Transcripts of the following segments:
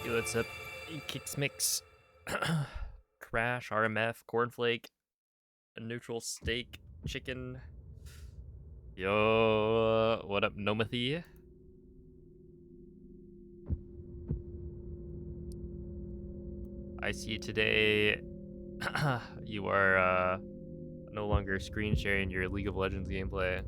Yo, what's up? Kicks Mix, Crash, RMF, Cornflake, a neutral steak, chicken. Yo, what up, Nomathy? I see today you are no longer screen sharing your League of Legends gameplay.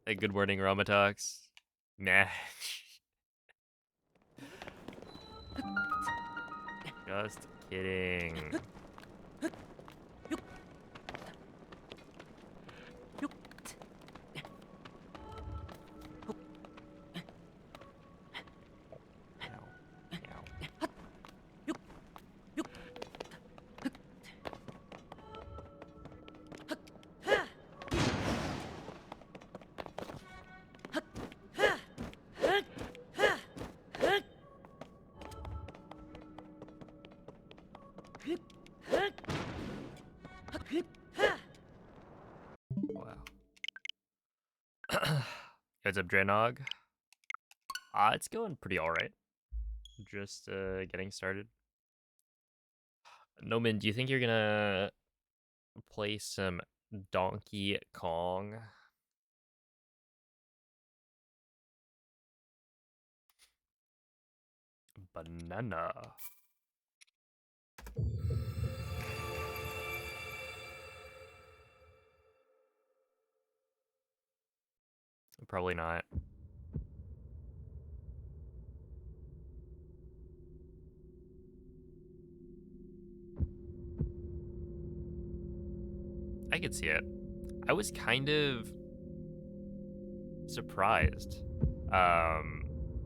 Hey, good morning, Ramatox. Nah. Just kidding. Wow. What's up, Dranog? It's going pretty alright. Just getting started. Noman, do you think you're gonna play some Donkey Kong? Banana. Probably not. I could see it. I was kind of surprised.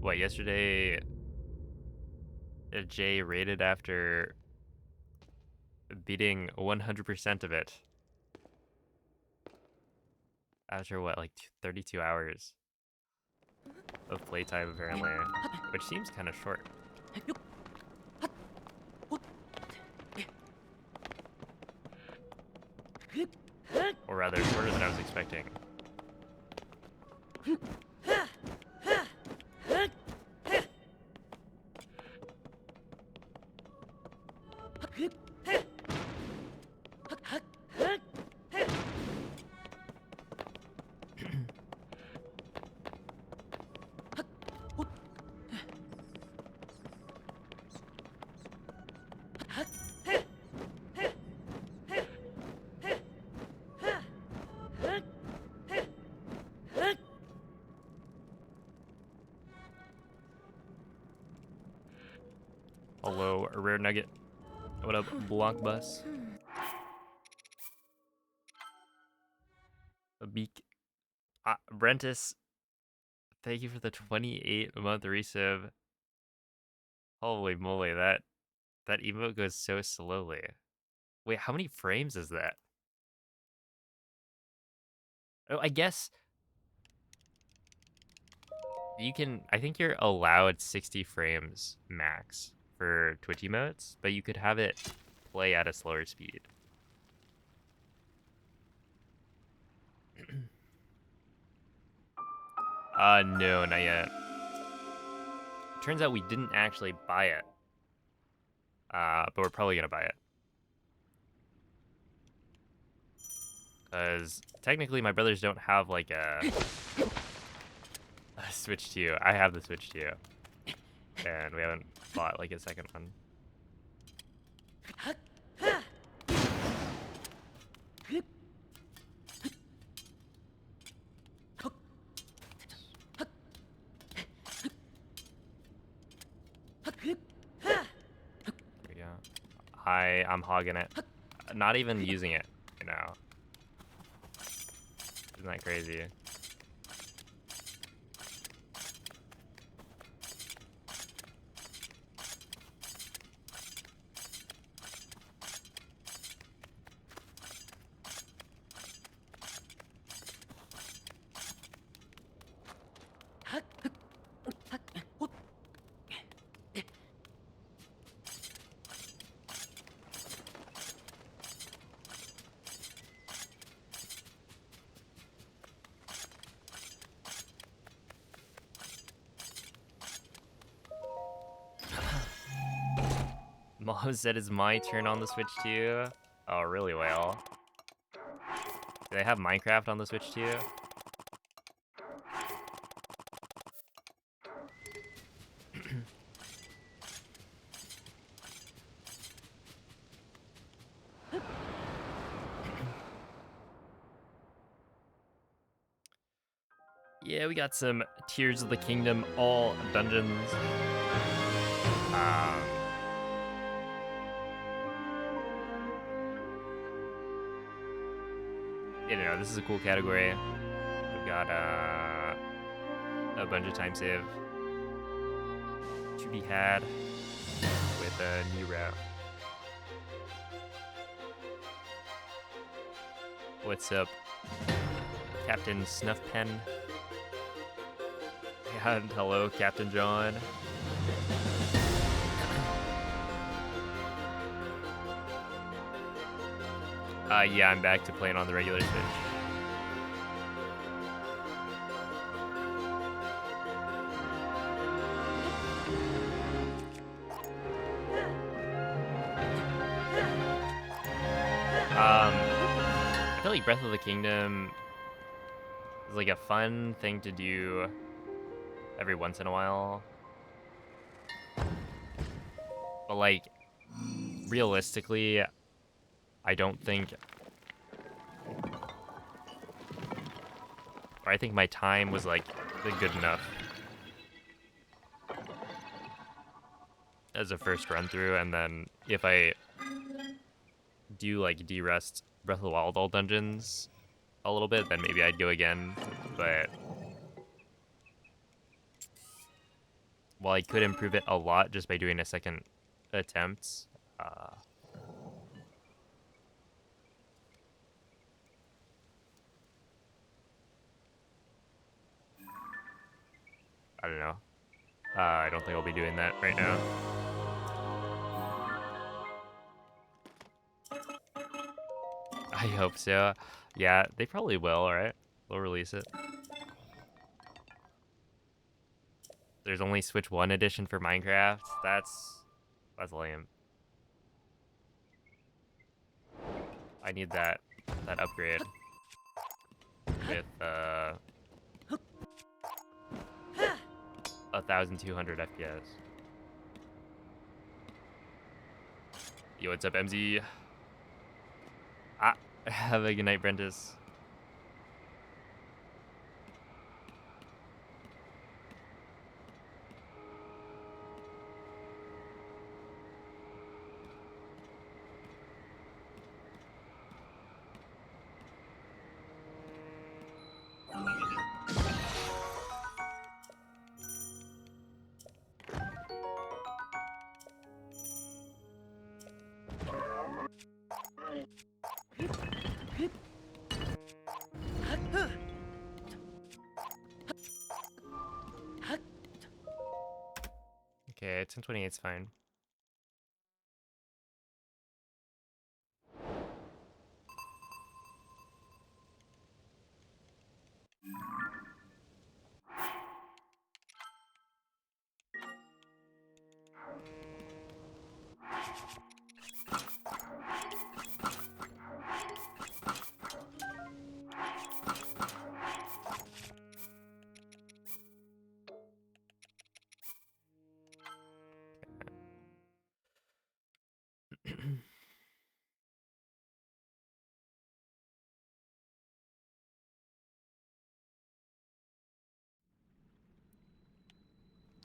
What, yesterday Jay rated after beating 100% of it. After what, like 32 hours of playtime, apparently. Which seems kind of short. Or rather, shorter than I was expecting. Hello, a rare nugget. What up, Block Bus? A beak. Brentus, thank you for the 28-month resub. Holy moly, that emote goes so slowly. Wait, how many frames is that? Oh, I guess you can. I think you're allowed 60 frames max for Twitch emotes, but you could have it play at a slower speed. No, not yet. Turns out we didn't actually buy it. But we're probably gonna buy it. Because technically my brothers don't have like a Switch 2. I have the Switch 2. And we haven't bought like a second one. There we go. I'm hogging it. Not even using it right now. Isn't that crazy? Mom said it's my turn on the Switch too. Oh, really well. Do they have Minecraft on the Switch too? Yeah, we got some Tears of the Kingdom all dungeons. This is a cool category. We've got a bunch of time save to be had with a new route. What's up, Captain Snuffpen? And hello, Captain John. Yeah, I'm back to playing on the regular Switch. I feel like Breath of the Kingdom is like a fun thing to do every once in a while. But like, realistically, I don't think... Or I think my time was like good enough as a first run through, and then if I do like de-rest Breath of the Wild all dungeons a little bit, then maybe I'd go again. But while I could improve it a lot just by doing a second attempt, I don't know. I don't think I'll be doing that right now. I hope so. Yeah, they probably will, right? They'll release it. There's only Switch 1 edition for Minecraft. That's lame. I need that upgrade with 1,200 FPS. Yo, what's up, MZ? Have a good night, Brentis. Okay, 1028 is fine.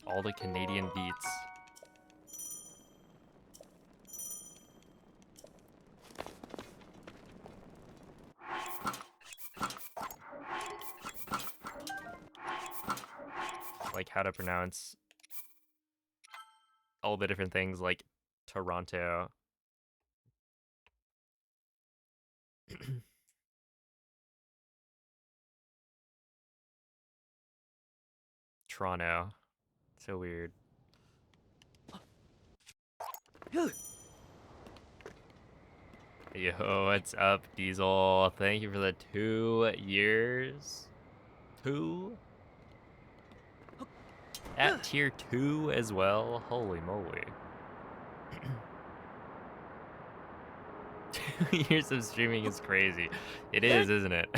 All the Canadian beats. Like how to pronounce all the different things like Toronto. Toronto. So weird. Yo, what's up, Diesel? Thank you for the 2 years. 2? At tier 2 as well? Holy moly. Years of streaming is crazy. It is, isn't it?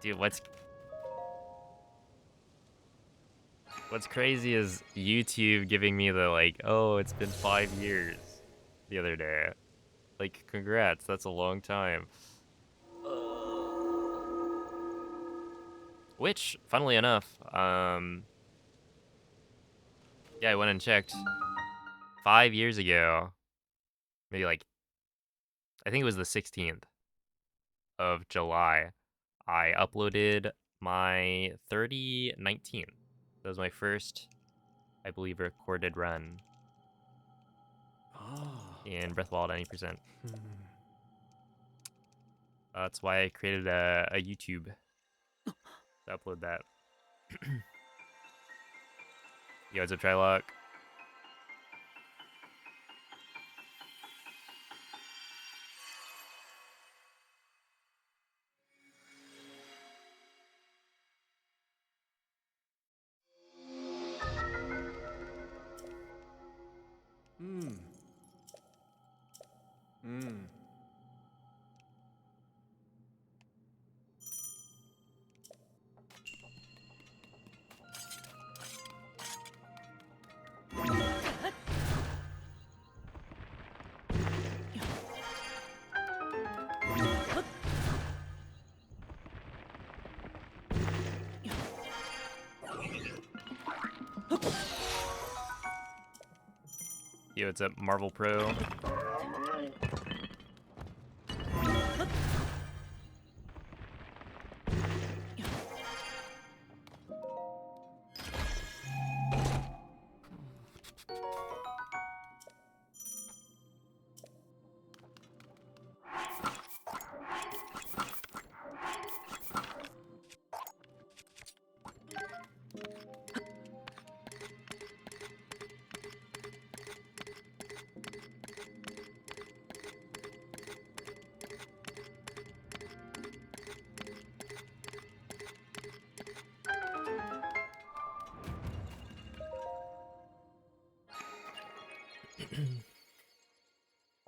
Dude, what's crazy is YouTube giving me the like, oh, it's been 5 years the other day. Like, congrats, that's a long time. Which, funnily enough, yeah, I went and checked 5 years ago, maybe like, I think it was the 16th of July, I uploaded my 3019. That was my first, I believe, recorded run in Breath of the Wild 90%. That's why I created a YouTube to upload that. Yo, what's up, Trylock? Yo, what's up, Marvel Pro?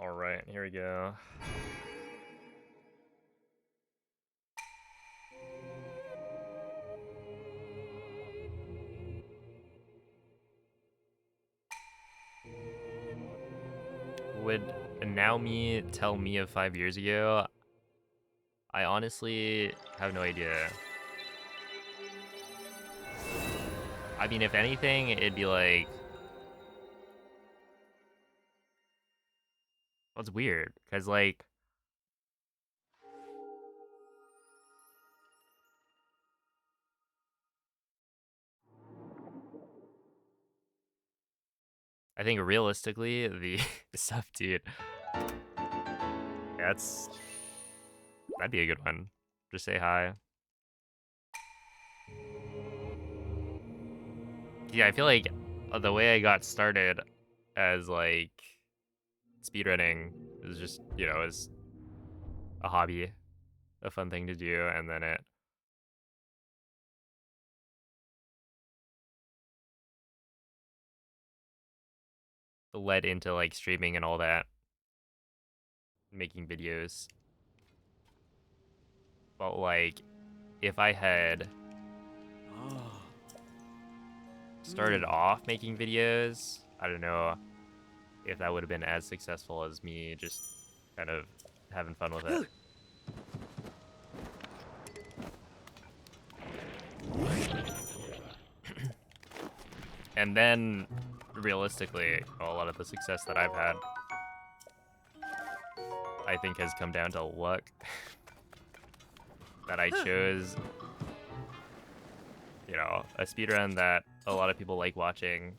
All right, here we go. Would Naomi tell me of 5 years ago? I honestly have no idea. I mean, if anything, it'd be like, well, it's weird, because like, I think realistically, the stuff, dude, that'd be a good one. Just say hi. Yeah, I feel like the way I got started as like speedrunning is just, is a hobby, a fun thing to do, and then it led into like streaming and all that, making videos. But like, if I had started off making videos, I don't know if that would have been as successful as me just kind of having fun with it. And then, realistically, a lot of the success that I've had, I think, has come down to luck. That I chose, a speedrun that a lot of people like watching.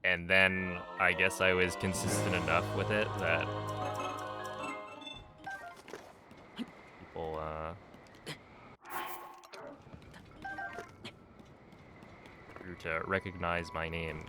And then I guess I was consistent enough with it that people grew to recognize my name.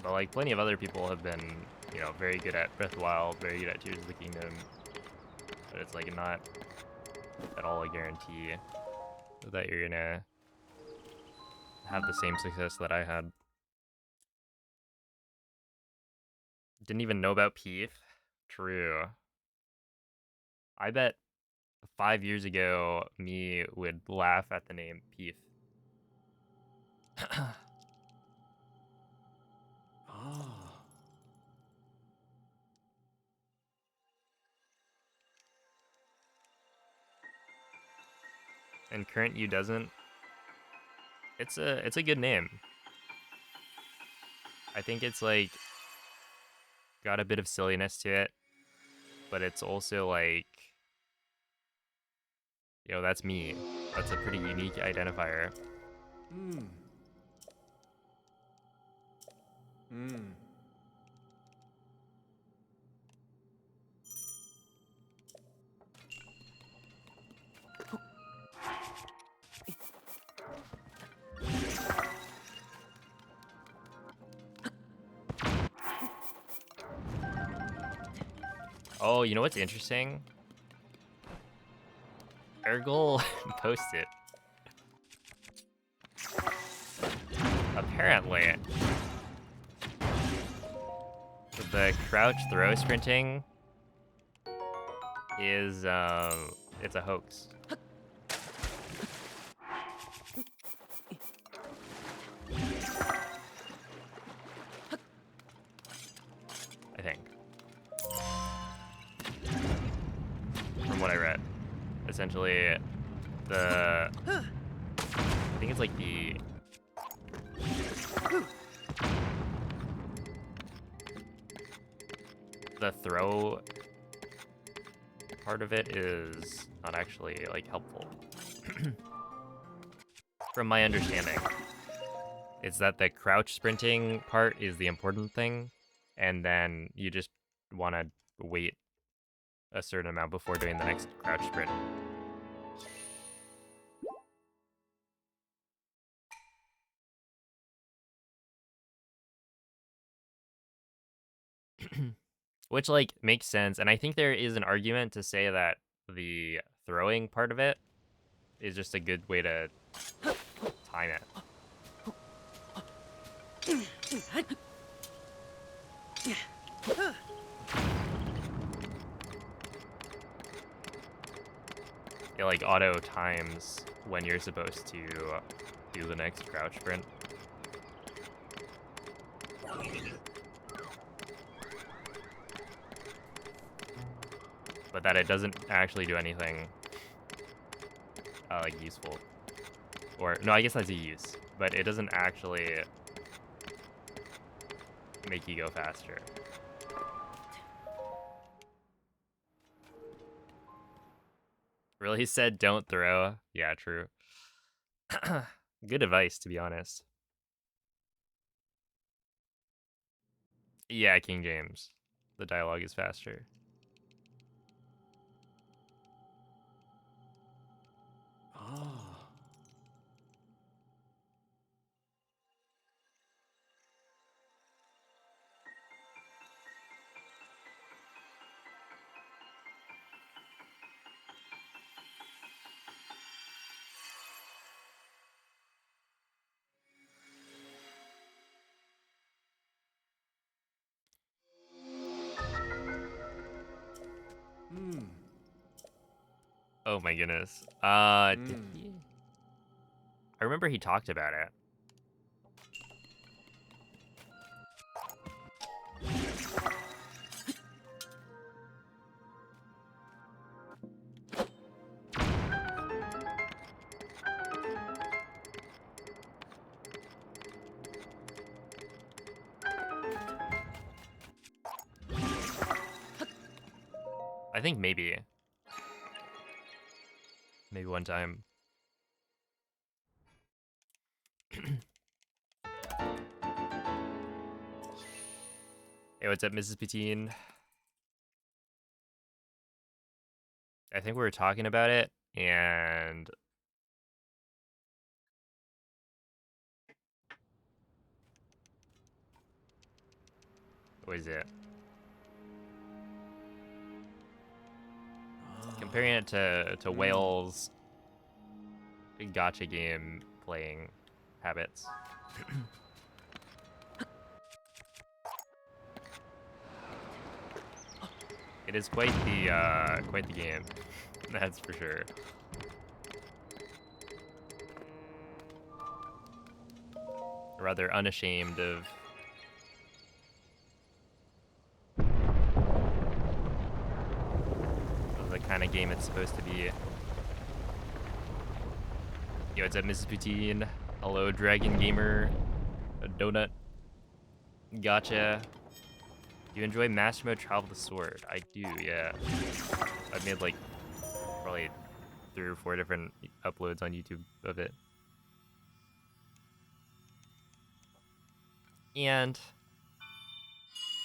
But like plenty of other people have been, you know, very good at Breath of the Wild, very good at Tears of the Kingdom. But it's like not at all a guarantee that you're gonna have the same success that I had. Didn't even know about Peef. True. I bet 5 years ago me would laugh at the name Peef. Ah. And current you doesn't. It's a good name. I think it's like got a bit of silliness to it, but it's also like, you know, that's me. That's a pretty unique identifier. Hmm. Hmm. Oh, you know what's interesting? Ergol posted. Apparently, the crouch throw sprinting is it's a hoax. I think. From what I read. Essentially I think it's like the throw part of it is not actually like helpful. From my understanding, it's that the crouch sprinting part is the important thing, and then you just want to wait a certain amount before doing the next crouch sprint. Which like makes sense, and I think there is an argument to say that the throwing part of it is just a good way to time it. It like auto times when you're supposed to do the next crouch sprint. But that it doesn't actually do anything like useful. Or no, I guess that's a use, but it doesn't actually make you go faster. Really said don't throw. Yeah, true. Good advice, to be honest. Yeah, King James. The dialogue is faster. Ah. Hmm. Oh my goodness. Did Hmm. he? I remember he talked about it. I think maybe one time. Hey, what's up, Mrs. Patine? I think we were talking about it, and What is it? Ah. Comparing it to Hmm. Whale's gotcha game playing habits. It is quite the game. That's for sure. Rather unashamed of the kind of game it's supposed to be. Yo, what's up, Mrs. Poutine? Hello, Dragon Gamer. A donut. Gotcha. Do you enjoy Master Mode Travel the Sword? I do, yeah. I've made like probably 3 or 4 different uploads on YouTube of it. And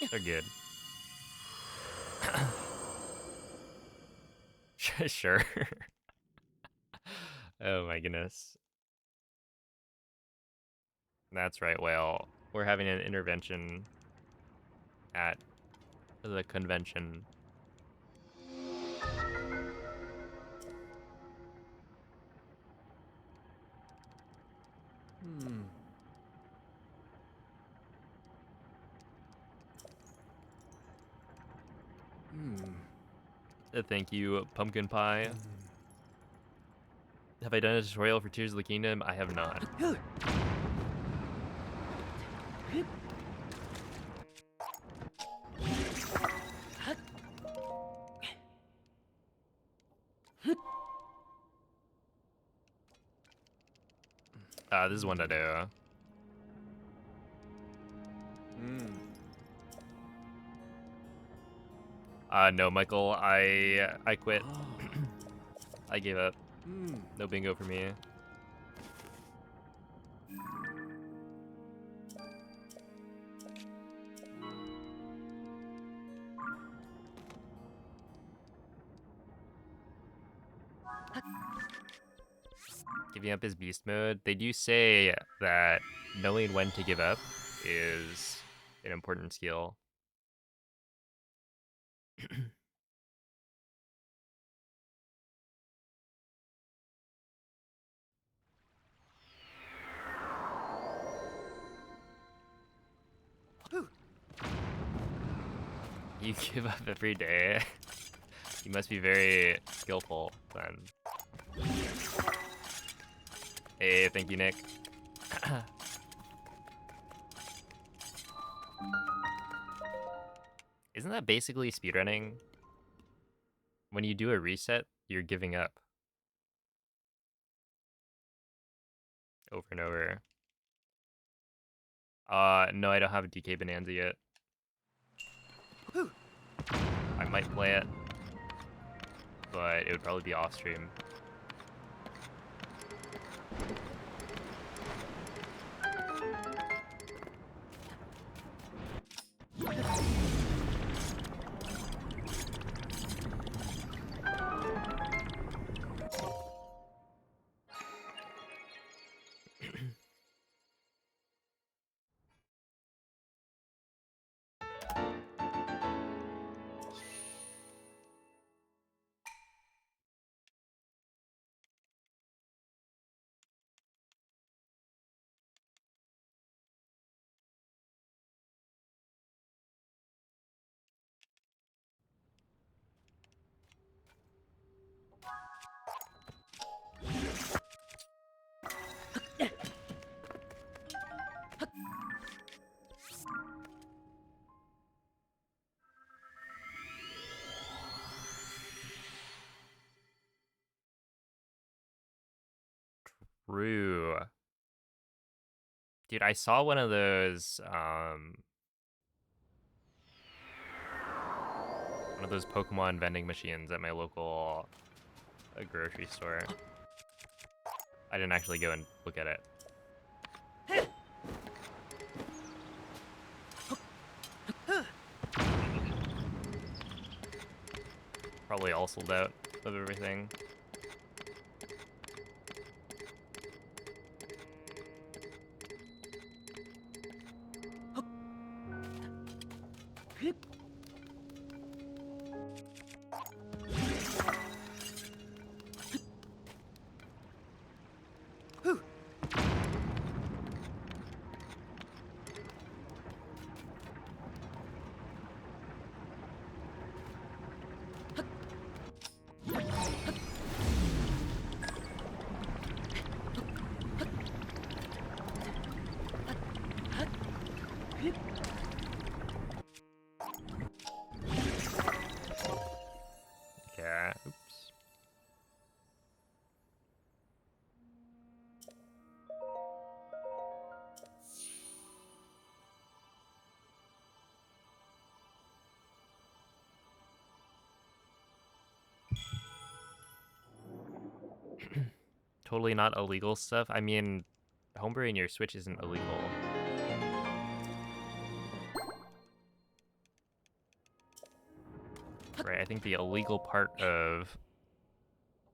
they're good. Sure. Oh my goodness. That's right, Whale. We're having an intervention at the convention. Hmm. Hmm. Thank you, Pumpkin Pie. Hmm. Have I done a tutorial for Tears of the Kingdom? I have not. This is one to do. Hmm. No, Michael, I quit. Ah. I gave up. Hmm. No bingo for me. Giving up is beast mode. They do say that knowing when to give up is an important skill. You give up every day. You must be very skillful then. Hey, thank you, Nick. Isn't that basically speedrunning? When you do a reset, you're giving up over and over. No, I don't have a DK Bonanza yet. I might play it, but it would probably be off stream. True. Dude, I saw one of those Pokemon vending machines at my local grocery store. I didn't actually go and look at it. Probably all sold out of everything. Okay, oops. Totally not illegal stuff. I mean, homebrewing your Switch isn't illegal. Right, I think the illegal part of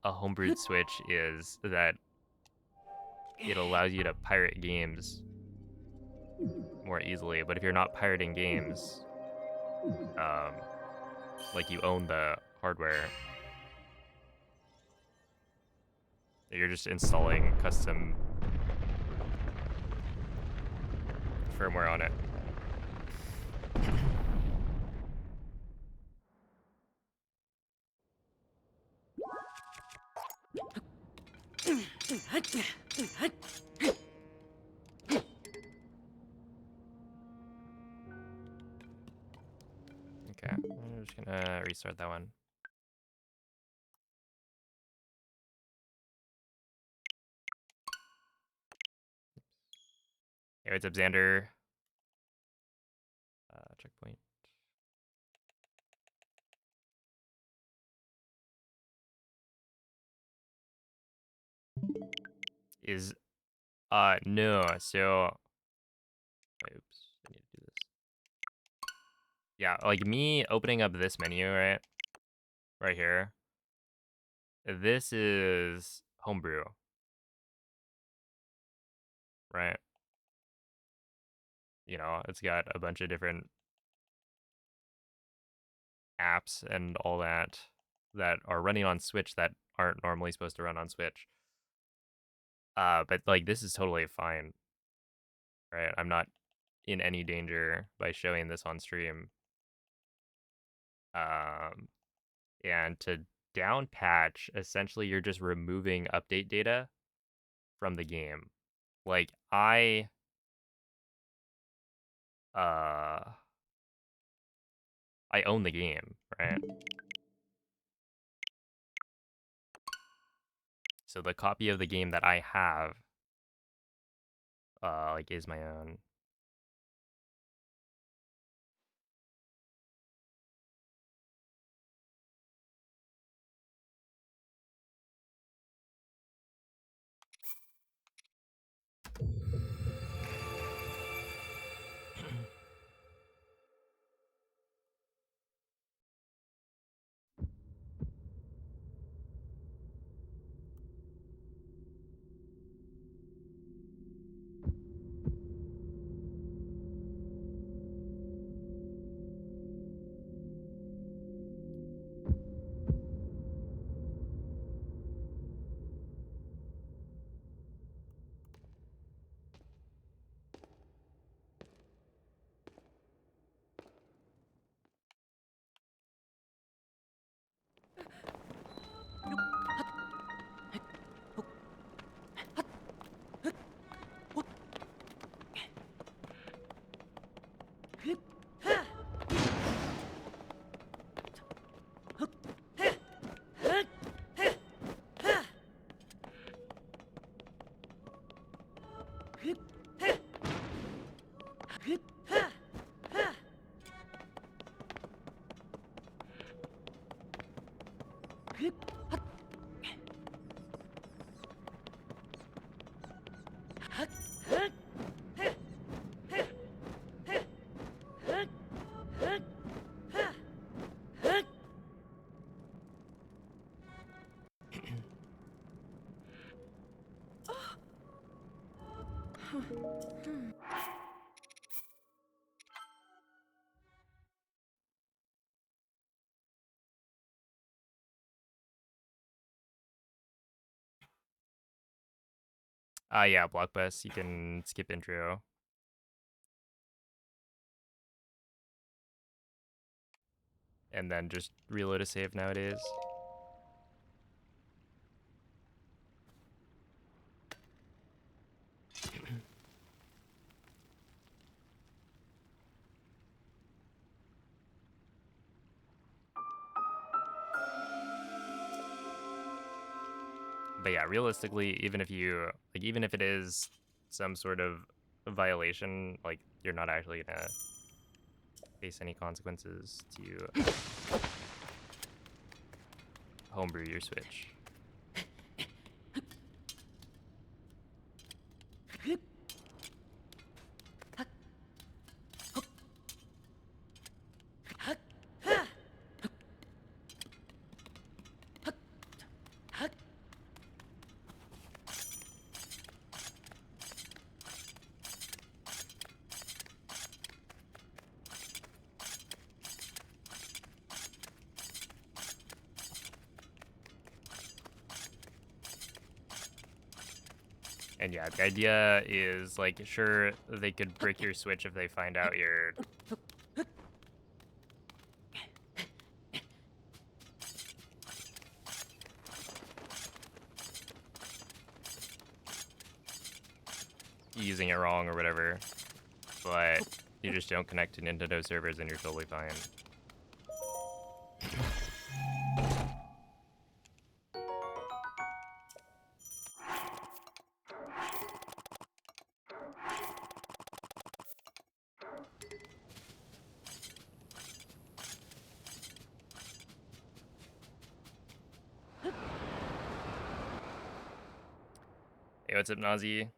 a homebrewed Switch is that it allows you to pirate games more easily. But if you're not pirating games, like you own the hardware, you're just installing custom firmware on it. Okay, I'm just gonna restart that one. Hey, what's up, Xander? Checkpoint. Is no, so oops, I need to do this. Yeah, like me opening up this menu, right here. This is homebrew, right? You know, it's got a bunch of different apps and all that that are running on Switch that aren't normally supposed to run on Switch. But like this is totally fine, right? I'm not in any danger by showing this on stream. Um, and to down patch, essentially you're just removing update data from the game. Like uh I own the game, right? So the copy of the game that I have like is my own. Yeah, block bus. You can skip intro and then just reload a save nowadays. But yeah, realistically, even if you like, even if it is some sort of violation, like you're not actually gonna face any consequences to homebrew your Switch. And yeah, the idea is like, sure, they could brick your Switch if they find out you're using it wrong or whatever, but you just don't connect to Nintendo servers and you're totally fine. Hey, what's up, Nazi?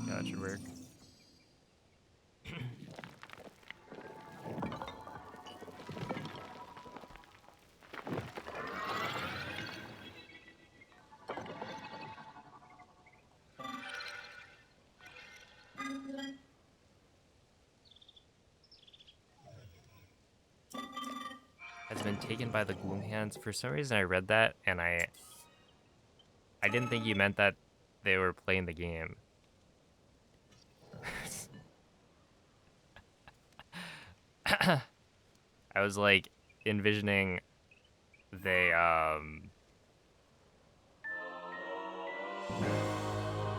Yeah, that should work. Has been taken by the gloom hands. For some reason, I read that and I didn't think you meant that they were playing the game. I was like envisioning they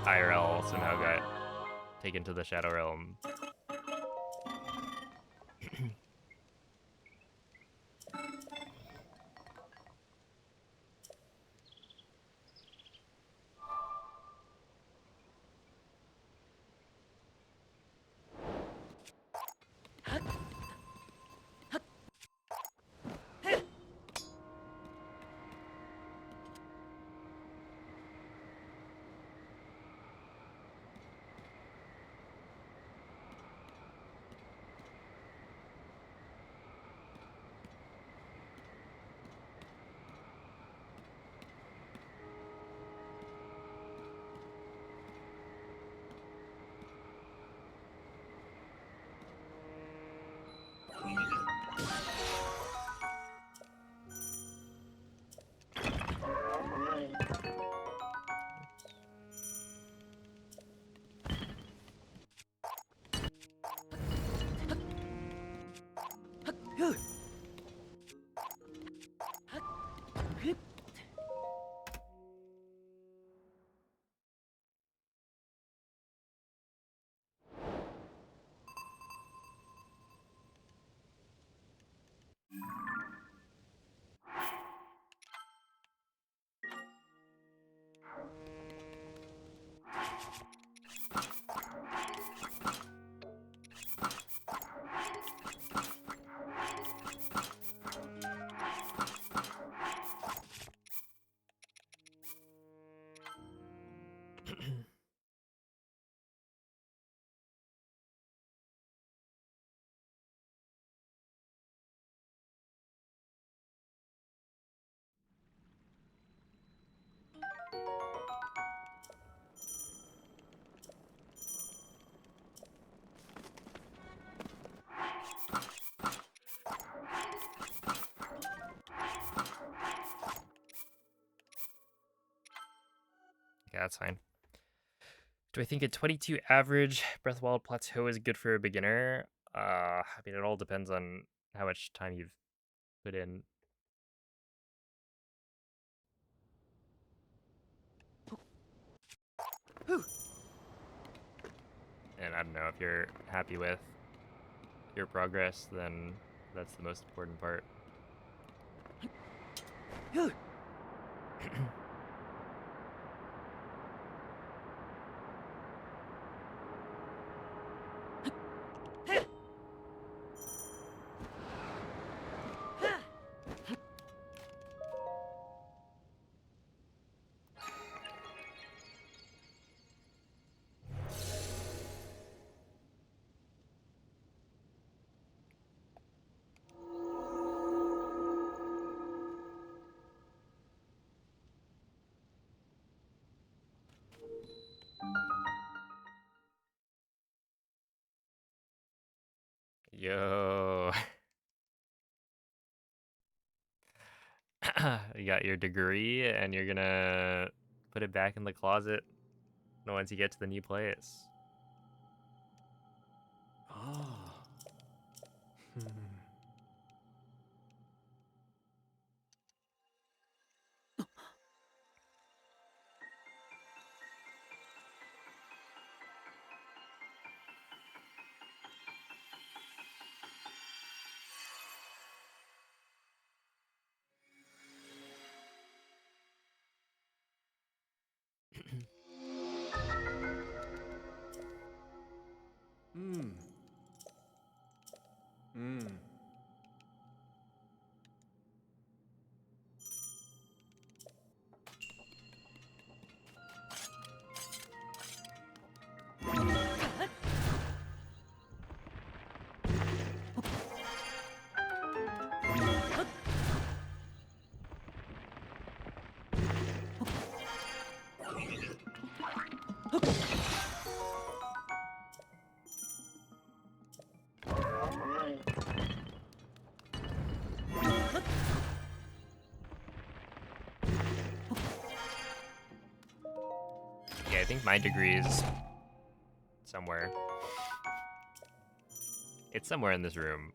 IRL somehow got taken to the Shadow Realm. Yeah, that's fine. Do I think a 22 average Breath of the Wild plateau is good for a beginner? I mean, it all depends on how much time you've put in. And I don't know, if you're happy with your progress, then that's the most important part. Yo. You got your degree and you're gonna put it back in the closet once you get to the new place. Ah. Hmm. Hmm. Yeah, I think my degree is somewhere. It's somewhere in this room.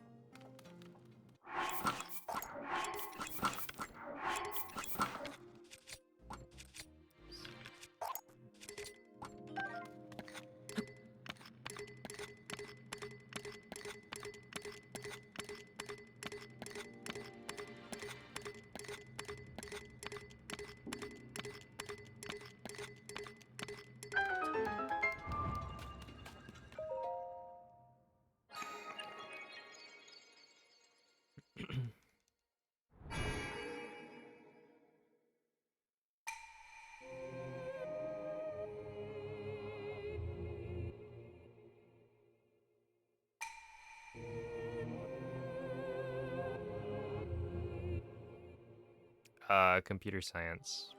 Computer science.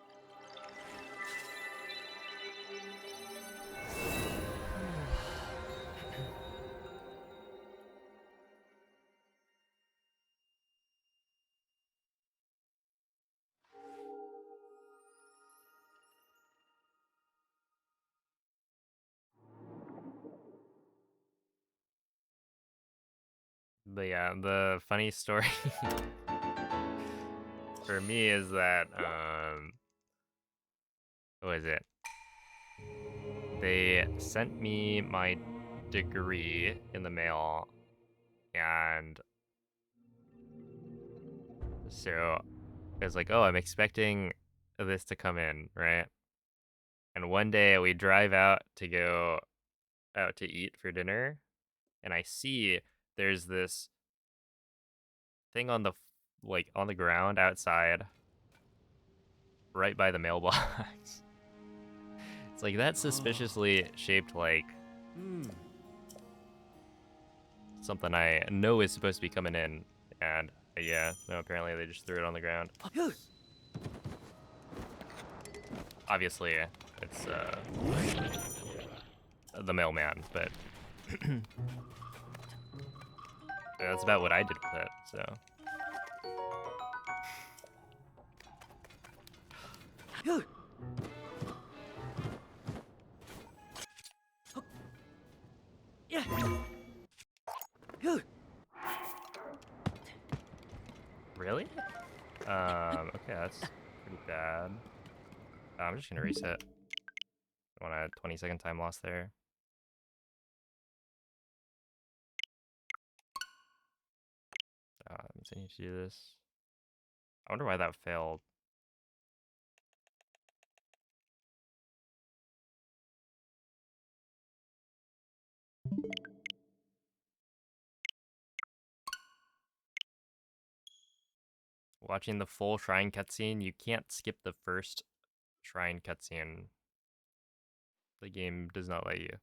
But yeah, the funny story for me is that what is it? They sent me my degree in the mail, and so it was like, oh, I'm expecting this to come in, right? And one day we drive out to go out to eat for dinner, and I see there's this thing on the like on the ground outside, right by the mailbox. It's like that's Ah. suspiciously shaped like Hmm. something I know is supposed to be coming in, and yeah, no, apparently they just threw it on the ground. Obviously, it's the mailman, but that's about what I did with it. So really, okay, that's pretty bad. I'm just gonna reset. Want a 20-second time loss there? Continue to do this. I wonder why that failed. Watching the full shrine cutscene, you can't skip the first shrine cutscene. The game does not let you.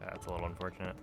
That's a little unfortunate.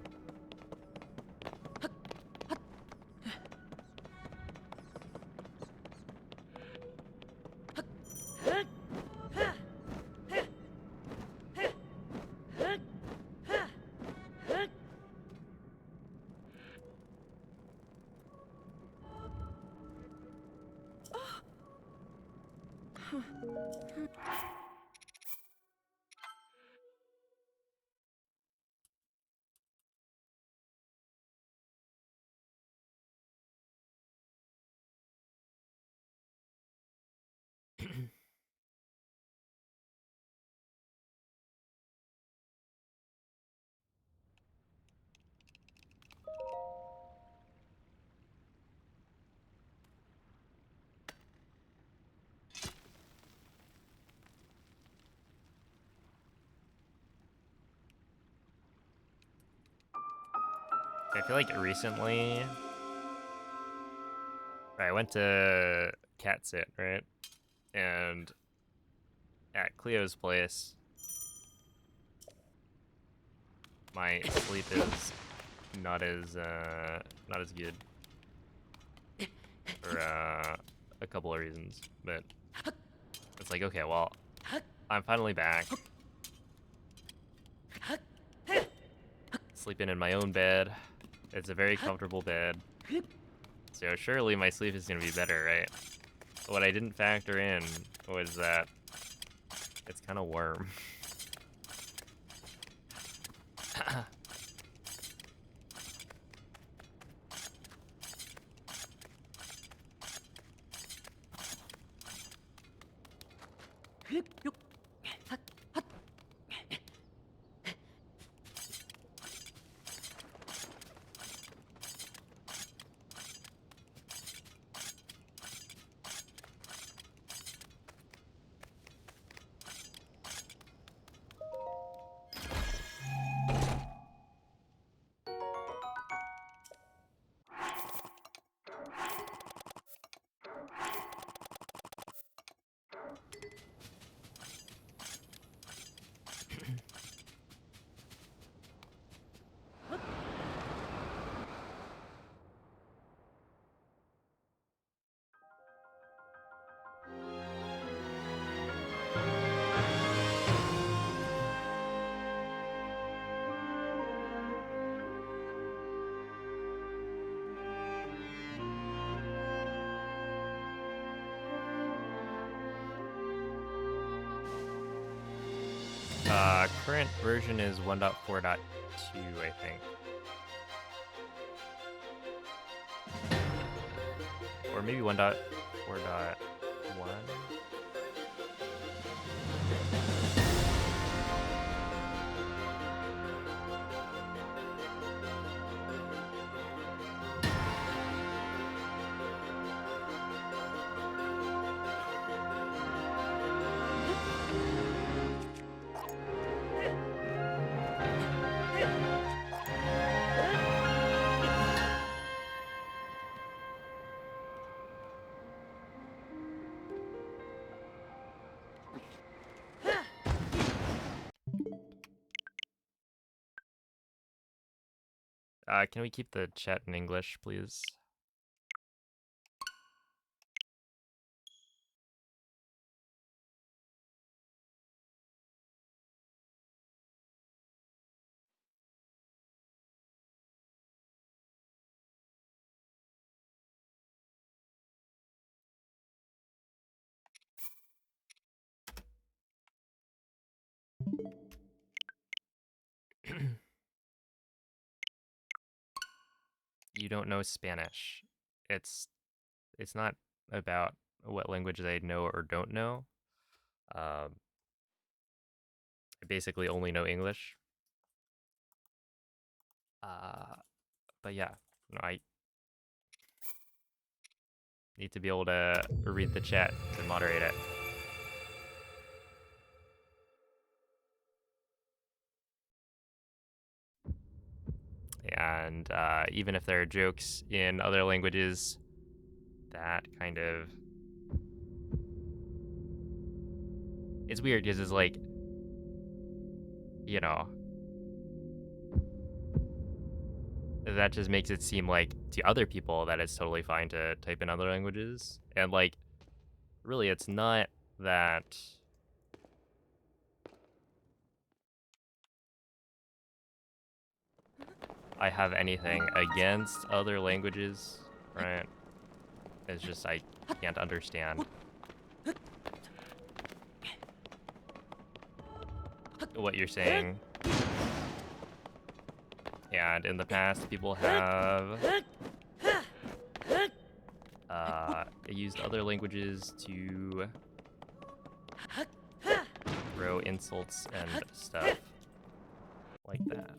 I feel like recently, I went to cat sit, right? And at Cleo's place, my sleep is not as good for a couple of reasons. But it's like, okay, well, I'm finally back, sleeping in my own bed. It's a very comfortable bed, so surely my sleep is gonna be better, right? But what I didn't factor in was that it's kind of warm. Current version is 1.4.2, I think. Or maybe 1.4.1. Can we keep the chat in English, please? You don't know Spanish. It's not about what language they know or don't know. I basically only know English. But yeah, no, I need to be able to read the chat to moderate it. And even if there are jokes in other languages, that kind of... It's weird because it's like, you know, that just makes it seem like to other people that it's totally fine to type in other languages. And like, really, it's not that I have anything against other languages, right? It's just I can't understand what you're saying. And in the past, people have used other languages to throw insults and stuff like that.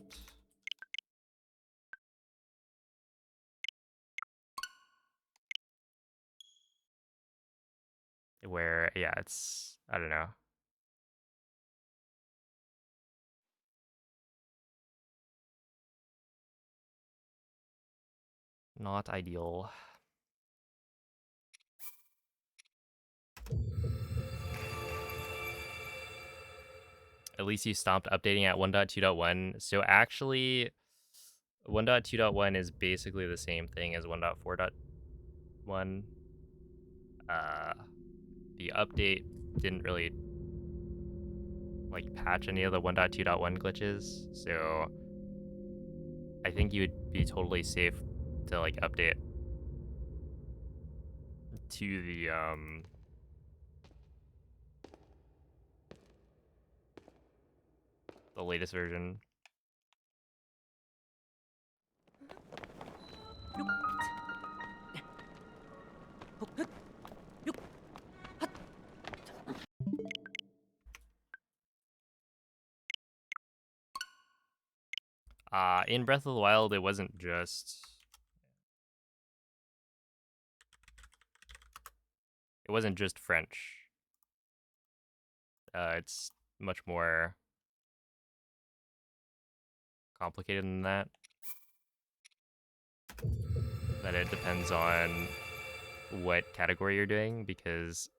Where, yeah, it's, I don't know. Not ideal. At least you stopped updating at 1.2.1. So actually, 1.2.1 is basically the same thing as 1.4.1. The update didn't really like patch any of the 1.2.1 glitches, so I think you would be totally safe to like update to the latest version. In Breath of the Wild, it wasn't just French. It's much more complicated than that. That it depends on what category you're doing, because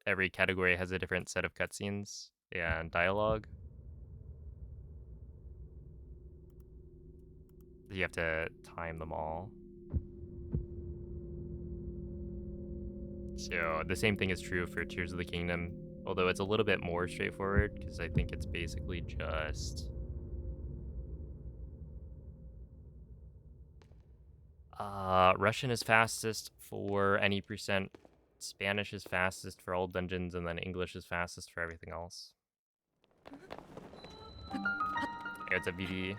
every category has a different set of cutscenes and dialogue. You have to time them all. So the same thing is true for Tears of the Kingdom, although it's a little bit more straightforward because I think it's basically just Russian is fastest for any percent, Spanish is fastest for all dungeons, and then English is fastest for everything else. Hey, what's up, BD?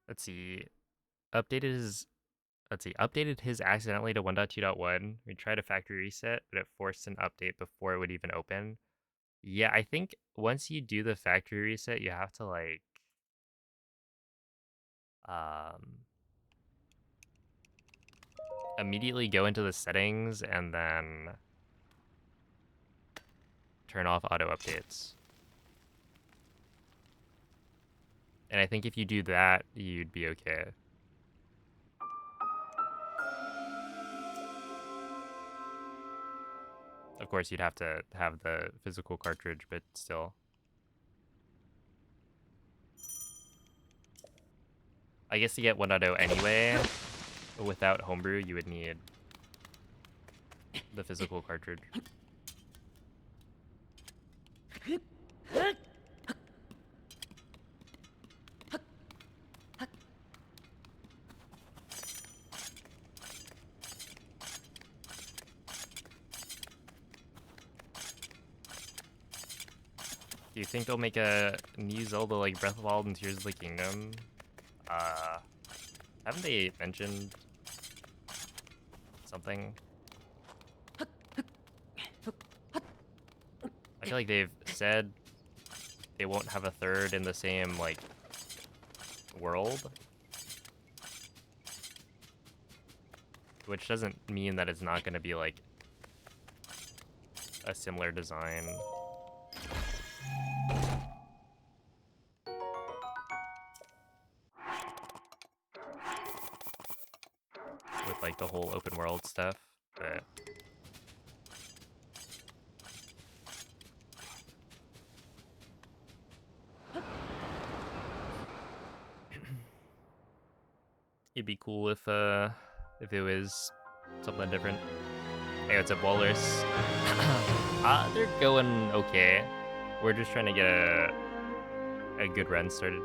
Let's see. Updated his updated his accidentally to 1.2.1. We tried a factory reset, but it forced an update before it would even open. Yeah, I think once you do the factory reset, you have to like um immediately go into the settings and then turn off auto updates. And I think if you do that, you'd be okay. Of course, you'd have to have the physical cartridge, but still. I guess to get 1.0 anyway, without homebrew, you would need the physical cartridge. Do you think they'll make a new Zelda like Breath of the Wild and Tears of the Kingdom? Uh, haven't they mentioned something? I feel like they've said they won't have a third in the same like world, which doesn't mean that it's not going to be like a similar design with like the whole open world stuff, but it'd be cool if it was something different. Hey, what's up, Walrus? They're going okay. We're just trying to get a good run started.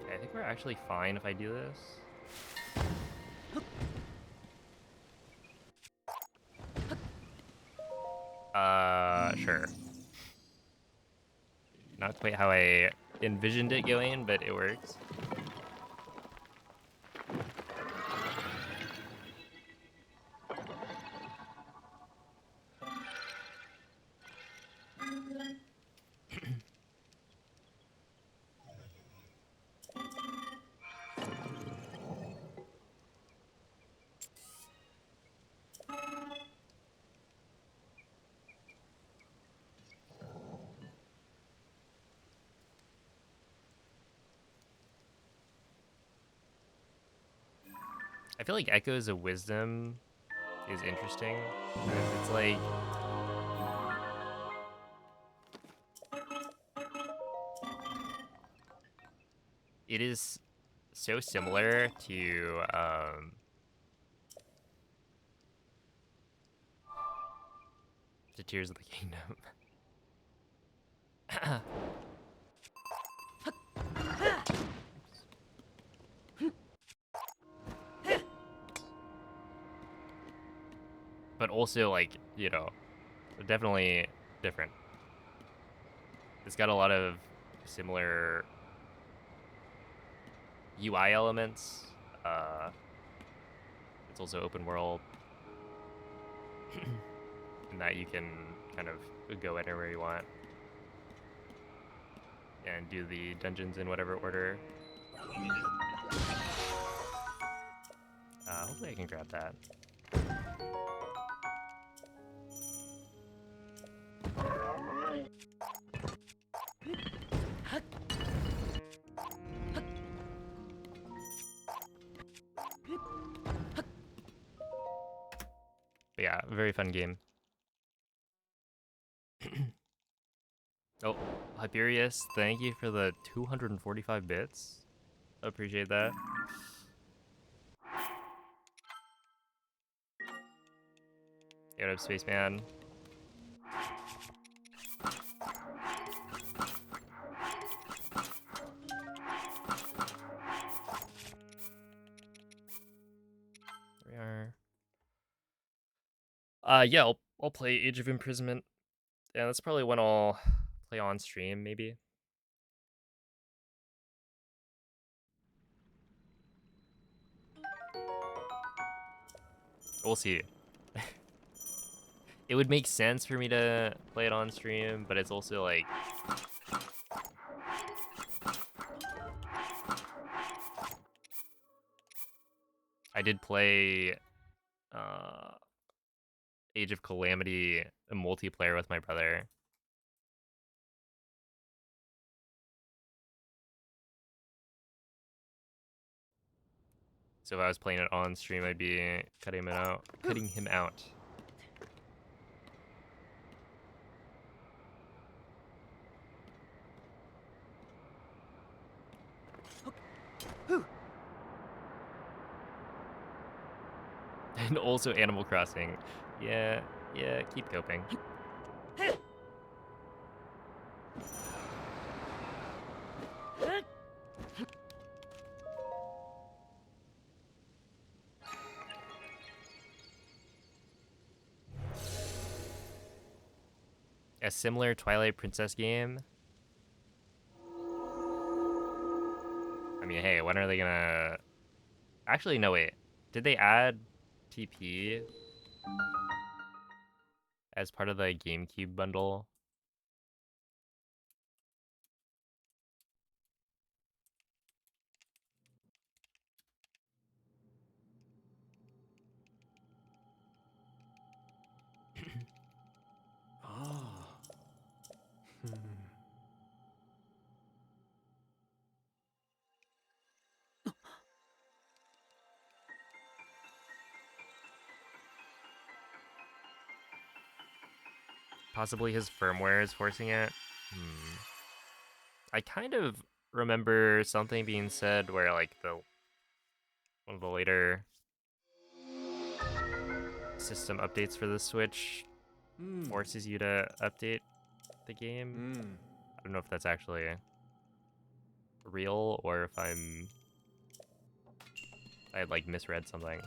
Okay, I think we're actually fine if I do this. Sure. Not quite how I envisioned it going, but it works. I feel like Echoes of Wisdom is interesting because it's like it is so similar to Tears of the Kingdom. But also, like, definitely different. It's got a lot of similar UI elements. It's also open world, in that you can kind of go anywhere you want and do the dungeons in whatever order. Hopefully I can grab that. But yeah, very fun game. Oh, Hyperius, thank you for the 245 bits. Appreciate that. Get up, Spaceman. There we are. Yeah, I'll play Age of Imprisonment. Yeah, that's probably when I'll play on stream, maybe. We'll see. It would make sense for me to play it on stream, but it's also like I did play Age of Calamity multiplayer with my brother. So if I was playing it on stream, I'd be cutting him out. And also Animal Crossing. Yeah, keep coping. A similar Twilight Princess game. I mean, hey, when are they gonna... Actually, no, wait. Did they add TP as part of the GameCube bundle? Ah. Hmm. Possibly his firmware is forcing it. I kind of remember something being said where like one of the later system updates for the Switch Hmm. forces you to update the game. Hmm. I don't know if that's actually real or if I had like misread something.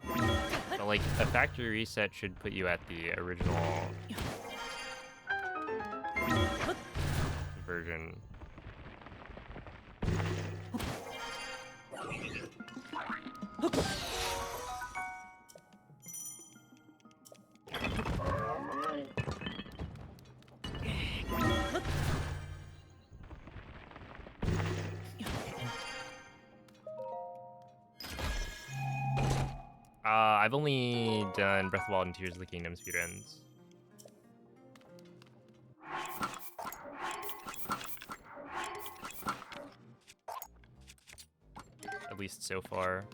But like a factory reset should put you at the original version. I've only done Breath of the Wild and Tears of the Kingdom speedruns. At least so far.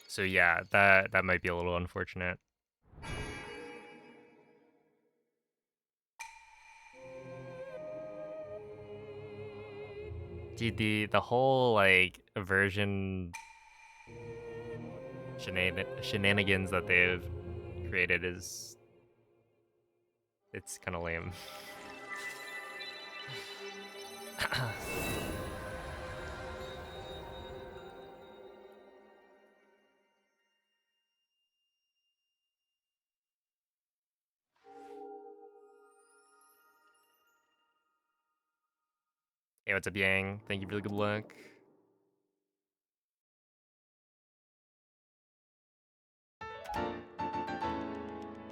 So yeah, that might be a little unfortunate. Dude, the whole like version shenanigans that they've created is it's kind of lame. Hey, what's up, Yang? Thank you for the good luck.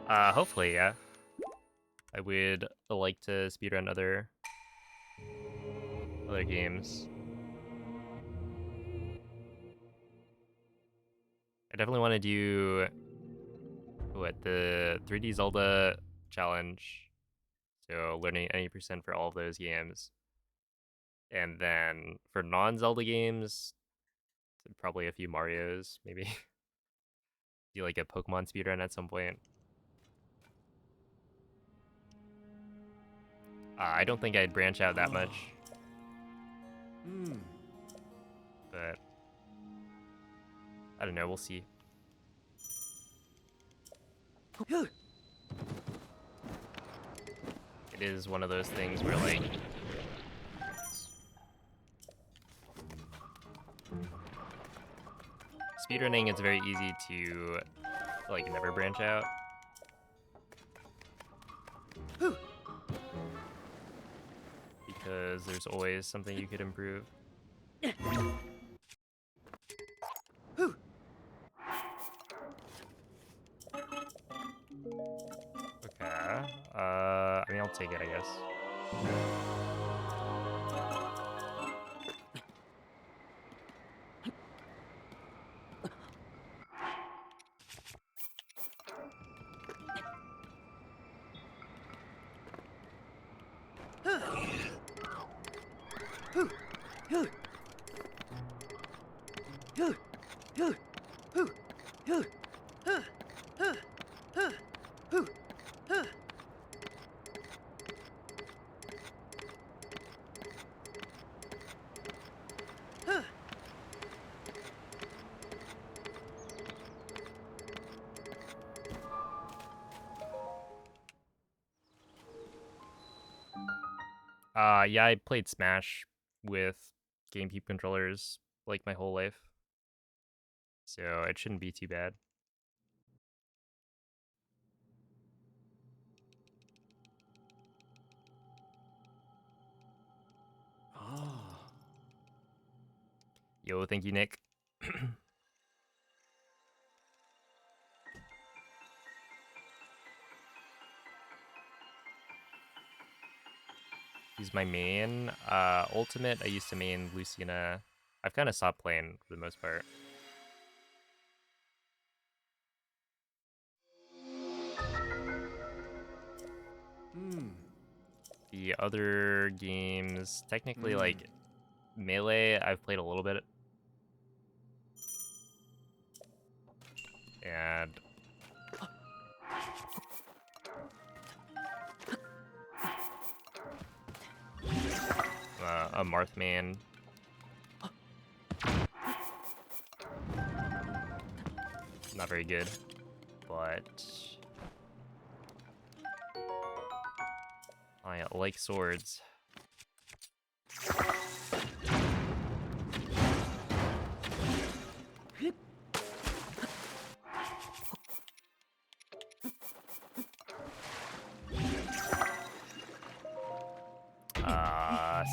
Hopefully, yeah. I would like to speedrun other games. I definitely want to do the 3D Zelda challenge. So learning any percent for all of those games. And then for non-Zelda games, probably a few Marios, maybe. Do like a Pokemon speedrun at some point. I don't think I'd branch out that Ah. much, Hmm. but I don't know. We'll see. It is one of those things where like speedrunning, it's very easy to like never branch out because there's always something you could improve. Okay. I mean, I'll take it, I guess. Yeah, I played Smash with GameCube controllers like my whole life, so it shouldn't be too bad. Ah. Yo, thank you, Nick. He's my main. Ultimate, I used to main Lucina. I've kind of stopped playing for the most part. Hmm. The other games, technically, Hmm. like Melee, I've played a little bit, and a Marth main. Not very good, but I like swords.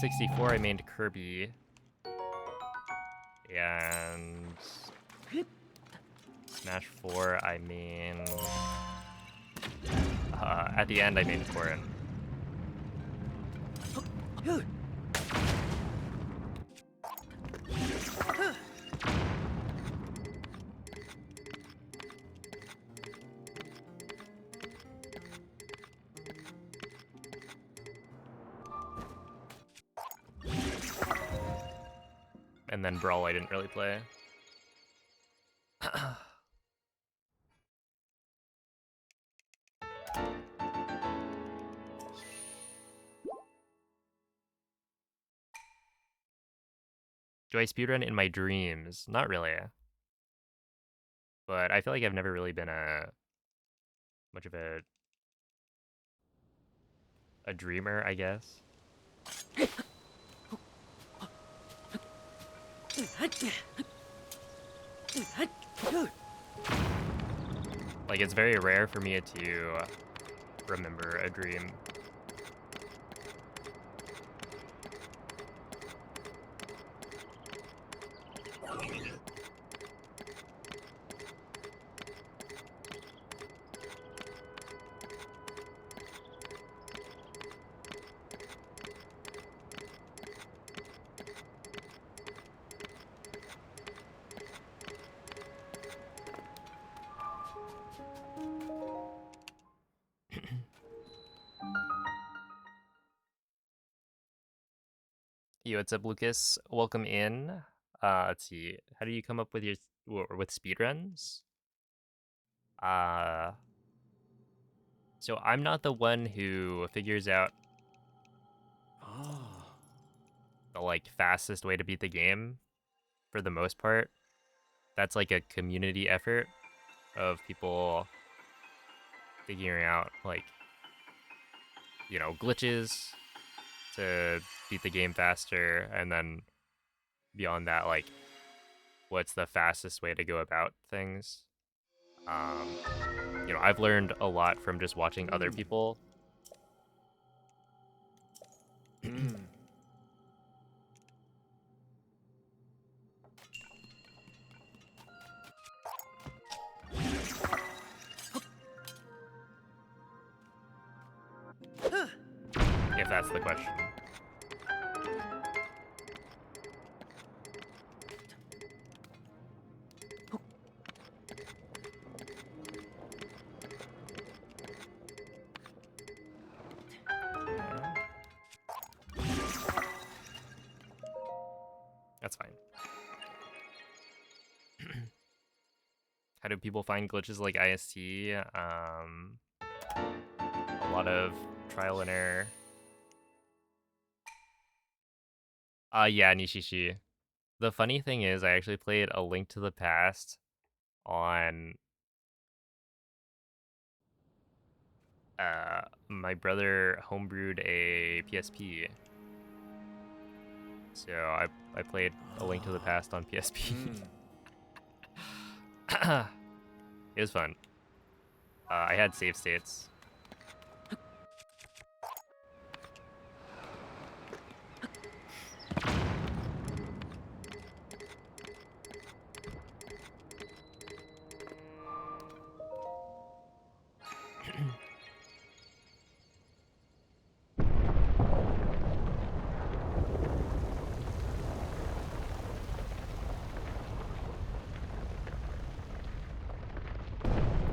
64, I mained Kirby, and Smash 4, I mained. At the end, I mained Corrin. And then Brawl, I didn't really play. Do I speedrun in my dreams? Not really. But I feel like I've never really been a much of a dreamer, I guess. Like it's very rare for me to remember a dream. Yo, what's up, Lucas? Welcome in. Let's see. How do you come up with your with speedruns? Uh, so I'm not the one who figures out Ah. the like fastest way to beat the game for the most part. That's like a community effort of people figuring out like, glitches to beat the game faster, and then beyond that, like what's the fastest way to go about things. Um, I've learned a lot from just watching other Hmm. people. Hmm. If that's the question. That's fine. How do people find glitches like IST? A lot of trial and error. Yeah, Nishishi. The funny thing is, I actually played A Link to the Past on my brother homebrewed a PSP. So I played A Link to the Ah. Past on PSP. Hmm. It was fun. I had save states.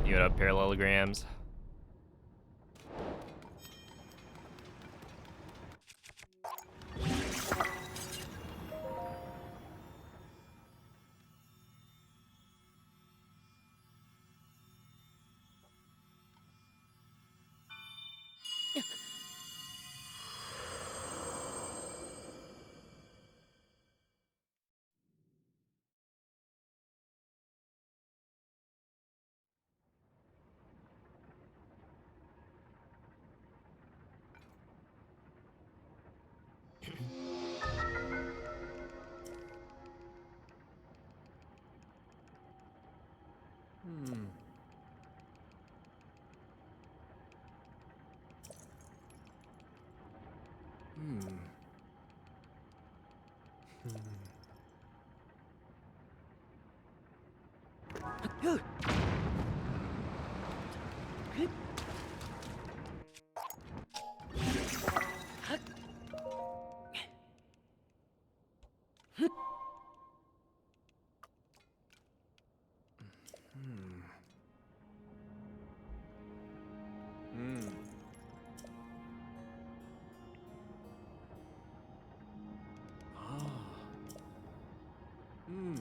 You know, parallelograms. Hmm. Hmm. Hmm. Hmm. Ah. Hmm.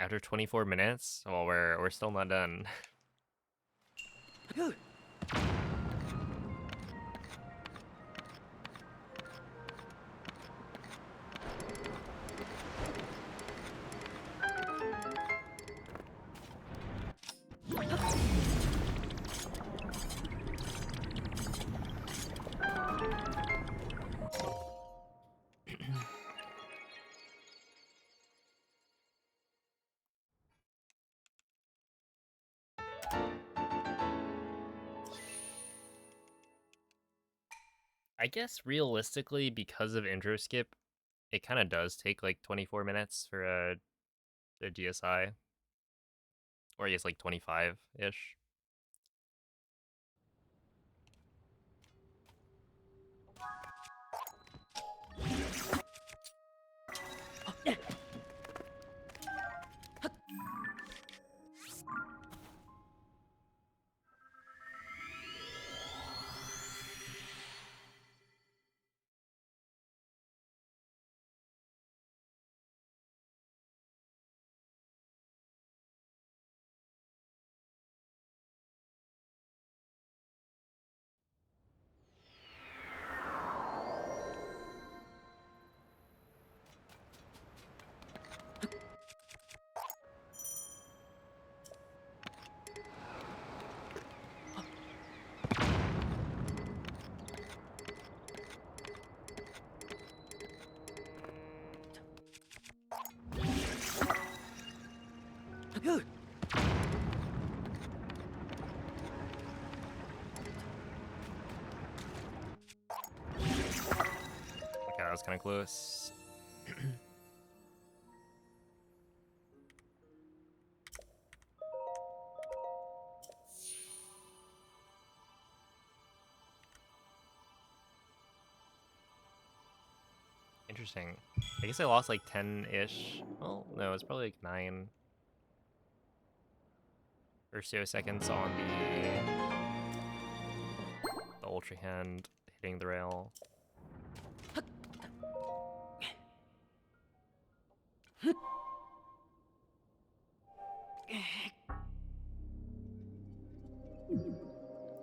After 24 minutes? Well, we're still not done. I guess realistically, because of intro skip, it kind of does take like 24 minutes for a GSI, or I guess like 25 ish. Okay, that was kind of close. Interesting. I guess I lost like 10-ish. Well, no, it's probably like 9 or so seconds on the ultra hand hitting the rail.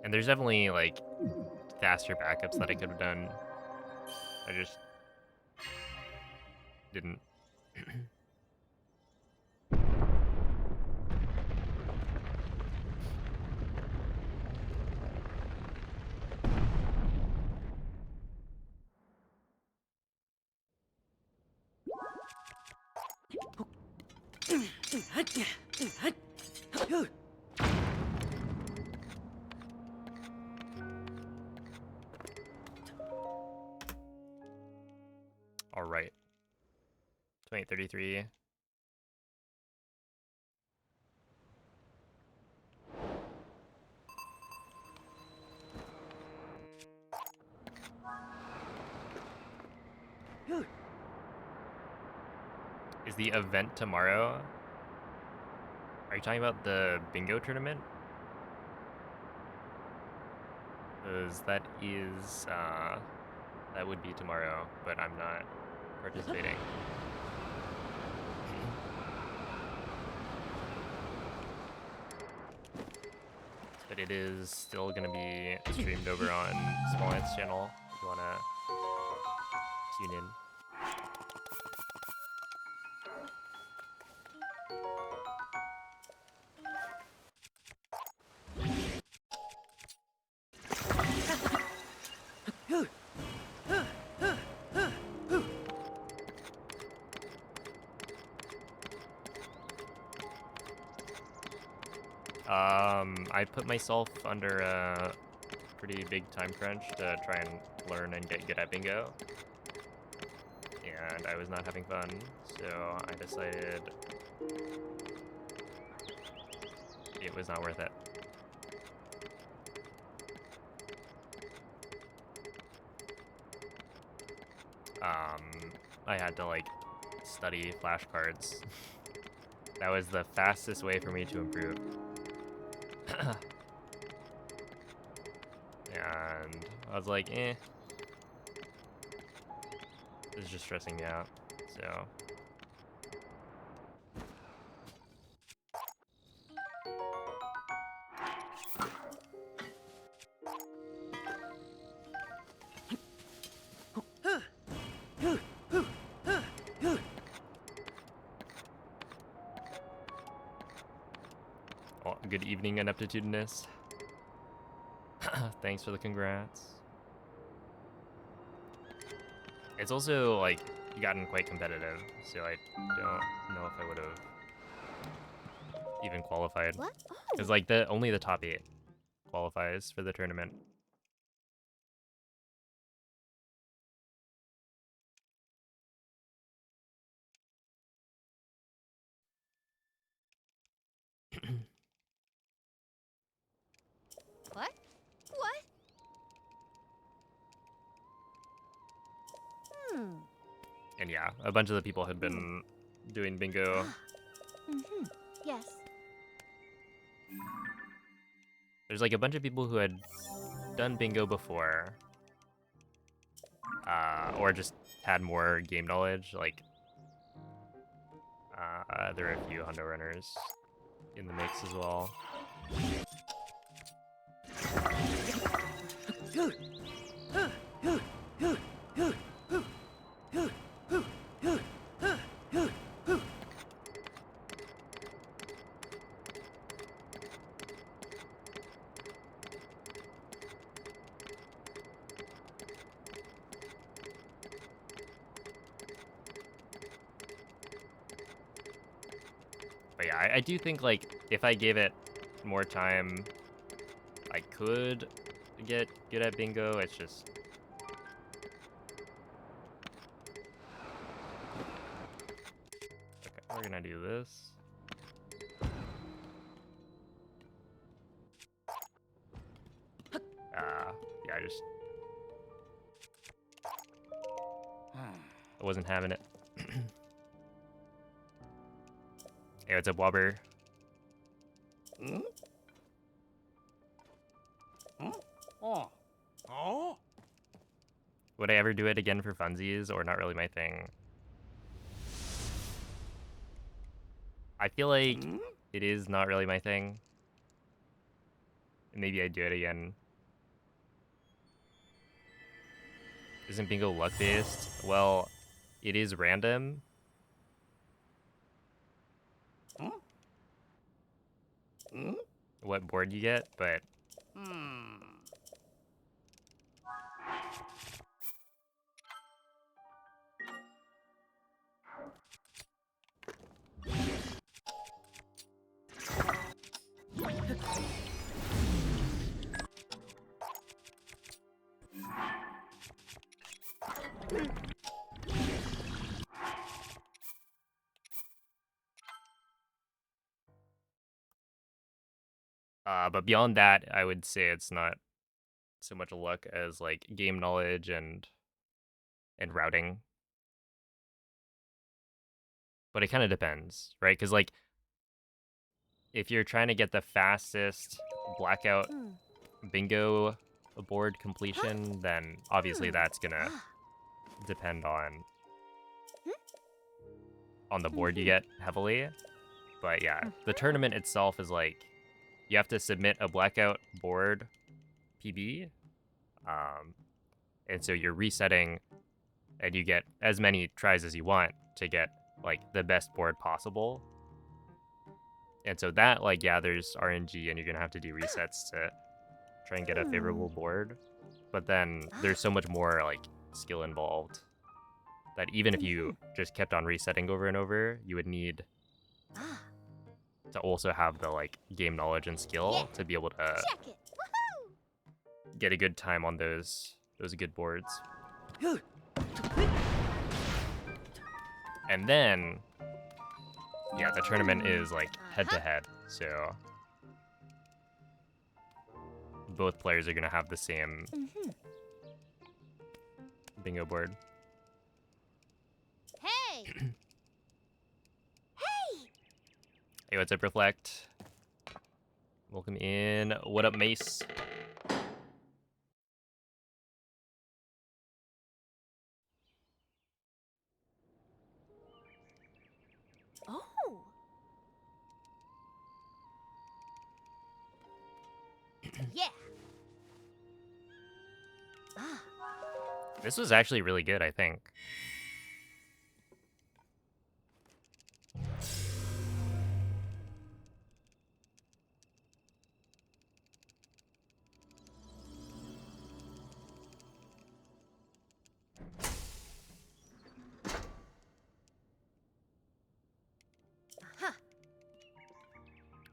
And there's definitely like faster backups that I could have done. I just didn't. All right. 2833. Is the event tomorrow? Are you talking about the bingo tournament? Because that is, that would be tomorrow, but I'm not participating. But it is still gonna be streamed over on Small Ants channel if you wanna tune in. I put myself under a pretty big time crunch to try and learn and get good at bingo, and I was not having fun, so I decided it was not worth it. I had to like study flashcards. That was the fastest way for me to improve. And I was like, this is just stressing me out. So Good evening, Ineptitudinous. Thanks for the congrats. It's also, like, gotten quite competitive, so I don't know if I would have even qualified. What? Because, Oh. like, only the top 8 qualifies for the tournament. What? What? Hmm. And yeah, a bunch of the people had been doing bingo. Mm-hmm. Yes. There's like a bunch of people who had done bingo before, or just had more game knowledge. Like, there are a few hundo runners in the mix as well. But yeah, I do think, like, if I gave it more time, I could get good at bingo. It's just... Okay, we're gonna do this. Yeah, I wasn't having it. Hey, what's up, Wobber? Oh. Oh. Would I ever do it again for funsies, or not really my thing? I feel like it is not really my thing. Maybe I'd do it again. Isn't bingo luck-based? Well, it is random. What board you get, but... But beyond that, I would say it's not so much luck as like game knowledge and routing. But it kind of depends, right? Because like if you're trying to get the fastest blackout Hmm. bingo board completion, then obviously that's gonna Ah. depend on the board you get heavily. But yeah, the tournament itself is like you have to submit a blackout board PB, and so you're resetting, and you get as many tries as you want to get like the best board possible. And so that, like, yeah, there's RNG, and you're gonna have to do resets to try and get a favorable board. But then there's so much more like skill involved that even if you just kept on resetting over and over, you would need Ah. to also have the like game knowledge and skill to be able to Check it. Woohoo! get a good time on those good boards. And then, yeah, the tournament is like head to head, so both players are gonna have the same bingo board. Hey! Hey! Hey, what's up, Reflect? Welcome in. What up, Mace? Oh. Yeah. Ah. This was actually really good, I think.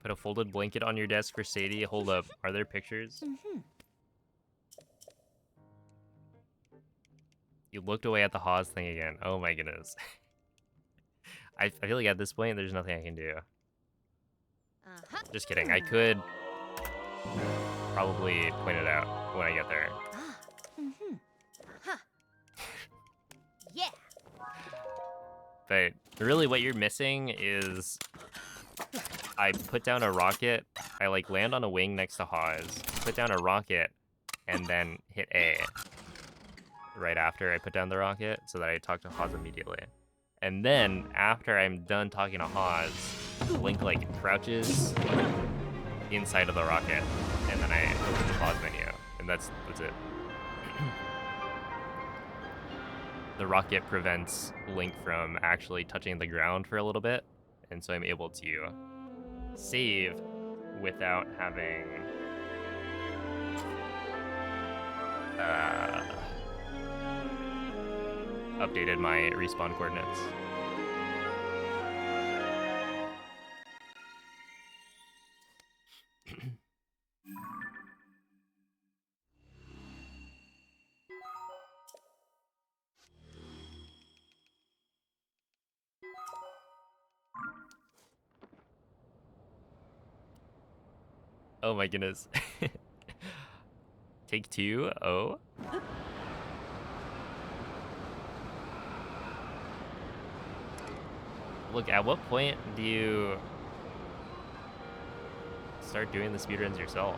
Put a folded blanket on your desk for Sadie. Hold up. Are there pictures? Mm-hmm. You looked away at the Haas thing again. Oh my goodness. I feel like at this point, there's nothing I can do. Uh-huh. Just kidding. I could probably point it out when I get there. Ah. Mm-hmm. Uh-huh. Yeah. But really what you're missing is I put down a rocket. I like land on a wing next to Haas, put down a rocket, and then hit A right after I put down the rocket so that I talk to Haas immediately. And then after I'm done talking to Haas, Link like crouches inside of the rocket, and then I open the pause menu, and that's it. The rocket prevents Link from actually touching the ground for a little bit, and so I'm able to save without having updated my respawn coordinates. Oh my goodness. Take two? Oh? Look, at what point do you start doing the speedruns yourself?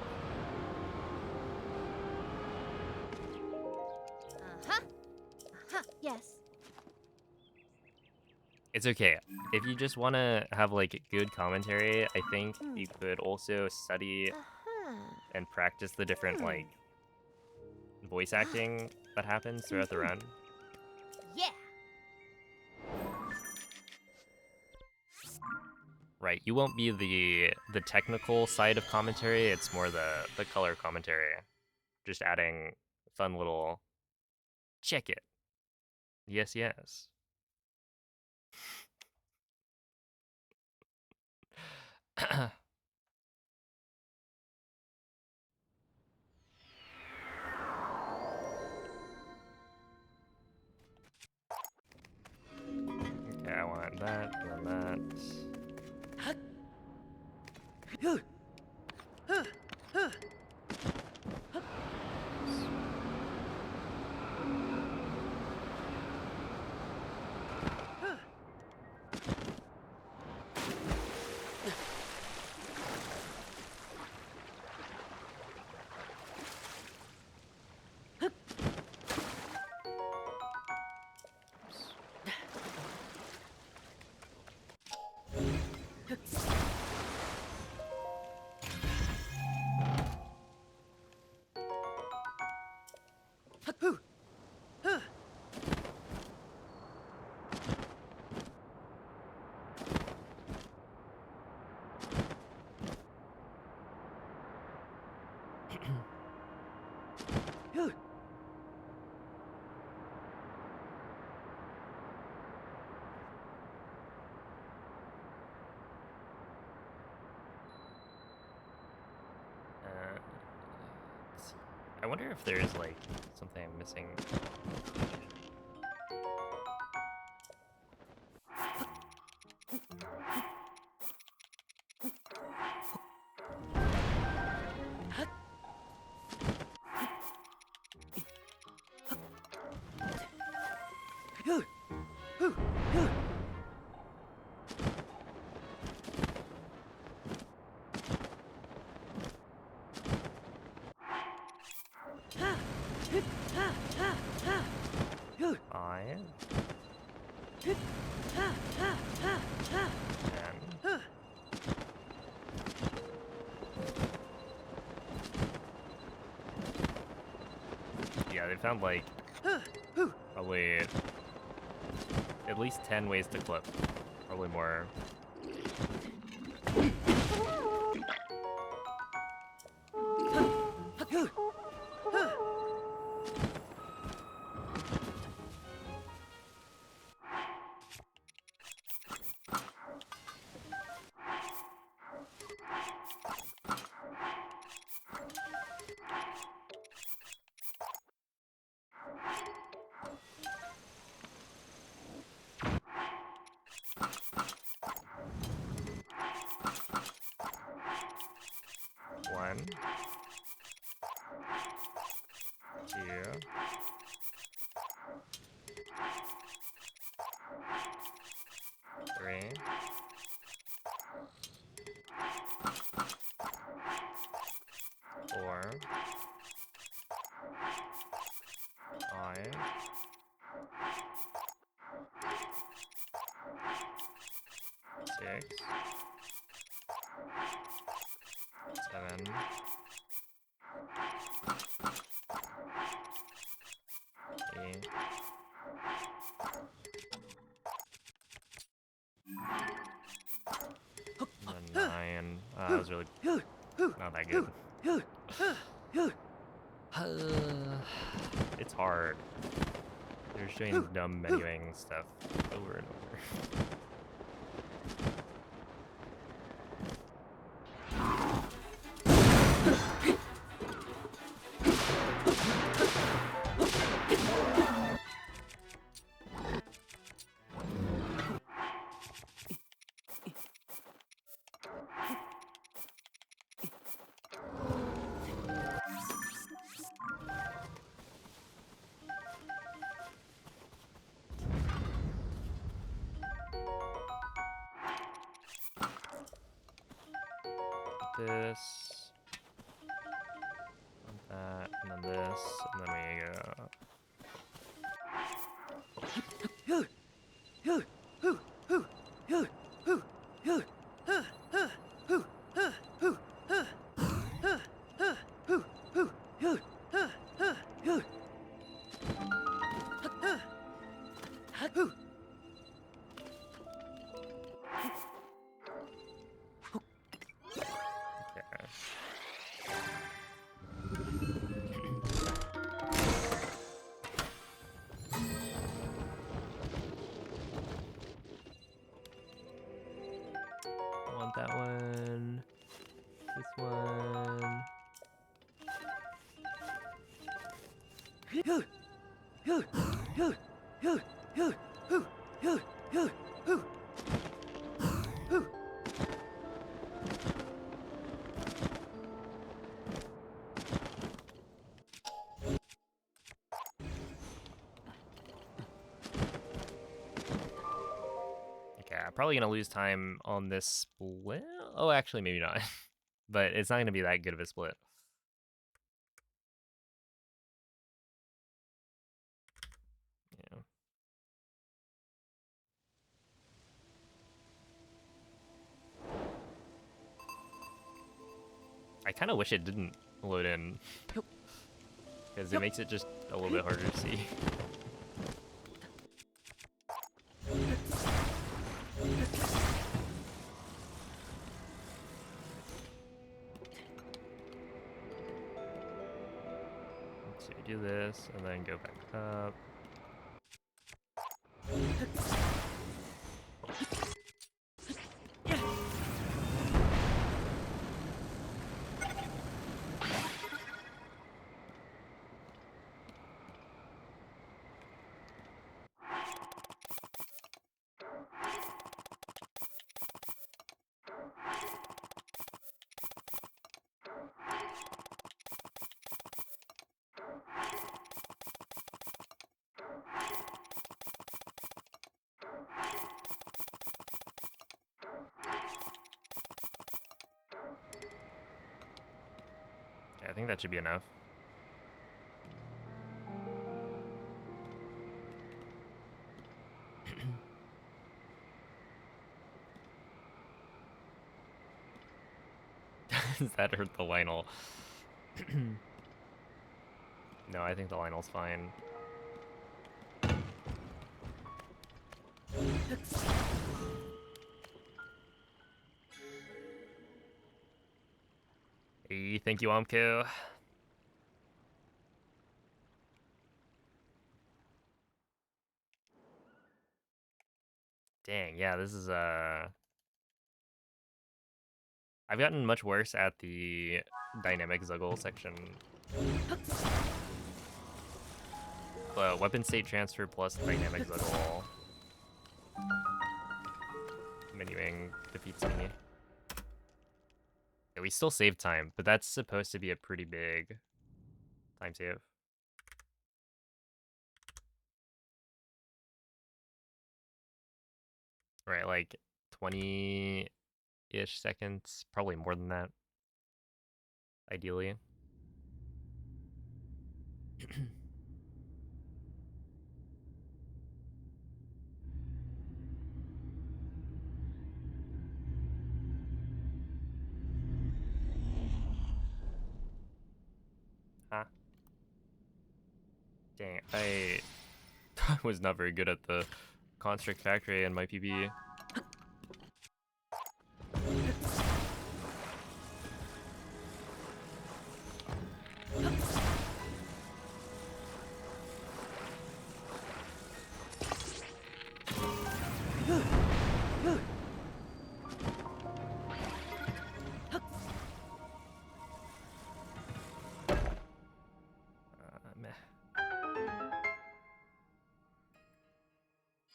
Uh-huh. Uh-huh. Yes. It's okay. If you just want to have like good commentary, I think you could also study Uh-huh. and practice the different like voice acting that happens throughout the run. Yeah. Right, you won't be the technical side of commentary, it's more the color commentary. Just adding fun little check it. Yes, yes. Okay, I want that, and that. Let's see. I wonder if there's like something I'm missing. Five. 10. Yeah, they found like probably at least 10 ways to clip. Probably more. 3. Four. 5. 6. 7. 8. And then 9. That was really not that good. It's hard. They're just doing dumb menuing stuff over and over. This, want that, and then this, and then we go. Want that one. This one. Okay, I'm probably gonna lose time on this split. Oh, actually, maybe not. But it's not gonna be that good of a split. Yeah. I kind of wish it didn't load in, because it makes it just a little bit harder to see. So you do this, and then go back up. Yeah, I think that should be enough. Does that hurt the Lionel? No, I think the Lionel's fine. Hey, thank you, Omko. Dang, yeah, this is I've gotten much worse at the dynamic Zuggle section. Weapon state transfer plus dynamic Zuggle. Menuing defeats me. Yeah, we still save time, but that's supposed to be a pretty big time save. right? Like 20-ish seconds, probably more than that, ideally. Huh? Dang, I was not very good at the Constrict Factory in my PB. Meh.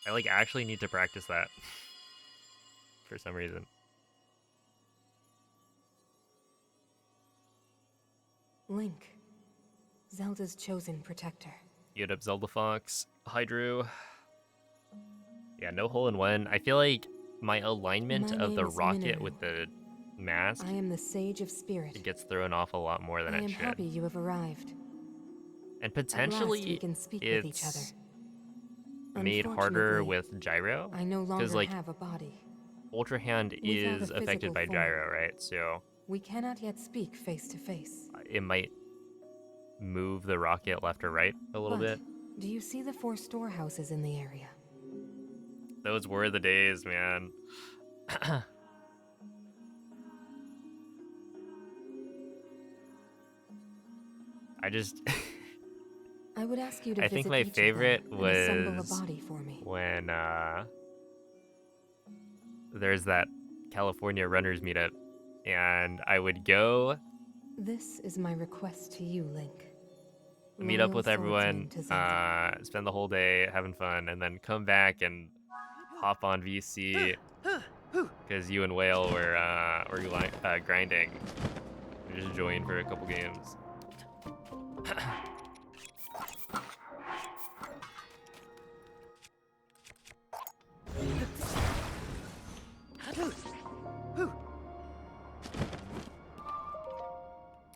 I like actually need to practice that for some reason. Link, Zelda's chosen protector. Get up Zelda Fox, Hydro. Yeah, no hole in one. I feel like my alignment My of the name is rocket Minoru. with the mask, I am the Sage of it Spirit. gets thrown off a lot more than I it am should. happy you have arrived. And At last we potentially can speak with each other. it's made harder Unfortunately, with gyro, I no because longer like have a body. Ultra Hand Without a is affected physical by form. gyro, right? So We cannot yet speak face to face. it might move the rocket left or right a little But, bit. do you see the 4 storehouses in the area? Those were the days, man. I just I would ask you to I think visit my each of them favorite and assemble a was body for me. when there's that California runners meetup, and I would go This is my request to you, Link. meet up Loyal with everyone, swordsman to Zelda. spend the whole day having fun, and then come back and hop on VC because you and Whale were grinding. We just joined for a couple games.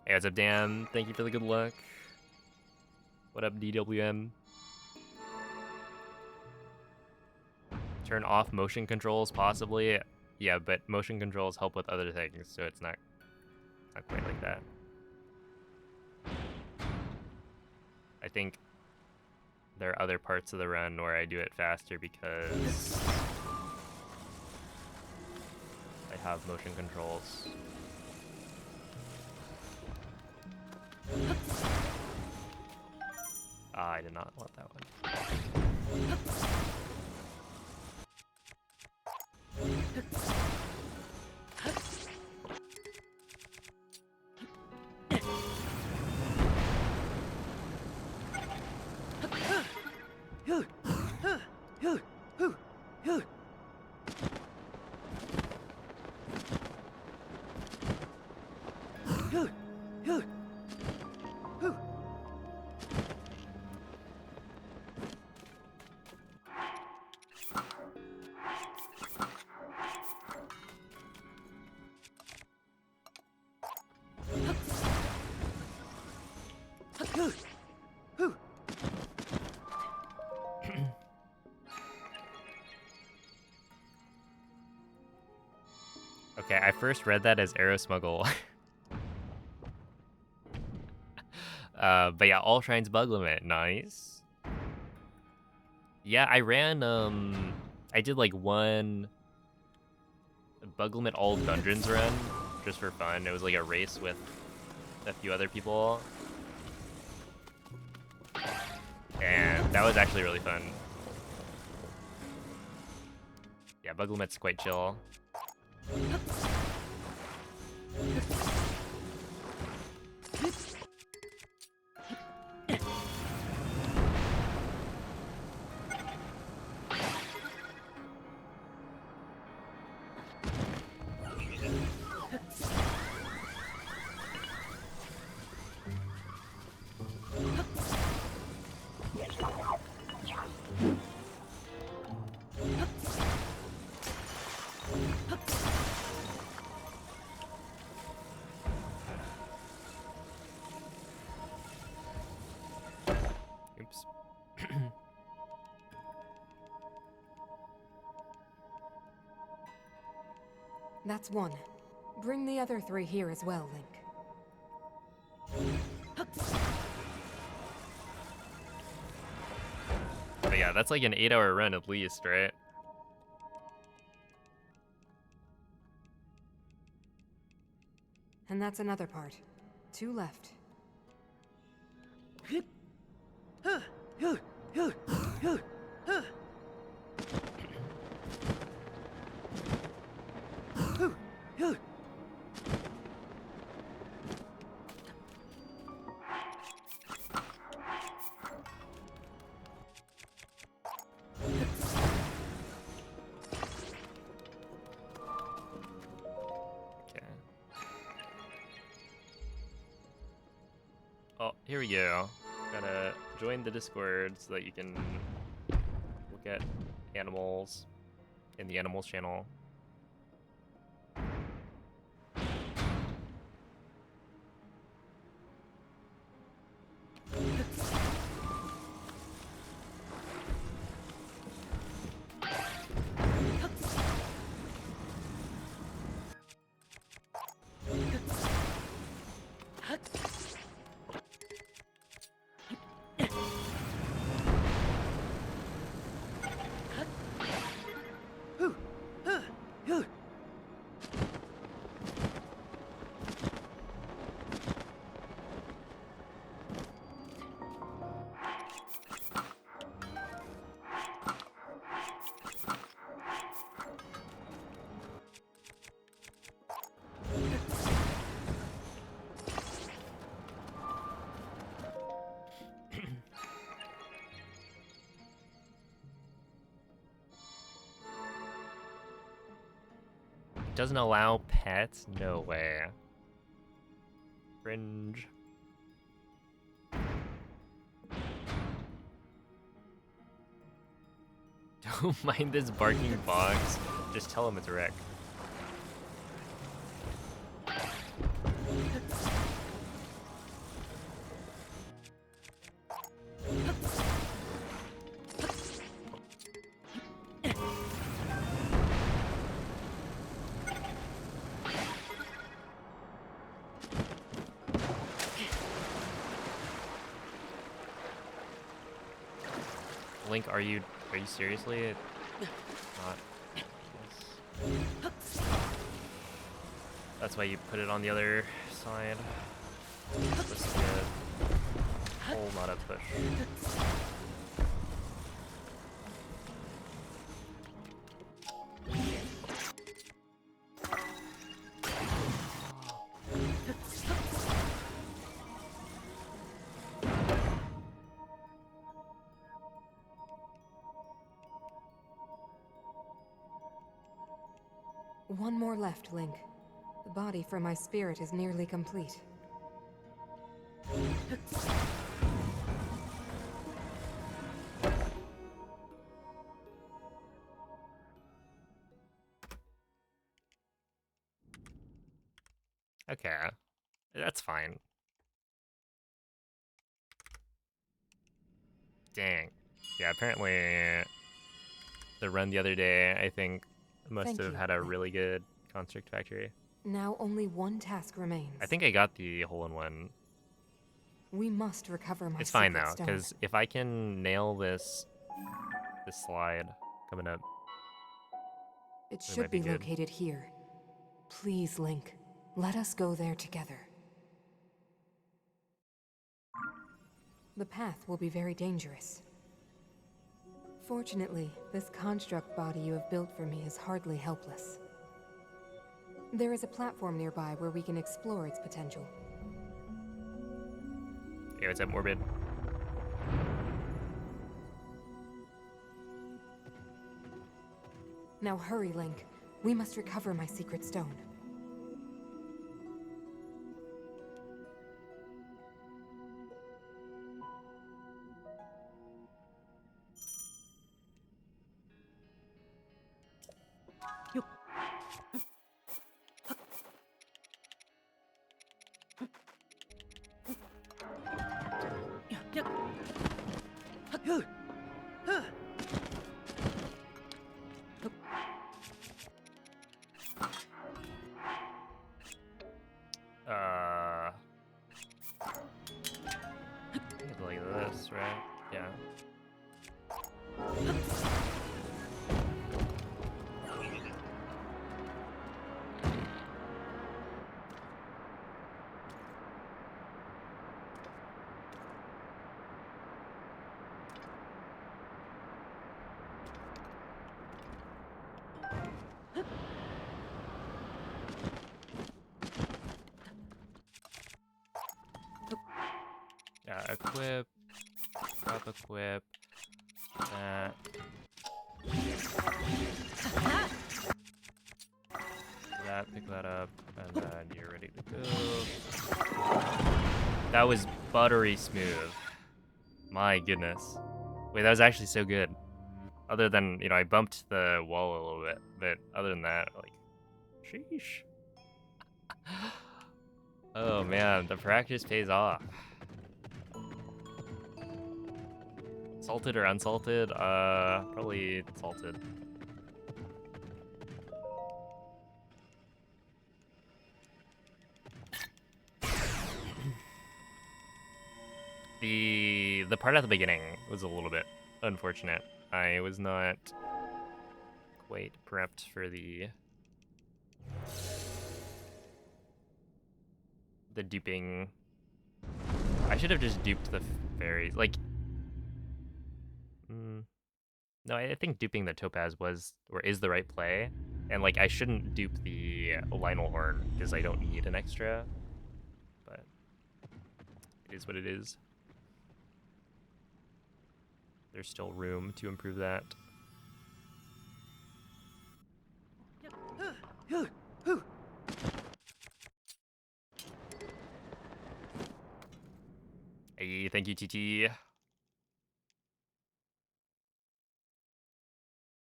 Hey, what's up, Dan? Thank you for the good luck. What up, DWM? Turn off motion controls, possibly. Yeah, but motion controls help with other things, so it's not quite like that. I think there are other parts of the run where I do it faster because I have motion controls. Ah, I did not want that one. Okay, I first read that as Arrow Smuggle. But yeah, all shrines bug limit, nice. Yeah, I ran, I did like one bug limit all dungeons run, just for fun. It was like a race with a few other people. And that was actually really fun. Yeah, bug limit's quite chill. That's one. Bring the other 3 here as well, Link. But yeah, that's like an 8-hour run at least, right? And that's another part. 2 left. Okay. Oh, here we go. Gotta join the Discord so that you can look at animals in the animals channel. Doesn't allow pets? No way. Fringe. Don't mind this barking box. Just tell him it's a wreck. Link, are you seriously not? That's why you put it on the other side. It's supposed to be a pull, not a push. One more left, Link. The body for my spirit is nearly complete. Okay, that's fine. Dang. Yeah, apparently the run the other day, I think, must Thank have you, had a Link. really good construct factory. Now only one task remains. I think I got the hole-in-one. We must recover my It's fine secret though, stone. because if I can nail this slide coming up, It it should might be be good. located here. Please, Link. Let us go there together. The path will be very dangerous. Fortunately, this construct body you have built for me is hardly helpless. There is a platform nearby where we can explore its potential. Hey, what's up, Morbid? Now hurry, Link. We must recover my secret stone. equip. Up equip. That. That, pick that up, and then you're ready to go. That was buttery smooth. My goodness. Wait, that was actually so good. Other than, you know, I bumped the wall a little bit, but other than that, like, sheesh. Oh man, the practice pays off. Salted or unsalted? Probably salted. The part at the beginning was a little bit unfortunate. I was not quite prepped for the duping. I should have just duped the fairies. Like, no, I think duping the topaz was or is the right play, and like I shouldn't dupe the Lionel horn because I don't need an extra. But it is what it is. There's still room to improve that. Hey, thank you, TT.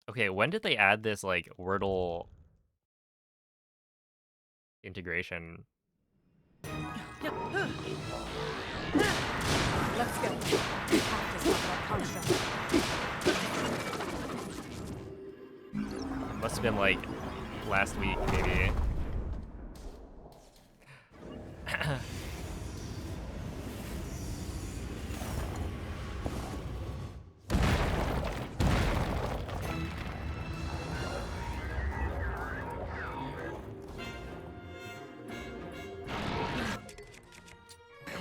Okay, when did they add this like Wordle integration? Let's go. Practice our construct. Must have been like last week, maybe.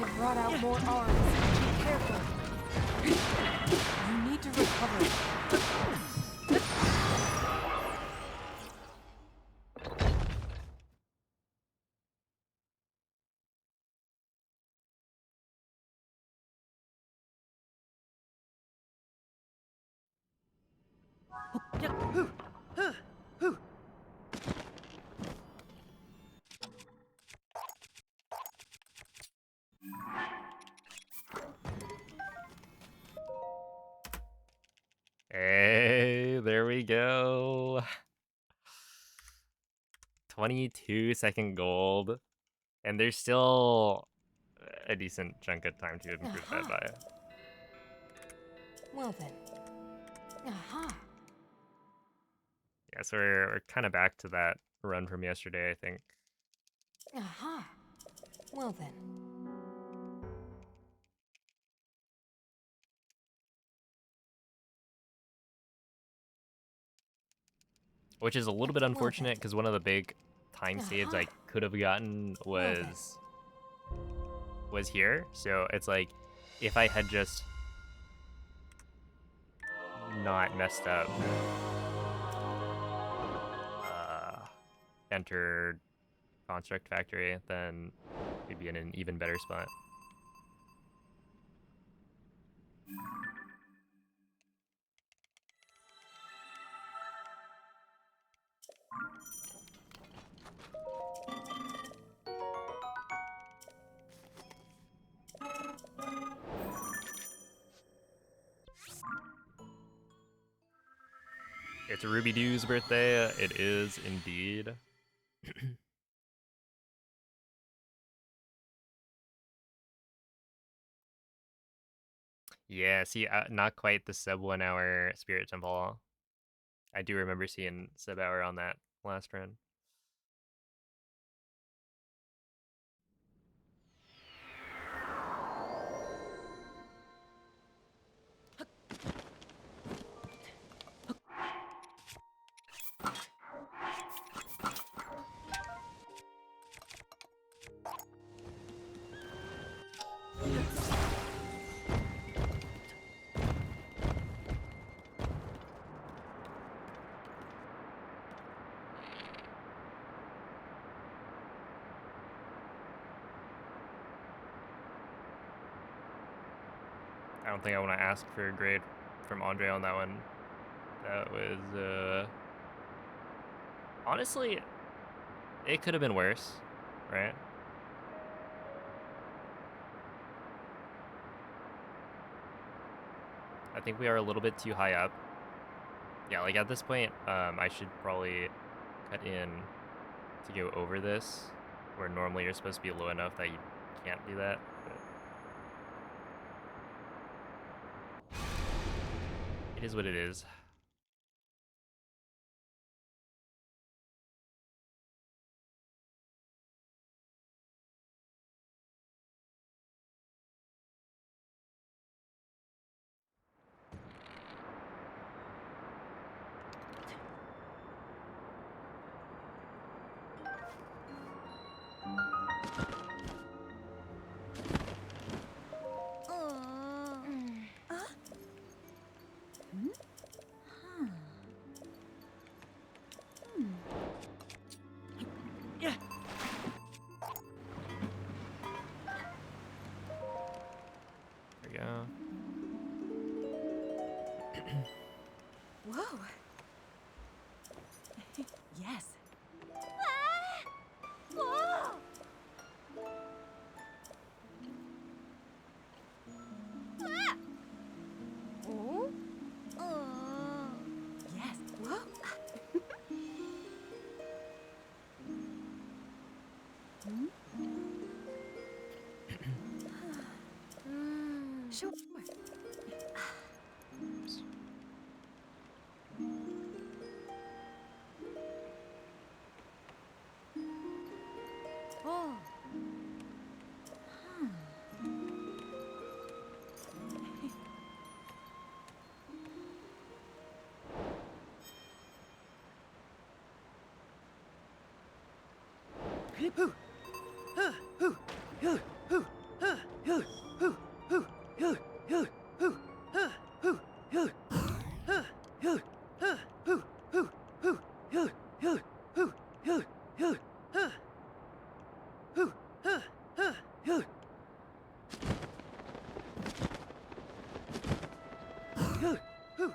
It brought out more arms. Be careful. You need to recover. Hey, there we go. 22-second gold. And there's still a decent chunk of time to improve that by. Well then. Aha. Yeah, so we're kind of back to that run from yesterday, I think. Aha. Well then. Which is a little bit unfortunate because one of the big time saves I could have gotten was here. So it's like if I had just not messed up, entered Construct Factory, then we'd be in an even better spot. It's Ruby Doo's birthday. It is indeed. Yeah, see, not quite the sub 1 hour Spirit Temple. I do remember seeing sub hour on that last run. I don't think I want to ask for a grade from Andre on that one. That was, honestly, it could have been worse, right? I think we are a little bit too high up. Yeah, like at this point, I should probably cut in to go over this, where normally you're supposed to be low enough that you can't do that, but it is what it is. Yeah. There we go. Whoa. Yes. Whoa! Ah! Oh? Yes. Whoa. Sure. Oops. Oh. Hoo. Huh. Hoo. Hoo. Hoo. Huh. Hoo. Hoo. Hoo. Hoo. Hoo. Hoo. Huh. Hoo. Hoo. Huh. Hoo. Huh. Hoo. Hoo. Hoo. Hoo. Hoo. Hoo. Hoo. Hoo. Huh. Hoo. Huh. Huh. Hoo. Hoo. Hoo.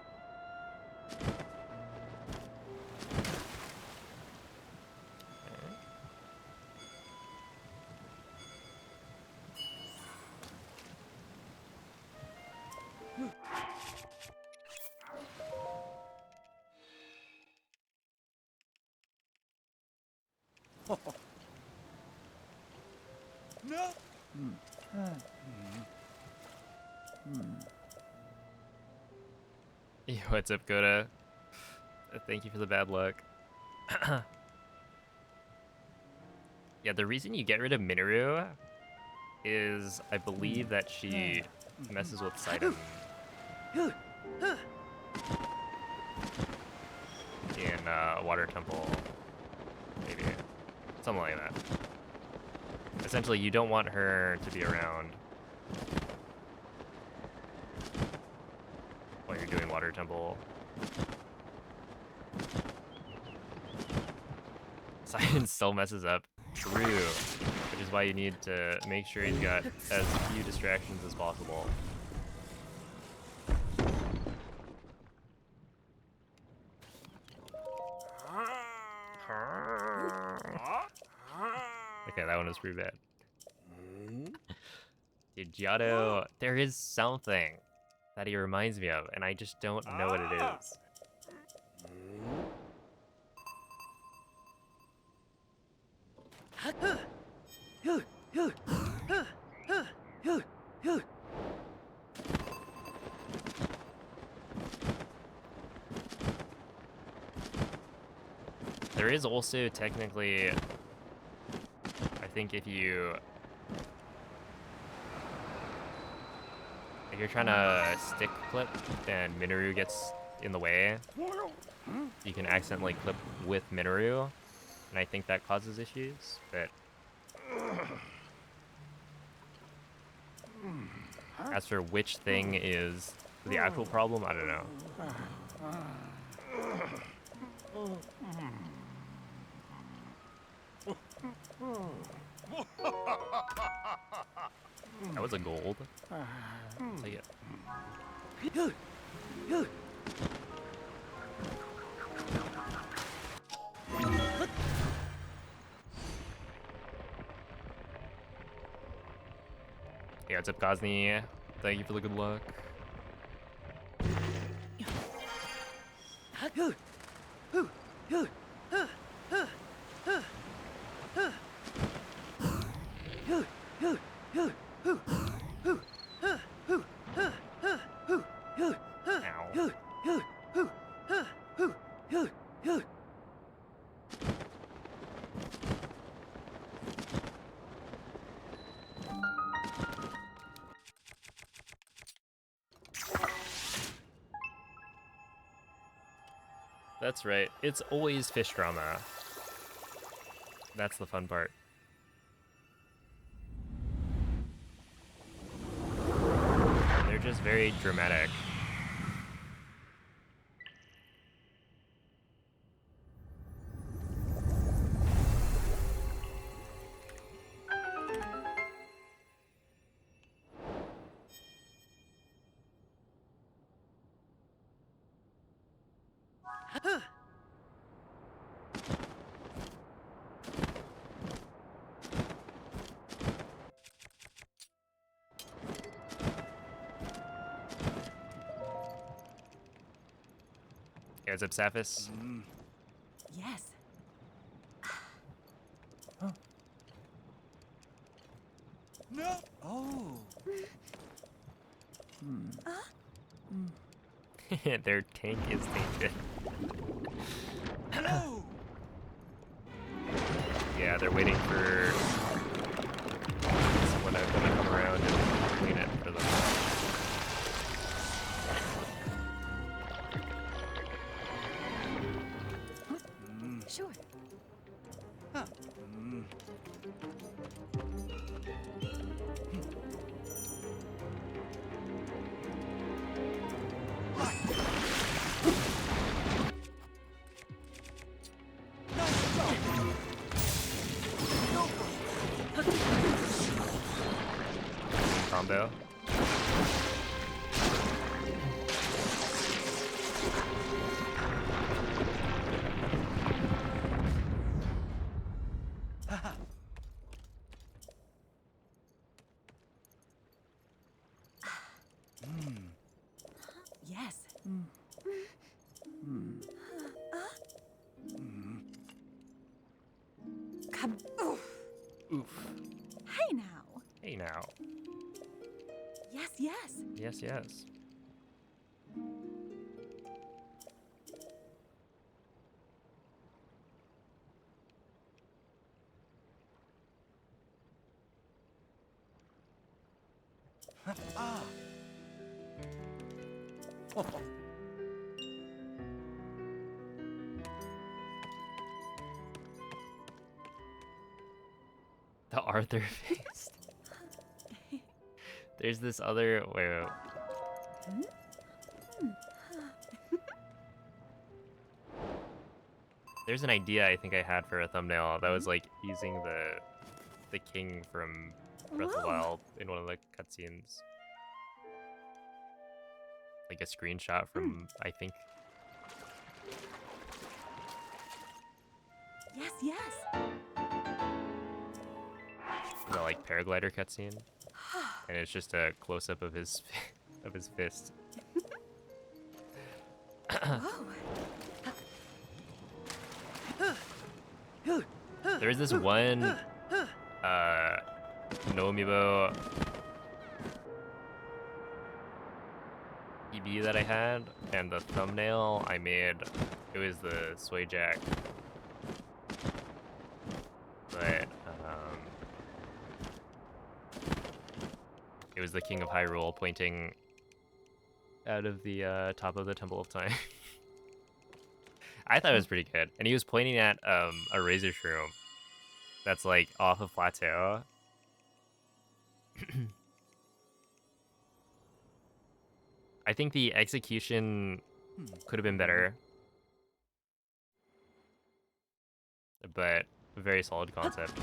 No. Yo, what's up, Coda? Thank you for the bad luck. Yeah, the reason you get rid of Minoru is, I believe, that she messes with Sidon Hoo. Huh. in Water Temple, maybe. Something like that. Essentially, you don't want her to be around while you're doing Water Temple. Sidon still messes up. True. Which is why you need to make sure he's got as few distractions as possible. Okay, that one was pretty bad. Dude, Giotto, there is something that he reminds me of, and I just don't know what it is. Hoo. Hoo. Huh. Huh. Hoo. Hoo. There is also technically, I think if you're trying to stick clip and Minoru gets in the way, you can accidentally clip with Minoru, and I think that causes issues, but as for which thing is the actual problem, I don't know. was a gold. Take it. Yeah, what's up, Gosney? Thank you for the good luck. Ow. That's right. It's always fish drama. That's the fun part. They're just very dramatic. Yeah, what's up, Saphis? Yes. No. Oh. Their tank is tainted. No. Yeah, they're waiting for someone to come around and clean it for them. Sure. Huh. Combo. Yes. Come. Oof. Hey now. Hey now. Yes, yes. Yes, yes. Ah. The Arthur face. There's this other. Wait. There's an idea I think I had for a thumbnail that was like using the king from Breath of the Whoa. Wild in one of the cutscenes. Like a screenshot from I think Yes, yes. the like paraglider cutscene, and it's just a close up of his of his fist. Whoa. There was this one no amiibo EB that I had, and the thumbnail I made, it was the Sway Jack. But it was the King of Hyrule pointing out of the top of the Temple of Time. I thought it was pretty good, and he was pointing at a razor shroom that's like off a plateau. I think the execution could have been better, but a very solid concept.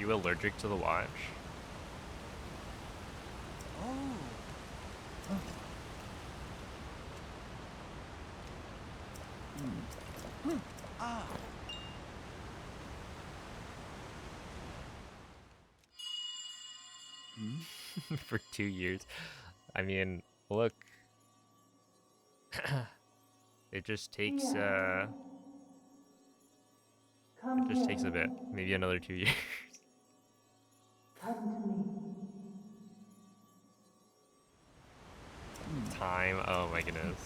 you allergic to the watch? Oh. Ah. For 2 years? I mean, look. It just takes, it Come just here, takes a bit. Maybe another 2 years. come to me. Time, oh my goodness.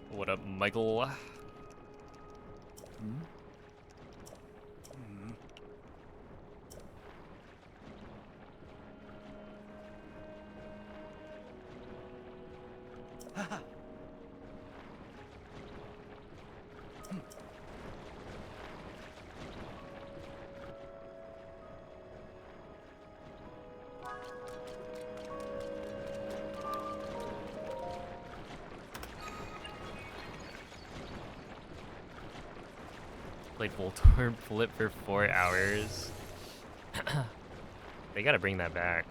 What up, Michael? Played Voltorb Flip for 4 hours. They gotta bring that back.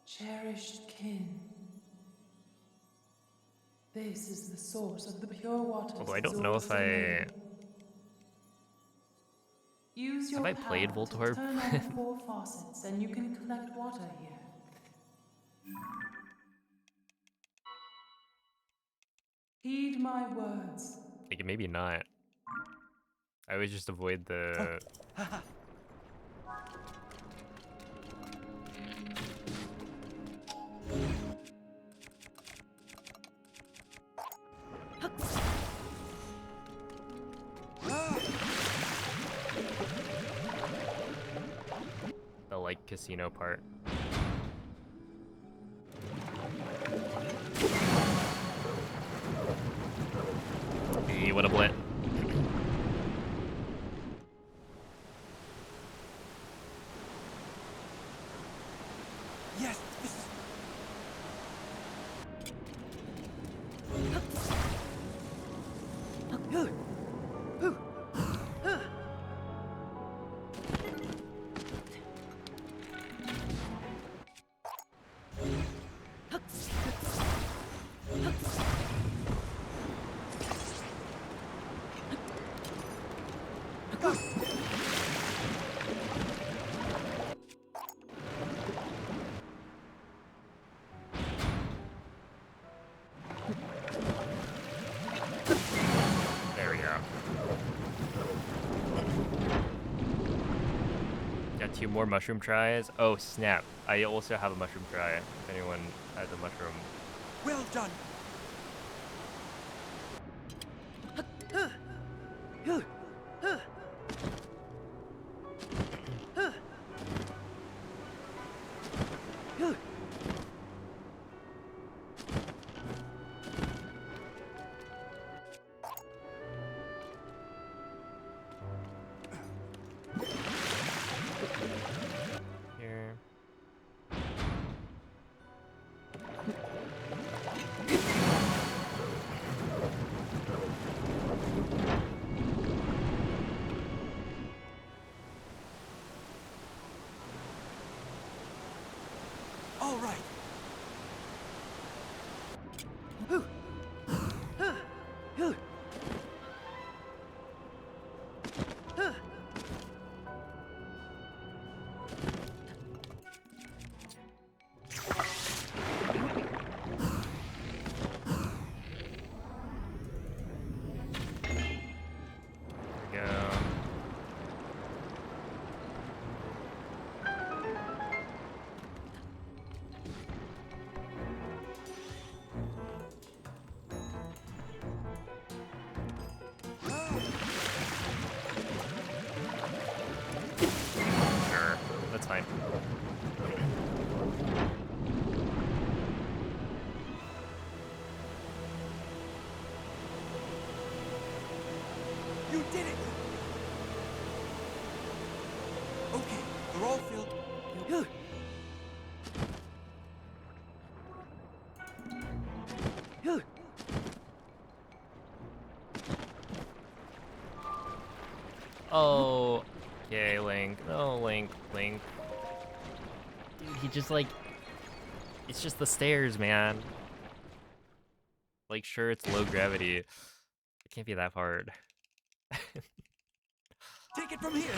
Cherished kin. This is the source of the pure waters Although I of don't know if Zorzalea. Use have your I played power to Voltorb. turn on 4 faucets and you can collect water here. Heed my words. Like maybe not. I always just avoid the. The like casino part. Hey, what a blit. Yes, this is... There we go. Got 2 more mushroom tries. Oh snap! I also have a mushroom try. If anyone has a mushroom. Well done. fine. You did it! Okay, they're all filled. Oh, okay, Link. Oh, Link, Link. Dude, he just like, it's just the stairs, man. Like, sure, it's low gravity. It can't be that hard. Take it from here!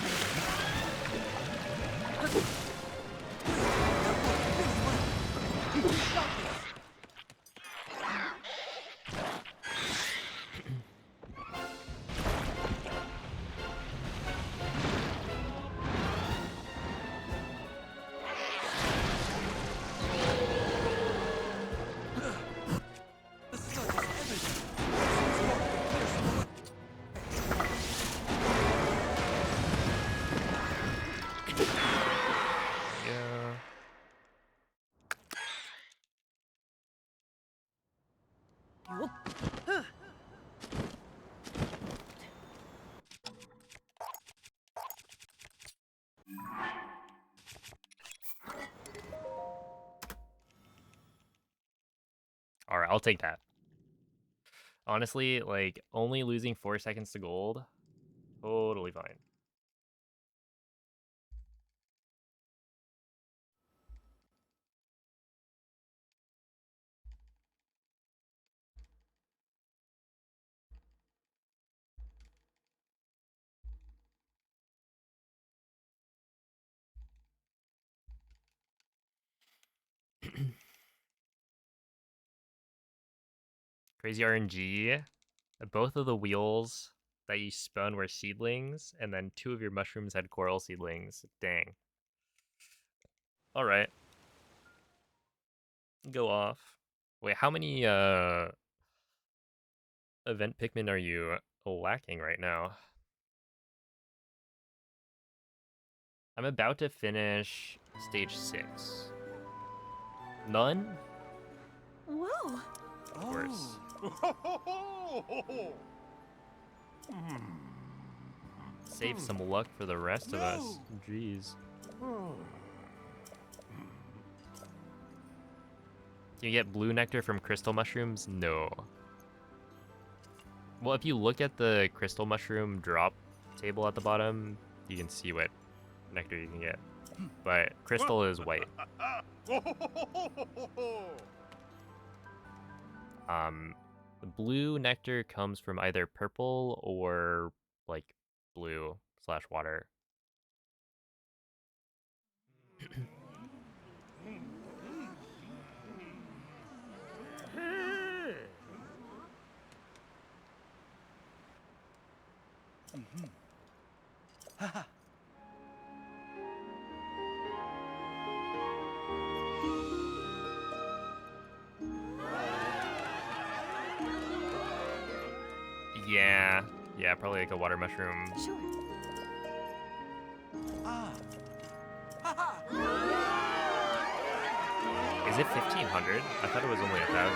Yeah. All right, I'll take that. Honestly, like, only losing 4 seconds to gold, totally fine. Crazy RNG. Both of the wheels that you spun were seedlings, and then 2 of your mushrooms had coral seedlings. Dang. All right. Go off. Wait, how many event Pikmin are you lacking right now? I'm about to finish stage 6. None? Whoa. Of course. Save some luck for the rest of us. Jeez. Can you get blue nectar from crystal mushrooms? No. Well, if you look at the crystal mushroom drop table at the bottom, you can see what nectar you can get. But crystal is white. The blue nectar comes from either purple or like blue slash water. Yeah, yeah, probably like a water mushroom. Sure. Is it 1500? I thought it was only 1000.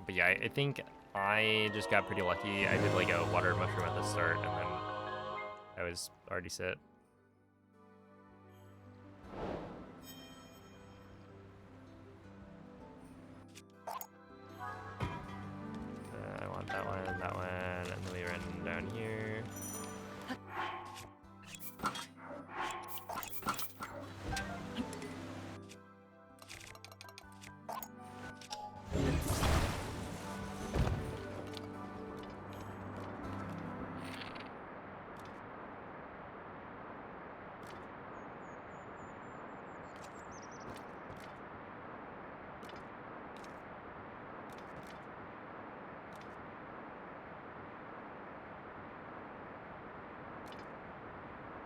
But yeah, I think I just got pretty lucky. I did like a water mushroom at the start, and then I was already set. I want that one, and then we run down here.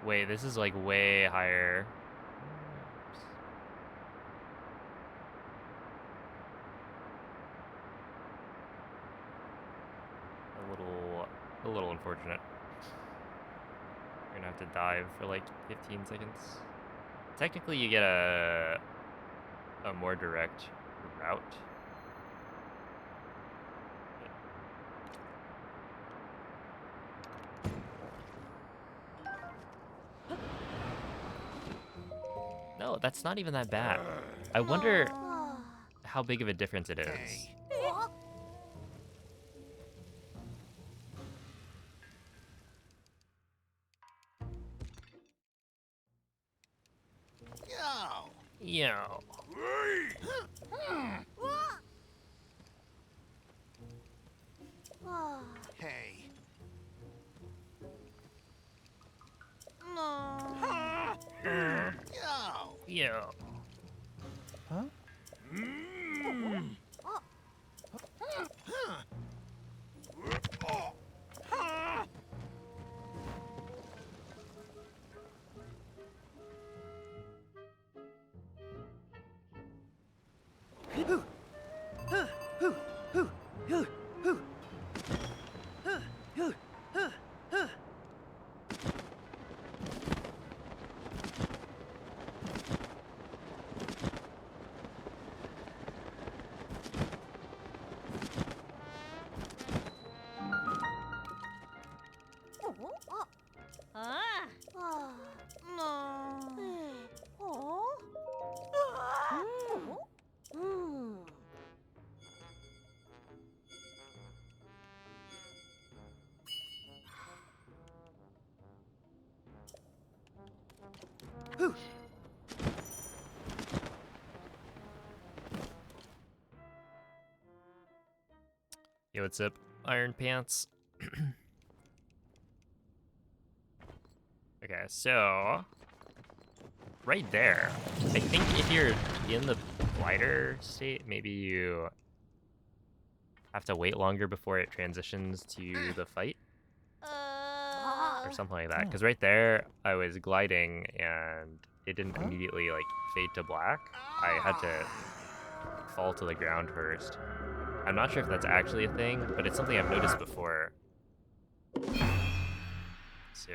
Wait, this is like way higher. little unfortunate. You're gonna have to dive for like 15 seconds. Technically, you get a more direct route. No, that's not even that bad. I wonder how big of a difference it is. Yo. Hey. Yo. Huh? Yo, what's up, Iron Pants? Okay, so right there. I think if you're in the glider state, maybe you have to wait longer before it transitions to the fight or something like that. Because right there, I was gliding and it didn't immediately like fade to black. I had to fall to the ground first. I'm not sure if that's actually a thing, but it's something I've noticed before. So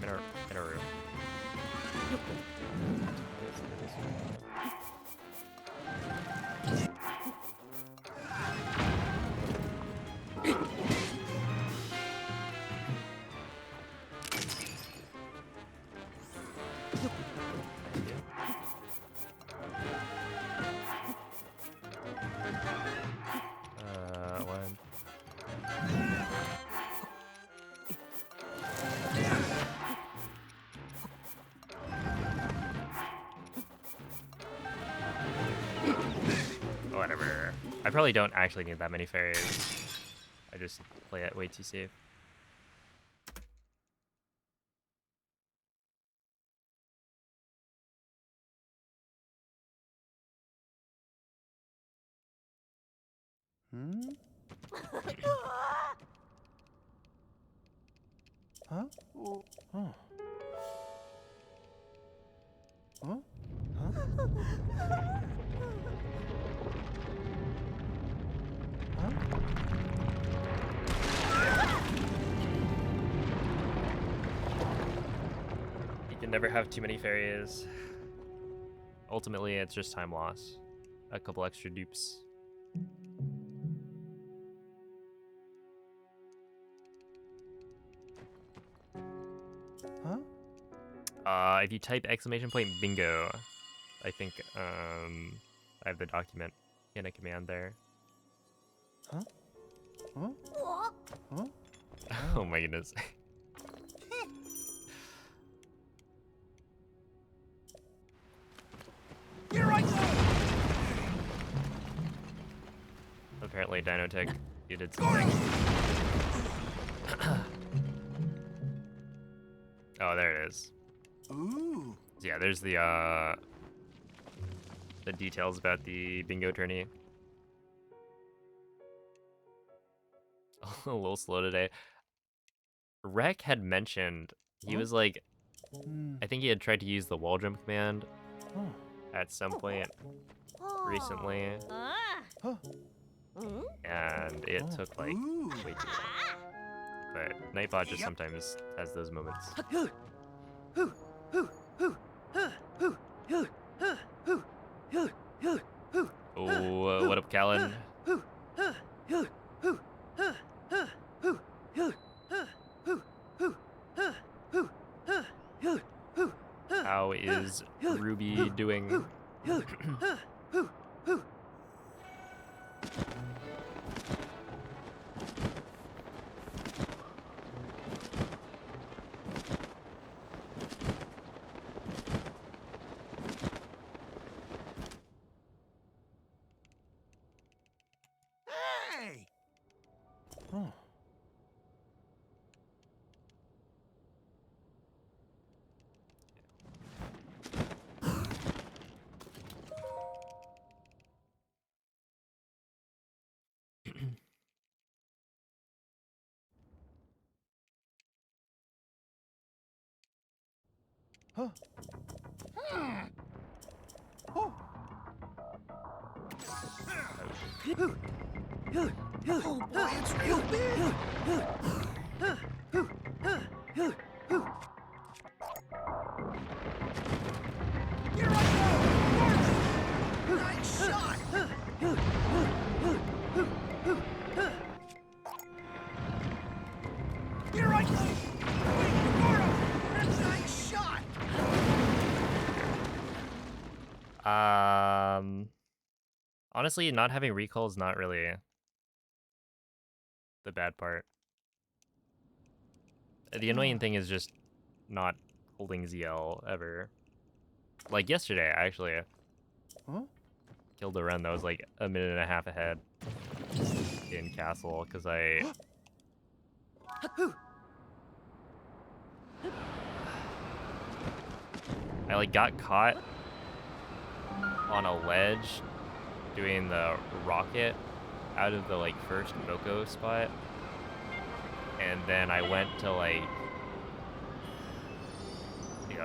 Minaru. Minaru. One. Whatever. I probably don't actually need that many fairies. I just play it way too safe. Hmm? Huh? Huh? Huh? Huh? Huh? You can never have too many fairies. Ultimately, it's just time loss. A couple extra dupes. Huh? If you type exclamation point bingo, I think I have the document in a command there. Huh? Huh? Huh? Oh my goodness. Here I go! Apparently Dinotech You did something. Oh, there it is. Ooh. So yeah, there's the details about the bingo tourney. A little slow today. Rek had mentioned he was like, I think he had tried to use the wall jump command at some point recently, 아. 응? and it took like Ooh. way too long. But Nightbot just sometimes has those moments. Oh, what up, Callan? How is Ruby doing? Hey. Oh boy, it's real big. Here I go. Nice shot. Here I go. Wait, Goro. That's a nice shot. Honestly, not having recall is not really the bad part. The annoying thing is just not holding ZL ever. Like yesterday, I actually killed a run that was like a minute and a half ahead in Castle because I like got caught on a ledge doing the rocket out of the like first Boko spot, and then I went to like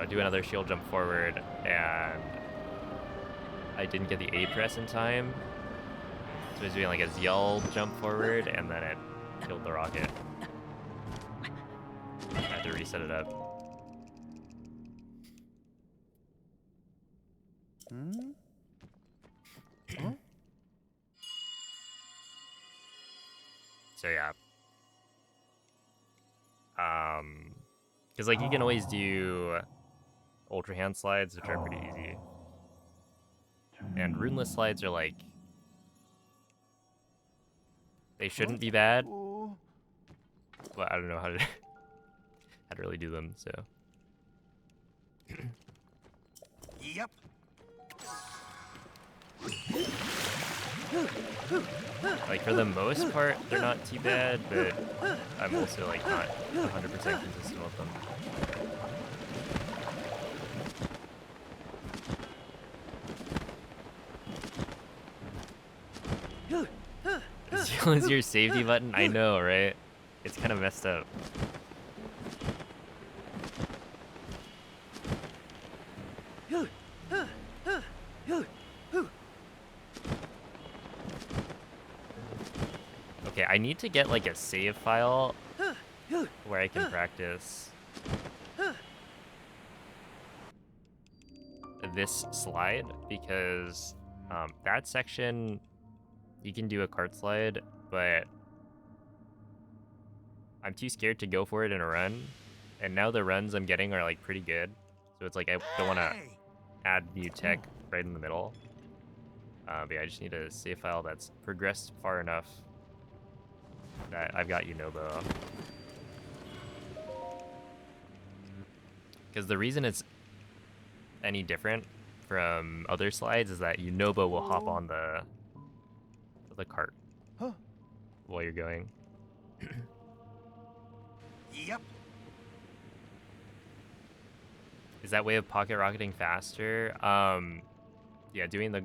do another shield jump forward, and I didn't get the A press in time, so I was doing like a ZL jump forward, and then it killed the rocket. I had to reset it up. So yeah. Because like you can always do ultra hand slides, which are pretty easy, and runeless slides are like, they shouldn't be bad, but I don't know how to how to really do them. So Yep. like for the most part, they're not too bad, but I'm also like not 100% consistent with them. Zeal is your safety button? I know, right? It's kind of messed up. Okay, I need to get like a save file where I can practice this slide, because that section you can do a cart slide, but I'm too scared to go for it in a run, and now the runs I'm getting are like pretty good, so it's like I don't want to add new tech right in the middle. But yeah, I just need a save file that's progressed far enough that I've got Unobo. Because the reason it's any different from other slides is that Unobo will hop on the cart. while you're going. Yep. Is that way of pocket rocketing faster? Yeah, doing the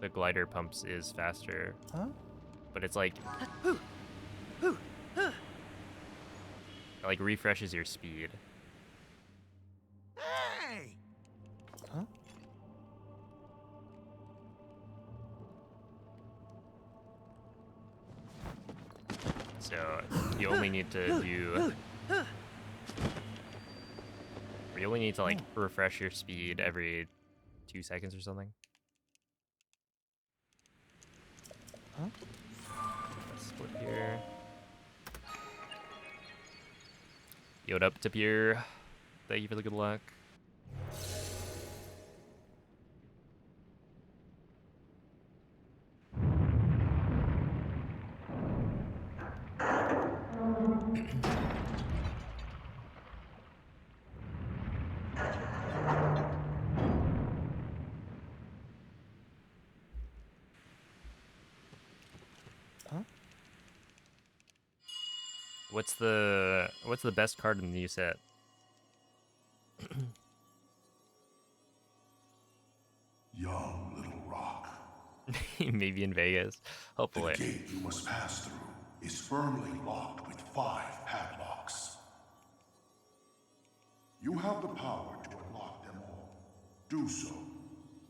glider pumps is faster. Huh? But it's like it like refreshes your speed. Hey! Huh? So you only need to do or you only need to like refresh your speed every 2 seconds or something. Huh? Let's split here. Yoed up to Pier. Thank you for the good luck. Huh? What's the best card in the new set? Young little rock, Maybe in Vegas. the Hopefully. gate you must pass through is firmly locked with 5 padlocks. You have the power to unlock them all. Do so,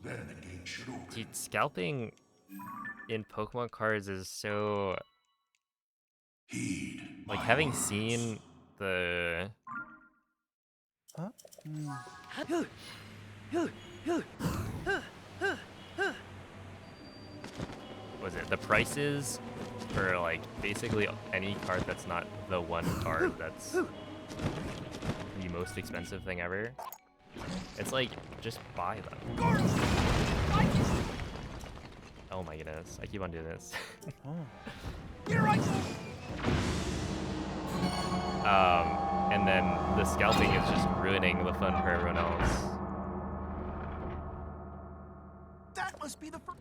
then the gate should open. Dude, scalping in Pokemon cards is so Heed like my having words. seen the Huh? was it the prices for like basically any card that's not the one card that's the most expensive thing ever. It's like just buy them. Oh my goodness, I keep on doing this. And then the scalping is just ruining the fun for everyone else. That must be the first.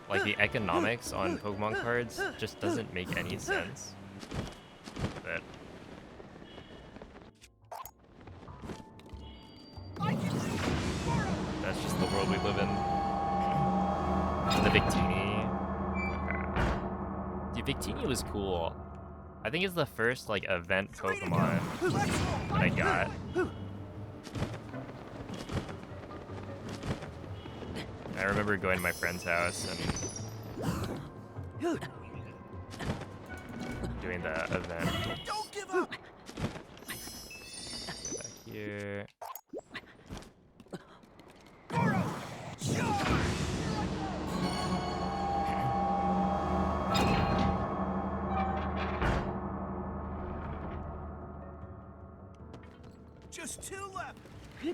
Like the economics on Pokemon cards just doesn't make any sense. But that's just the world we live in. The Victini. Okay. Dude, Victini was cool. I think it's the first like event Pokemon that I got. I remember going to my friend's house and doing the event. Don't give up. Get back here. Just 2 left. I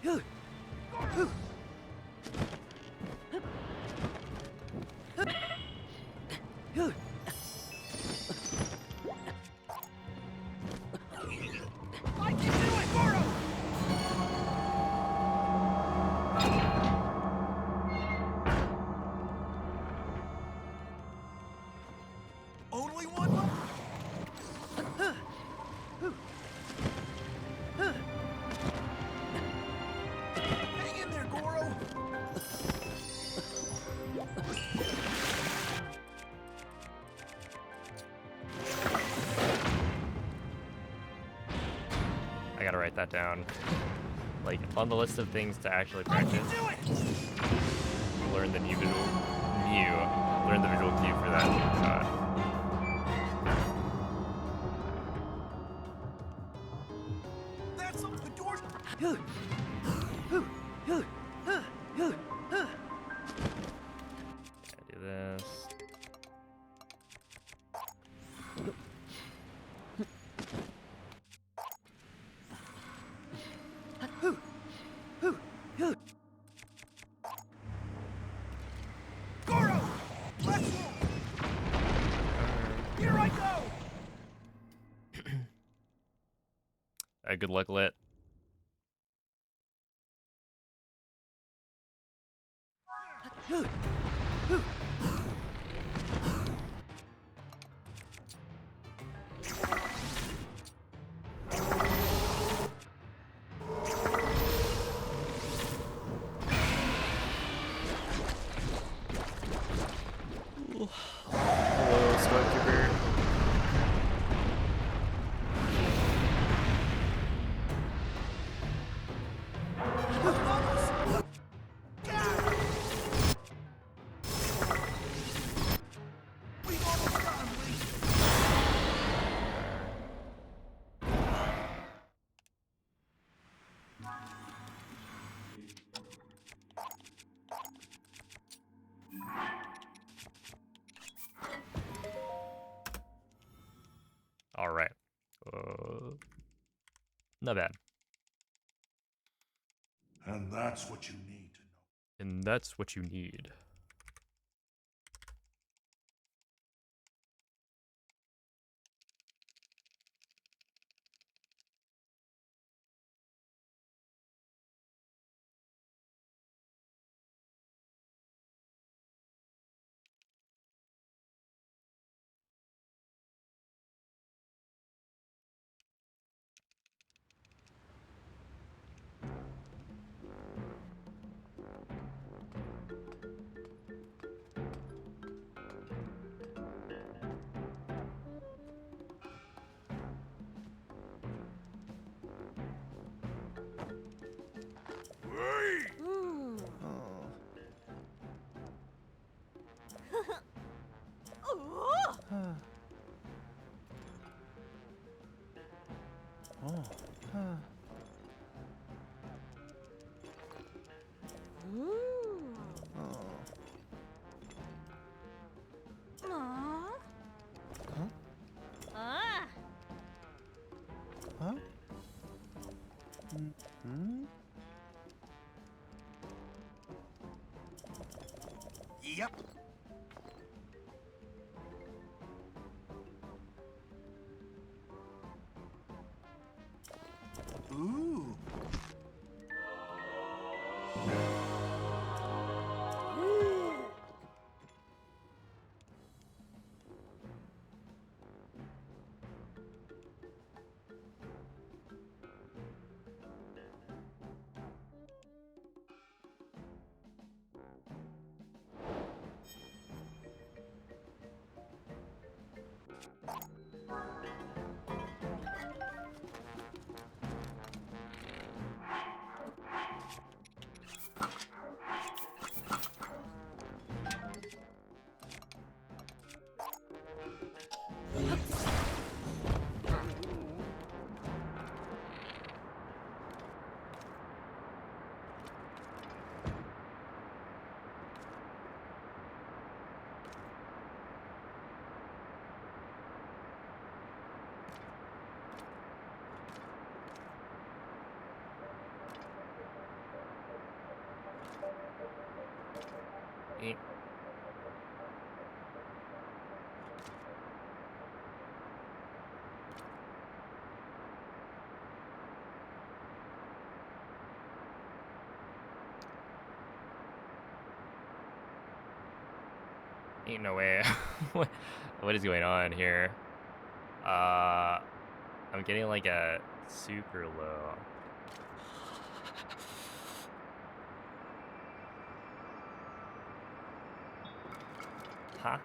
can do it, Goro! Only one left. Hang in there, Goro. I gotta write that down. Like on the list of things to actually I practice. can do it. Learn the new visual learn the visual cue for that. That's the door. Do this. Goro! Let's roll. Here I go. Good luck, Lit. Hello, Stormtrooper. All right. Not bad. And that's what you need to know. And that's what you need. Hmm. Oh. Aw. Ah. Yep. Ooh. Ain't ain't no way. What is going on here? I'm getting like a super low. Huh?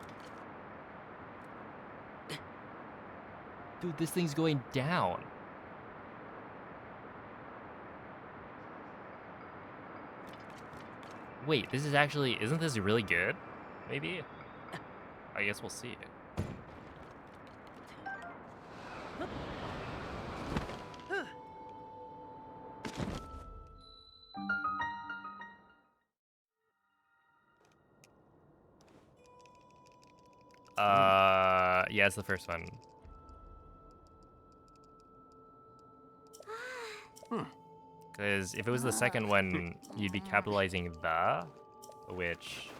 Dude, this thing's going down. Wait, this is actually, isn't this really good? Maybe? I guess we'll see. Yeah, it's the first one. Because if it was the second one, you'd be capitalizing the, which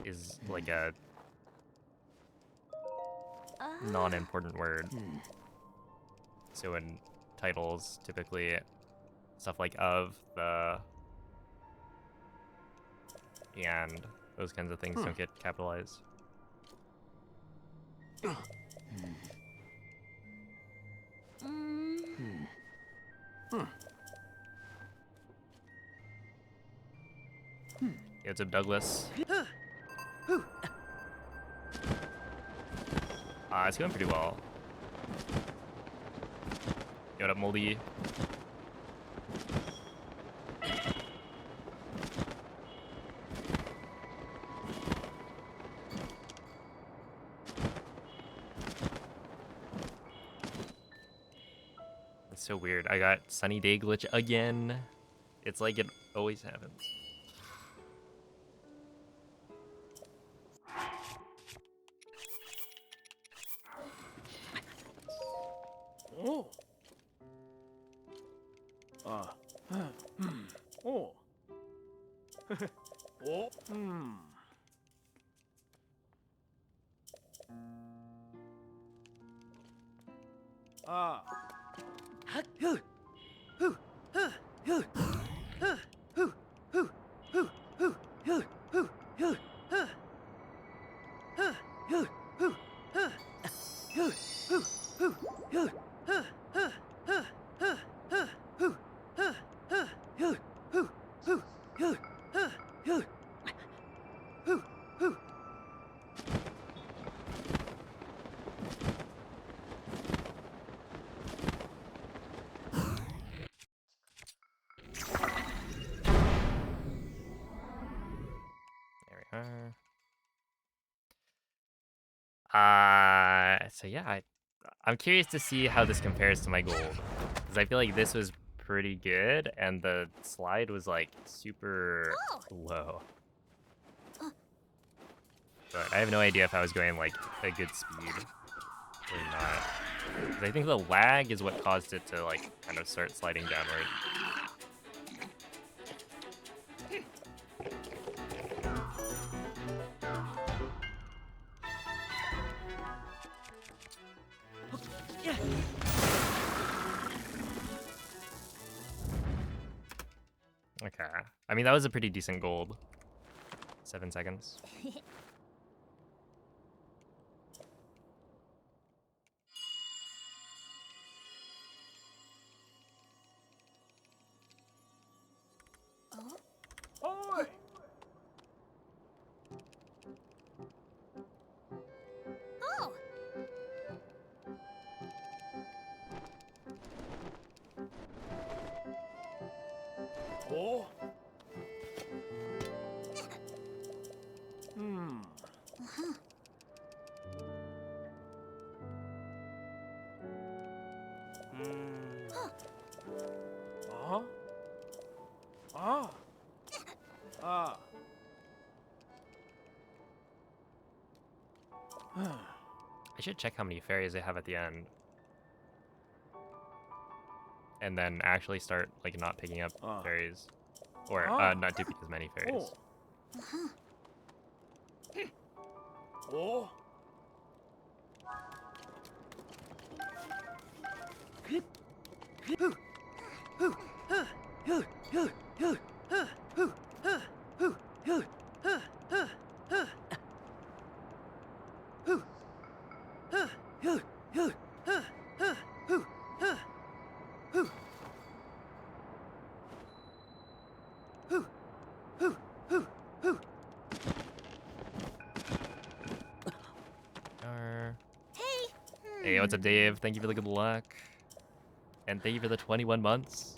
is like a non-important word. So in titles, typically stuff like of the and those kinds of things don't get capitalized. Yeah, it's up Douglas. It's going pretty well. Got up Moldy. It's so weird. I got sunny day glitch again. It's like it always happens. Oh. Oh. Oh. Ah. There we are. So yeah, I'm curious to see how this compares to my gold, because I feel like this was pretty good, and the slide was like super low. But I have no idea if I was going like a good speed or not. 'Cause I think the lag is what caused it to like kind of start sliding downward. Okay. I mean, that was a pretty decent gold. 7 seconds. Oi. Oh! Oh. Hmm. Uh-huh. Ah. Ah. I should check how many fairies they have at the end. And then actually start like not picking up fairies. Or not doing as many fairies. Oh. Hey, what's up, Dave? Thank you for the good luck. And thank you for the 21 months.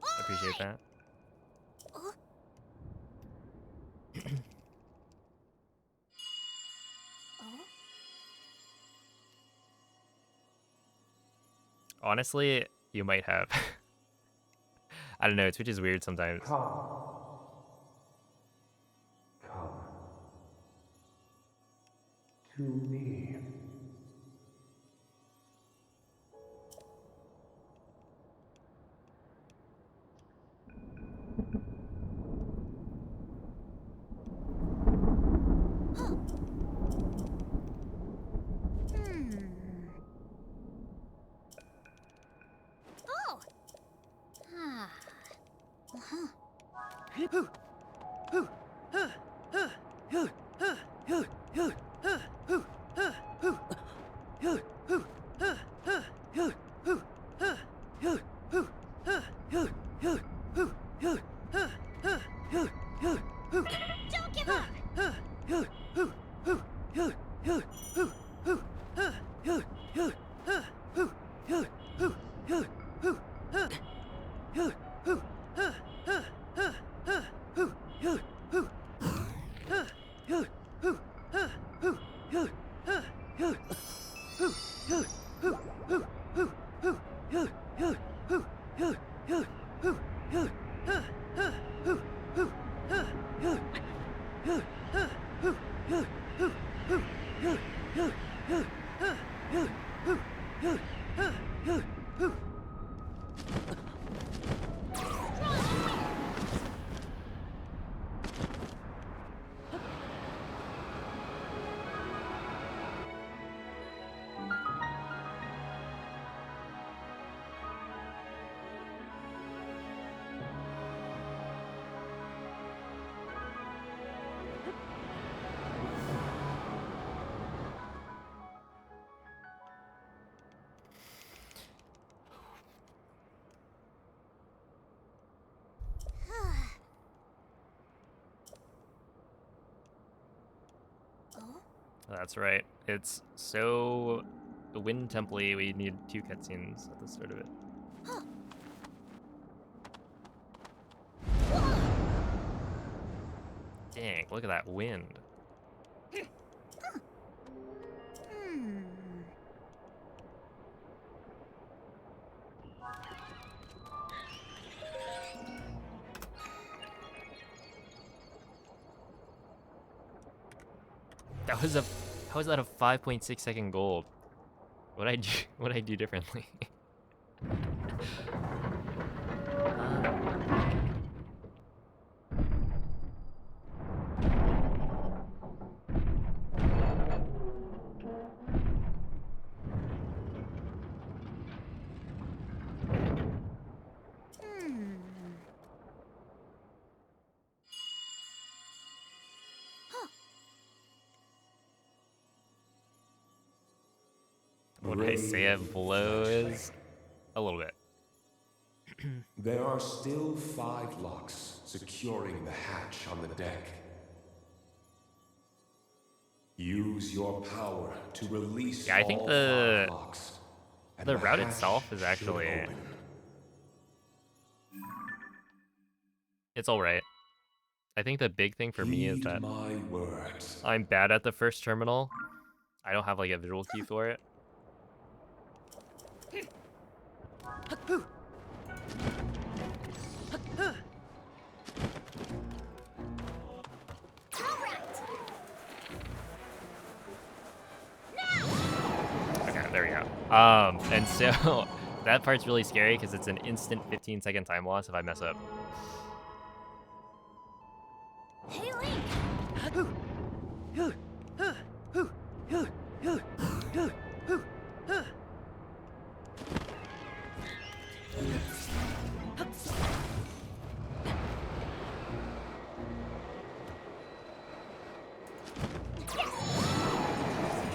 I appreciate that. Honestly, you might have. I don't know, Twitch is weird sometimes. Come to me. Oh! Huh. Don't give up! Oh? That's right. It's so wind template. We need 2 cutscenes at the start of it. Huh. Whoa! Dang, look at that wind. Hmm. That was a how was that a 5.6 second gold? What I do what I do differently? Hmm. Huh. What did I say it blows? A little bit. There are still 5 locks securing the hatch on the deck. Use your power to release Yeah, I think all the 5 locks, and the the route hatch itself is should actually open. it's all right. I think the big thing for me is Heed that my words. I'm bad at the first terminal. I don't have like a visual cue for it. Okay, there we go. And so that part's really scary because it's an instant 15-second time loss if I mess up. Hey, Link!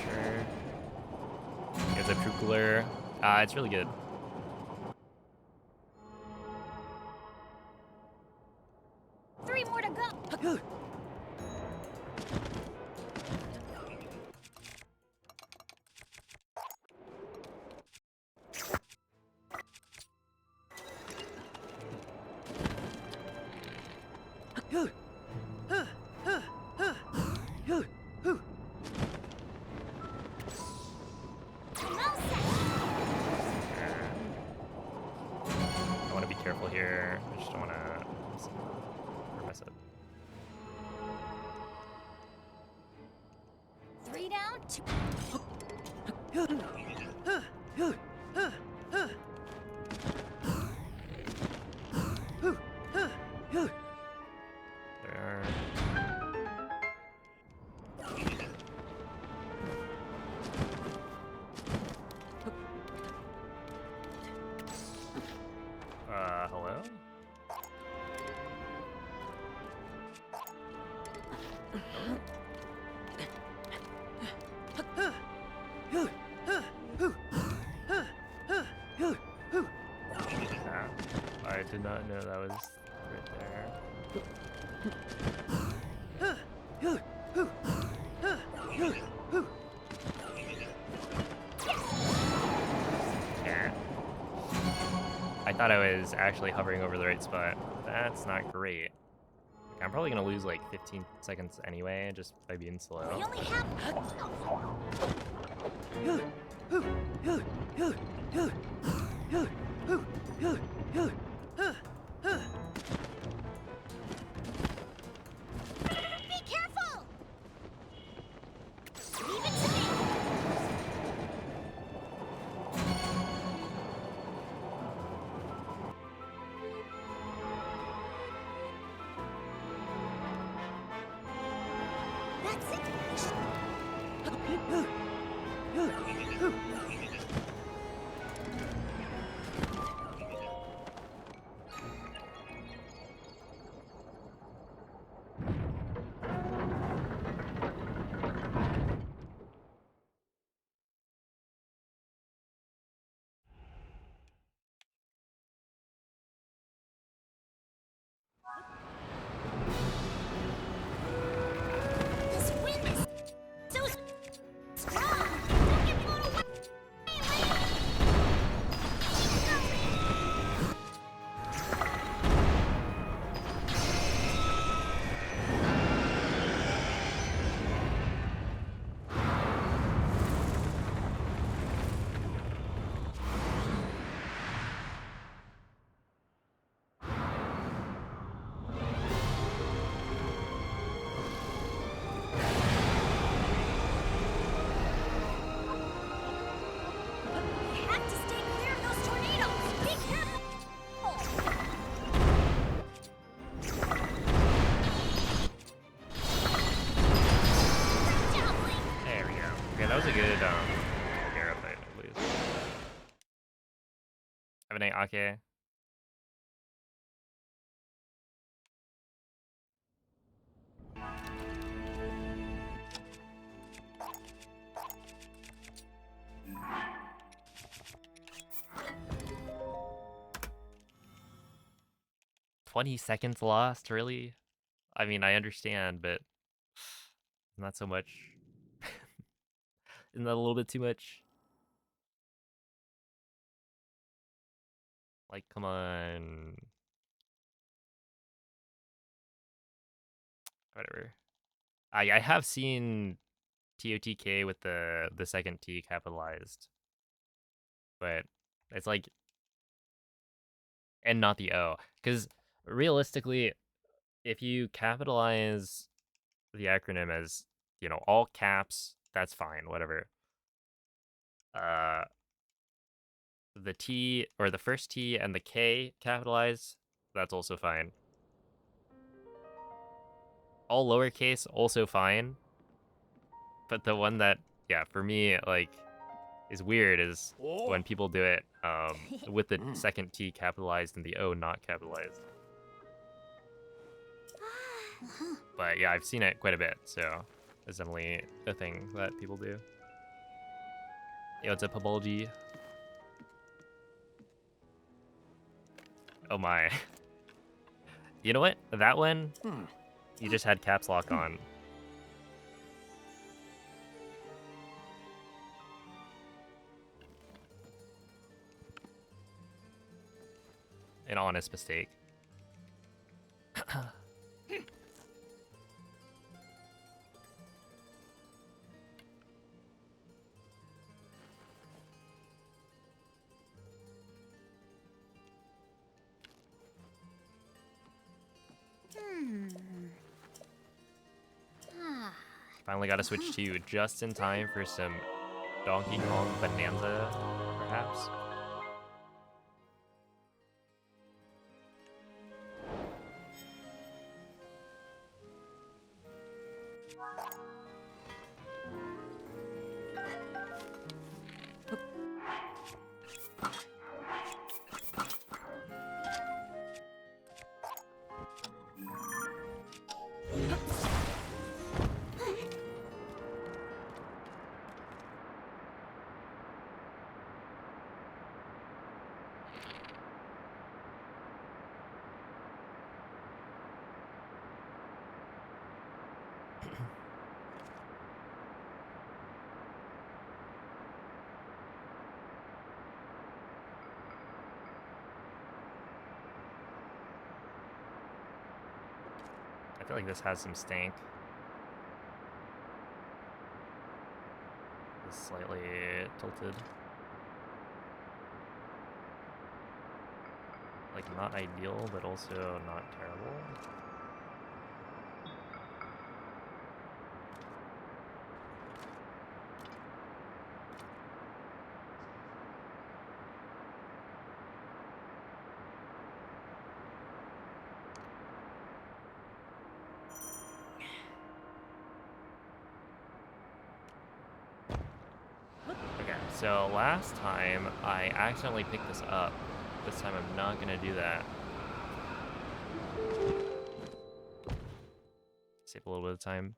Sure. There's a Truckler. It's really good. Three more to go! I'm all set! I want to be careful here. I just don't want to mess up. 3 down, 2. There. Hello? Did not know that was right there. Yeah. I thought I was actually hovering over the right spot. That's not great. I'm probably gonna lose like 15 seconds anyway, just by being slow. We only have. Be careful! Leave it to me! That's it! This wind is so strong! Don't get blown away! You have to stay clear of those tornadoes! Be careful! Great job, Link! There we go. Okay, that was a good arrow fight, at least. Have a night, Ake. $20 lost, really? I mean, I understand, but not so much. Isn't that a little bit too much? Like, come on. Whatever. I have seen TOTK with the second T capitalized, but it's like, and not the O, because realistically, if you capitalize the acronym as, you know, all caps, that's fine, whatever. The T or the first T and the K capitalized, that's also fine. All lowercase, also fine. But the one that, yeah, for me, like, is weird is when people do it with the second T capitalized and the O not capitalized. But yeah, I've seen it quite a bit, so it's definitely a thing that people do. Yo, it's a Pabology. Oh my. You know what? That one, you just had caps lock on. An honest mistake. Finally got to switch to you just in time for some Donkey Kong Bonanza, perhaps? feel like this has some stank. It's slightly tilted. Like, not ideal, but also not terrible. Okay, so last time I accidentally picked this up. This time I'm not gonna do that. Save a little bit of time.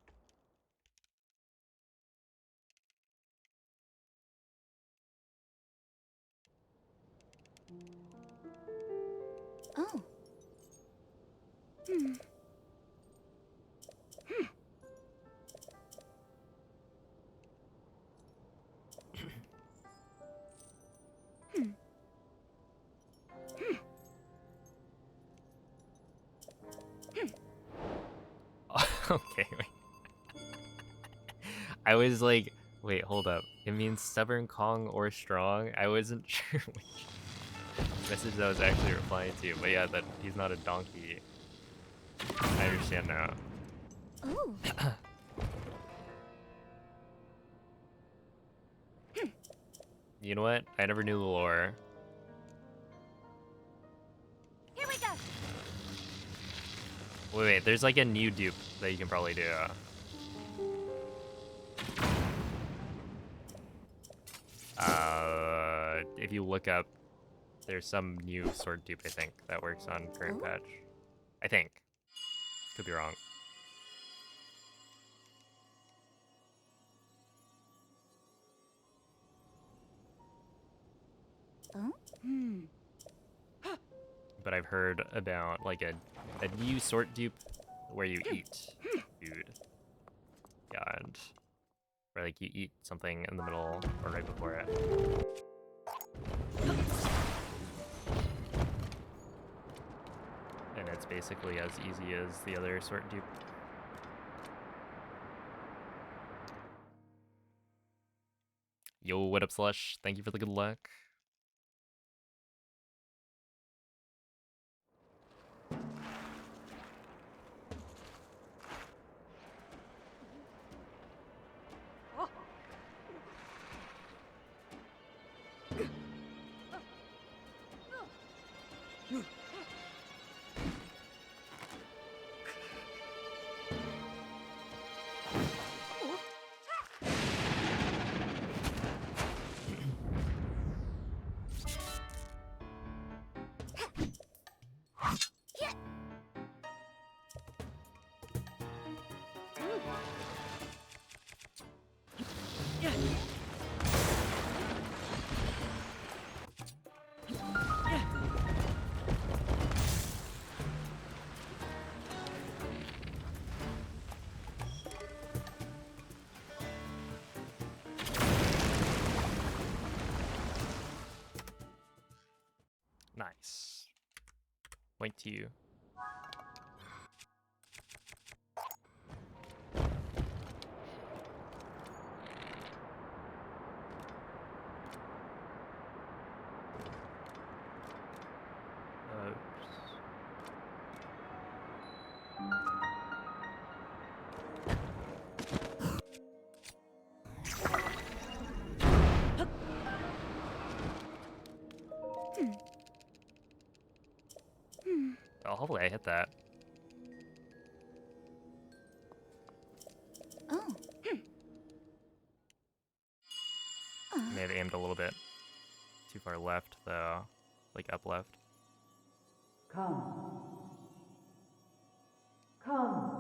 Oh. Hmm. Okay, wait. I was like, wait, hold up. It means stubborn, Kong, or strong. I wasn't sure which message I was actually replying to, but yeah, that he's not a donkey. I understand now. Oh. You know what? I never knew the lore. Here we go. Wait, there's like a new dupe that you can probably do. If you look up, there's some new sword dupe, I think, that works on current Oh. patch. I think. Could be wrong. Oh. Hmm. But I've heard about like a new sword dupe where you eat food. Yeah, and where like you eat something in the middle or right before it. And it's basically as easy as the other sword dupe. Yo, what up, Slush? Thank you for the good luck. Nice. Point to you. Oops. Oh, hopefully I hit that. Oh. May have aimed a little bit too far left, though. Like up left. Come. Come.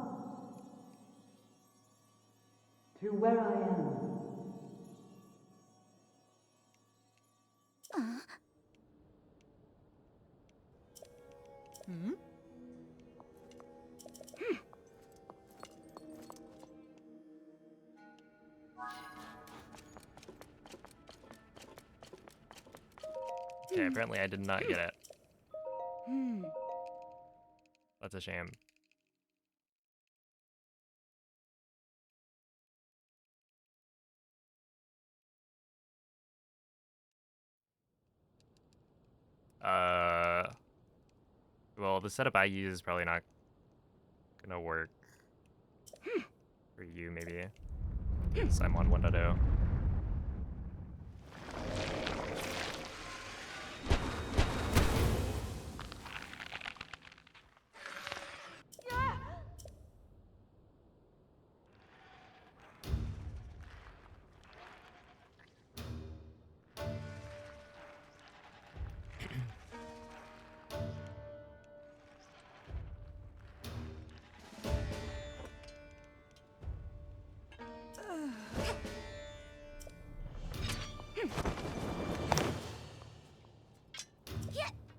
To where I am. Hmm. Okay, apparently I did not get it. Hmm. That's a shame. Well, the setup I use is probably not gonna work for you, maybe, because I'm on 1.0.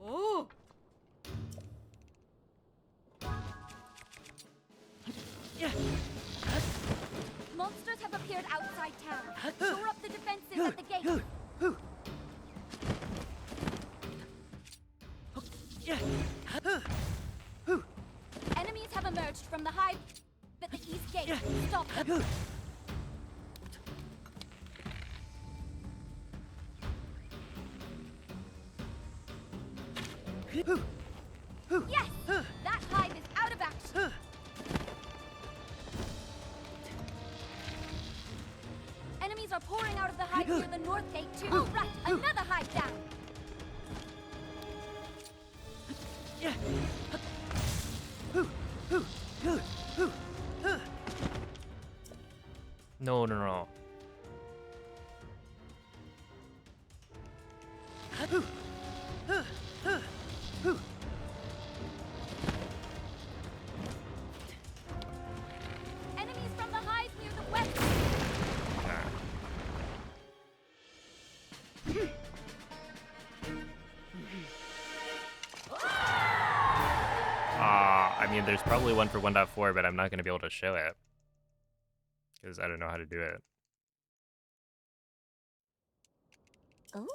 Oh! Monsters have appeared outside town. Shore up the defenses at the gate. Enemies have emerged from the hive at the east gate. Stop them. Yes! That hive is out of action. Enemies are pouring out of the hive near the north gate too. Oh, right! Another hive down! No, no, no. Enemies from the hive near the west. I mean, there's probably one for 1.4, but I'm not going to be able to show it because I don't know how to do it. Oh?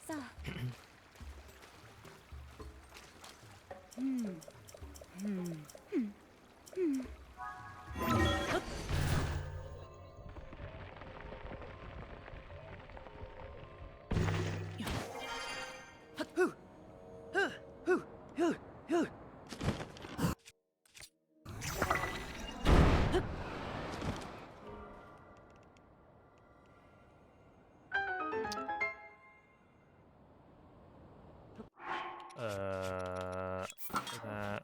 So. For that.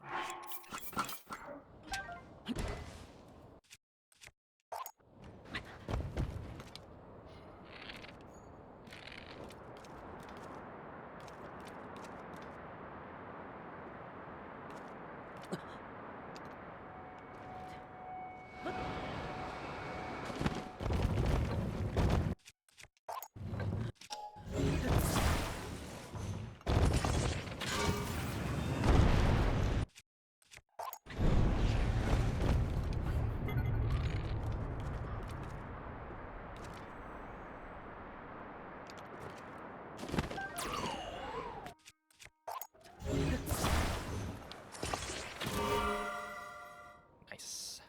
Nice.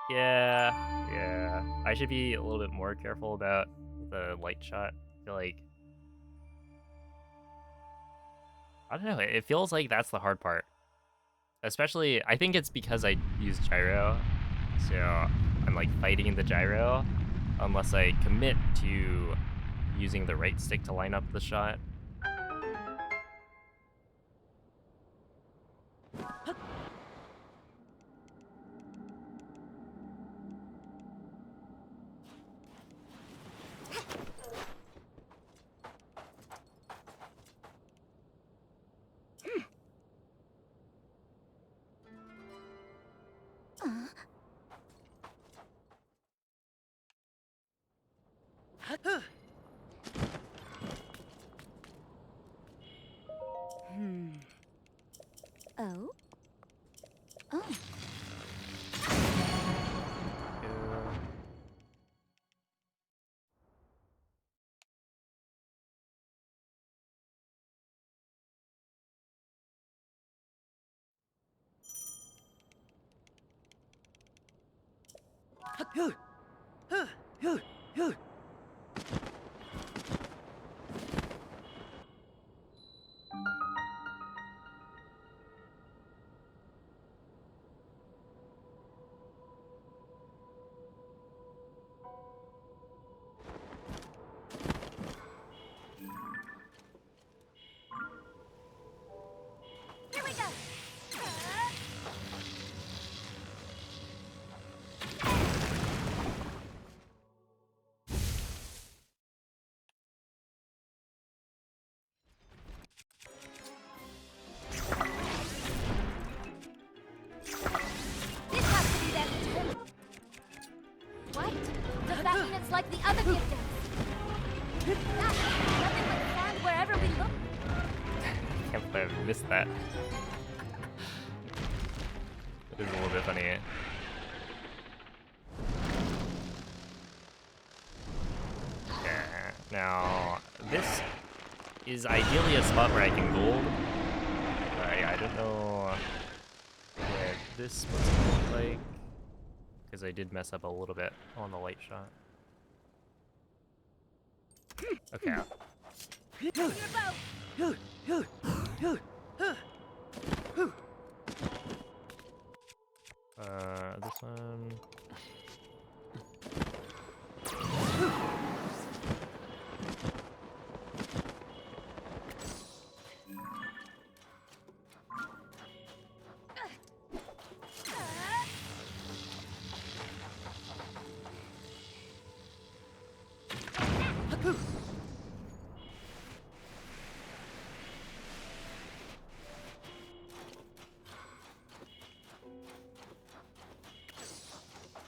Yeah. I should be a little bit more careful about the light shot. I feel like, I don't know, it feels like that's the hard part. Especially, I think it's because I use gyro, so I'm like fighting the gyro unless I commit to using the right stick to line up the shot. Oh? Oh. Here we go. This has to be their turn. What? Does that mean it's like the other giftings? That's nothing but sand wherever we look. Can't believe I missed that. It is a little bit funny. Yeah. Now, this is ideally a spot where I can gold. I don't know what this is supposed to look like, because I did mess up a little bit on the light shot. Okay. Your bow. This one.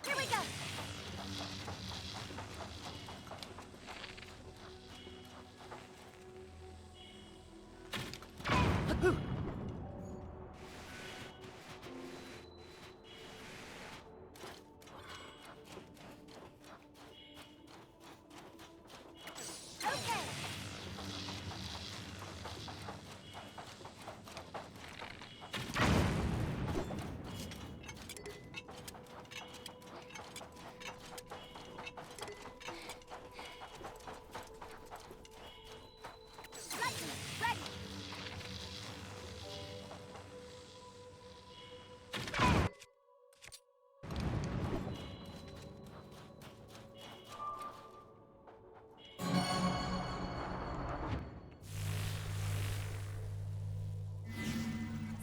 Here we go. Okay. Lightning, ready.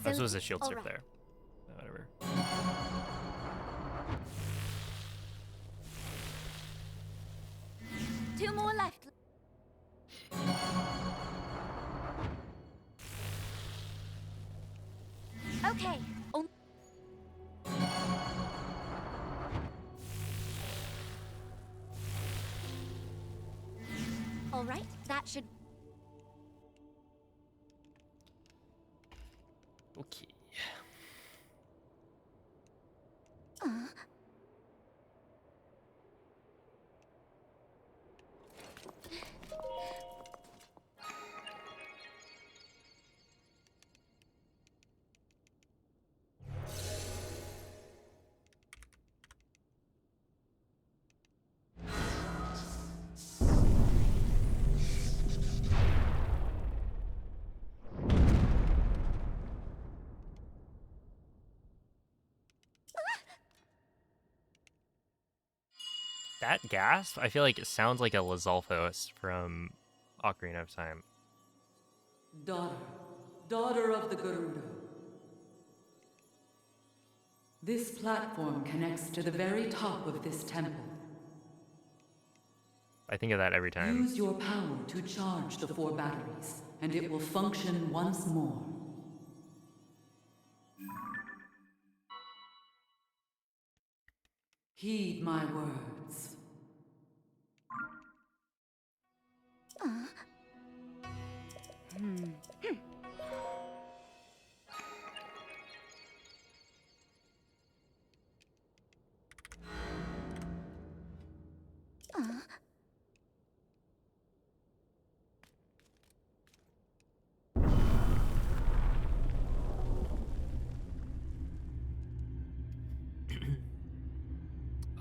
This was a shield All strip right. there. Whatever. Two more left. Okay. All right. That should. Okay. That gasp, I feel like it sounds like a Lizalfos from Ocarina of Time. Daughter of the Garuda. This platform connects to the very top of this temple. I think of that every time. Use your power to charge the 4 batteries, and it will function once more. Heed my words.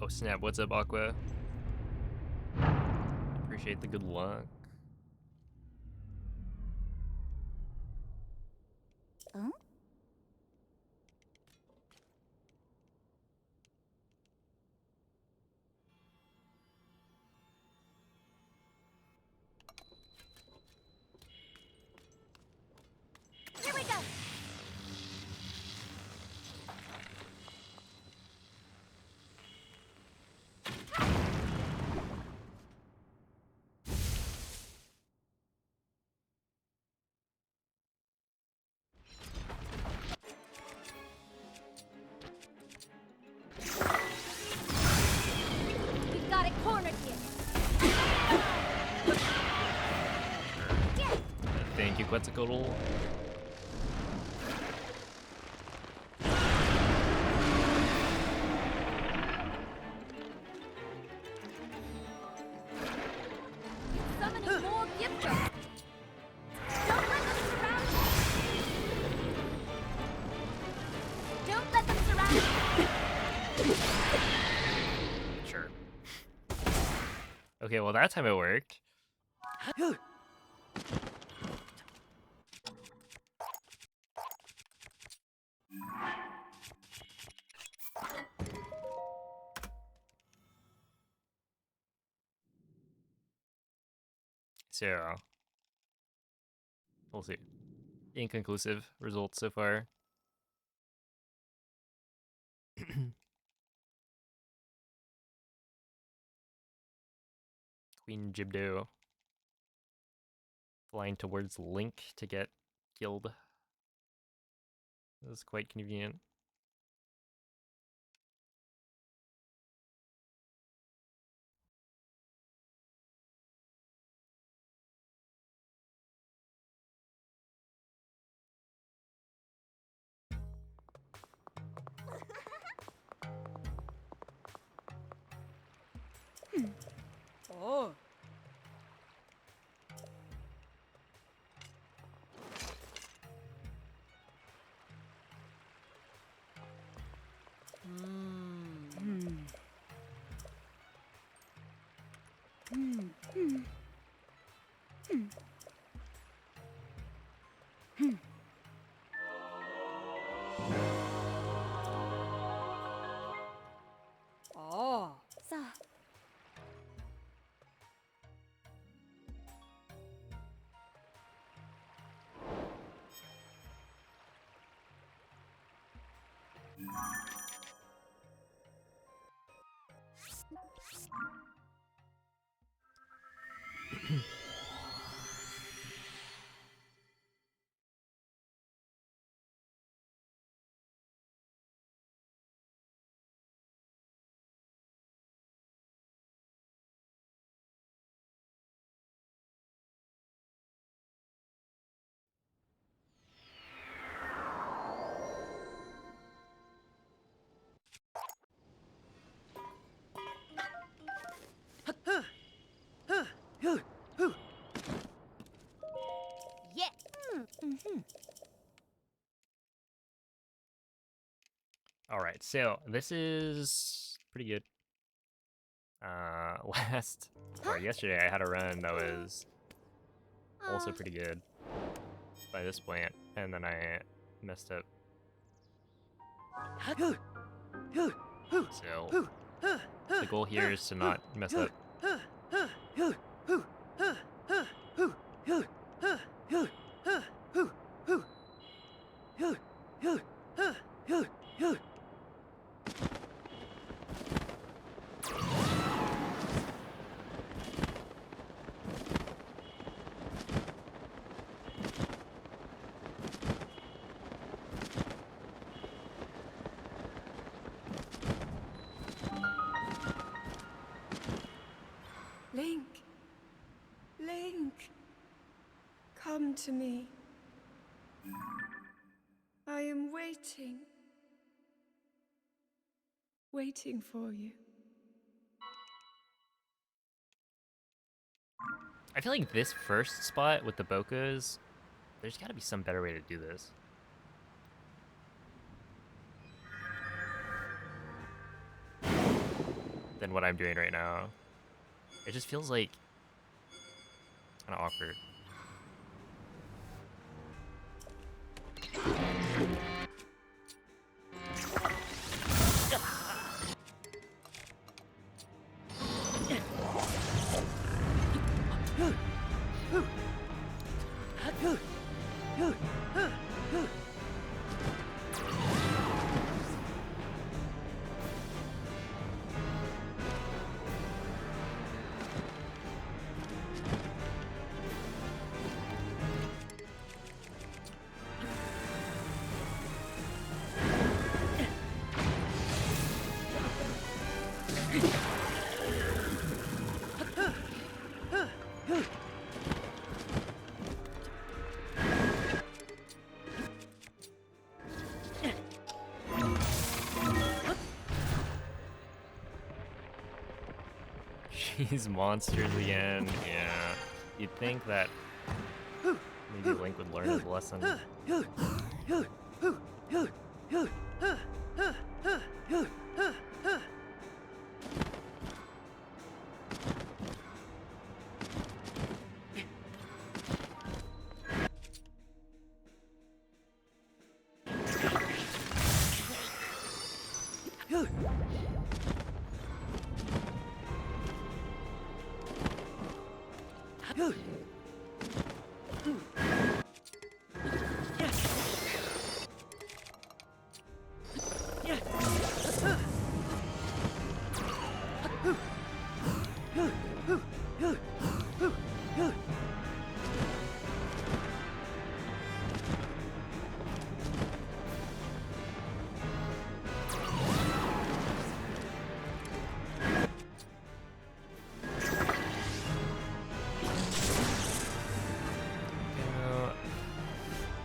Oh snap, what's up, Aqua? Appreciate the good luck. Huh? Here we go. We've got it cornered here. Thank you, Quetzalcoatl. Summoning more gifters. Don't let them surround you. Don't let them surround you. Sure. Okay, well that time it worked. So, we'll see. Inconclusive results so far. Queen Jibdo flying towards Link to get killed. This is quite convenient. Oh. Oh. So, yeah. Alright, so this is pretty good. Last, or yesterday I had a run that was also pretty good by this point, and then I messed up. So, the goal here is to not mess up. Link. Link. Come to me. I am waiting. Waiting for you. I feel like this first spot with the Bokas, there's gotta be some better way to do this. than what I'm doing right now. It just feels like kind of awkward. These monsters again, yeah. You'd think that maybe Link would learn his lesson.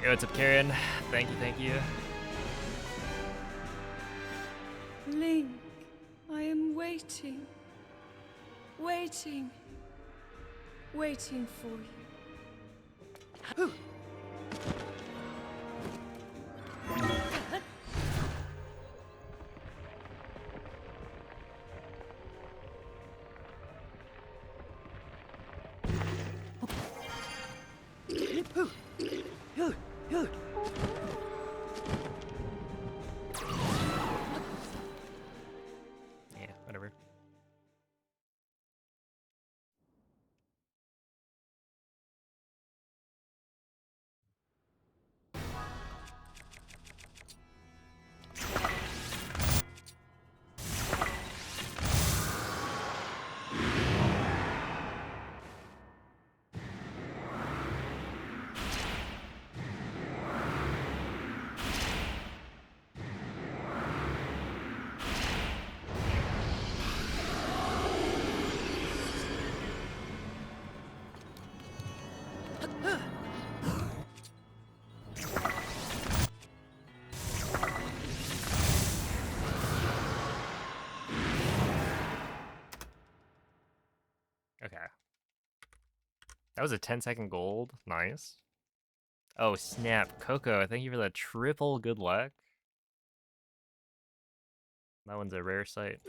Yo, what's up, Karen? Thank you, thank you. Link, I am waiting. Waiting. Waiting for you. Yeah, whatever. Okay. That was a 10-second gold. Nice. Oh, snap. Coco, thank you for that triple good luck. That one's a rare sight.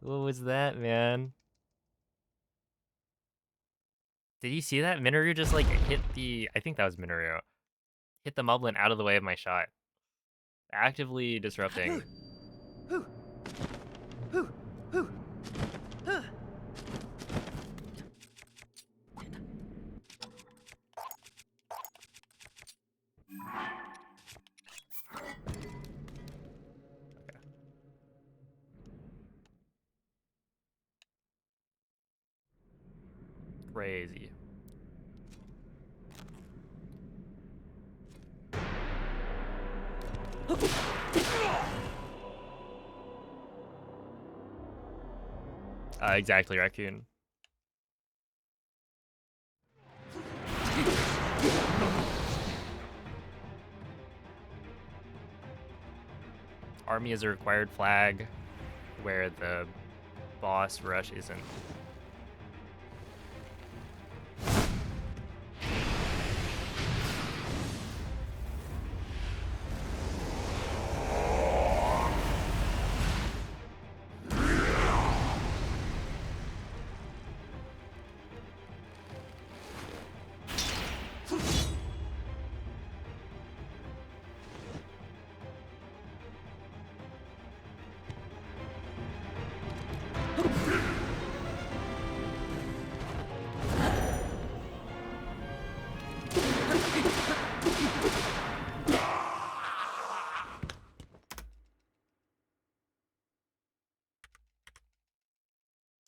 What was that, man? Did you see that? Minoru just like hit the, I think that was Minoru. Hit the Moblin out of the way of my shot. Actively disrupting. Crazy. Exactly, Raccoon. Army is a required flag where the boss rush isn't.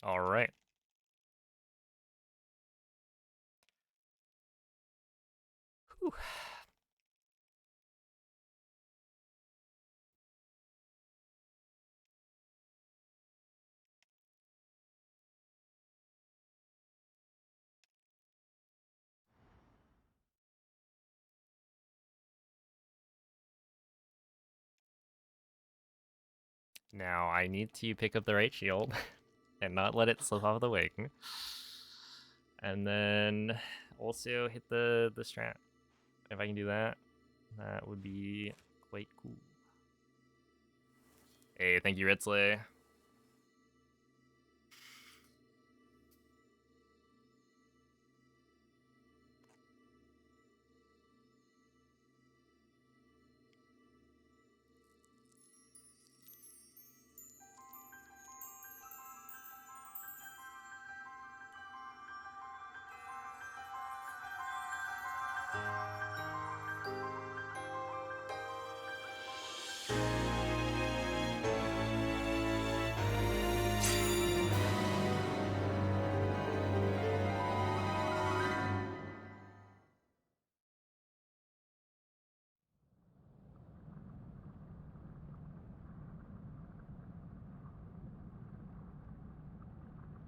All right. Whew. Now I need to pick up the right shield and not let it slip off the wing. And then also hit the strat. If I can do that, that would be quite cool. Hey, thank you, Ritzley.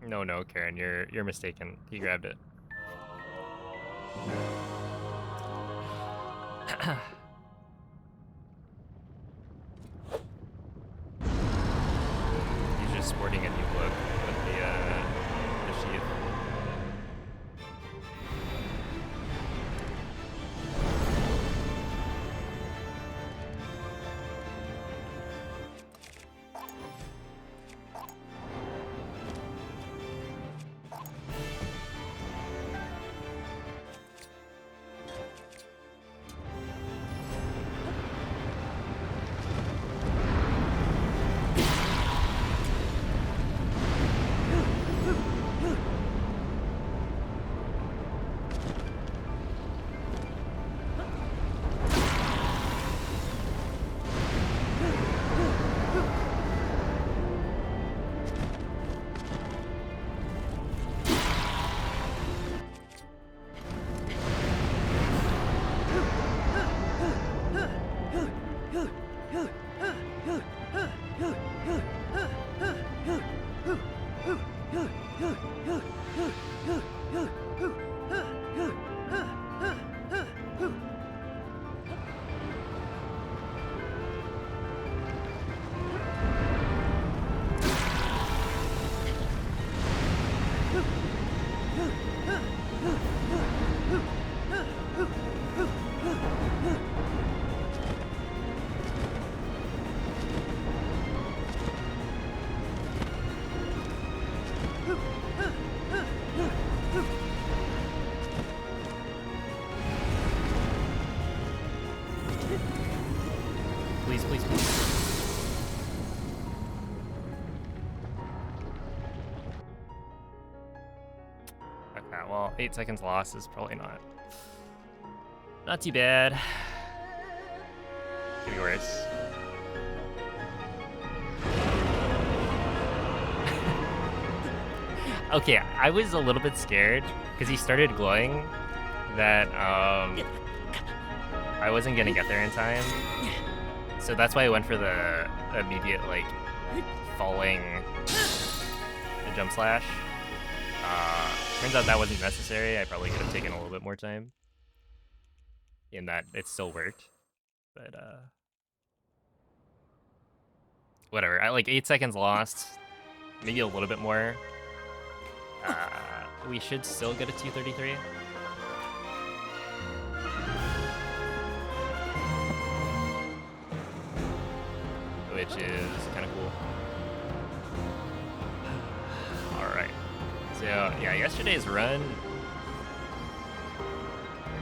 No, Karen, you're mistaken. He grabbed it. He's just sporting a new look with the sheath. Well, 8 seconds lost is probably not too bad. Could be worse. Okay, I was a little bit scared because he started glowing that I wasn't gonna get there in time. So that's why I went for the immediate like falling jump slash. Turns out that wasn't necessary. I probably could have taken a little bit more time. In that it still worked. But whatever. I like 8 seconds lost. Maybe a little bit more. We should still get a 233. Which is kind of cool. Alright. So, yeah, yesterday's run,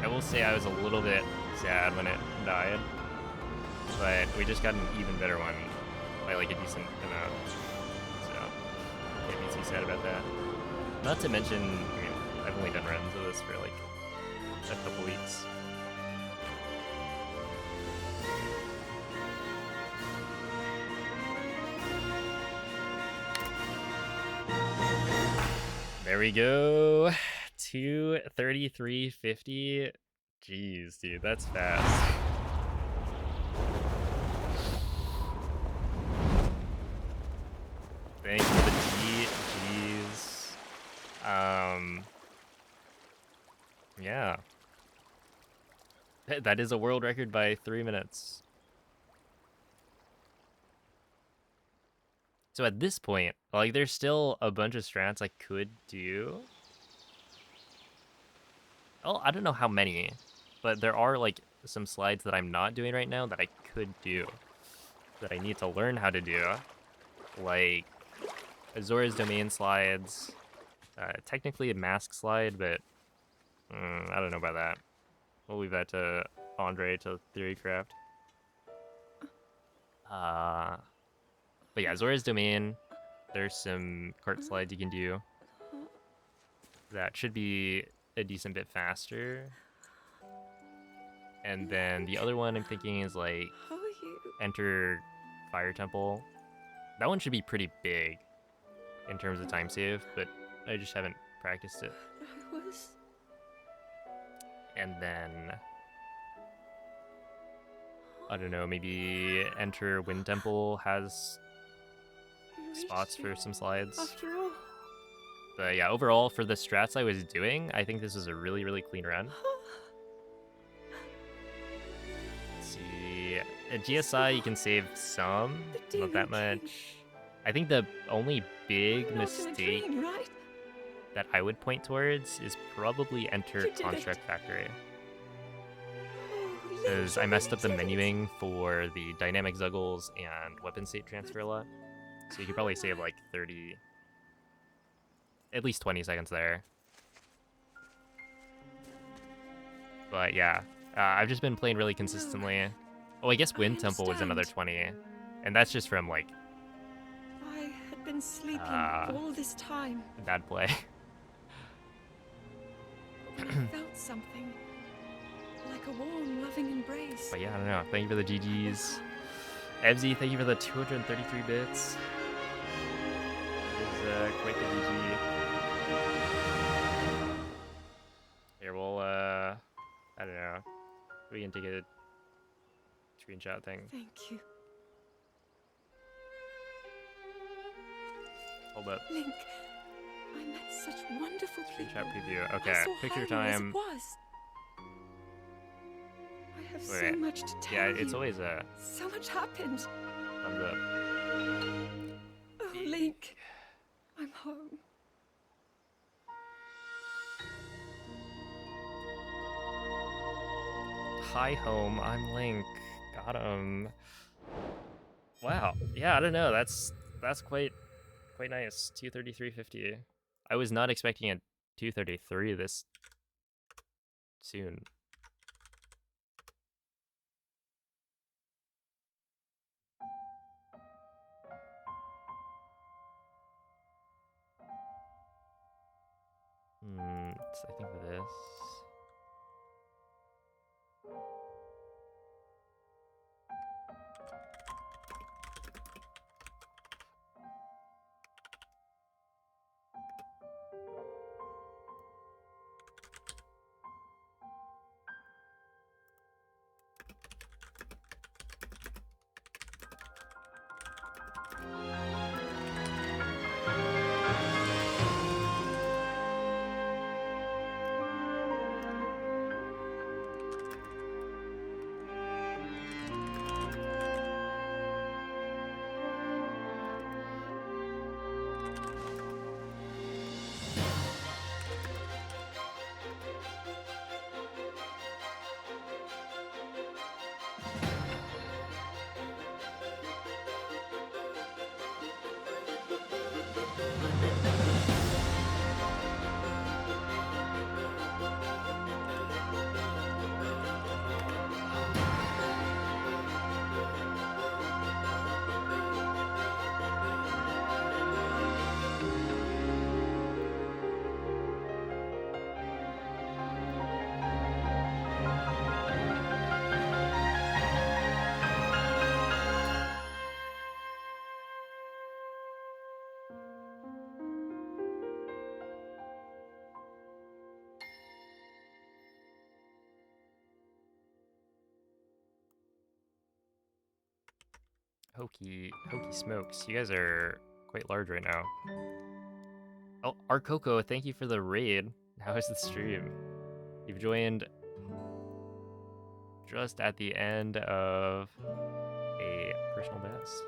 I will say I was a little bit sad when it died. But we just got an even better one by like a decent amount. So, can't be too sad about that. Not to mention, I mean, I've only done runs of this for like a couple weeks. There we go. 233.50. Jeez, dude, that's fast. Thank you for the GGs. Yeah. That is a world record by 3 minutes. So at this point, like, there's still a bunch of strats I could do. Oh, I don't know how many, but there are, like, some slides that I'm not doing right now that I could do. That I need to learn how to do. Like, Azora's Domain slides. Technically a mask slide, but I don't know about that. We'll leave that to Andre to theorycraft. But yeah, Zora's Domain. There's some cart slides you can do. That should be a decent bit faster. And then the other one I'm thinking is like How are you? enter Fire Temple. That one should be pretty big in terms of time save, but I just haven't practiced it. I was. And then I don't know, maybe enter Wind Temple has spots for some slides. After all. But yeah, overall for the strats I was doing, I think this is a really, really clean run. Let's see, at GSI you can save some, not that much. I think the only big mistake that I would point towards is probably enter Construct Factory. Because I messed up the menuing for the dynamic zuggles and weapon state transfer a lot. So you could probably save like 30, at least 20 seconds there. But yeah, I've just been playing really consistently. Oh, I guess Wind Temple was another 20. And that's just from like... I had been sleeping all this time. bad play. I felt something. Like a warm, loving embrace. But yeah, I don't know. Thank you for the GGs. Ebzy, thank you for the 233 bits. It is quite the GG. Here, we'll, I don't know. We can take a screenshot thing. Thank you. Hold up. Link, I met such wonderful people. Screenshot preview. I Okay, saw picture Hyrule as it time. was. I have so Wait, much to tell yeah, you. it's always a So much happened. thumbs up. Oh, Link, I'm home. Hi home, I'm Link. Got him. Wow. Yeah, I don't know. That's quite nice. 233.50. I was not expecting a 233 this soon. I think this. Hokey smokes. You guys are quite large right now. Oh, our Coco, thank you for the raid. How is the stream? You've joined just at the end of a personal best.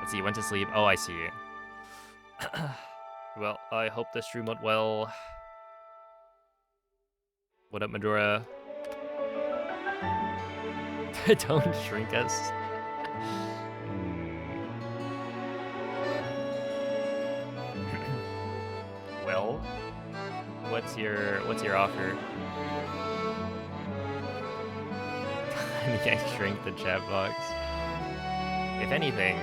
Let's see, went to sleep. Oh, I see. Well, I hope the stream went well. What up, Medora? Don't shrink us. Well, what's your offer? You can't shrink the chat box. If anything,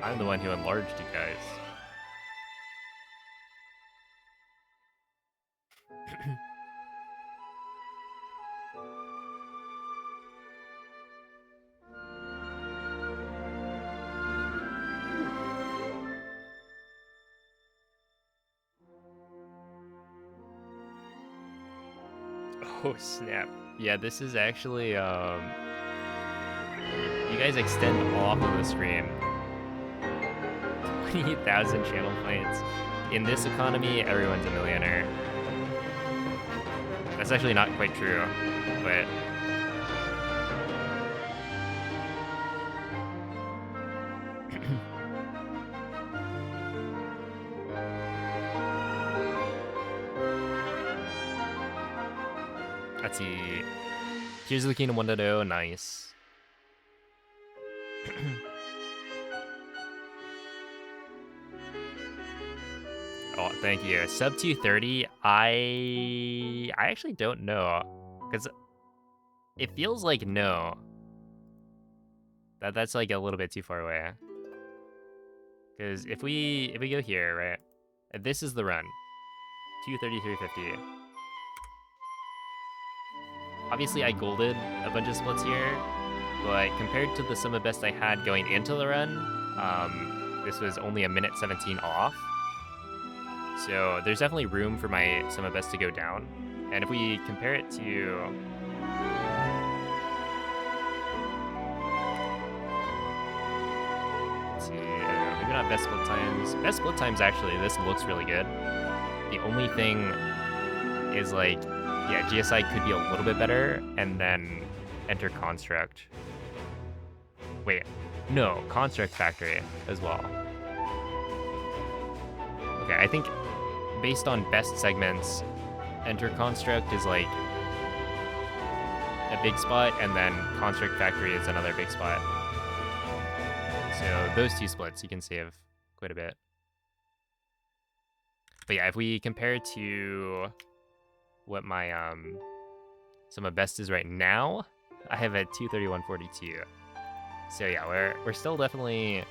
I'm the one who enlarged you guys. Oh snap. Yeah, this is actually you guys extend off of the screen. 20,000 channel points. In this economy, everyone's a millionaire. That's actually not quite true, but let's see. Here's the Kingdom 1.0, nice. Oh, thank you. Sub 230, I actually don't know, because it feels like no. That's like a little bit too far away. Because if we go here, right, this is the run, 233.50. Obviously, I golded a bunch of splits here, but compared to the sum of best I had going into the run, this was only a minute 17 off. So there's definitely room for my sum of best to go down. And if we compare it to let's see, maybe not best split times. Best split times, actually, this looks really good. The only thing is, like, yeah, GSI could be a little bit better, and then enter Construct. Wait, no, Construct Factory as well. Okay, I think based on best segments, enter Construct is like a big spot, and then Construct Factory is another big spot. So those two splits, you can save quite a bit. But yeah, if we compare it to what my sum of best is right now, I have a 231.42. So yeah, we're still definitely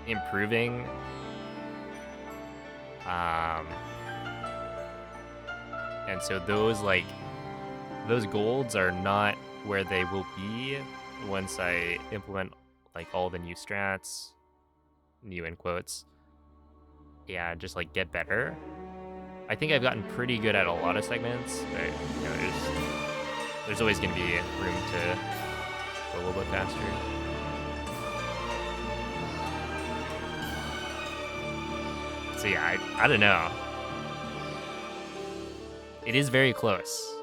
improving. And so those golds are not where they will be once I implement like all the new strats, new in quotes. Yeah, just like get better. I think I've gotten pretty good at a lot of segments, but you know, there's always gonna be room to go a little bit faster. So yeah, I don't know. It is very close.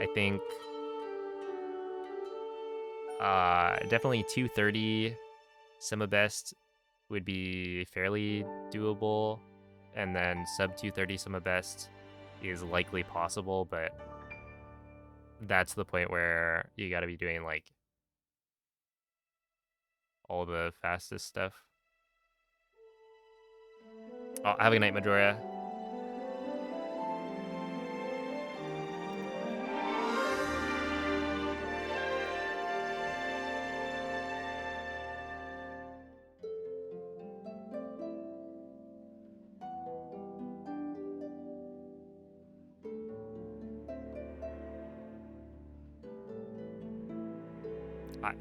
I think definitely 230 best would be fairly doable, and then sub 230 best is likely possible, but that's the point where you got to be doing like all the fastest stuff. Oh, have a good night, Majora.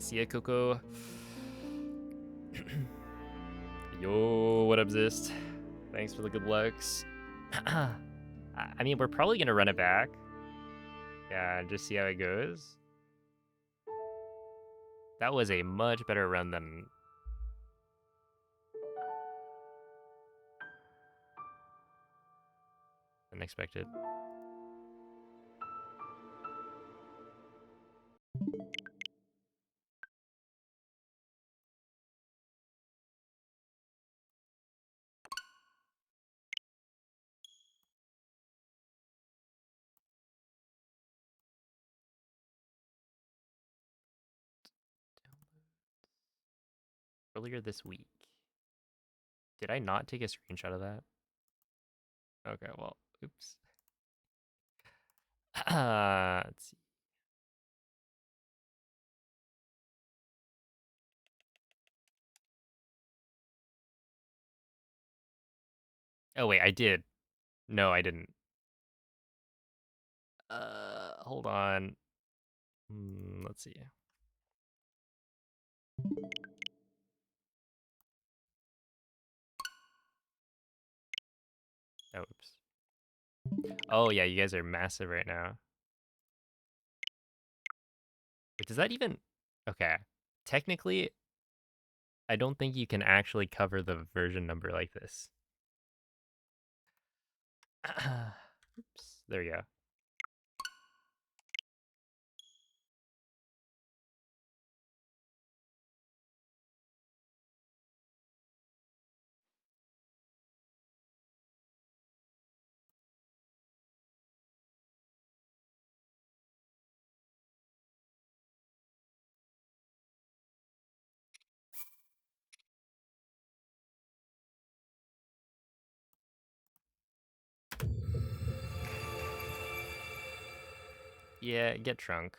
See ya, Coco. Yo, what up, Zist? Thanks for the good looks. I mean, we're probably gonna run it back. Yeah, just see how it goes. That was a much better run than expected. Earlier this week. Did I not take a screenshot of that? Okay, well, oops. Let's see. Oh wait, I did. No, I didn't. Hold on. Let's see. Oh, oops. Oh yeah, you guys are massive right now. Wait, does that even? Okay. Technically, I don't think you can actually cover the version number like this. Oops. There you go. Yeah, get Trunk.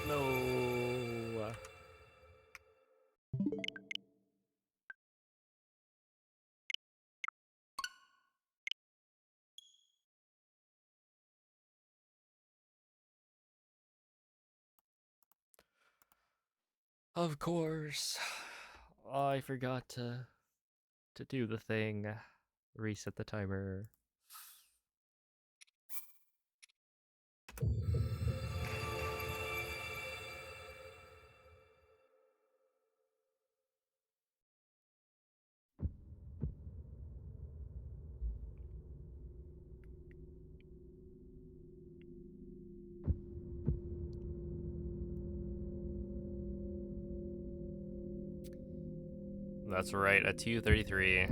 No. Of course. I forgot to do the thing. Reset the timer. That's right, a 233.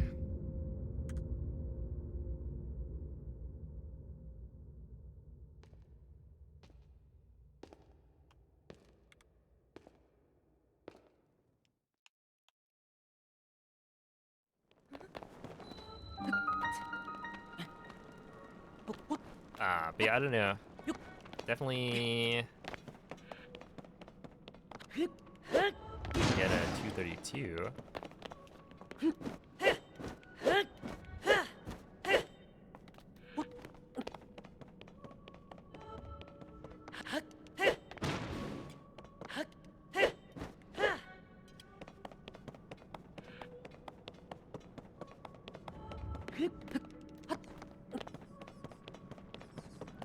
But yeah, I don't know. Definitely get a 232.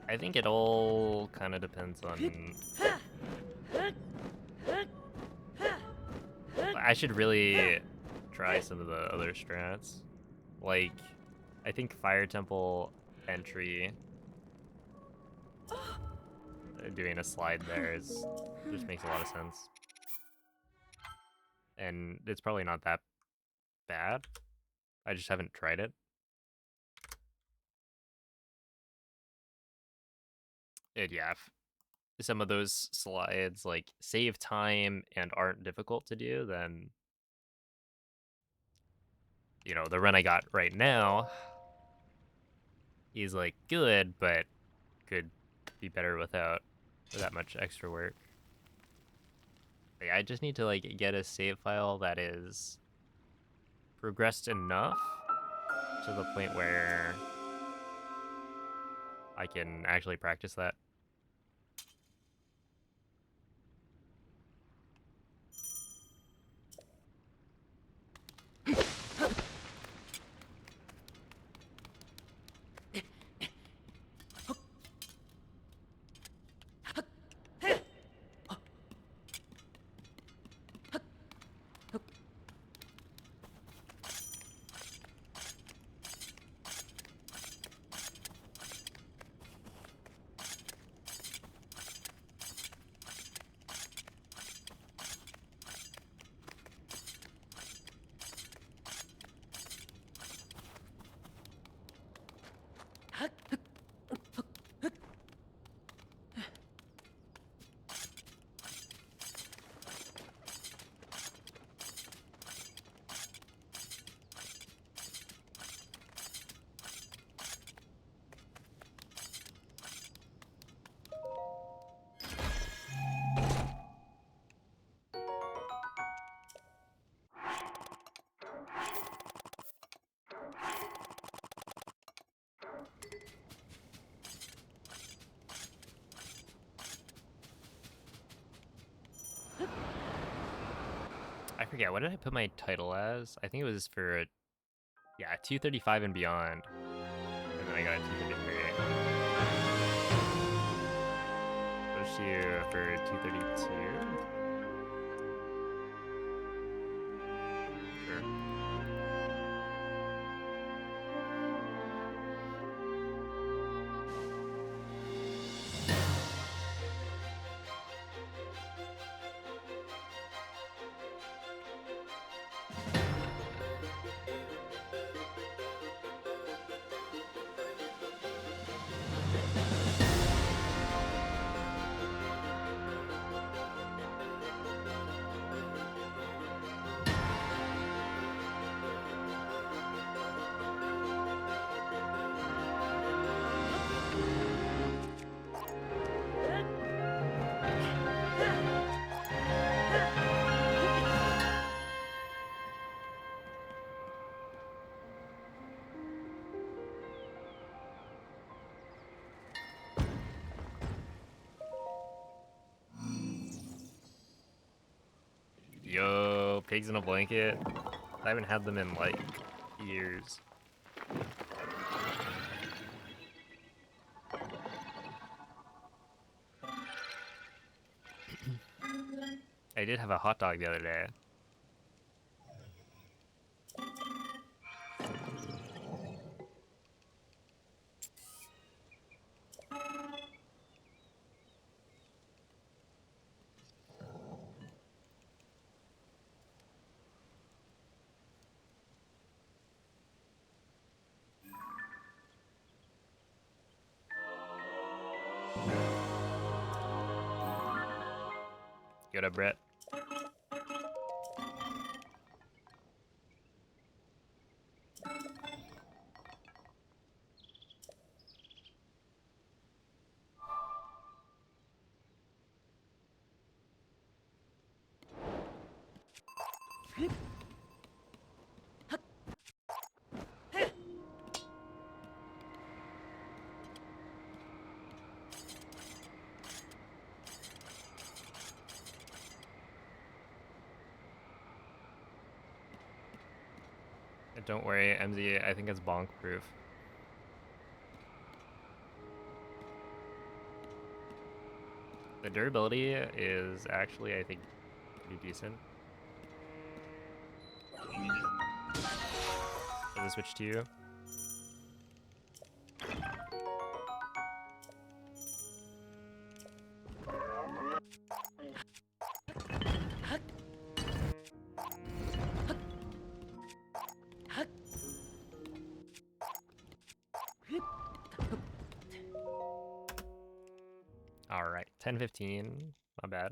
I think it all kind of depends on. I should really try some of the other strats. Like, I think Fire Temple entry, doing a slide there just makes a lot of sense. And it's probably not that bad. I just haven't tried it. And yeah, if some of those slides like save time and aren't difficult to do, then the run I got right now is like good, but could be better without that much extra work. Like, I just need to like get a save file that is progressed enough to the point where I can actually practice that. I forget, what did I put my title as? I think it was for, yeah, 235 and beyond. And then I got a 233. Push you for 232? Sure. pigs in a blanket. I haven't had them in like years. I did have a hot dog the other day. Get up, Brett. Don't worry, MZ, I think it's bonk proof. The durability is actually, I think, pretty decent. Does it switch to you? All right, 10-15, not bad.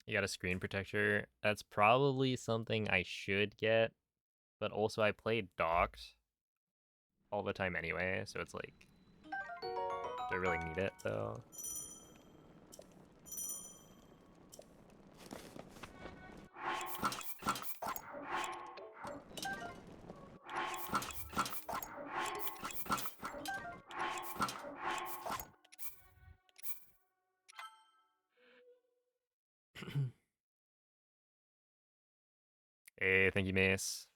You got a screen protector. That's probably something I should get, but also I play docked all the time anyway, so it's like, do I really need it though? Hey, thank you, Mace.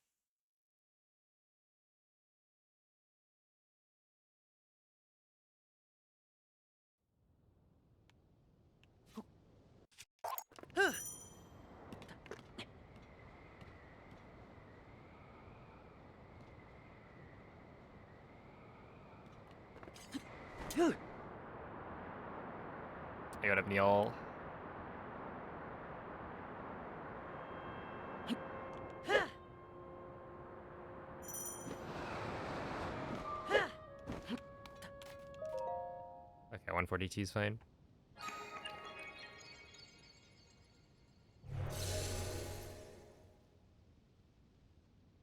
Hey, what up, Neil? Okay, 142 is fine.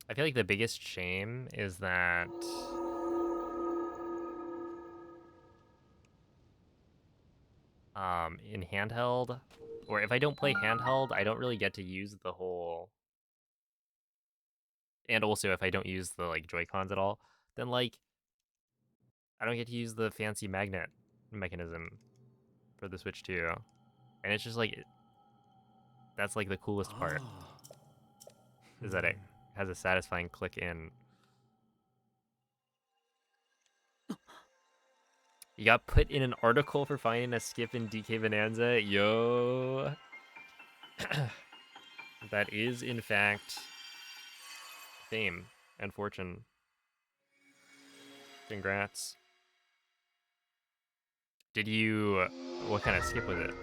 I feel like the biggest shame is that in handheld, or if I don't play handheld, I don't really get to use the whole, and also if I don't use the like Joy-Cons at all, then like I don't get to use the fancy magnet mechanism for the Switch 2. And it's just like that's like the coolest part, is that it has a satisfying click in. You got put in an article for finding a skip in DK Bonanza. Yo. That is, in fact, fame and fortune. Congrats. Did you... What kind of skip was it?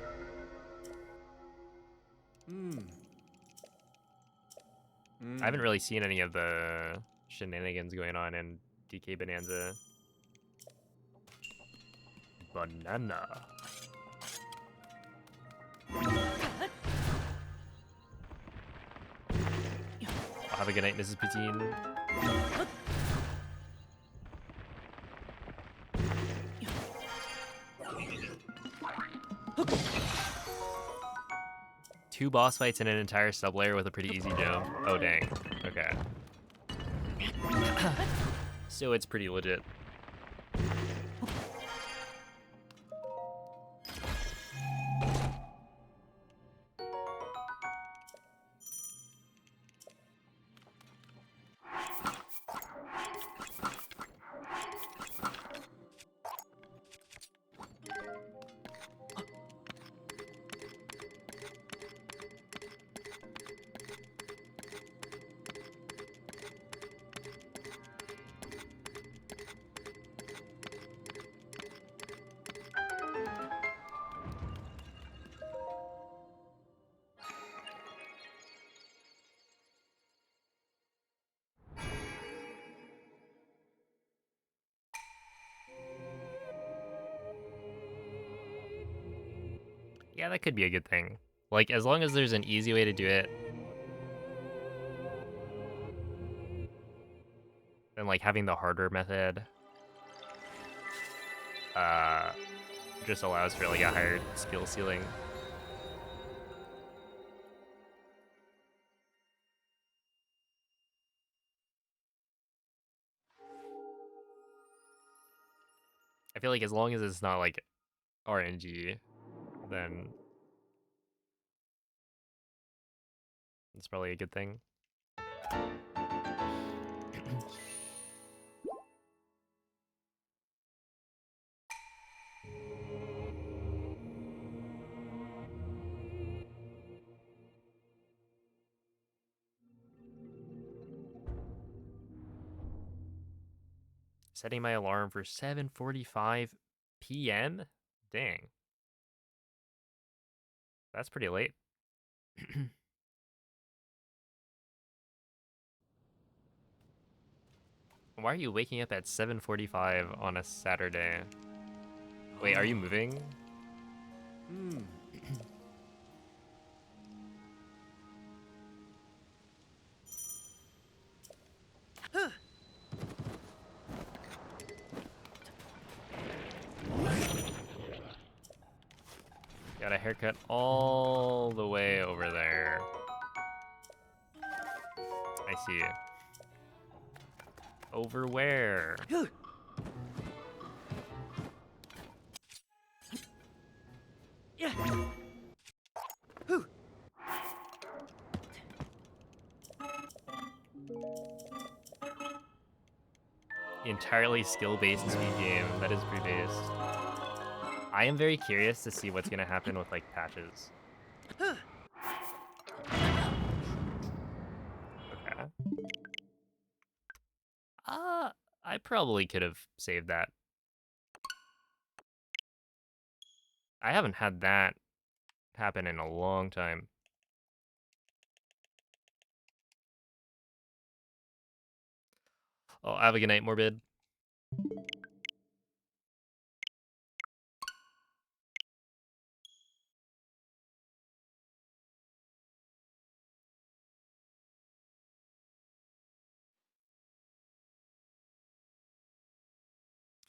I haven't really seen any of the shenanigans going on in DK Bonanza. Banana. Have a good night, Mrs. Poutine. Two boss fights in an entire sublayer with a pretty easy jump. Oh, dang. Okay. So it's pretty legit. Yeah, that could be a good thing. Like, as long as there's an easy way to do it, then like having the harder method uh just allows for like a higher skill ceiling. I feel like as long as it's not like RNG, then it's probably a good thing. Setting my alarm for 7:45 p.m. Dang. That's pretty late. Why are you waking up at 7:45 on a Saturday? Wait, are you moving? Got a haircut all the way over there. I see. Over where? Entirely skill-based speed game. That is pre-based. I am very curious to see what's gonna happen with like patches. Okay. I probably could have saved that. I haven't had that happen in a long time. Oh, have a good night, Morbid.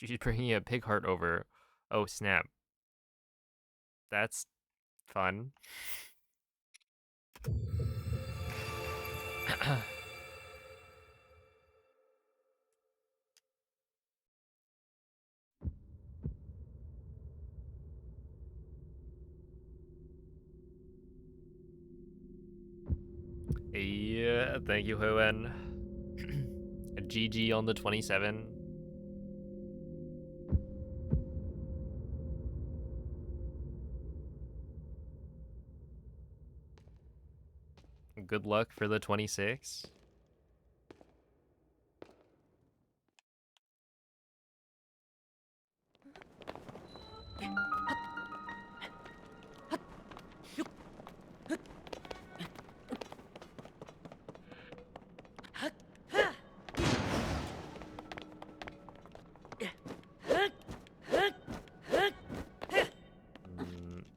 She's bringing a pig heart over. Oh, snap. That's fun. Yeah, thank you, Hoenn. A GG on the 27. Good luck for the 26.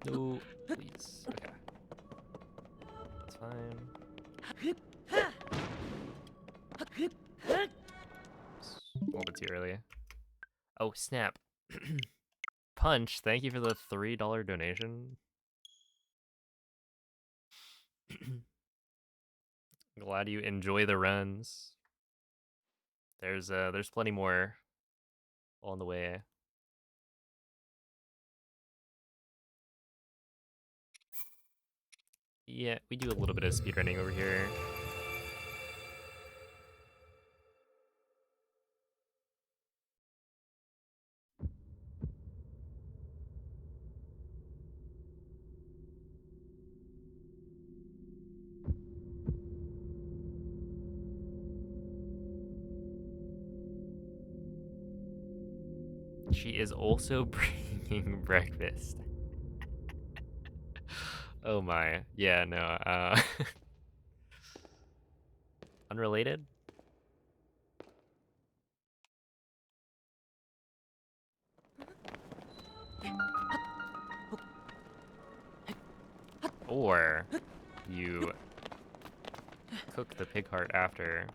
No, please. Okay. That's fine. snap. Punch, thank you for the $3 donation. Glad you enjoy the runs. There's plenty more on the way. Yeah, we do a little bit of speedrunning over here. She is also bringing breakfast. Oh my. Yeah, no. Unrelated? Or you cook the pig heart after.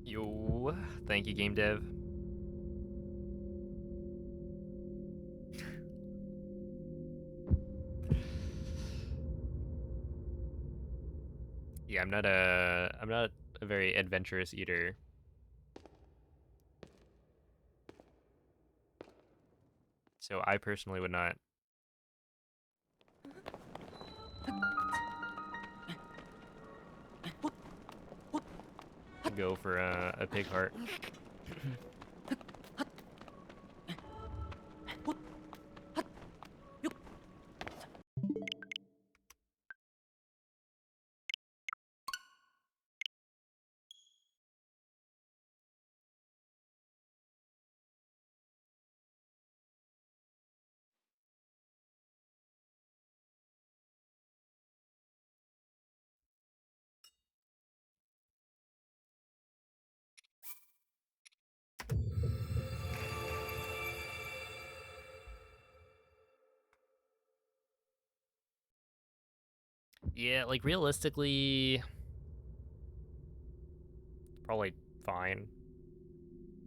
Yo, thank you, game dev. Yeah, I'm not a very adventurous eater. So I personally would not go for a pig heart. Yeah, like realistically, probably fine.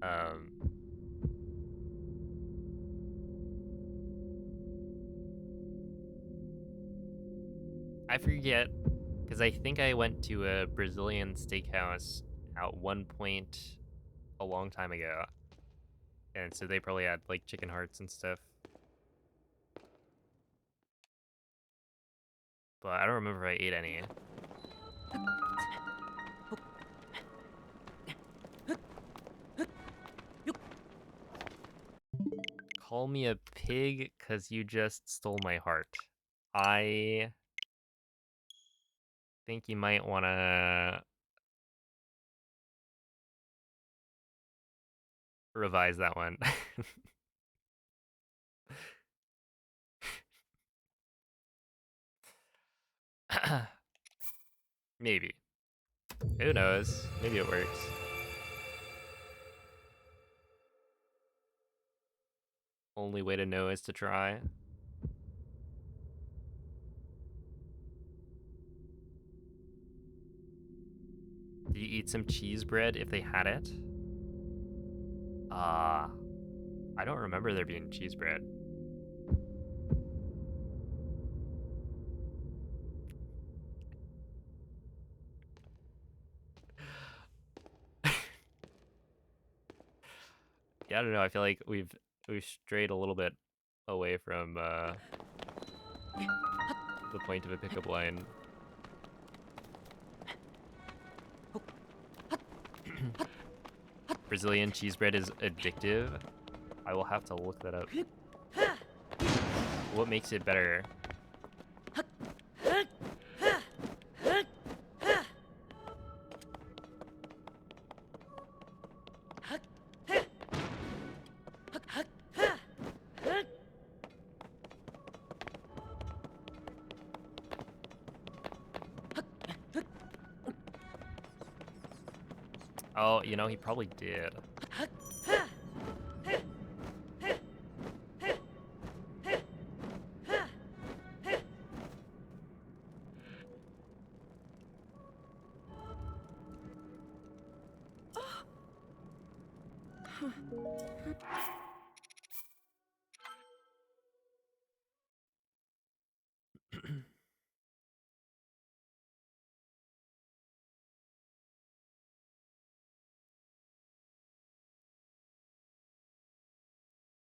Um, I forget because I think I went to a Brazilian steakhouse at one point a long time ago, and so they probably had like chicken hearts and stuff. But I don't remember if I ate any. Call me a pig because you just stole my heart. I think you might want to revise that one. Maybe. Who knows? Maybe it works. Only way to know is to try. Did you eat some cheese bread if they had it? I don't remember there being cheese bread. Yeah, I don't know. I feel like we've strayed a little bit away from the point of a pickup line. Brazilian cheese bread is addictive. I will have to look that up. What makes it better? Oh, you know, he probably did.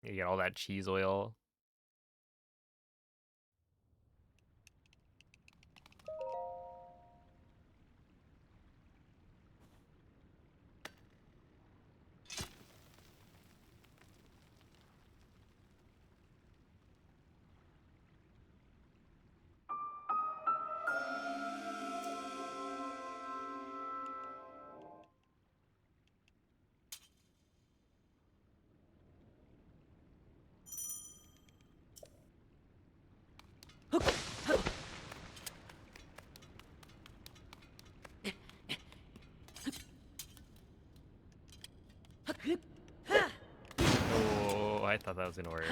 You get all that cheese oil. Oh, I thought that was gonna work.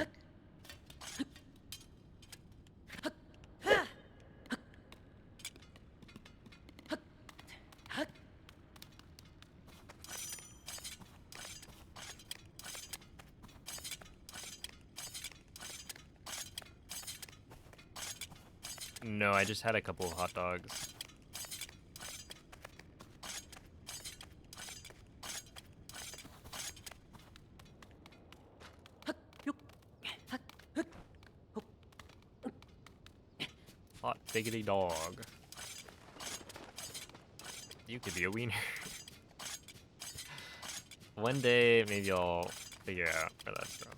No, I just had a couple of hot dogs. Hot diggity dog. You could be a wiener. One day, maybe I'll figure out where that's from.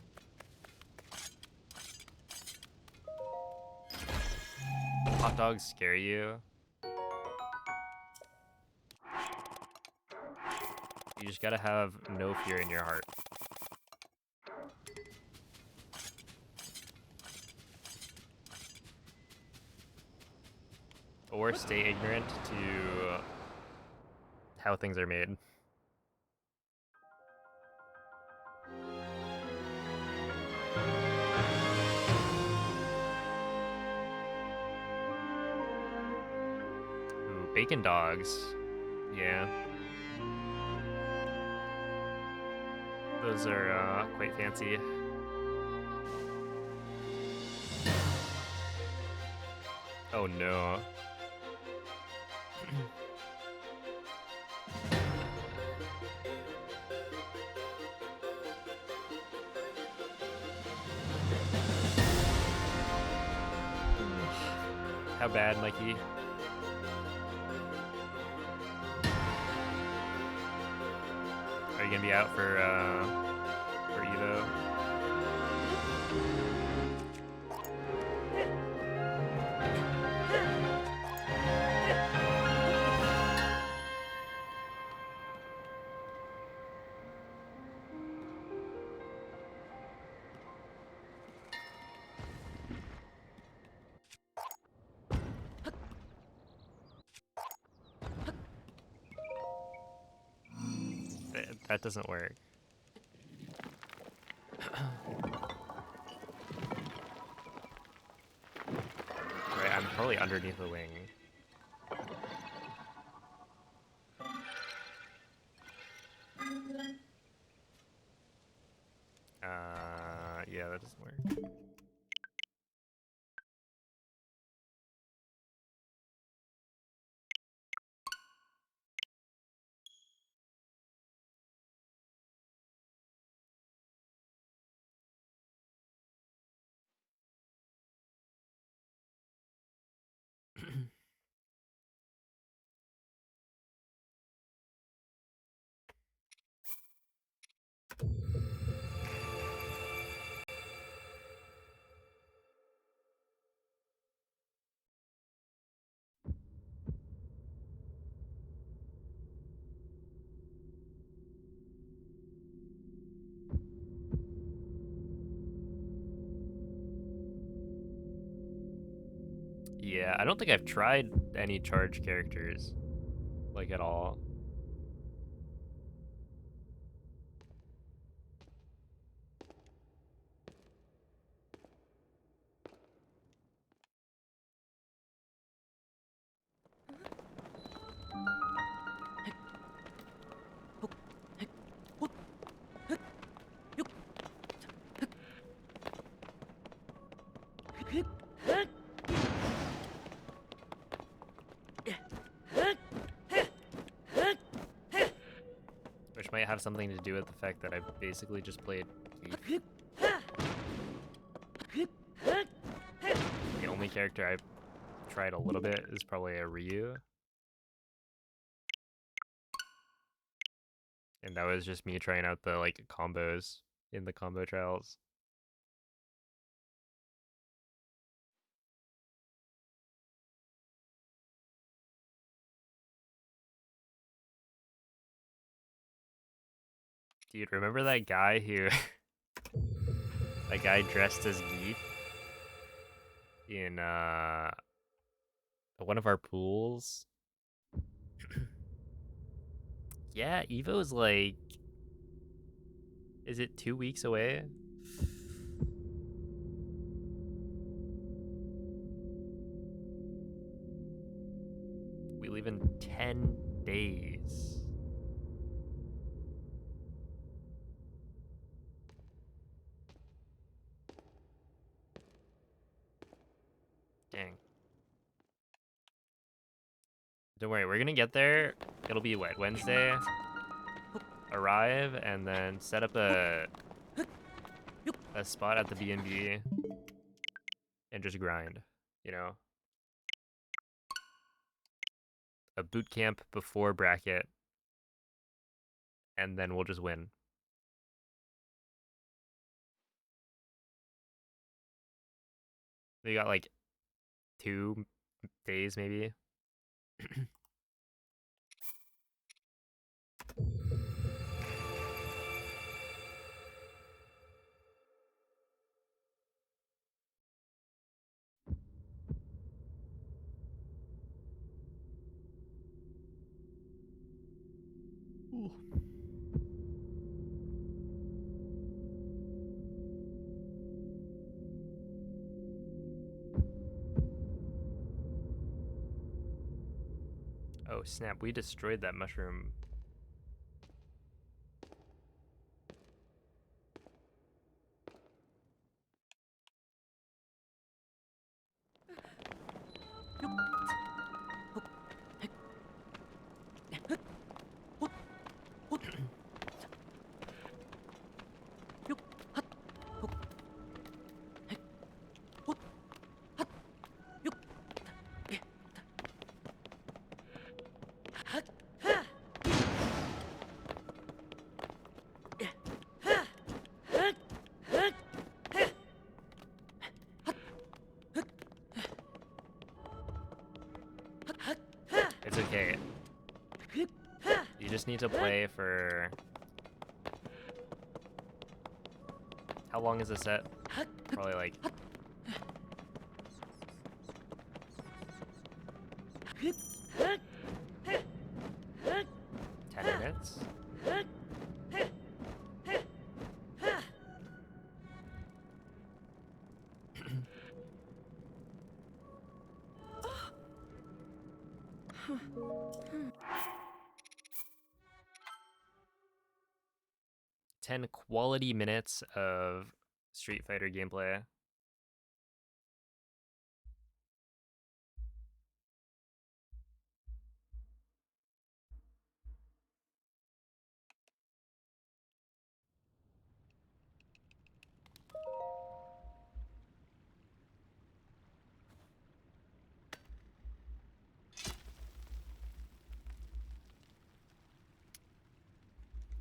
Hot dogs scare you? You just gotta have no fear in your heart. Or stay ignorant to how things are made. Ooh, bacon dogs. Yeah. Those are quite fancy. Oh no. How bad, Mikey? Are you gonna be out for Evo? That doesn't work. Right, I'm probably underneath the wing. Yeah, that doesn't work. Yeah, I don't think I've tried any charge characters, like, at all. Which might have something to do with the fact that I've basically just played Keith. The only character I've tried a little bit is probably a Ryu. And that was just me trying out the, like, combos in the combo trials. Dude, remember that guy who... that guy dressed as Geet in, one of our pools? Yeah, Evo's like... Is it 2 weeks away? We leave in 10 days. Dang. Don't worry, we're gonna get there. It'll be what, Wednesday? Arrive and then set up a spot at the B&B and just grind, you know? A boot camp before bracket, and then we'll just win. We got like 2 days maybe. Ooh. Oh snap, we destroyed that mushroom. It's okay. You just need to play for... How long is the set? Probably like... 10 minutes? Ten quality minutes of Street Fighter gameplay.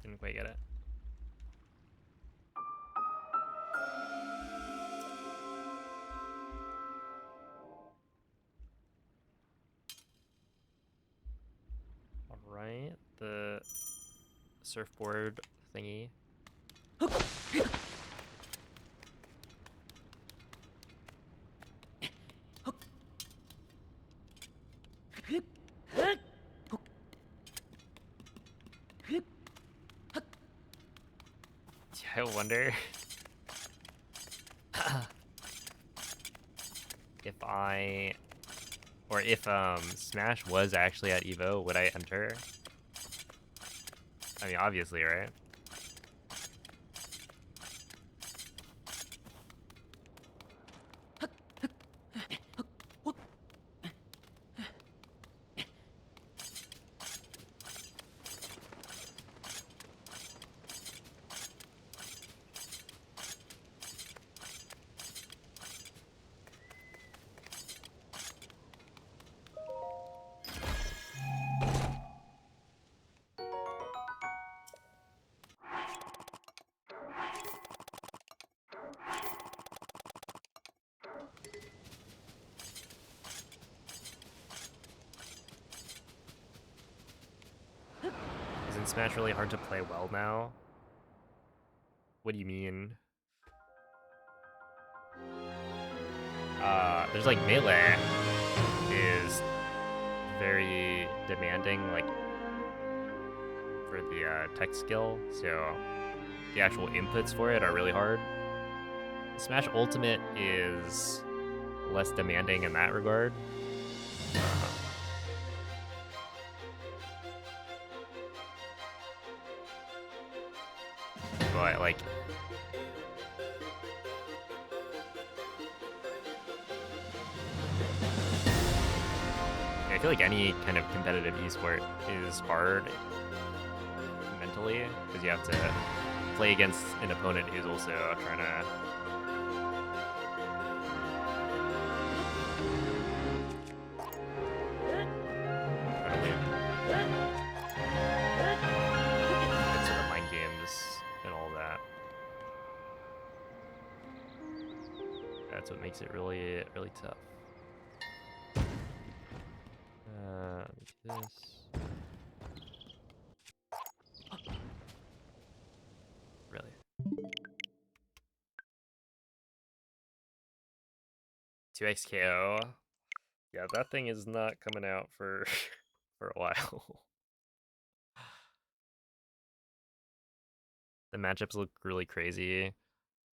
Didn't quite get it. Alright, the surfboard thingy. I wonder if Smash was actually at Evo, would I enter? I mean, obviously, right? Isn't Smash really hard to play well now? What do you mean? There's like Melee is very demanding, like for the tech skill, so the actual inputs for it are really hard. Smash Ultimate is less demanding in that regard. But like, I feel like any kind of competitive esport is hard mentally because you have to play against an opponent who's also trying to win. It's sort of mind games and all that. That's what makes it really, really tough. Let me do this. Really. 2x KO. Yeah, that thing is not coming out for for a while. The matchups look really crazy.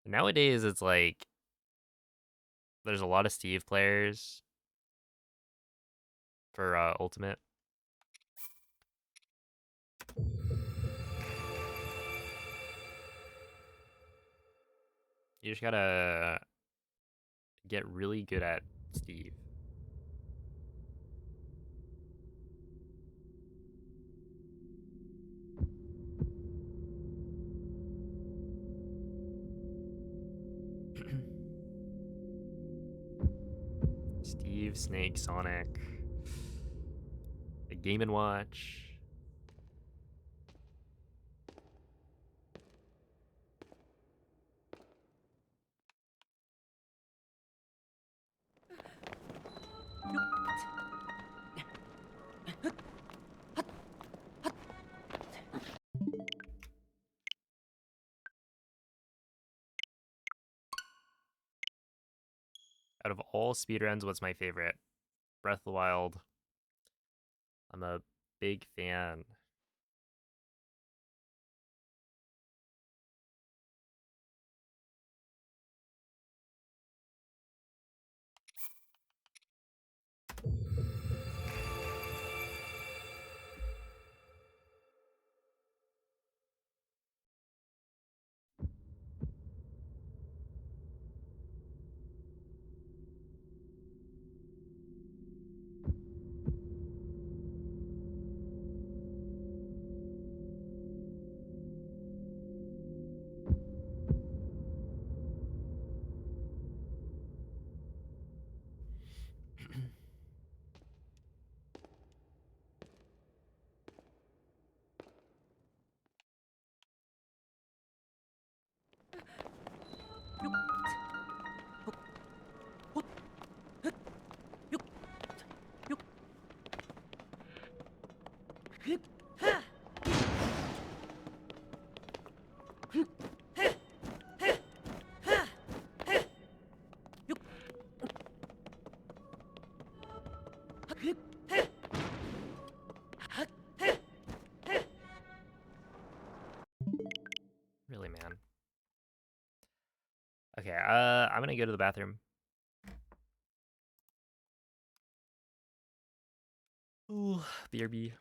Nowadays, it's like there's a lot of Steve players for Ultimate. You just gotta get really good at Steve. Steve, Snake, Sonic, the Game & Watch. Out of all speedruns, what's my favorite? Breath of the Wild. I'm a big fan. Okay, I'm gonna go to the bathroom. Ooh, BRB.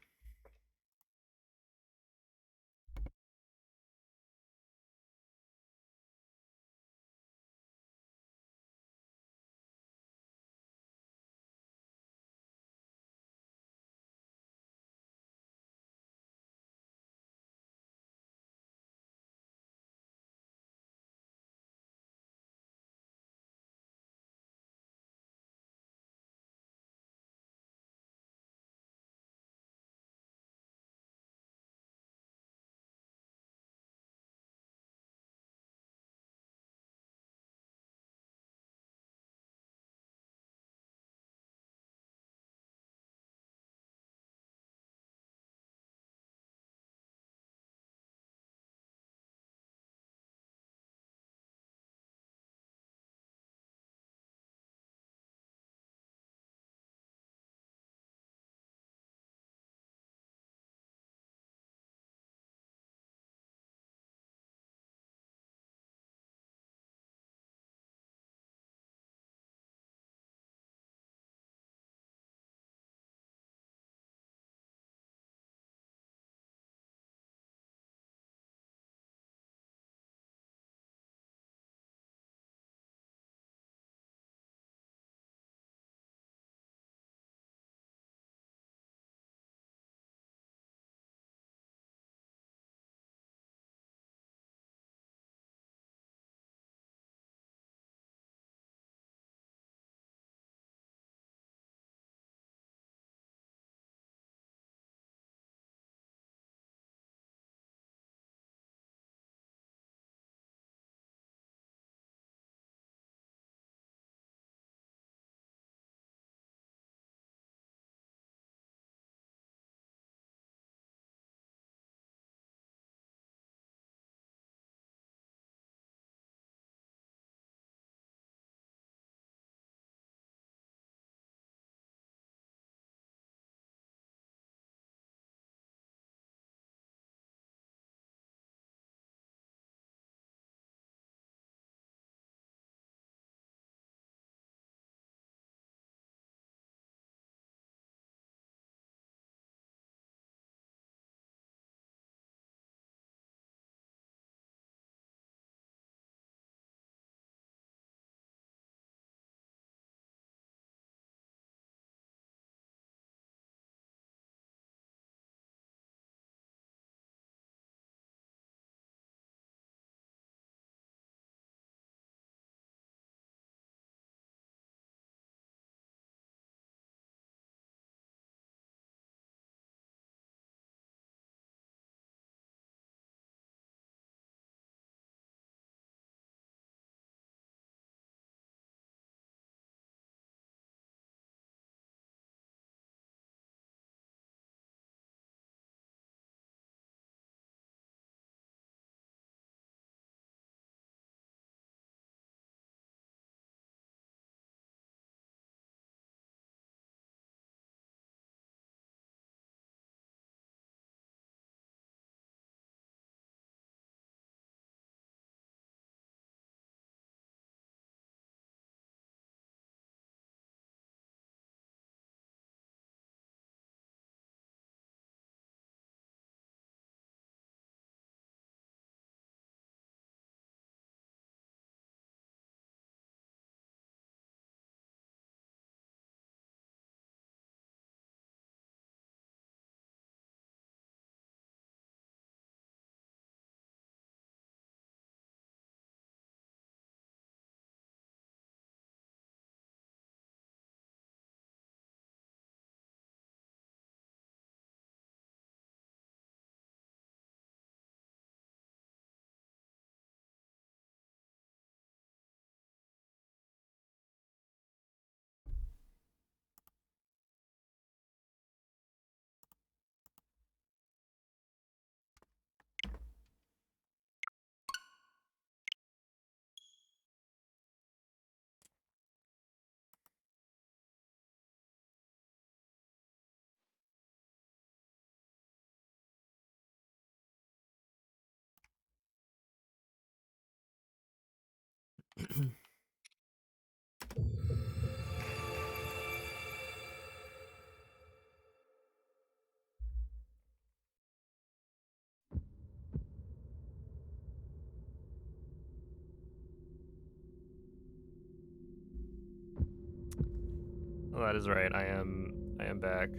Oh, that is right. I am back.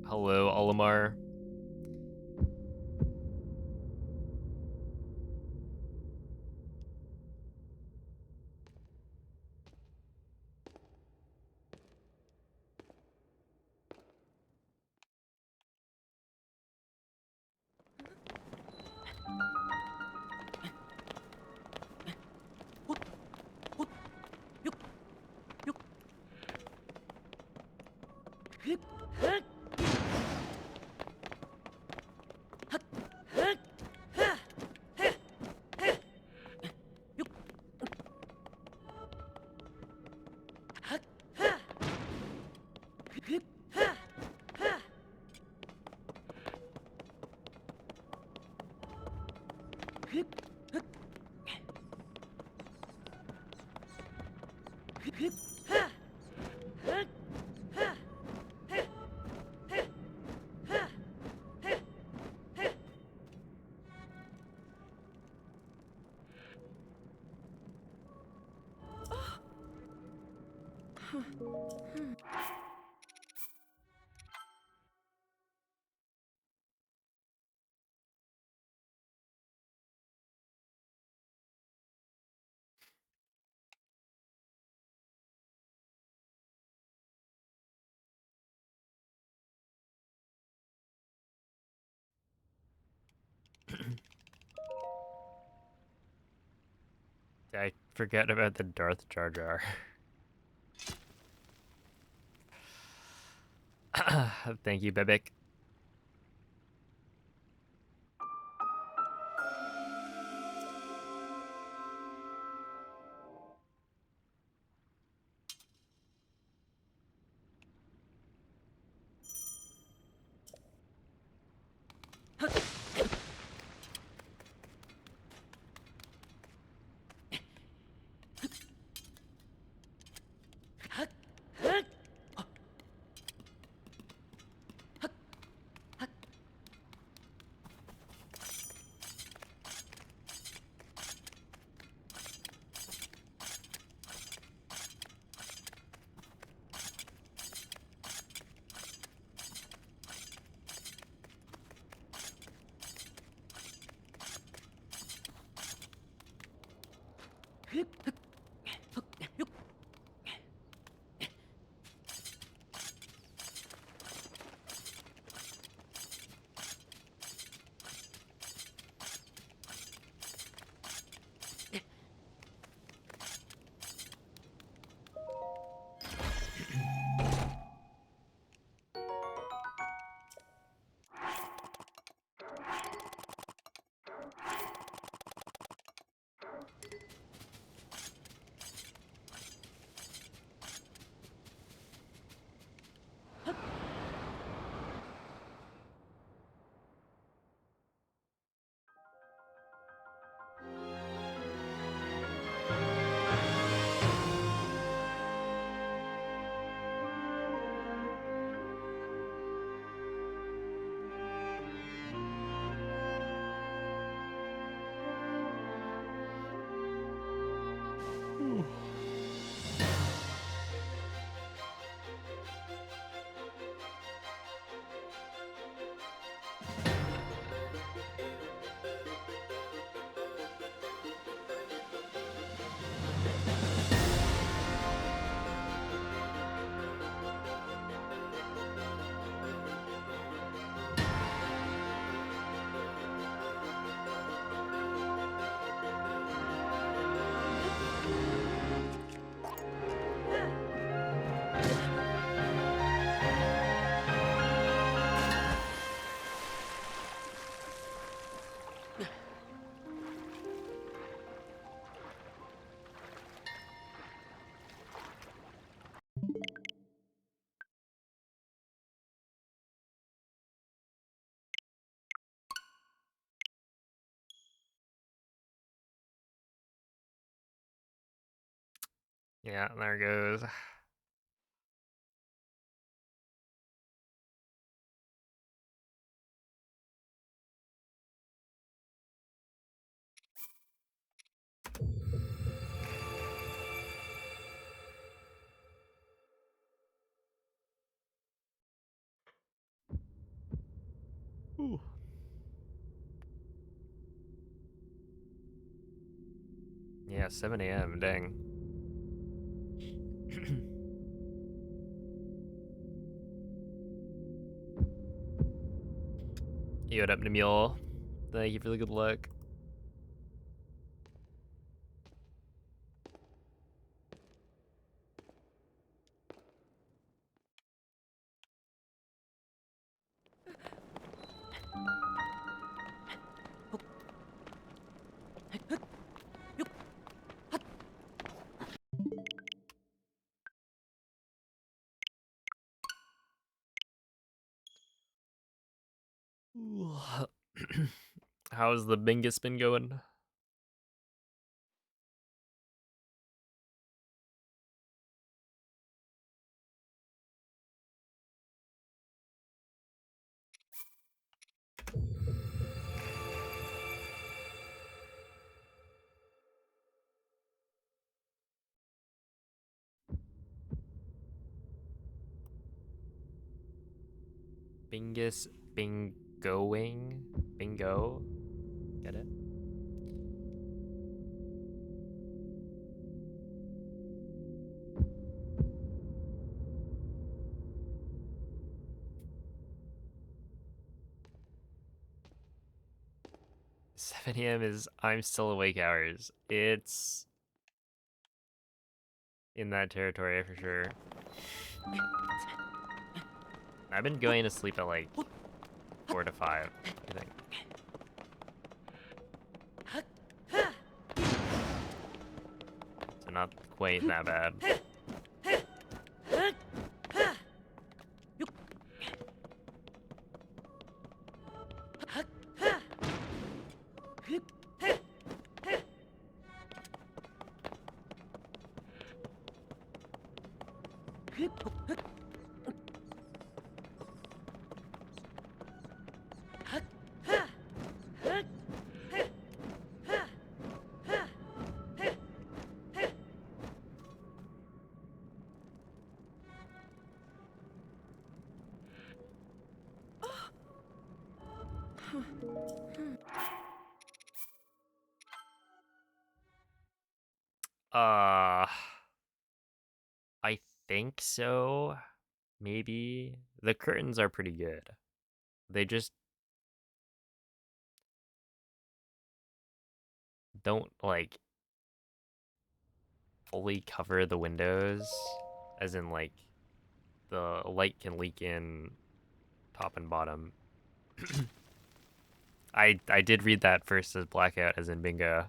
Hello, Olimar. I forget about the Darth Jar Jar. Thank you, Bebek. Yeah, there it goes. Ooh. Yeah, 7 a.m. Dang. Yo, what up, Namil? Thank you for the good luck. How's the bingus been going? 'Bingus bingoing? Bingo? Get it? Seven a.m. is I'm still awake hours. It's in that territory for sure. I've been going to sleep at like 4 to 5, I think. So not quite that bad. Uh, I think so. Maybe. The curtains are pretty good. They just don't like fully cover the windows, as in like the light can leak in top and bottom. I did read that first as blackout, as in bingo.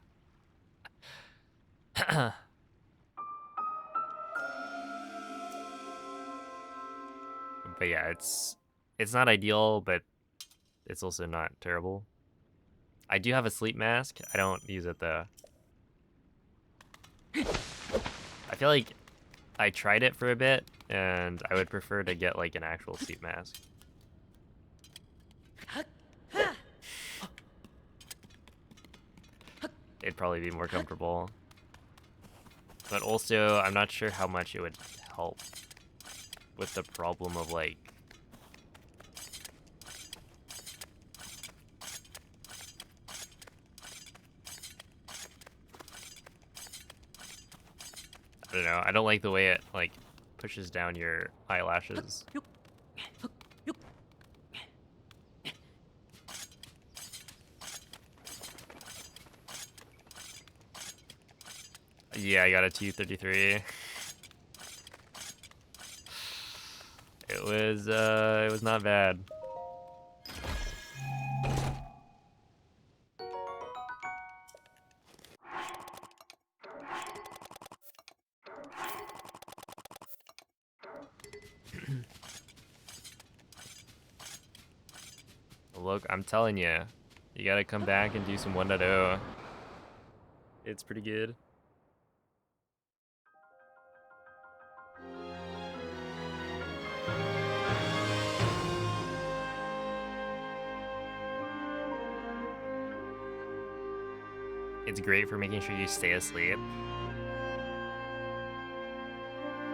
But yeah, it's not ideal, but it's also not terrible. I do have a sleep mask. I don't use it though. I feel like I tried it for a bit, and I would prefer to get like an actual sleep mask. It'd probably be more comfortable. But also, I'm not sure how much it would help with the problem of like I don't know. I don't like the way it like pushes down your eyelashes. Yeah, I got a 233. It was not bad. Look, I'm telling you, you gotta come back and do some 1.0. It's pretty good. great for making sure you stay asleep.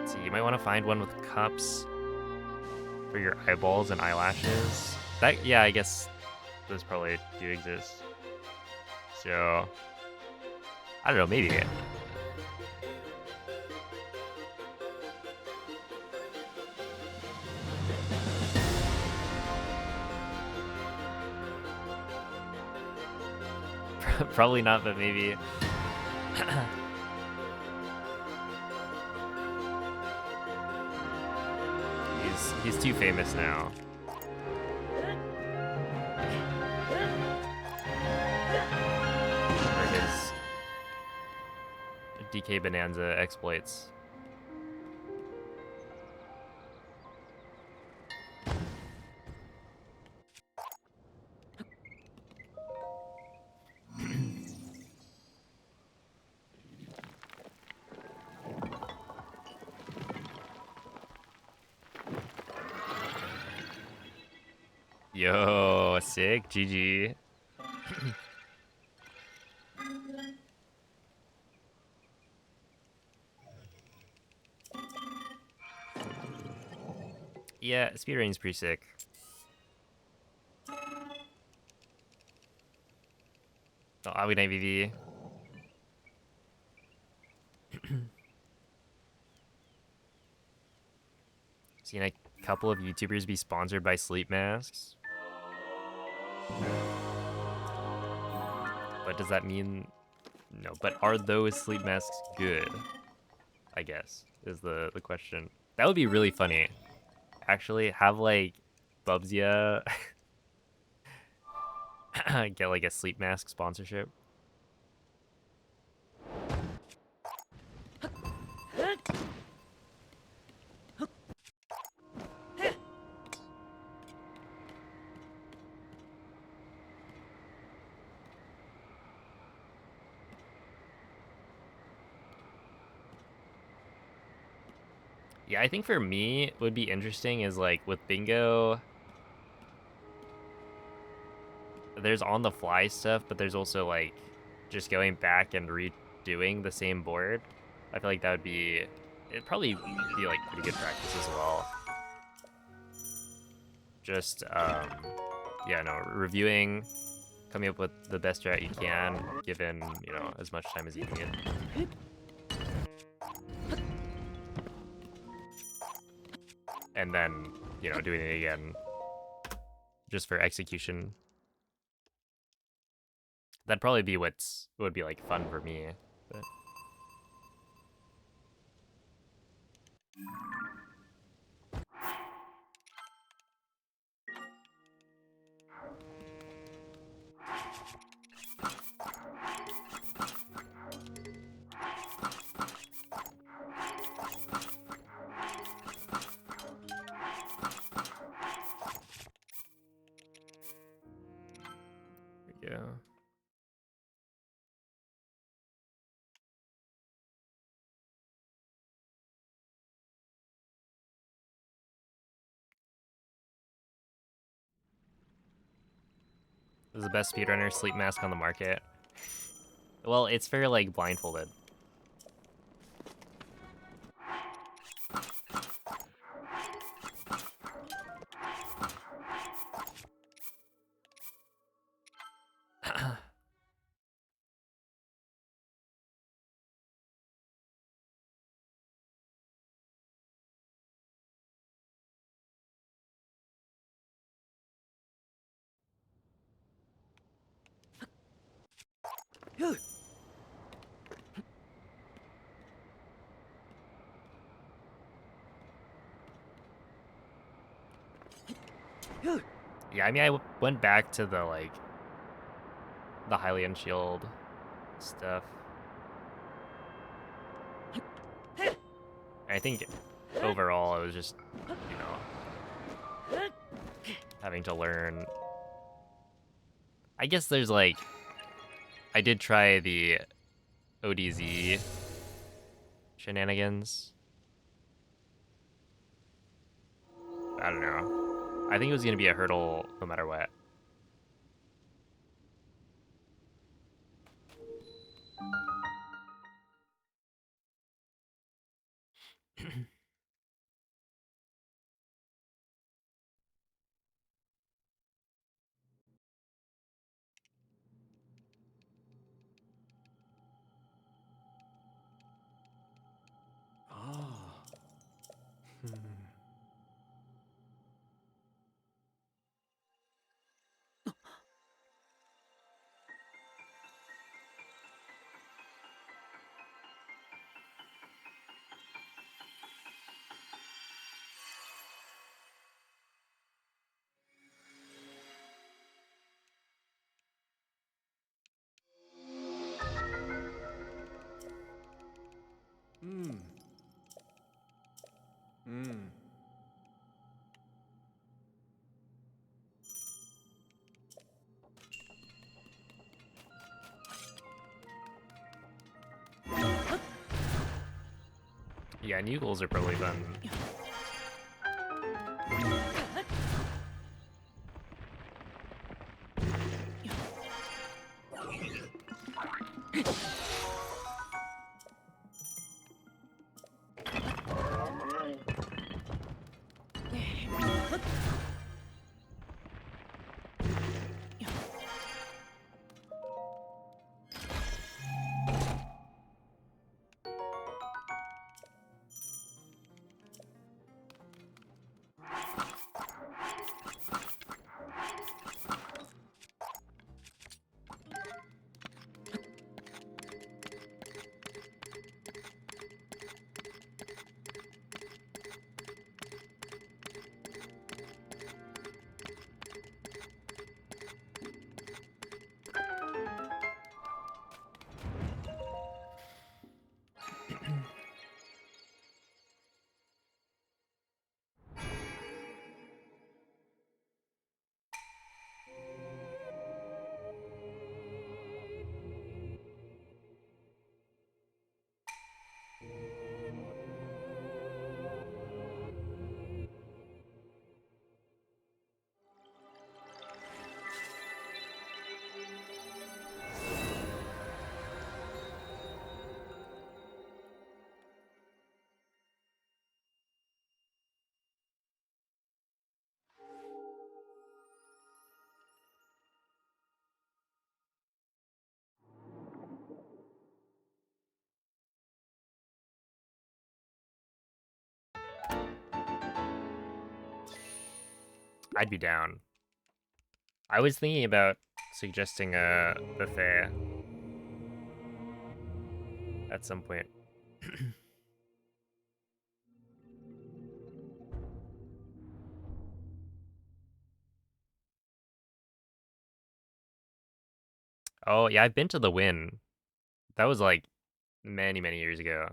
So you might want to find one with cups for your eyeballs and eyelashes. That, yeah, I guess those probably do exist. So, I don't know, maybe. Probably not, but maybe. He's too famous now. For his DK Bonanza exploits. Yo, sick, GG. Yeah, speedrunning's pretty sick. Oh, Awi Night VV. Seen a couple of YouTubers be sponsored by sleep masks. But does that mean no? But are those sleep masks good? I guess is the question. That would be really funny. Actually, have like Bubsia get like a sleep mask sponsorship. Yeah, I think for me, would be interesting is like with bingo, there's on the fly stuff, but there's also like just going back and redoing the same board. I feel like that would be, it'd probably be like pretty good practice as well. Just, yeah, no, reviewing, coming up with the best strat you can, given, you know, as much time as you can get. And then, you know, doing it again, just for execution. That'd probably be would be like fun for me. But. Yeah. This is the best speedrunner sleep mask on the market. Well, it's for like blindfolded. Yeah, I mean, I went back to the like the Hylian shield stuff. I think overall it was just, you know, having to learn. I guess there's like, I did try the ODZ shenanigans. I don't know. I think it was gonna be a hurdle no matter what. Ah. Hmm. Hmm. Yeah, new goals are probably fun. I'd be down. I was thinking about suggesting a buffet at some point. Oh, yeah, I've been to the Win. That was like many, many years ago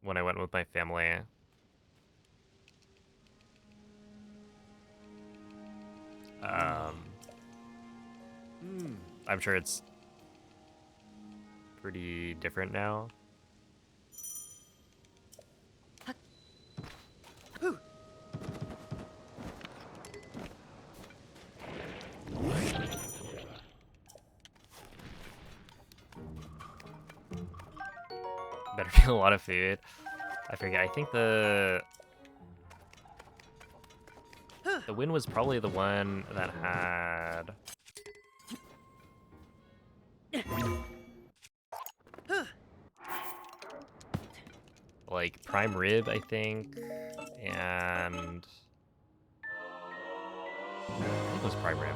when I went with my family. Um, Hmm. I'm sure it's pretty different now. Better be a lot of food. I forget. I think the Win was probably the one that had like prime rib, I think, and I think it was prime rib.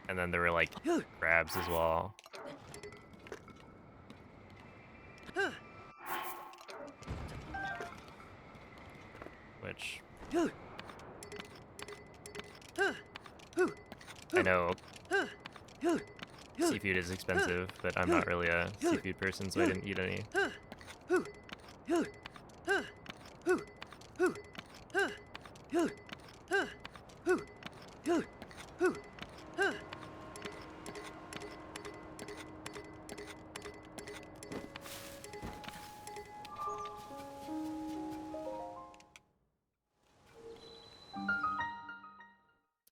And then there were like crabs as well. Which I know seafood is expensive, but I'm not really a seafood person, so I didn't eat any.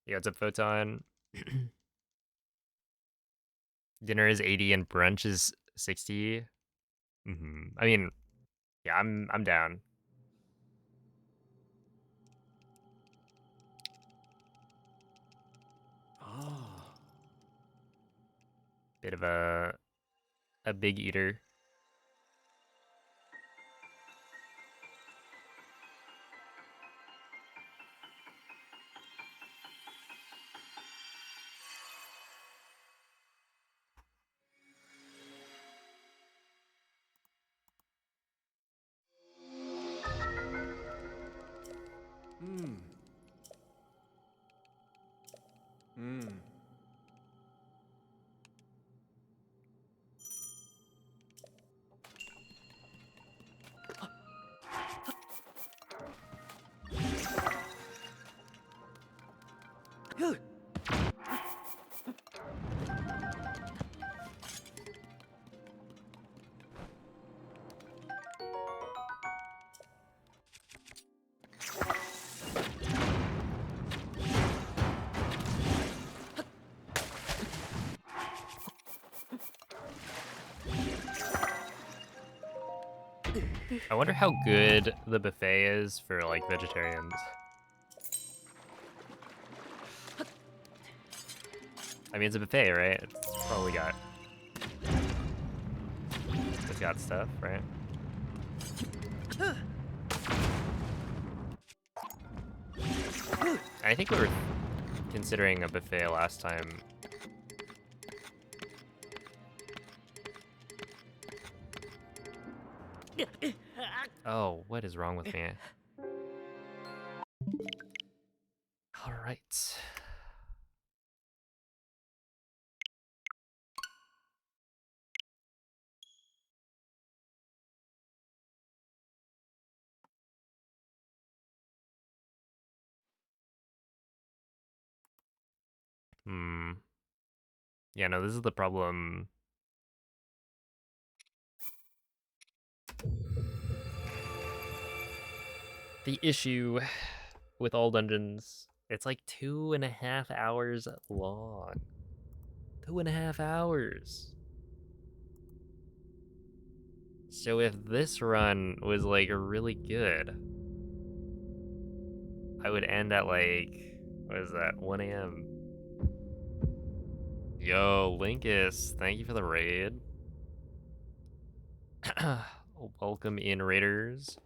Yeah, what's up, Photon? Dinner is 80 and brunch is 60. I mean, yeah, I'm down. Ah. Bit of a big eater. Hmm. Hmm. I wonder how good the buffet is for like vegetarians. I mean, it's a buffet, right? It's got stuff, right? I think we were considering a buffet last time. Oh, what is wrong with me? All right. Hmm. Yeah, no, this is the problem. The issue with all dungeons, it's like 2.5 hours long. 2.5 hours. So if this run was like really good, I would end at like, what is that, 1 a.m. Yo, Linkus, thank you for the raid. Welcome in, raiders.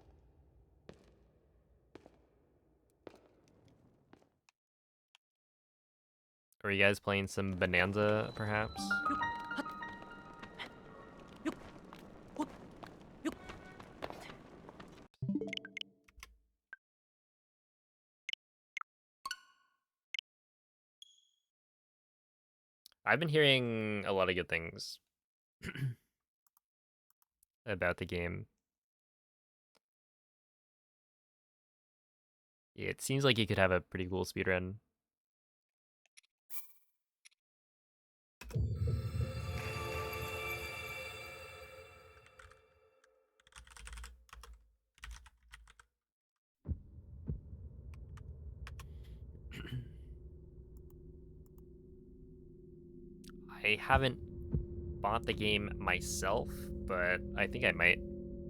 Are you guys playing some Bonanza, perhaps? I've been hearing a lot of good things about the game. It seems like you could have a pretty cool speedrun. I haven't bought the game myself, but I think I might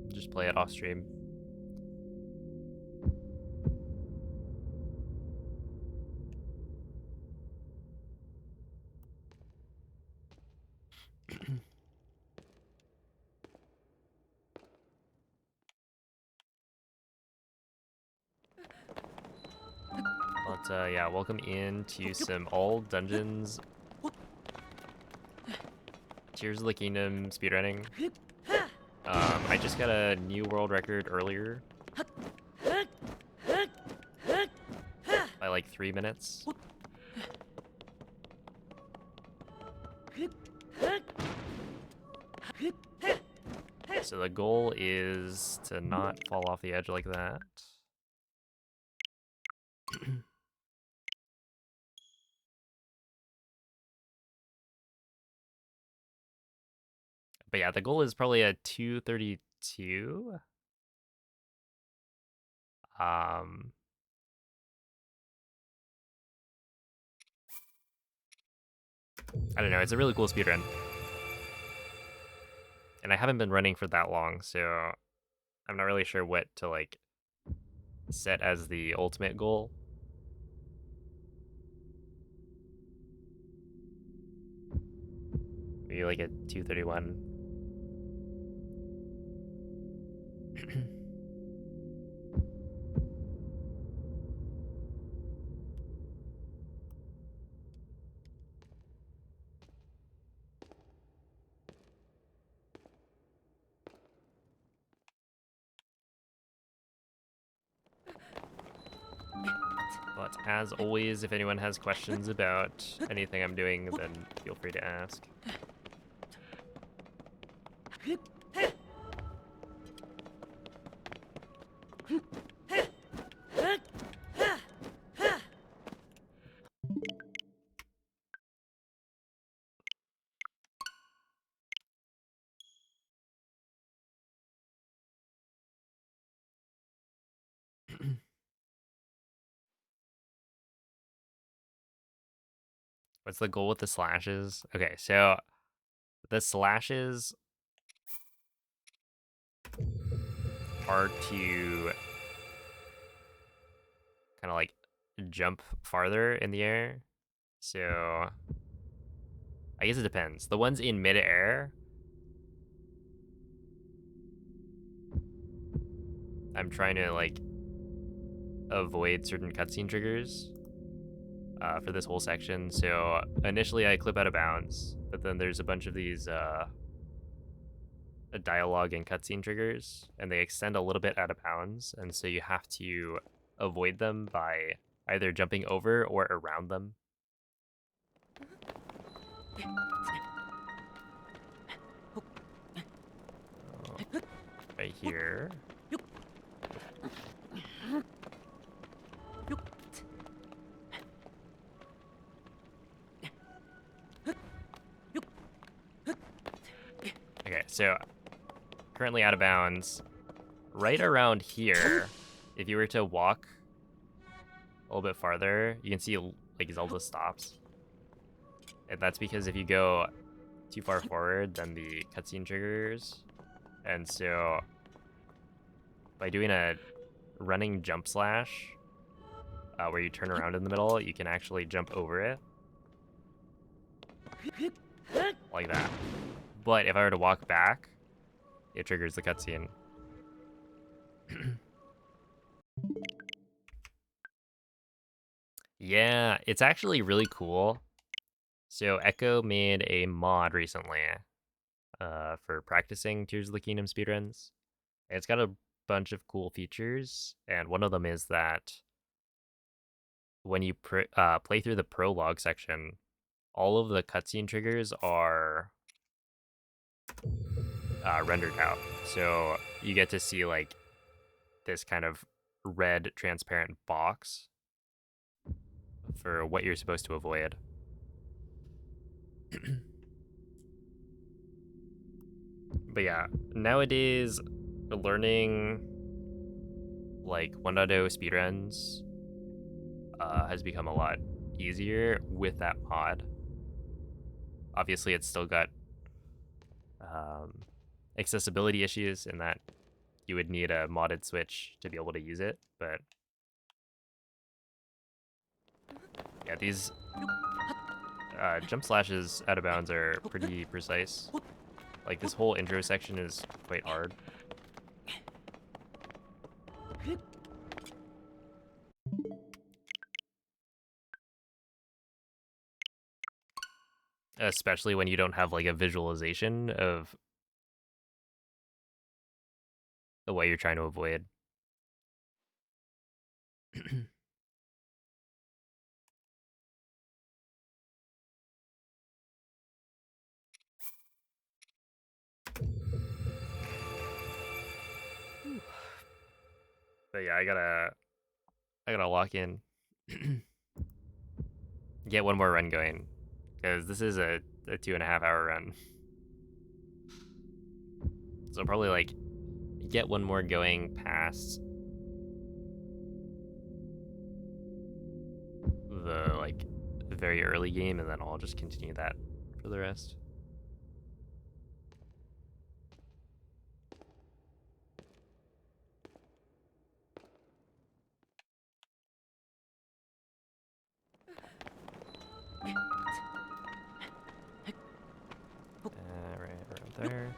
just play it off stream. But yeah, welcome into some all dungeons, Tears of the Kingdom speedrunning. I just got a new world record earlier by like 3 minutes. So the goal is to not fall off the edge like that. But yeah, the goal is probably a 232. Um, I don't know. It's a really cool speedrun. And I haven't been running for that long, so I'm not really sure what to like set as the ultimate goal. Maybe like a 231. But as always, if anyone has questions about anything I'm doing, then feel free to ask. What's the goal with the slashes? Okay, so the slashes are to kind of like jump farther in the air. So I guess it depends. The ones in midair, I'm trying to like avoid certain cutscene triggers for this whole section. So initially I clip out of bounds, but then there's a bunch of these dialogue and cutscene triggers, and they extend a little bit out of bounds, and so you have to avoid them by either jumping over or around them. Right here. Okay, so currently out of bounds. Right around here, if you were to walk a little bit farther, you can see like Zelda stops. And that's because if you go too far forward, then the cutscene triggers. And so by doing a running jump slash, where you turn around in the middle, you can actually jump over it. Like that. But if I were to walk back, it triggers the cutscene. Yeah, it's actually really cool. So Echo made a mod recently for practicing Tears of the Kingdom speedruns. It's got a bunch of cool features, and one of them is that when you play through the prologue section, all of the cutscene triggers are rendered out. So you get to see like this kind of red transparent box for what you're supposed to avoid. But yeah, nowadays learning like 1.0 speedruns has become a lot easier with that mod. Obviously, it's still got accessibility issues in that you would need a modded Switch to be able to use it, but yeah, these jump slashes out of bounds are pretty precise. Like this whole intro section is quite hard. Especially when you don't have like a visualization of what you're trying to avoid. But yeah, I gotta lock in. Get one more run going, because this is a 2.5 hour run. So probably like get one more going past the like very early game, and then I'll just continue that for the rest. there.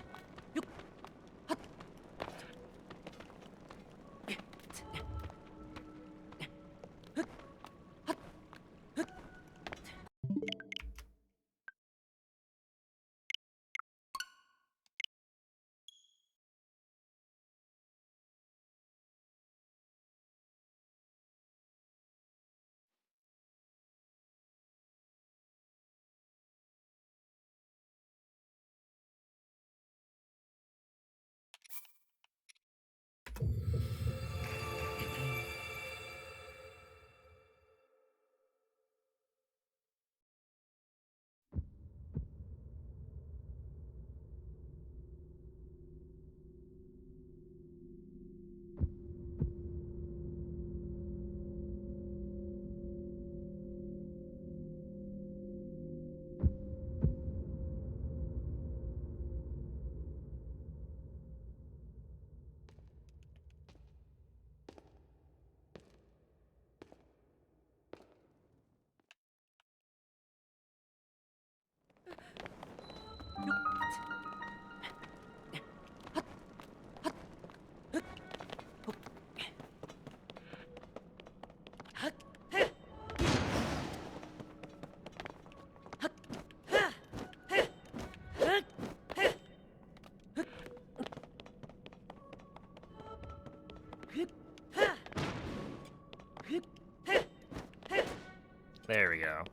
There we go.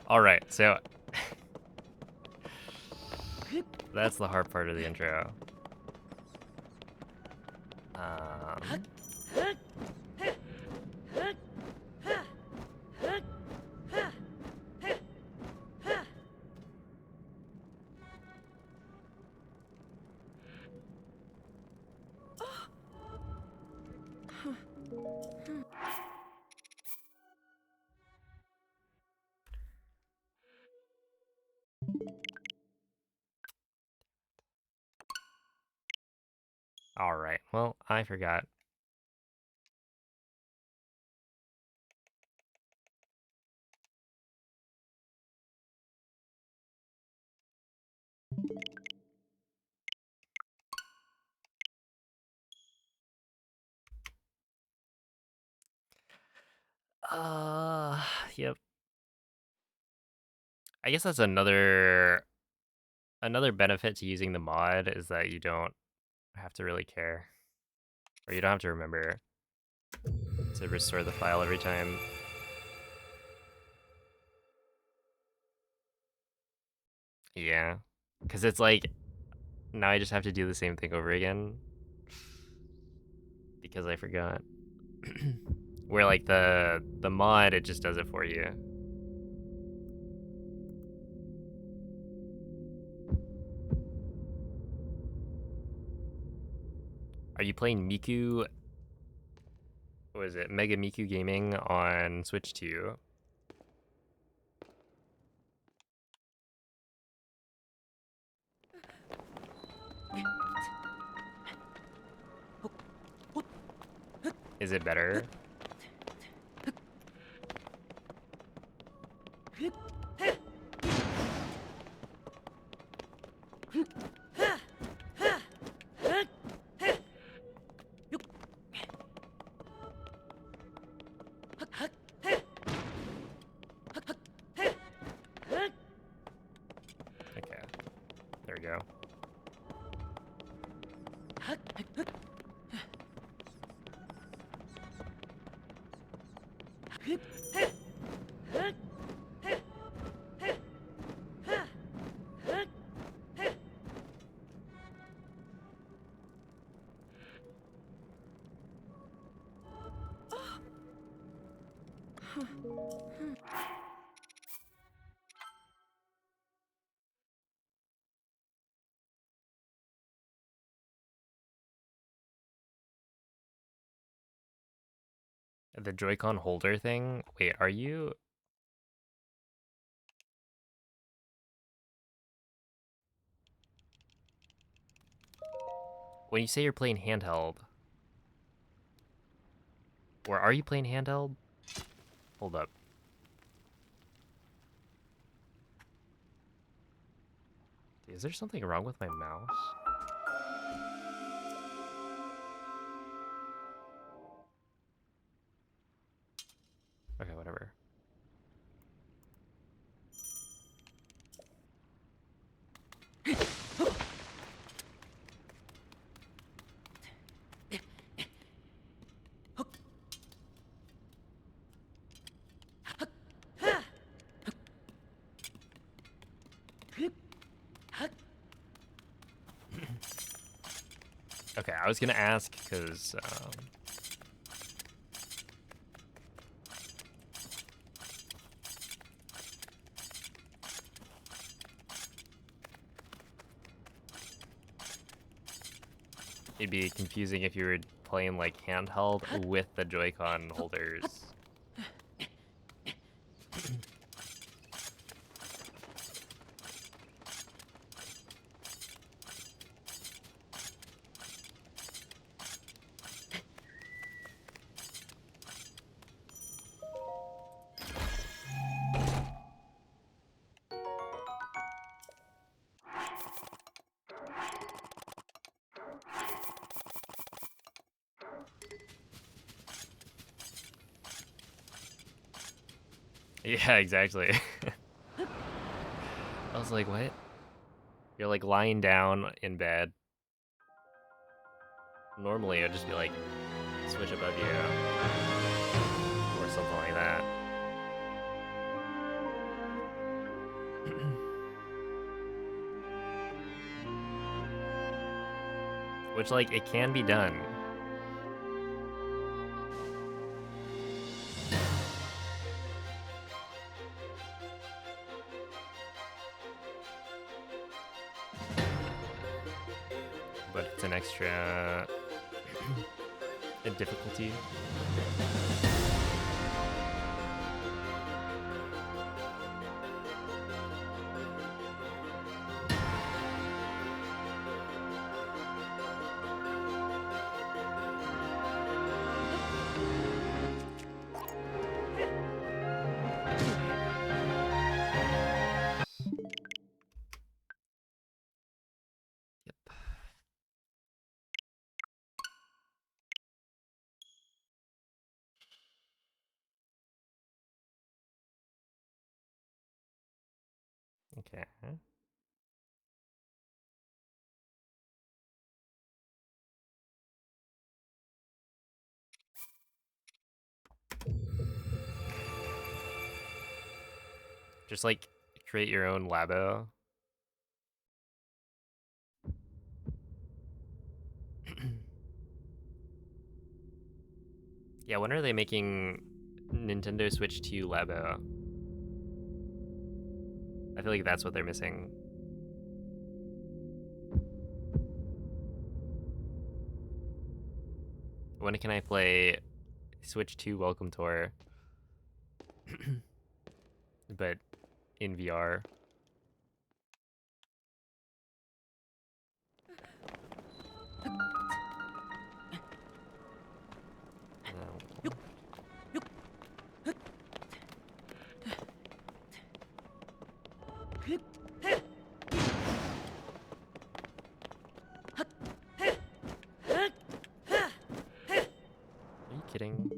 All right, so that's the hard part of the intro. All right, well, I forgot. Uh, yep. I guess that's another benefit to using the mod is that you don't have to really care, or you don't have to remember to restore the file every time. Yeah, because it's like now I just have to do the same thing over again because I forgot. Where like the mod, it just does it for you. Are you playing Miku? What is it? Mega Miku Gaming on Switch 2? Is it better? Okay, there we go. The Joy-Con holder thing? Wait, are you... When you say you're playing handheld, or are you playing handheld? Hold up. Is there something wrong with my mouse? Okay, whatever. Okay, I was gonna ask because it'd be confusing if you were playing like handheld with the Joy-Con holders. Yeah, exactly. I was like, what? You're like lying down in bed. Normally, it'd just be like, switch above you, or something like that. Which, like, it can be done. But it's an extra difficulty. Yep. Okay. Just like create your own labo. Yeah, when are they making Nintendo Switch 2 labo? I feel like that's what they're missing. When can I play Switch 2 Welcome Tour? But in VR. No. Are you kidding?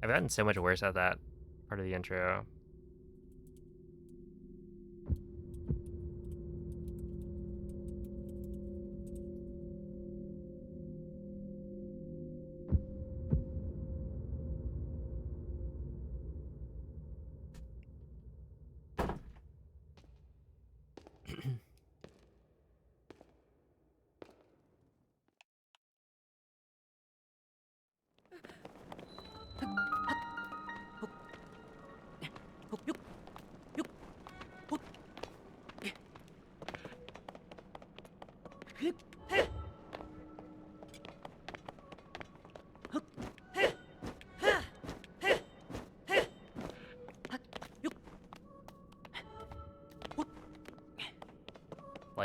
I've gotten so much worse at that part of the intro.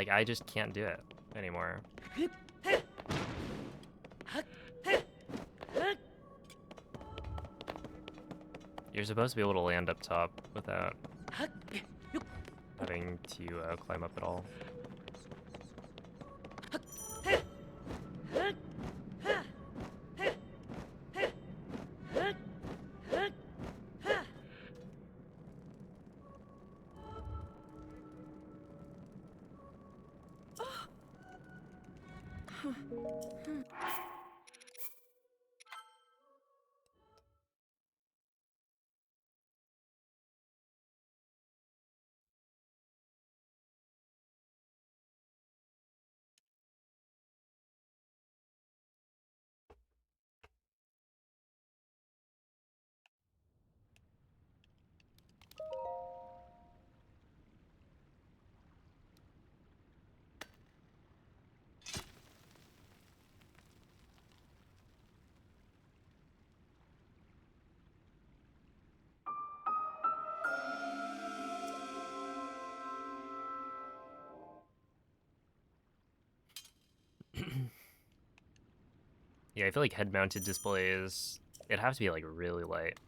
Like, I just can't do it anymore. You're supposed to be able to land up top without having to climb up at all. Yeah, I feel like head-mounted displays, it'd have to be like really light.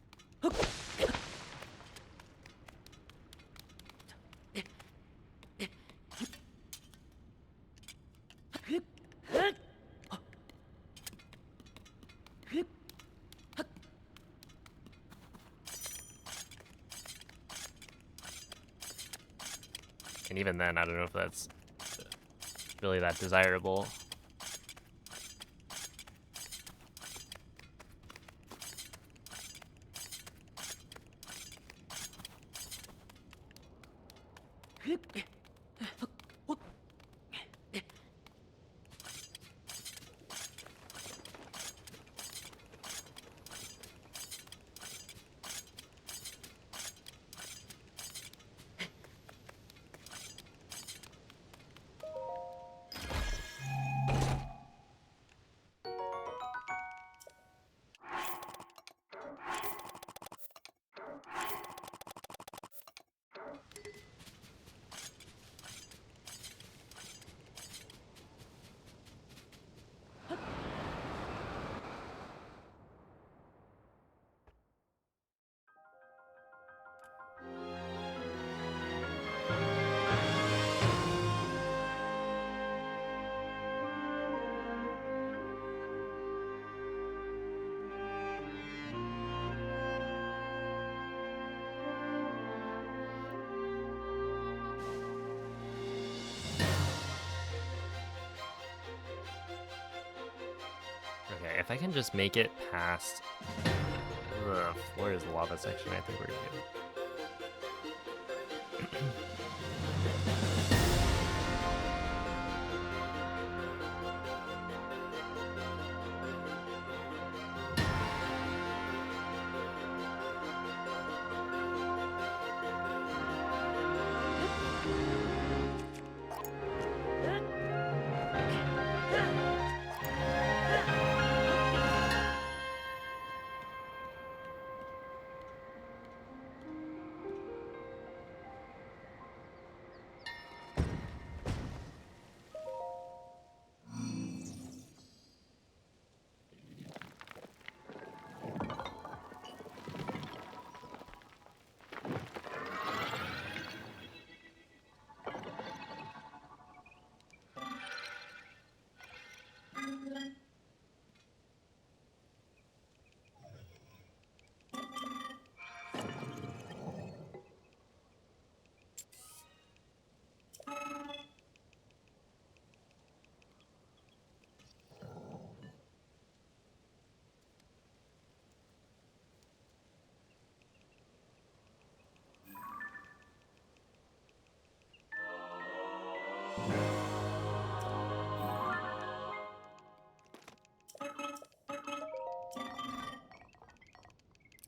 And even then, I don't know if that's really that desirable. Okay, if I can just make it past the floor is lava section, I think we're good.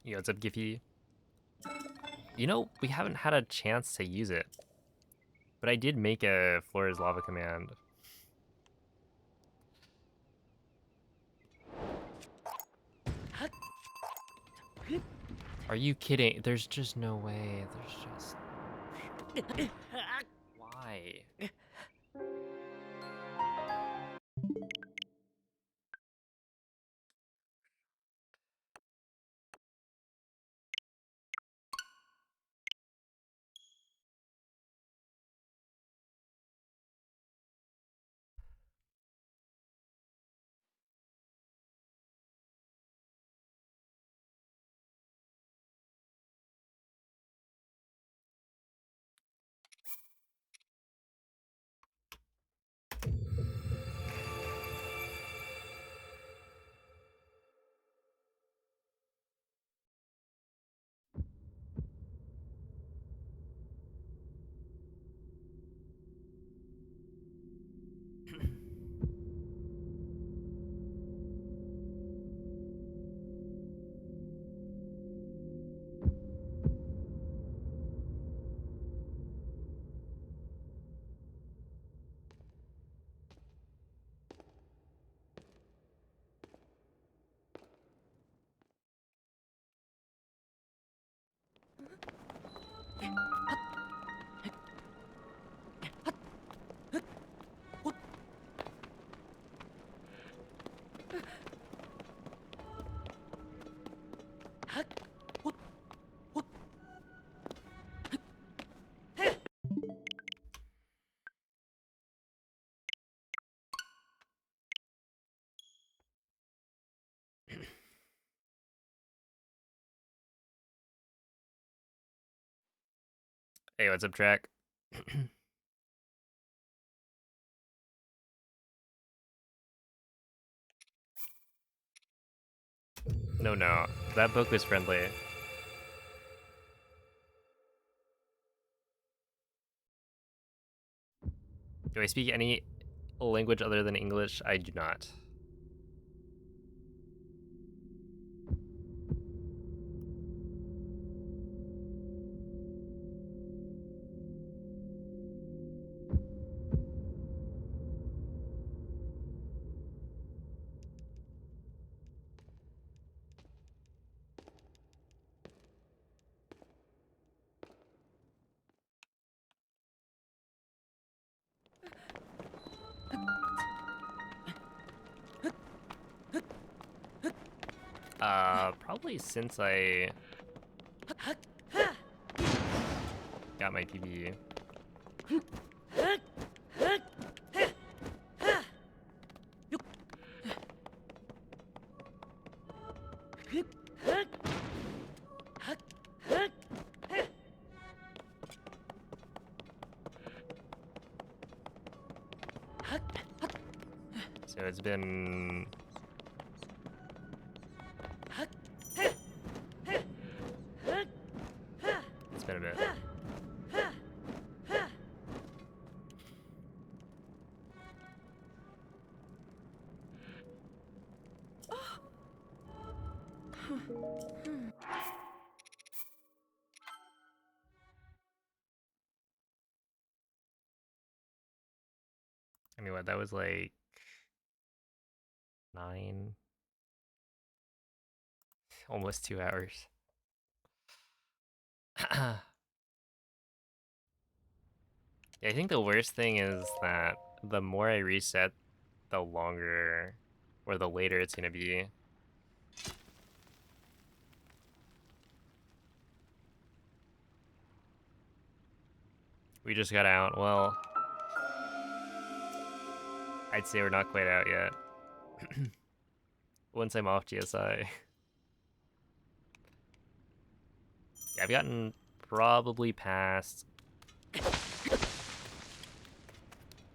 Yo, what's up, Giphy? You know, we haven't had a chance to use it, but I did make a floor is lava command. Are you kidding? There's just no way. There's just... Why? Hey, what's up, Track? No. That book was friendly. Do I speak any language other than English? I do not. Probably since I got my PB. So it's been a bit. Anyway, that was like 9, almost 2 hours. Yeah, I think the worst thing is that the more I reset, the longer or the later it's gonna be. We just got out. Well, I'd say we're not quite out yet. Once I'm off GSI. Yeah, I've gotten probably past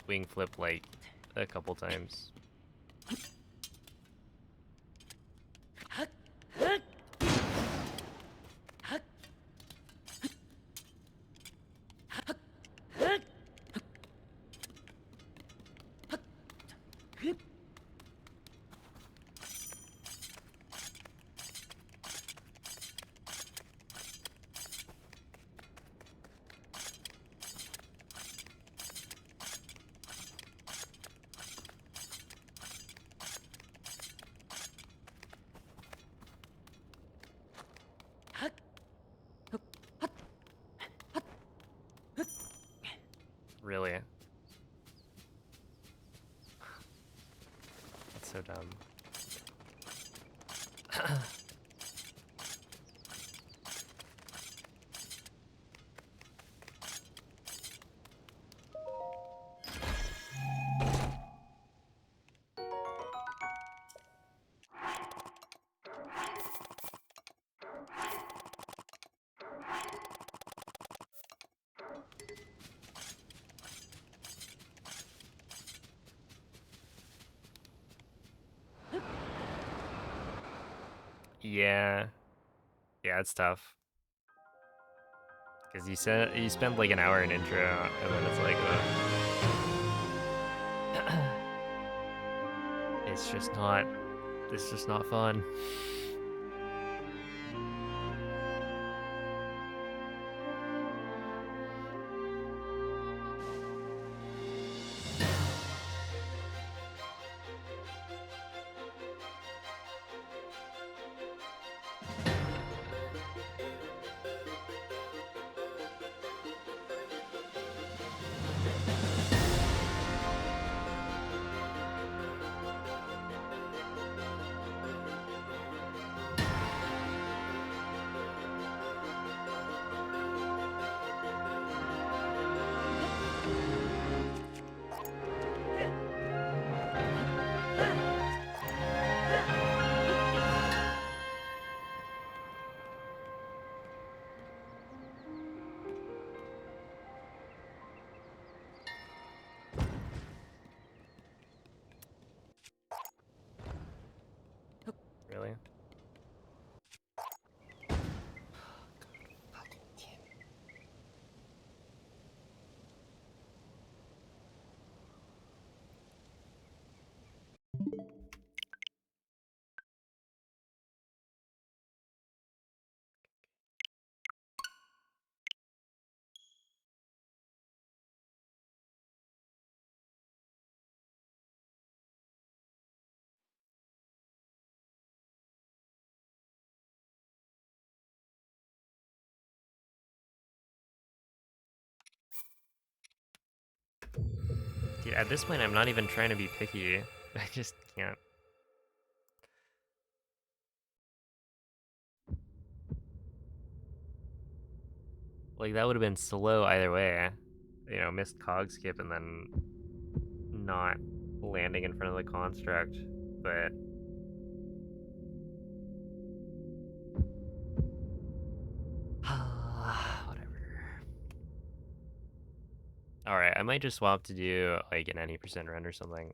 wing flip like a couple times. Really? That's so dumb. Yeah. Yeah, it's tough. Because you spend like an hour in intro, and then it's like, it's just not fun. Dude, at this point, I'm not even trying to be picky. I just can't. Like, that would have been slow either way. You know, missed cog skip and then not landing in front of the construct. But whatever. Alright, I might just swap to do like an any percent run or something.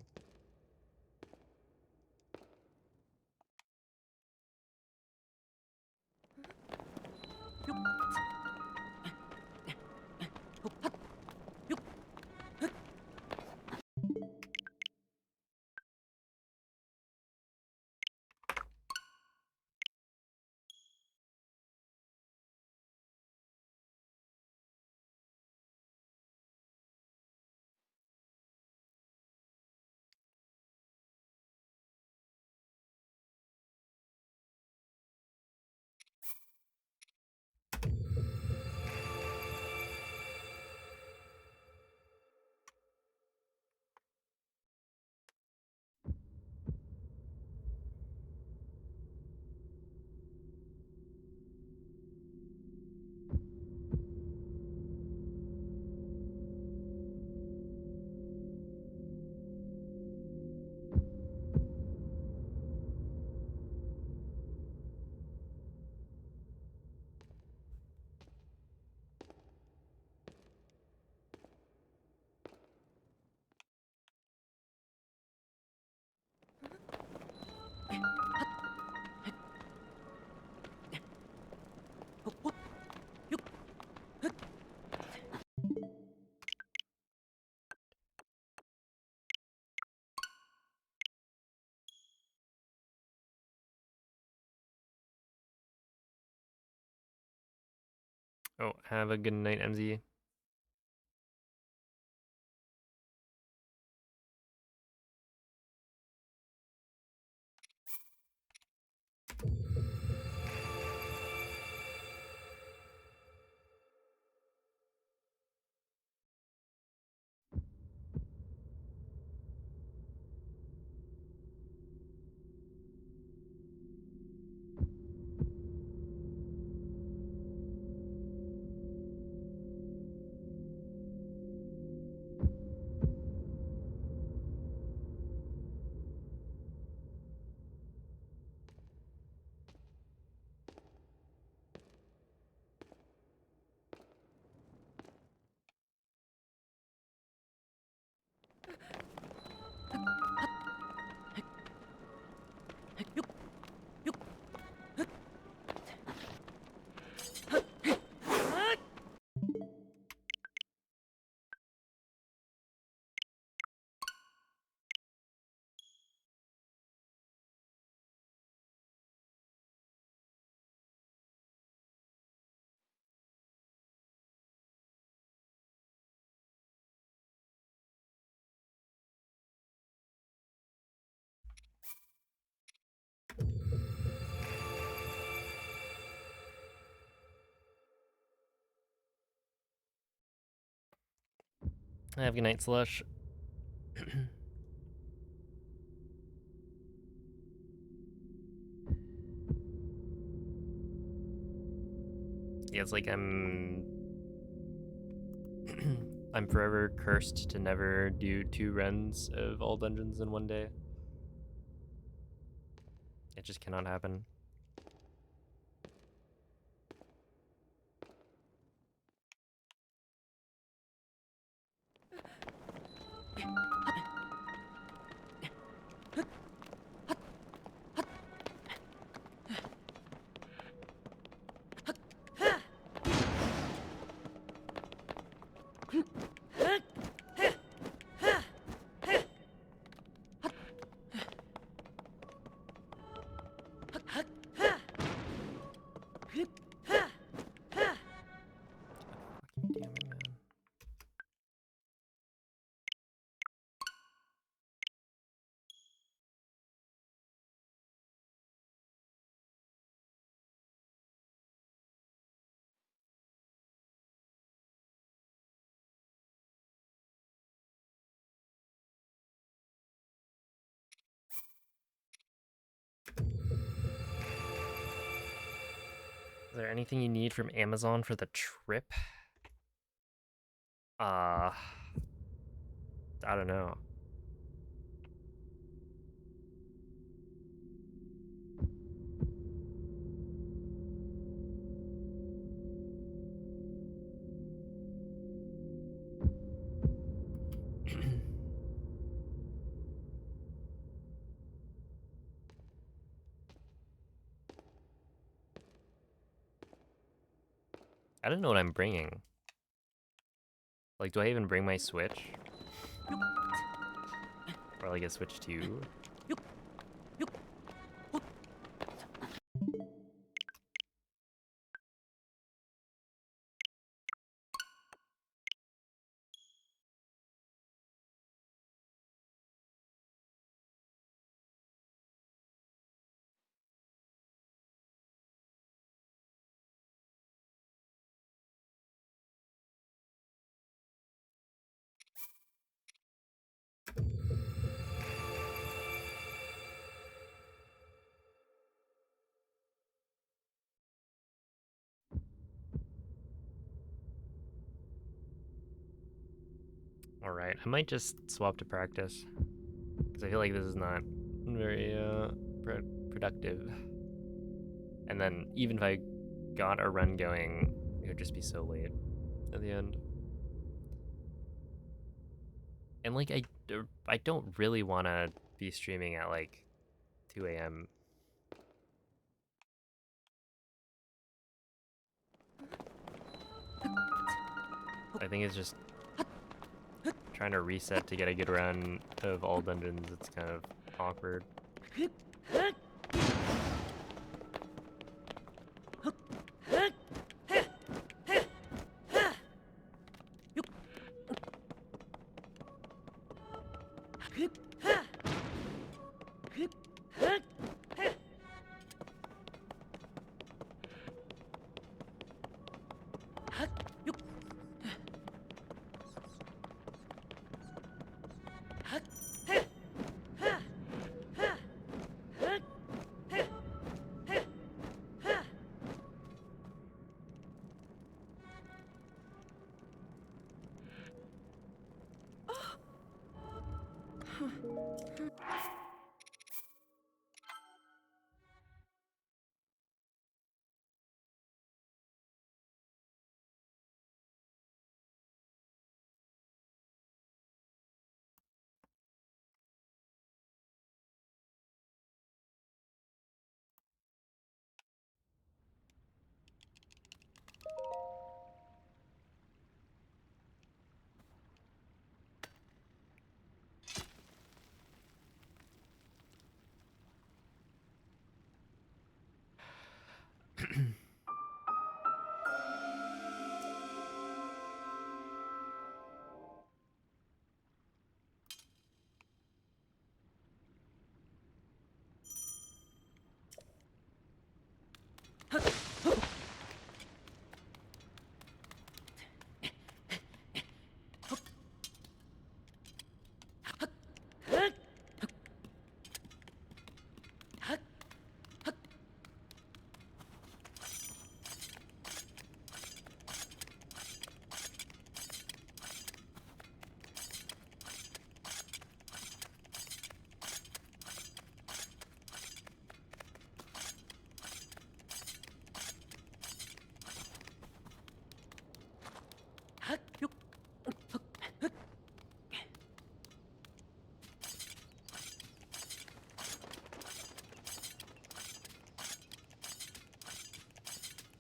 Oh, have a good night, MZ. Have a good night, Slush. Yeah, it's like I'm forever cursed to never do 2 runs of all dungeons in one day. It just cannot happen. Is there anything you need from Amazon for the trip? I don't know. I don't know what I'm bringing. Like, do I even bring my Switch? Or like a Switch 2? Alright, I might just swap to practice. Because I feel like this is not very productive. And then even if I got a run going, it would just be so late at the end. And like I don't really want to be streaming at like 2 a.m. I think it's just trying to reset to get a good run of all dungeons. It's kind of awkward.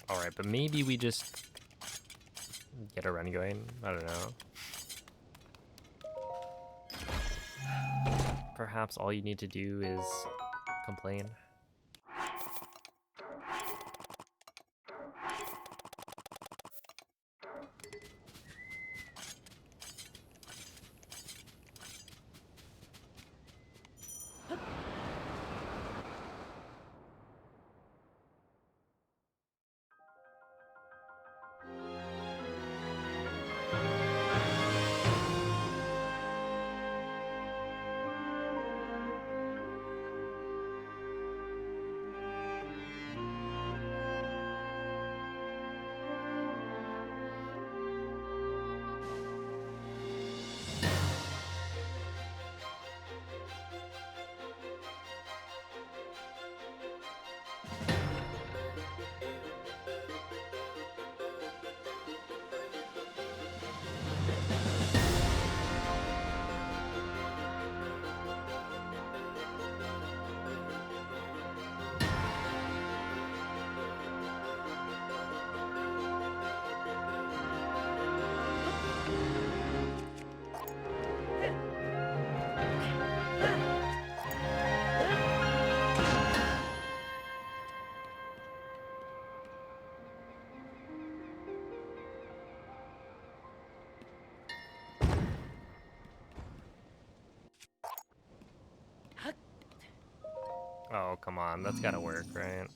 Alright, but maybe we just get a run going. I don't know. Perhaps all you need to do is complain. Oh, come on. That's gotta work, right?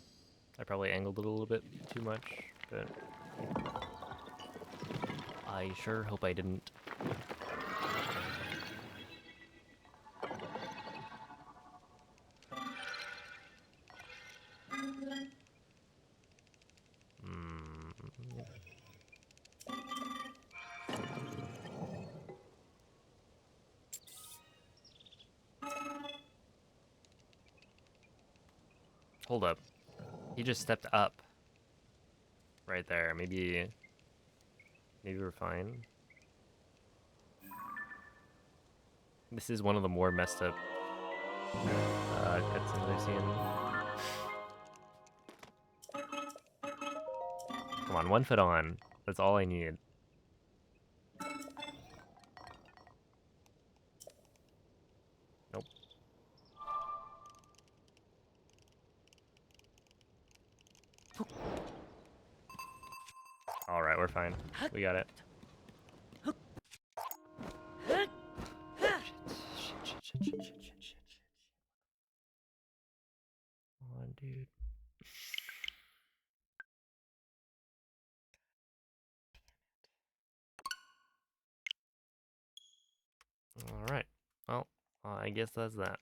I probably angled it a little bit too much, but I sure hope I didn't. Hmm. Hold up. He just stepped up right there. Maybe we're fine. This is one of the more messed up cutscenes I've seen. Come on, 1 foot on. That's all I need. Nope. All right, we're fine. We got it. Shit. Come on, dude. All right. Well, I guess that's that.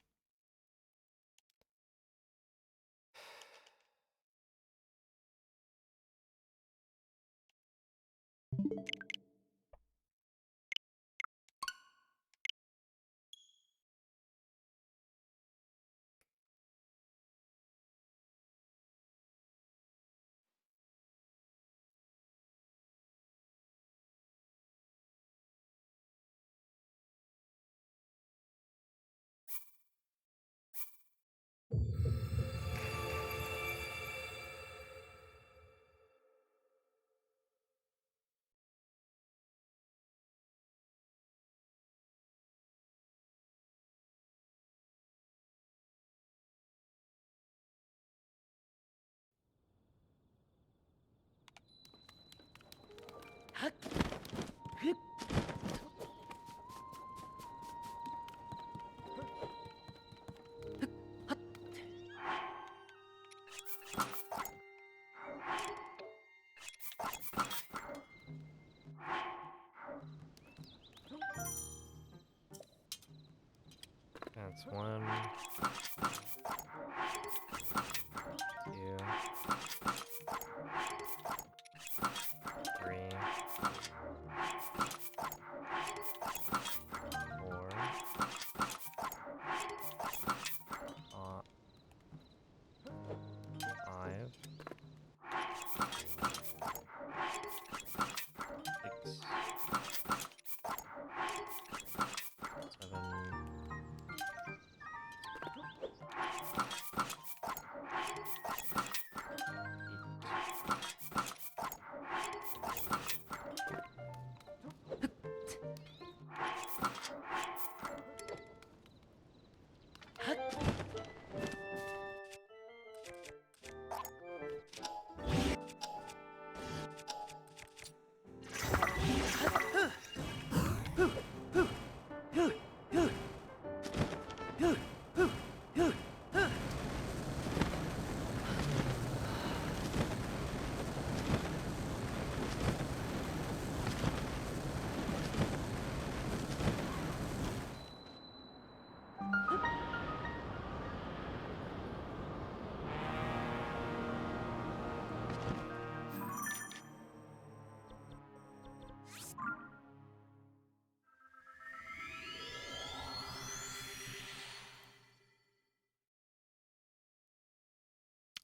That's 1, 2, 3, 4, 5, 6, 7,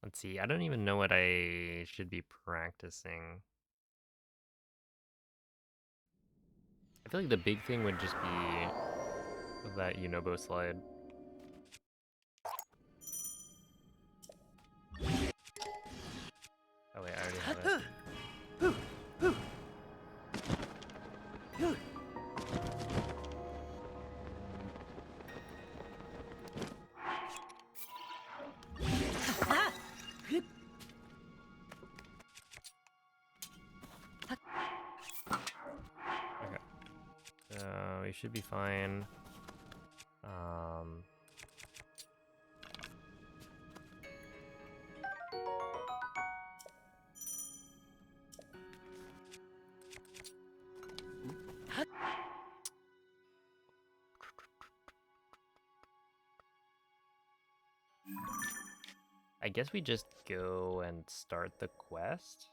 Let's see. I don't even know what I should be practicing. I feel like the big thing would just be that Unobo slide. Oh wait, I already have it. Okay. So we should be fine. I guess we just go and start the quest.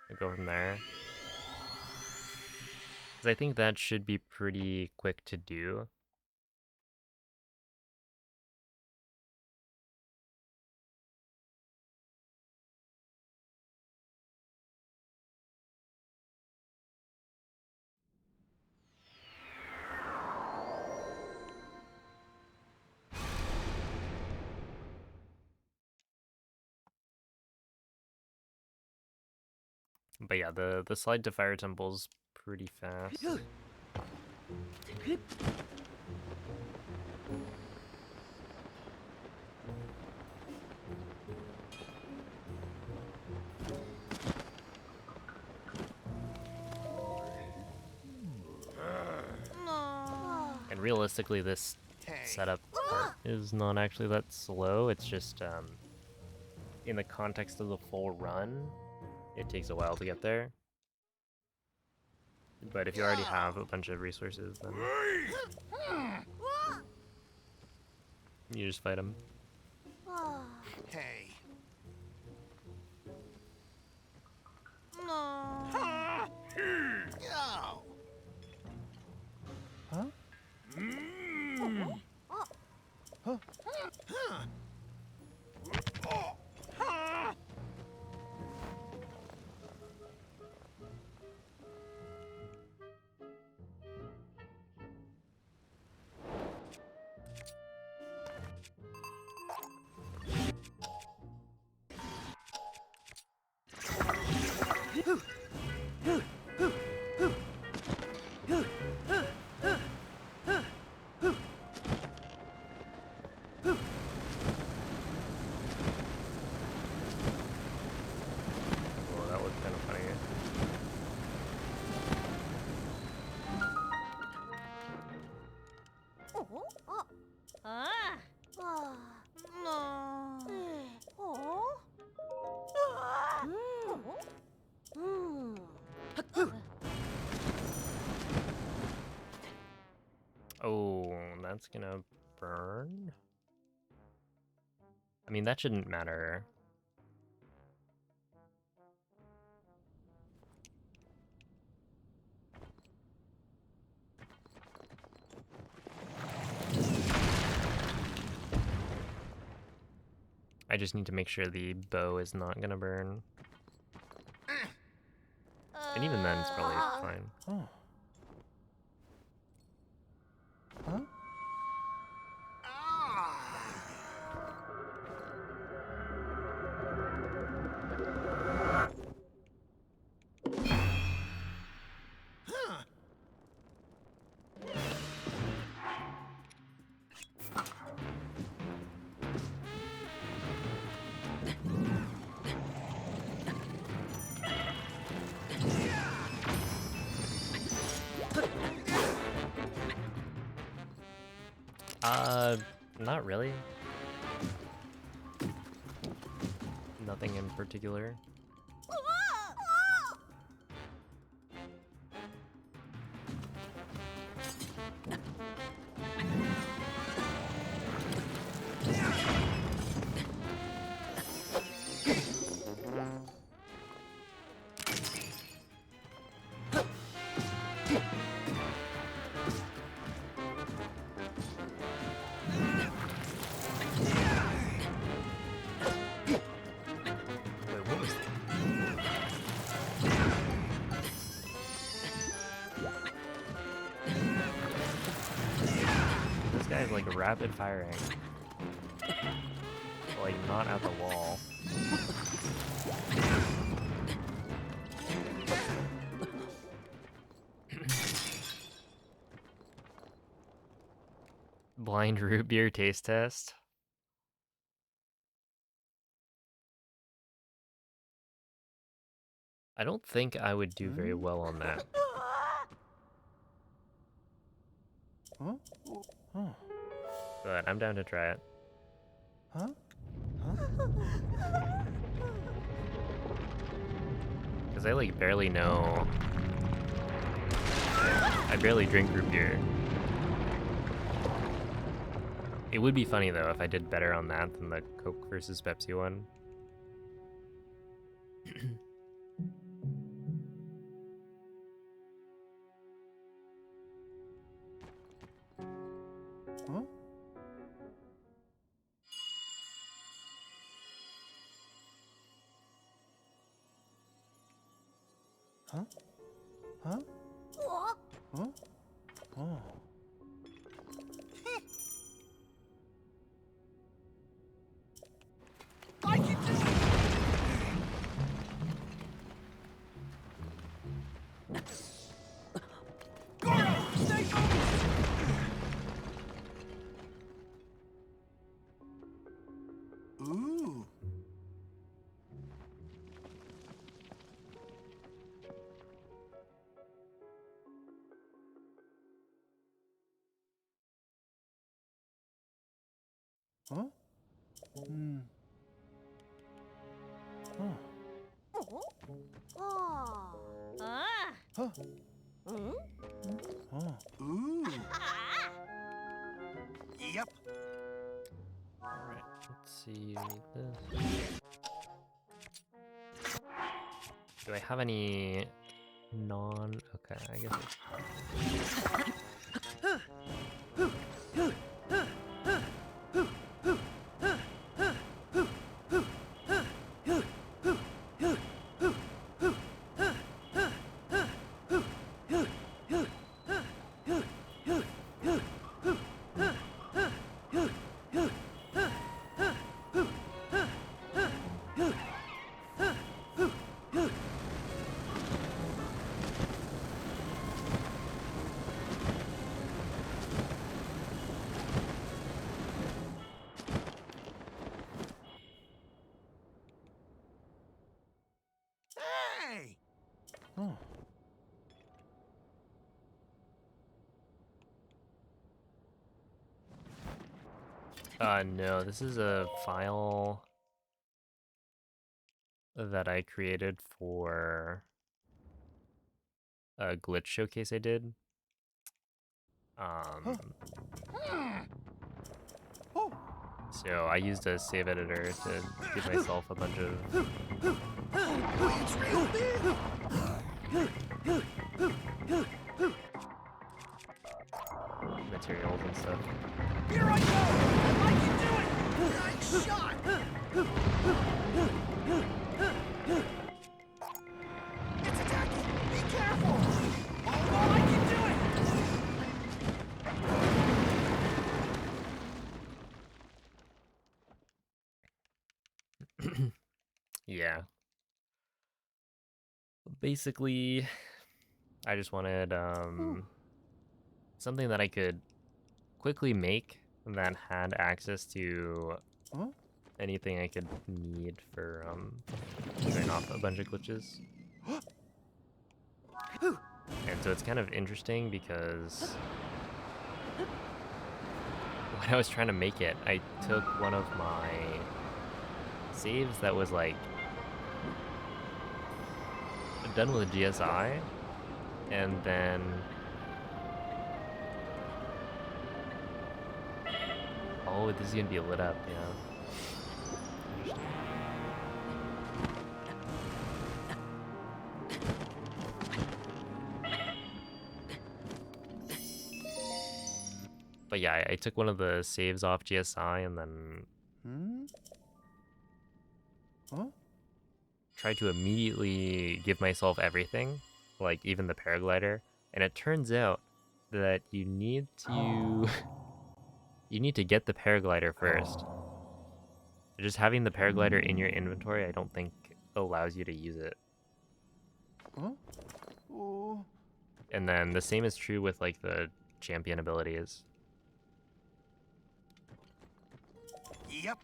And go from there. Because I think that should be pretty quick to do. But yeah, the slide to Fire Temple's pretty fast. And realistically, this setup part is not actually that slow. It's just in the context of the full run, it takes a while to get there. But if you already have a bunch of resources, then you just fight them. Hey. Huh? Oh, that was kind of funny. Oh, that's gonna burn? I mean, that shouldn't matter. I just need to make sure the bow is not gonna burn. And even then, it's probably fine. Oh. Huh? Not really. Nothing in particular. Wait, what was that? This guy's like rapid firing. Like not at the wall. Blind root beer taste test. I don't think I would do very well on that. Huh? Oh. But I'm down to try it. Huh? Huh? Because I like barely know. I barely drink root beer. It would be funny though if I did better on that than the Coke versus Pepsi one. Huh? Huh? Huh? Huh? Oh. I can do it! Goro, stay focused! Ooh. Huh? Hmm. Huh. Huh. Huh. Ooh. Yep. Alright, let's see. You need this. Do I have any non... Okay, I guess Hey! Oh. no, this is a file that I created for a glitch showcase I did. Huh. Oh. So I used a save editor to give myself a bunch of It's real big! materials and stuff. Here I go! I can do it! Nice shot! It's attacking! Be careful! Oh no, I can do it! Yeah. Basically, I just wanted something that I could quickly make that had access to Huh? anything I could need for showing off a bunch of glitches. And so it's kind of interesting because when I was trying to make it, I took one of my saves that was like done with a GSI, and then oh, this is gonna be lit up, yeah. Interesting. But yeah, I took one of the saves off GSI and then Hmm? Huh? tried to immediately give myself everything, like even the paraglider, and it turns out that you need to you need to get the paraglider first. Just having the paraglider in your inventory, I don't think allows you to use it. Huh? Oh. And then the same is true with like the champion abilities. Yep.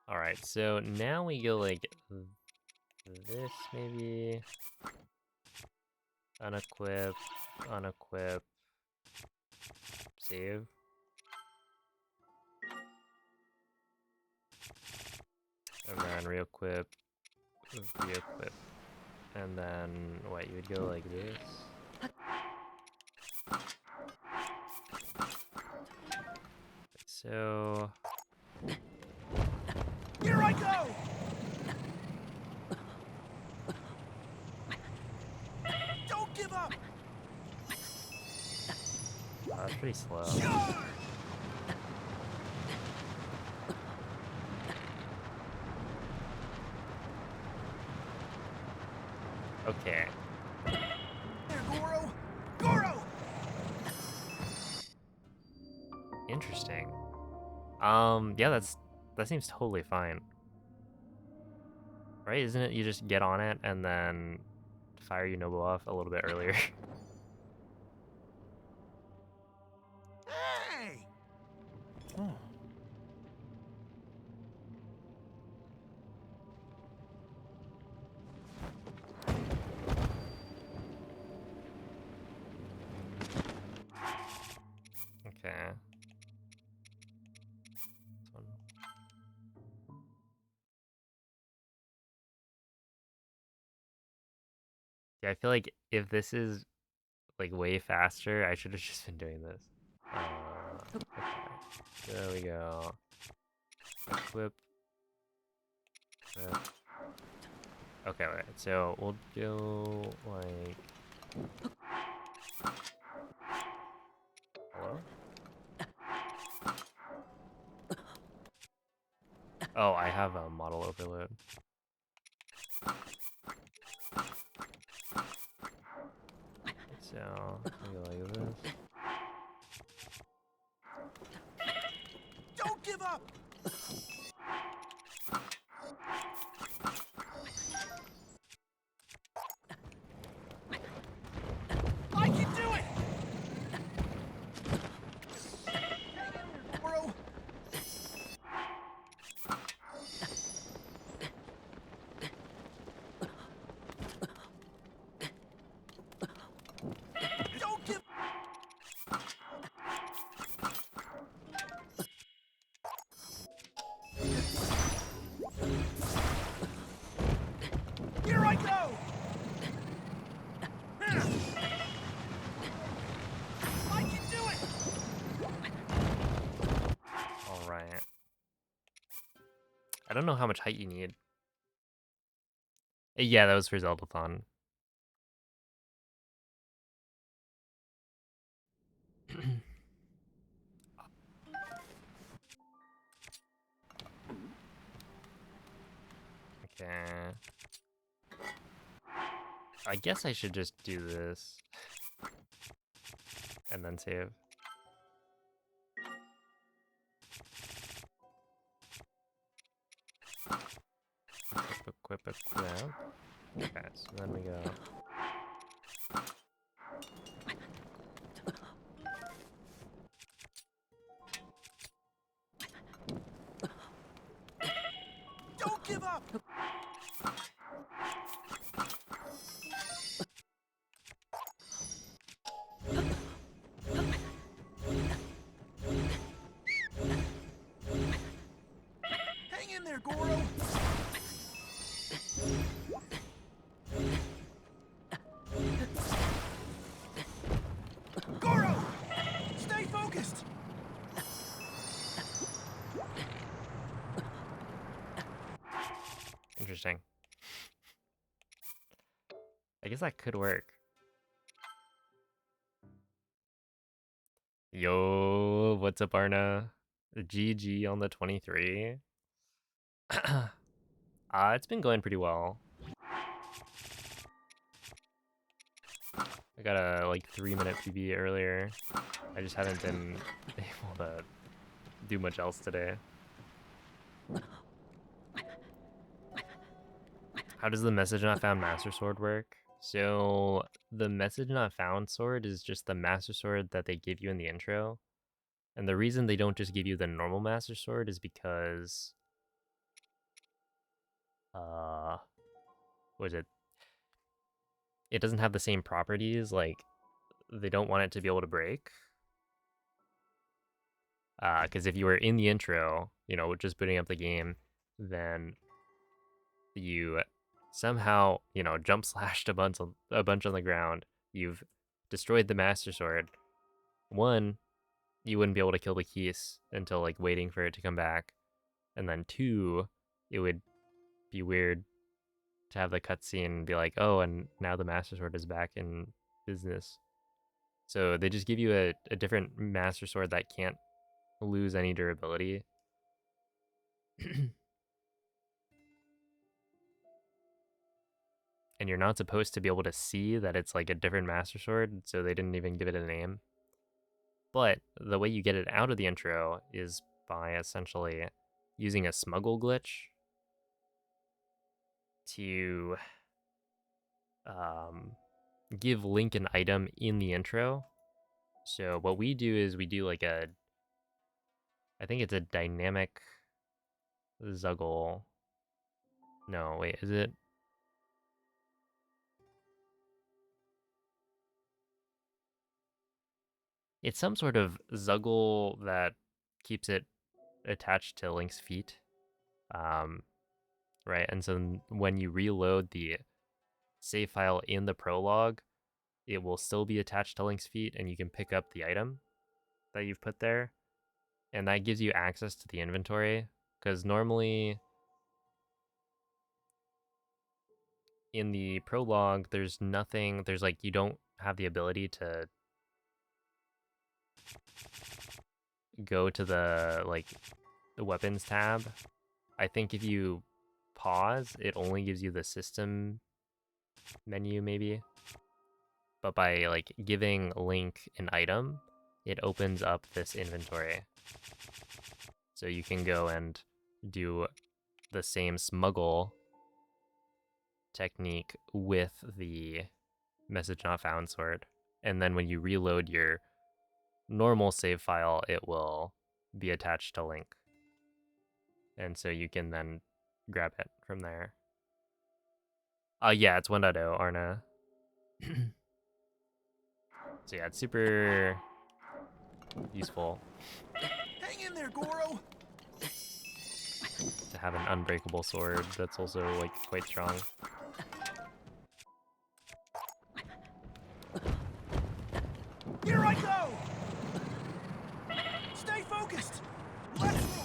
All right, so now we go like this maybe. Unequip, unequip, save. And then re-equip, re-equip. And then, what, you would go like this? So Here I go! Don't give up! that's pretty slow. Charge! Okay. There, Goro! Goro! Interesting. Yeah, that seems totally fine. Right? Isn't it you just get on it and then fire your noble off a little bit earlier? Hey! Okay. This one. Yeah, I feel like if this is like way faster, I should have just been doing this. Okay. There we go. Equip. Equip. Okay, right. So we'll go like. Hello? Oh, I have a model overload. So maybe like this. Don't give up! I can do it! Goro! Don't give Here I go! I can do it! All right. I don't know how much height you need. Yeah, that was for Zeldathon. Okay. I guess I should just do this. And then save. Equip. Okay, so then we go. Don't give up! Hang in there, Goro! Goro! Stay focused! Interesting. I guess that could work. Yo, what's up, Arna? GG on the 23. It's been going pretty well. I got a like 3-minute PB earlier. I just haven't been able to do much else today. How does the message not found master sword work? So the message not found sword is just the master sword that they give you in the intro. And the reason they don't just give you the normal master sword is because what is it? It doesn't have the same properties, like they don't want it to be able to break. Because if you were in the intro, you know, just booting up the game, then you somehow, you know, jump slashed a bunch on the ground. You've destroyed the Master Sword. One, you wouldn't be able to kill the Keese until like waiting for it to come back. And then 2, it would be weird to have the cutscene be like, oh, and now the Master Sword is back in business. So they just give you a different Master Sword that can't lose any durability. And you're not supposed to be able to see that it's like a different Master Sword, so they didn't even give it a name. But the way you get it out of the intro is by essentially using a smuggle glitch to give Link an item in the intro. So what we do is we do like I think it's a dynamic Zuggle. No, wait, is it? It's some sort of Zuggle that keeps it attached to Link's feet. Right, and so when you reload the save file in the prologue, it will still be attached to Link's feet, and you can pick up the item that you've put there, and that gives you access to the inventory, because normally in the prologue, there's nothing, there's like, you don't have the ability to go to the, like, the weapons tab. I think if you pause, it only gives you the system menu, maybe. But by, like, giving Link an item, it opens up this inventory. So you can go and do the same smuggle technique with the message not found sword. And then when you reload your normal save file, it will be attached to Link. And so you can then grab it from there. Yeah, it's 1.0, Arna. So yeah, it's super useful Hang in there, Goro. to have an unbreakable sword that's also like quite strong. Here I go. Stay focused. Let's move.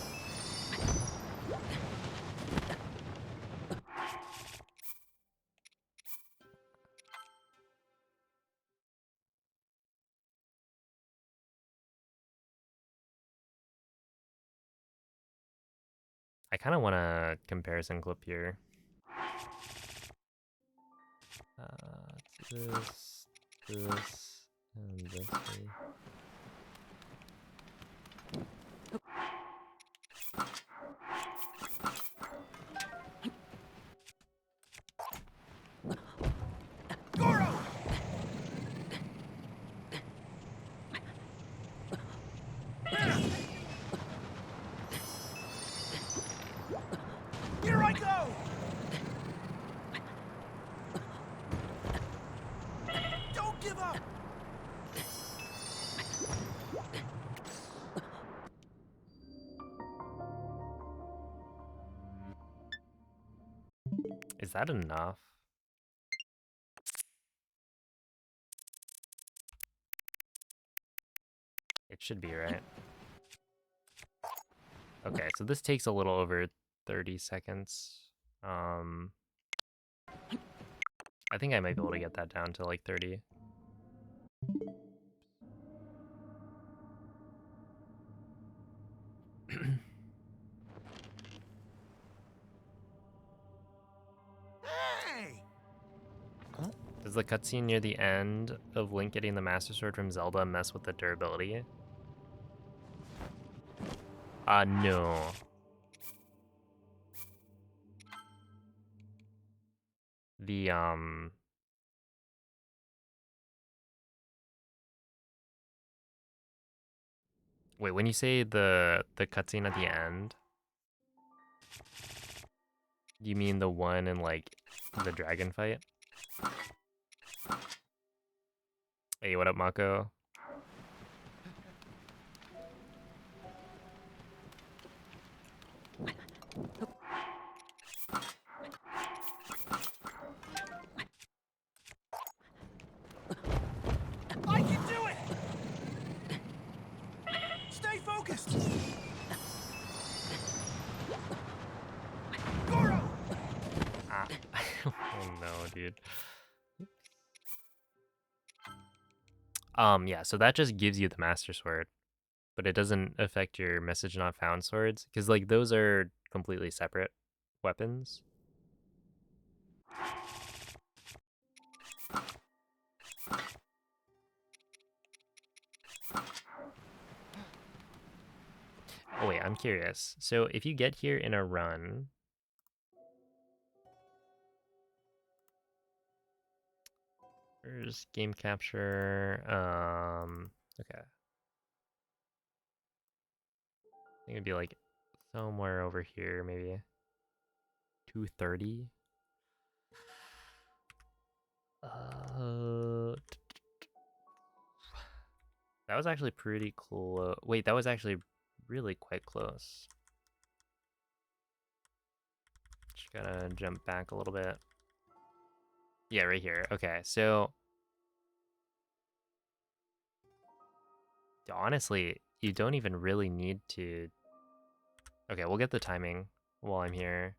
I kind of want a comparison clip here. It's this, and this. Goro. Here I go. Don't give up. Is that enough? It should be, right? Okay, so this takes a little over 30 seconds. I think I might be able to get that down to like 30. Hey. Does the cutscene near the end of Link getting the Master Sword from Zelda mess with the durability? No. The, wait, when you say the cutscene at the end, do you mean the one in, like, the dragon fight? Hey, what up, Mako? I can do it. Oh, dude. Yeah, so that just gives you the Master Sword, but it doesn't affect your Message Not Found swords, because, like, those are completely separate weapons. Oh, wait, I'm curious. So if you get here in a run... There's game capture. Okay. I think it'd be like somewhere over here, maybe 230. That was actually pretty close. Wait, that was actually really quite close. Just gotta jump back a little bit. Yeah, right here. Okay, so honestly, you don't even really need to... Okay, we'll get the timing while I'm here.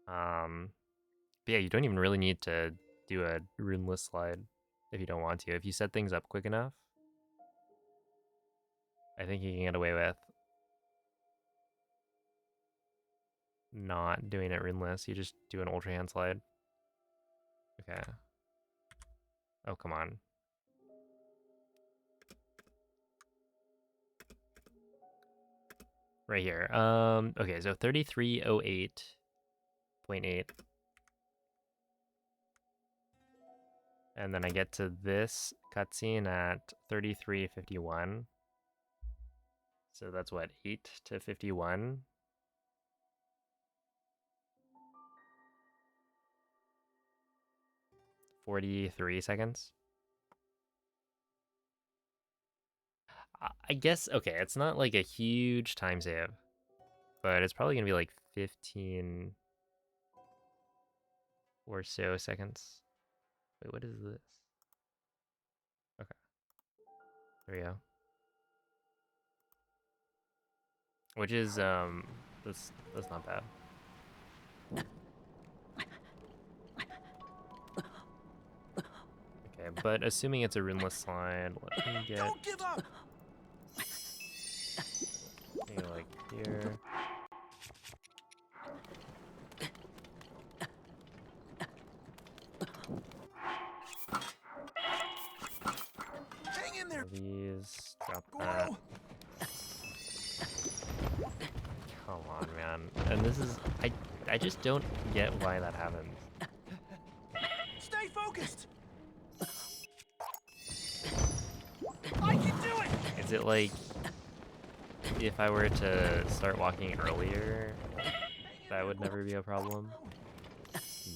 But yeah, you don't even really need to do a runeless slide if you don't want to. If you set things up quick enough, I think you can get away with not doing it runeless. You just do an ultra hand slide. Okay. Oh, come on. Right here. Okay, so 3308.8. And then I get to this cutscene at 3351. So that's what, 8 to 51? 43 seconds. I guess, okay, it's not like a huge time save, but it's probably gonna be like 15 or so seconds. Wait, what is this? Okay, there we go. Which is, that's not bad. Okay, but assuming it's a runeless slide, let me get... Don't give up! Maybe like here. Hang in there, These, drop that. Goro! Come on, man. And this is, I just don't get why that happens. Stay focused! I can do it! Is it like, if I were to start walking earlier, that would never be a problem?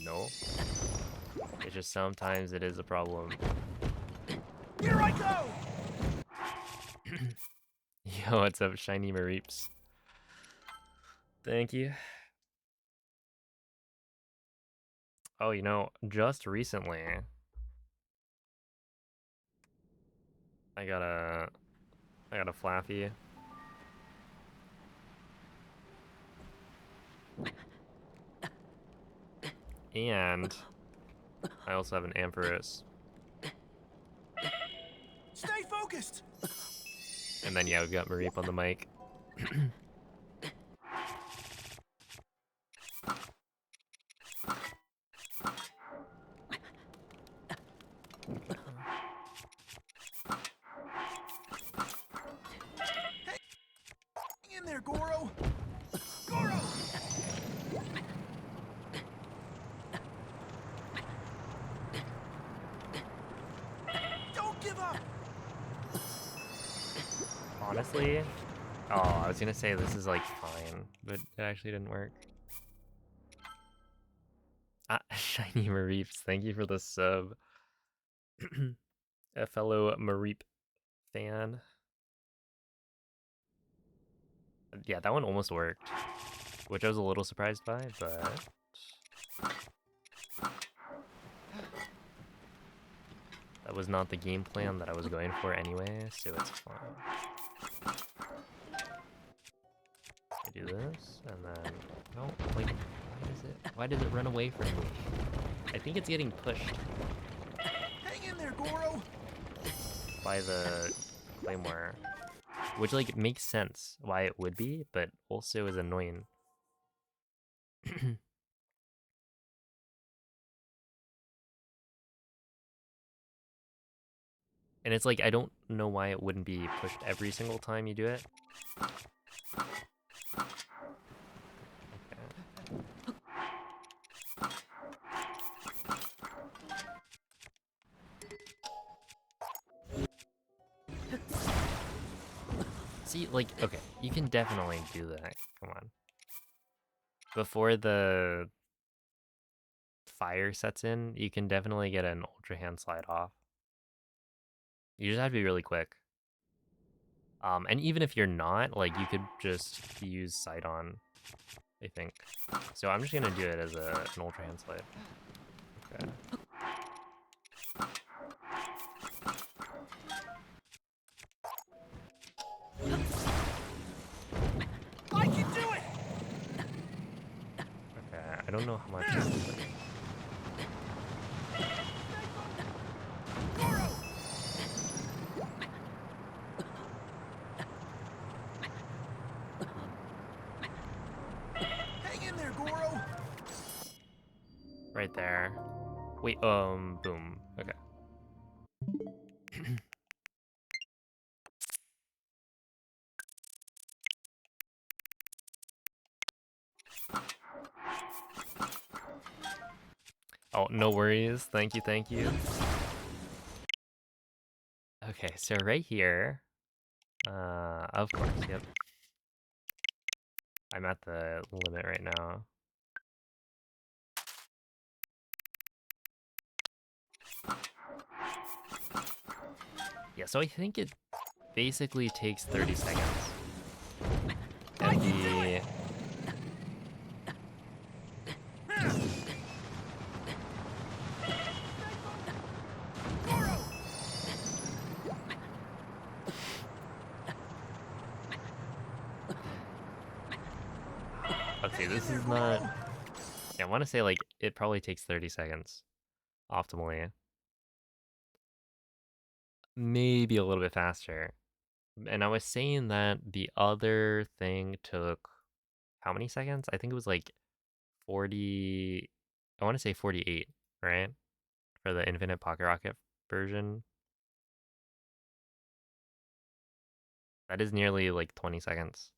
No. It's just sometimes it is a problem. Here I go! Yo, what's up, Shiny Mareeps? Thank you. Oh, you know, just recently, I got a Flaffy. And I also have an Ampharos. Stay focused! And then, yeah, we've got Mareep on the mic. Hang in there, Goro! Goro! Don't give up! Honestly, oh, I was gonna say this is like fine, but it actually didn't work. Ah, Shiny Mareeps, thank you for the sub. A fellow Mareep fan. Yeah, that one almost worked, which I was a little surprised by, but that was not the game plan that I was going for anyway, so it's fine. I do this, and then, no, like, why does it run away from me? I think it's getting pushed Hang in there, Goro. by the Claymore. Which, like, makes sense why it would be, but also is annoying. And it's like, I don't know why it wouldn't be pushed every single time you do it. See, like, okay, you can definitely do that. Come on. Before the fire sets in, you can definitely get an Ultra Hand slide off. You just have to be really quick. And even if you're not, like, you could just use Sight on, I think. So I'm just gonna do it as an Ultra Hand slide. Okay. I can do it. Okay, I don't know how much. Goro. Hang in there, Goro. Right there. Wait, boom. Okay. Oh, no worries. Thank you, thank you. Okay, so right here, of course, yep. I'm at the limit right now. Yeah, so I think it basically takes 30 seconds. And the... Okay, this is not... Yeah, I want to say, like, it probably takes 30 seconds, optimally. Maybe a little bit faster. And I was saying that the other thing took how many seconds? I think it was like 40... I want to say 48, right? For the Infinite Pocket Rocket version. That is nearly like 20 seconds.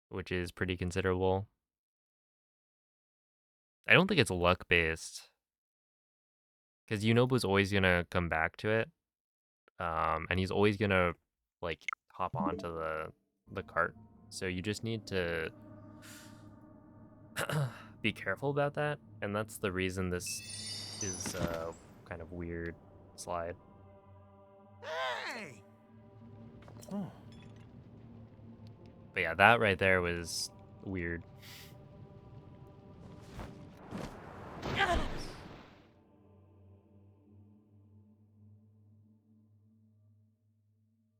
Which is pretty considerable. I don't think it's luck based. Because Yunobu's always gonna come back to it. And he's always gonna like hop onto the cart. So you just need to be careful about that. And that's the reason this is kind of weird slide. Hey. But yeah, that right there was weird.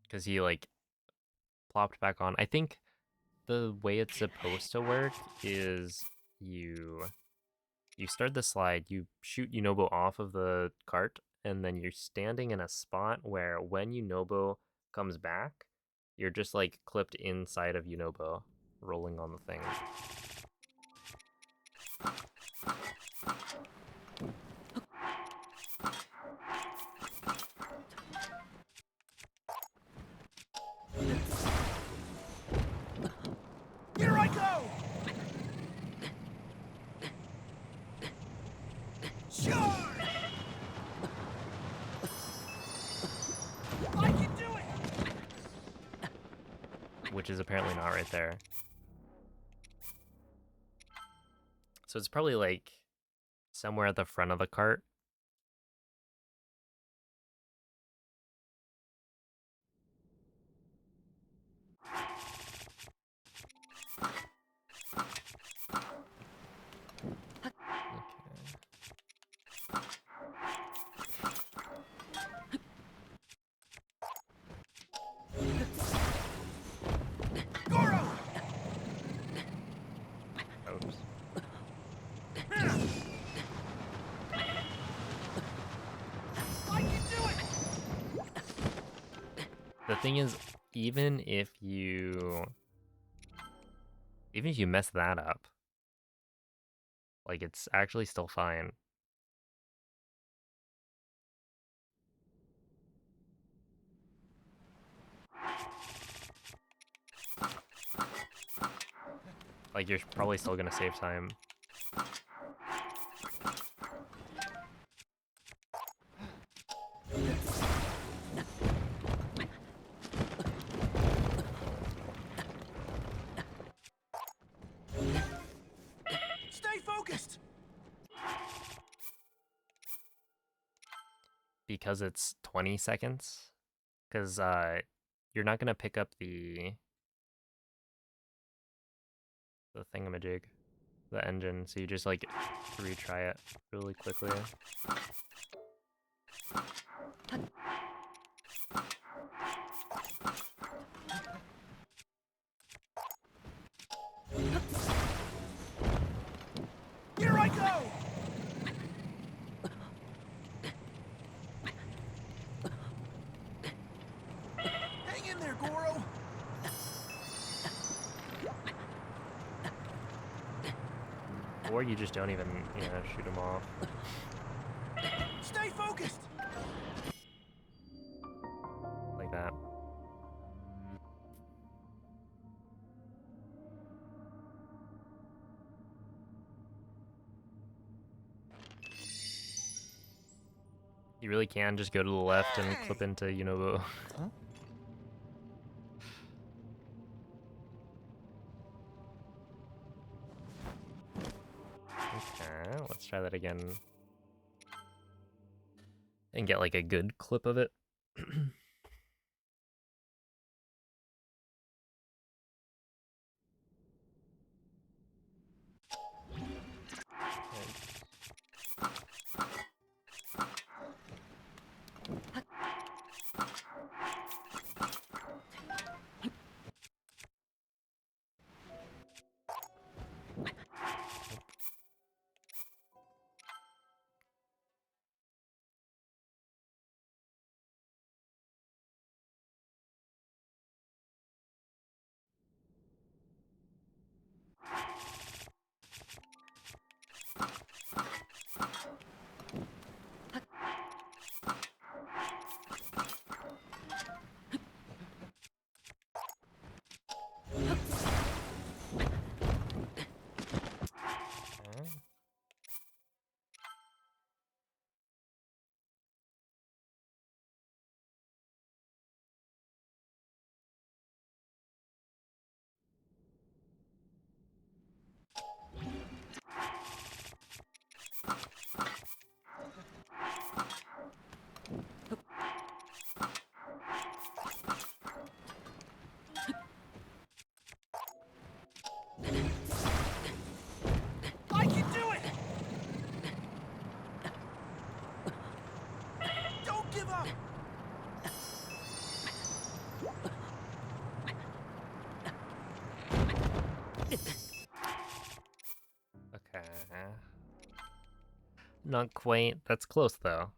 Because he like plopped back on. I think the way it's supposed to work is you start the slide, you shoot Yunobo off of the cart, and then you're standing in a spot where when Yunobo comes back, you're just like clipped inside of Yunobo, rolling on the thing. Here I go. Sure. I can do it. Which is apparently not right there. So it's probably like somewhere at the front of the cart. Goro. Oops. thing is, even if you mess that up, like, it's actually still fine. Like, you're probably still gonna save time. Stay focused. Because it's 20 seconds. Because you're not gonna pick up the thingamajig, the engine, so you just like retry it really quickly. Here I go. Hang in there, Goro. Or you just don't even, shoot them off. Stay focused. Like that. You really can just go to the left and clip into Yunobo. Huh? Okay, let's try that again. And get like a good clip of it. Okay. I can do it. Don't give up. Okay. Not quite. That's close though.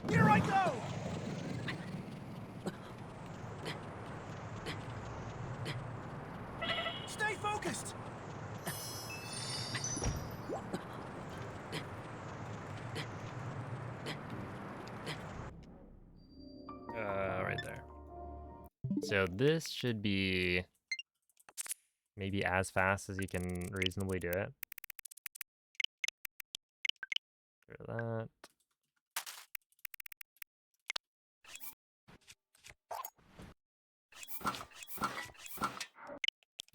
Here I go. Stay focused. Right there. So this should be maybe as fast as you can reasonably do it. Do that.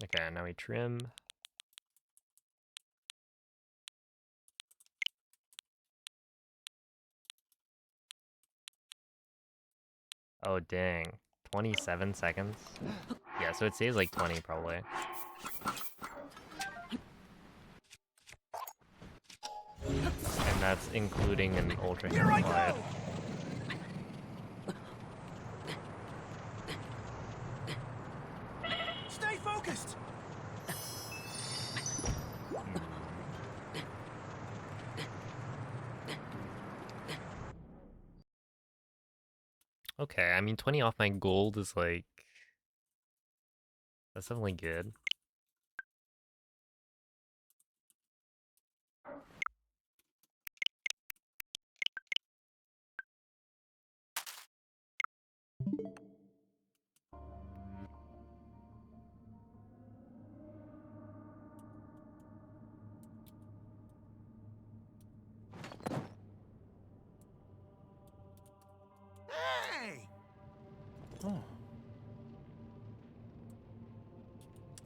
Okay, now we trim. Oh, dang. 27 seconds? Yeah, so it saves like 20 probably. And that's including an ultra Here I slide. go! Stay focused! Okay, I mean 20 off my gold is like, that's definitely good. Hey!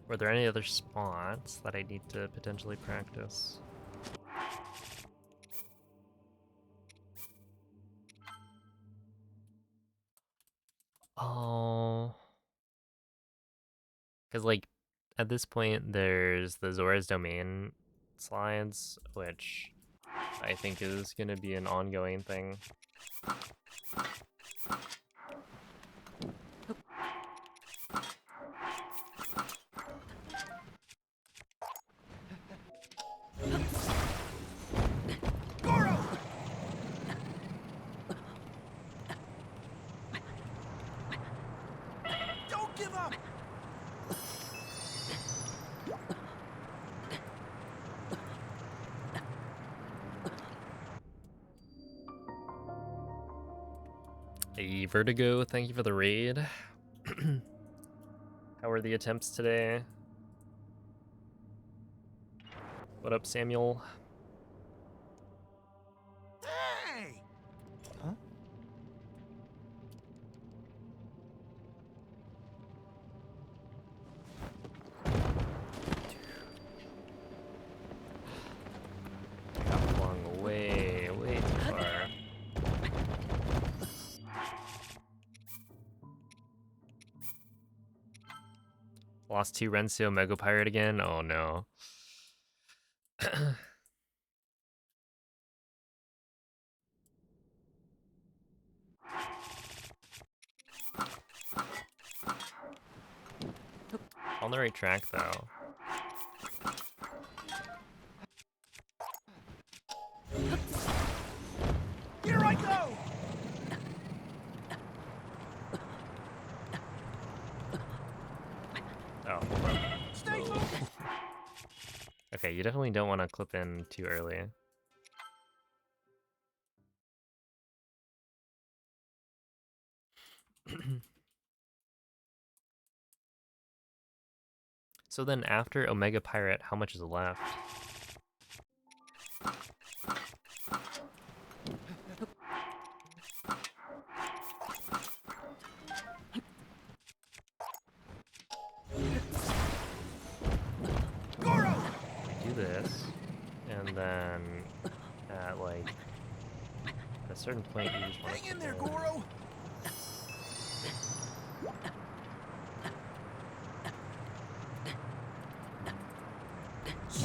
Were there any other spots that I need to potentially practice? Oh, because like at this point there's the Zora's Domain slides, which I think is going to be an ongoing thing. Goro! Don't give up! Hey, Vertigo, thank you for the raid. How were the attempts today? What up, Samuel? Hey! Got flung way, way too far. Lost 2 Rencio Mega Pirate again? Oh no. On the right track though. Here I go! Oh, hold up. Stay Whoa. focused! Okay, you definitely don't want to clip in too early. So then after Omega Pirate, how much is left? Goro! We do this, and then at like at a certain point you just want to Hang in clip there, in. Goro!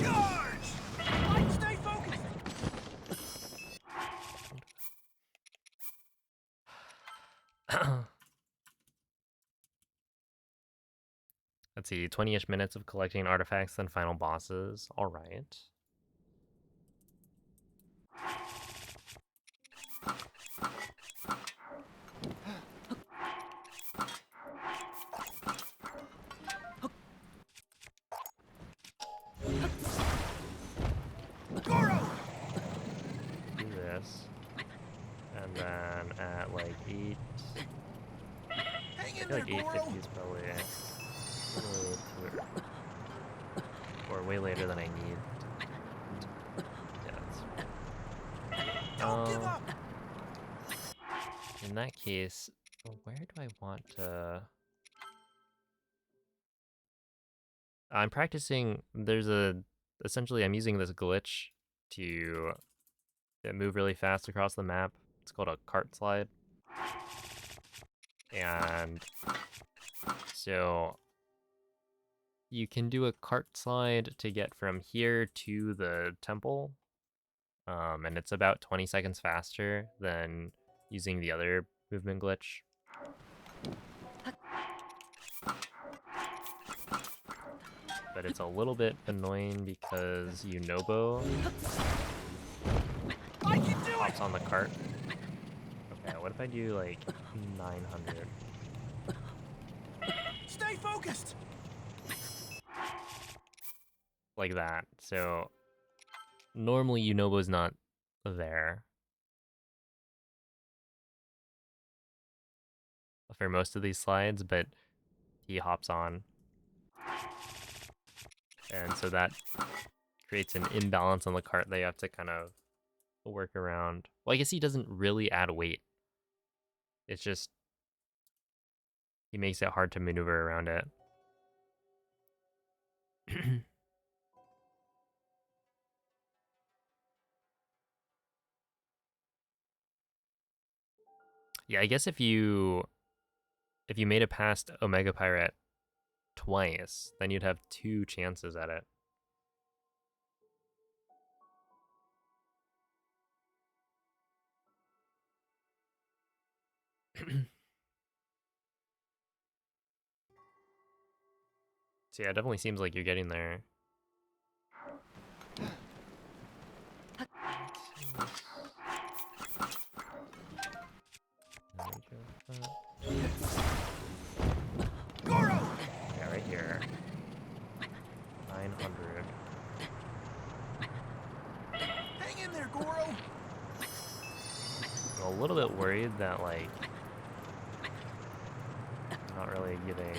Charge! Stay focused! Let's see, 20-ish minutes of collecting artifacts, then final bosses. All right. Goro! Do this, and then at like 8, Hang I in feel there, like Goro! 8:50 is probably way too early, or way later than I need. Yeah, Don't give up! in that case, where do I want to? I'm practicing. Essentially, I'm using this glitch to move really fast across the map. It's called a cart slide, and so you can do a cart slide to get from here to the temple, And it's about 20 seconds faster than using the other movement glitch. But it's a little bit annoying because Yunobo hops on the cart. Okay, what if I do like 900? Stay focused. Like that. So normally Yunobo's not there for most of these slides, but he hops on. And so that creates an imbalance on the cart that you have to kind of work around. Well, I guess he doesn't really add weight. It's just he makes it hard to maneuver around it. Yeah, I guess if you made it past Omega Pirate twice, then you'd have 2 chances at it. So yeah, it definitely seems like you're getting there. Goro! Yeah, right here. 900. Hang in there, Goro! I'm a little bit worried that, like, I'm not really giving...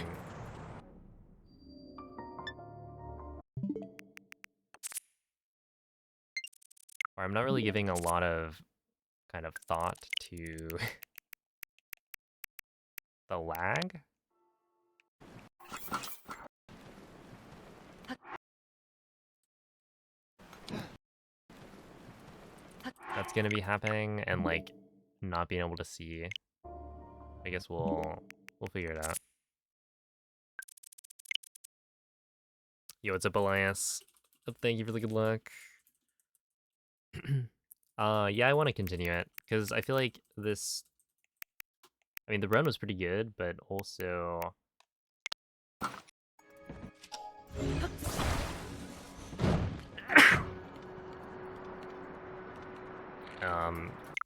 Or I'm not really giving a lot of kind of thought to the lag. That's gonna be happening, and like not being able to see. I guess we'll figure it out. Yo, what's up, Elias? Thank you for the good luck. Yeah, I want to continue it because I feel like this. I mean, the run was pretty good, but also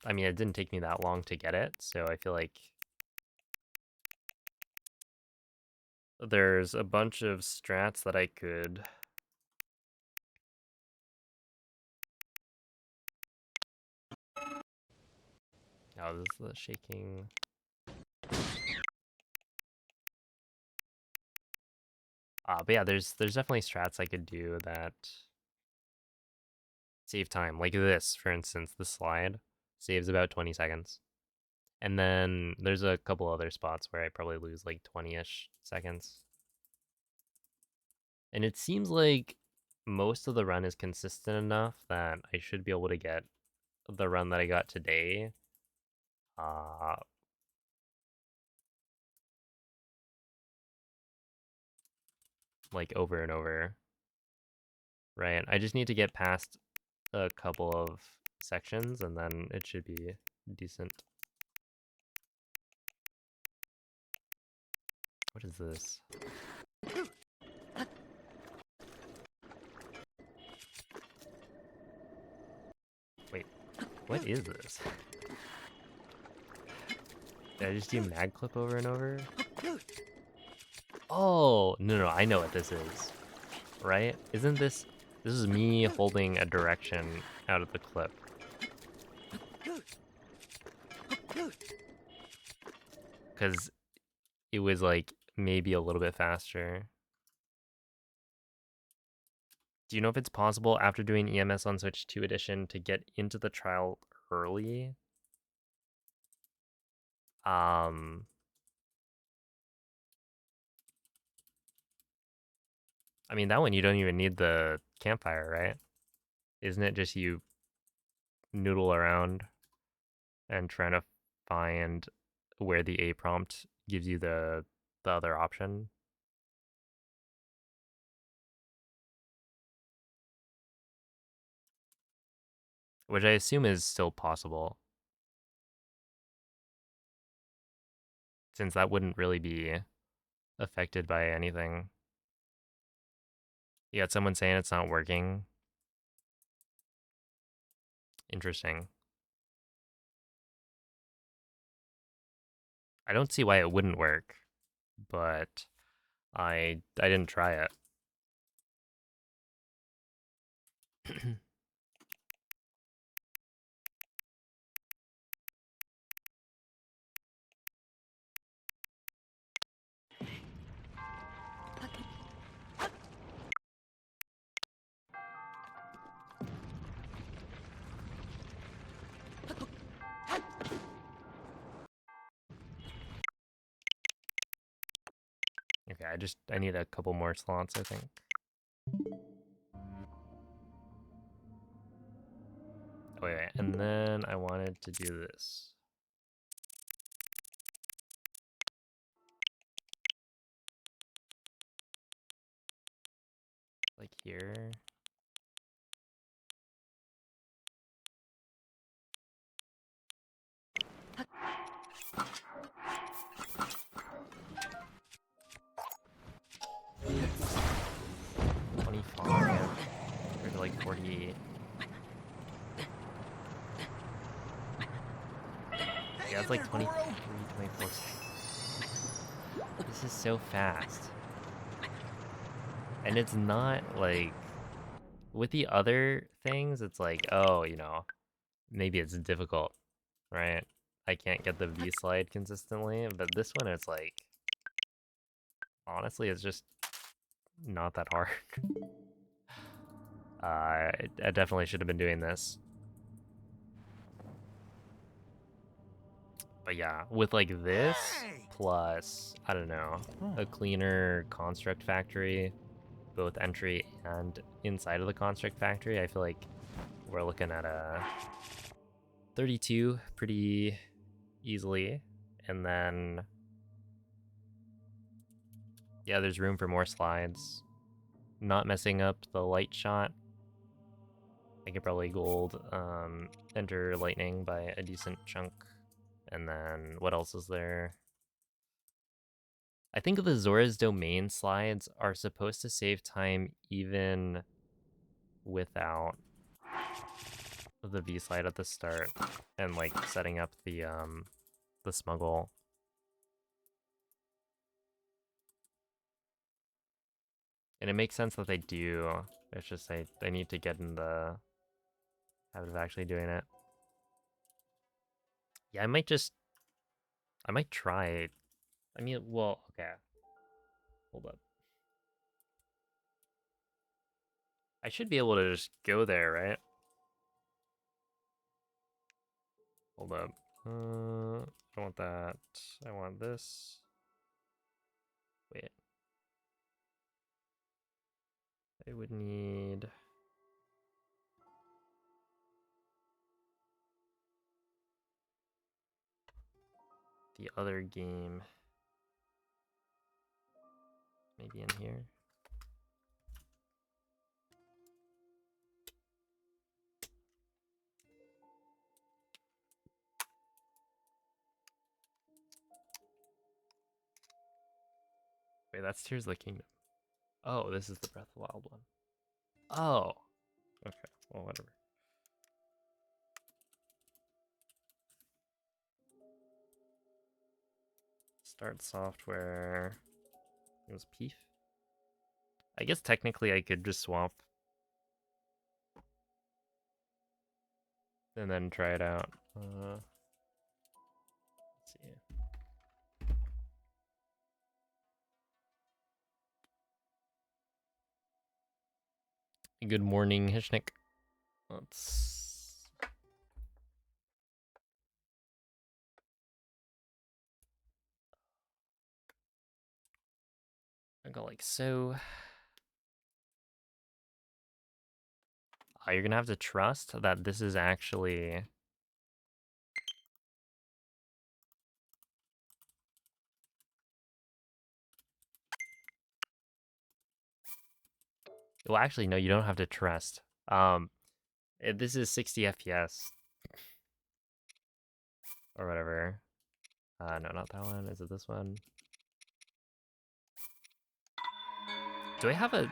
I mean, it didn't take me that long to get it, so I feel like there's a bunch of strats that I could. Oh, this is the shaking. But yeah, there's definitely strats I could do that save time. Like this, for instance, the slide saves about 20 seconds. And then there's a couple other spots where I probably lose like 20-ish seconds. And it seems like most of the run is consistent enough that I should be able to get the run that I got today. Uh, like over and over. Right? I just need to get past a couple of sections and then it should be decent. What is this? Wait, what is this? Did I just do mag clip over and over? Oh, no, I know what this is. Right? Isn't this... This is me holding a direction out of the clip. Because it was like maybe a little bit faster. Do you know if it's possible after doing EMS on Switch 2 Edition to get into the trial early? I mean, that one you don't even need the campfire, right? Isn't it just you noodle around and trying to find where the A prompt gives you the other option? which I assume is still possible, since that wouldn't really be affected by anything. You got someone saying it's not working. Interesting. I don't see why it wouldn't work, but I didn't try it. Okay, I need a couple more slots, I think. Oh wait, and then I wanted to do this. Like here. $25 compared to like 48. Yeah, it's like 23, 24. This is so fast. And it's not like with the other things, it's like, oh, you know, maybe it's difficult, right? I can't get the V slide consistently, but this one it's like honestly it's just not that hard. I definitely should have been doing this. But yeah, with like this plus, I don't know, a cleaner construct factory, both entry and inside of the construct factory, I feel like we're looking at a 32 pretty easily. And then, yeah, there's room for more slides. Not messing up the light shot. I could probably gold enter lightning by a decent chunk. And then what else is there? I think the Zora's Domain slides are supposed to save time even without the V slide at the start and like setting up the smuggle. And it makes sense that they do. It's just I need to get in the habit of actually doing it. Yeah, I might try it. I mean, well, okay. Hold up. I should be able to just go there, right? Hold up. I don't want that. I want this. Wait. I would need the other game. Maybe in here. Wait, that's Tears of the Kingdom. Oh, this is the Breath of the Wild one. Oh. Okay, well, whatever. Start software. It was Peef. I guess technically I could just swap and then try it out. Let's see. Good morning, Hishnik. Let's. I go like so. You're gonna have to trust that this is actually. Well, actually, no, you don't have to trust. This is 60 FPS or whatever. No, not that one. Is it this one? Do I have a...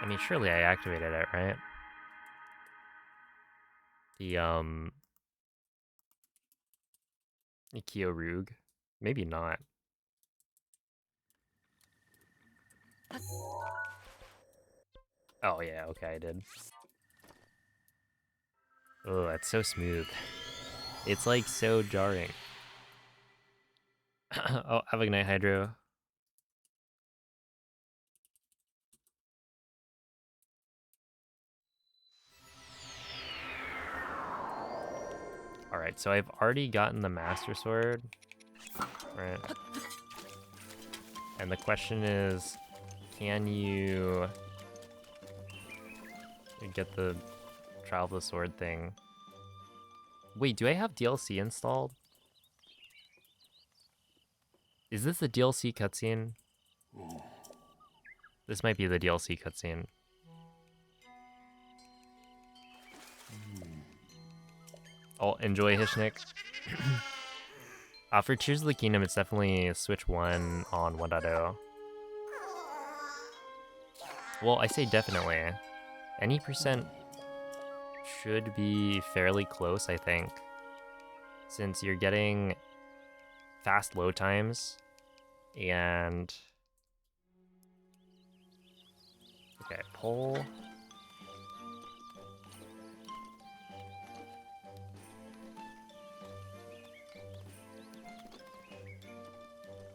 I mean, surely I activated it, right? The, Kyorug. Maybe not. Oh, yeah, okay, I did. Oh, that's so smooth. It's, like, so jarring. Oh, have a good night, Hydro. Alright, so I've already gotten the Master Sword. Right. And the question is, can you get the Trial of the Sword thing? Wait, do I have DLC installed? Is this the DLC cutscene? This might be the DLC cutscene. Oh, enjoy Hishnik. For Tears of the Kingdom, it's definitely Switch 1 on 1.0. Well, I say definitely. Any percent should be fairly close, I think. Since you're getting fast load times and... Okay, pull.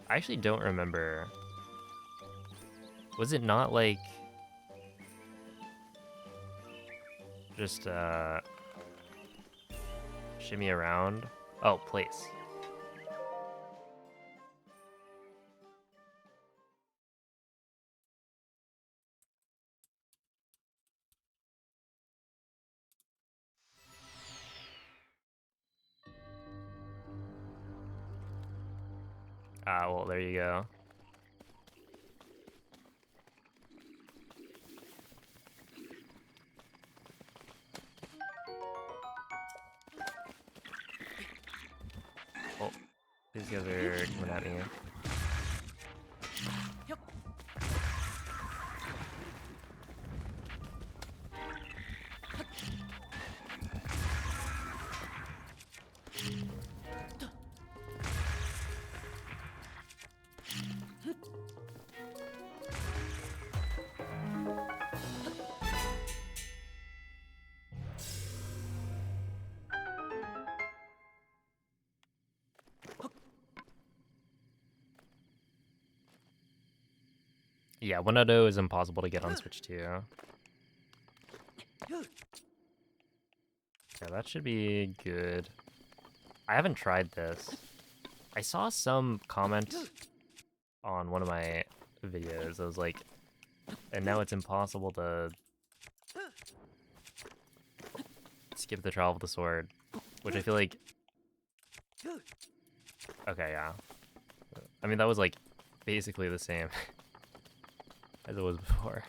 I actually don't remember. Was it not like... just, shimmy around? Oh, place. Well, there you go. Oh, these guys are coming at me. Yeah, 1.0 is impossible to get on Switch 2. Yeah, that should be good. I haven't tried this. I saw some comment on one of my videos. I was like, and now it's impossible to skip the Trial of the Sword, which I feel like... Okay, yeah. I mean, that was like basically the same as it was before.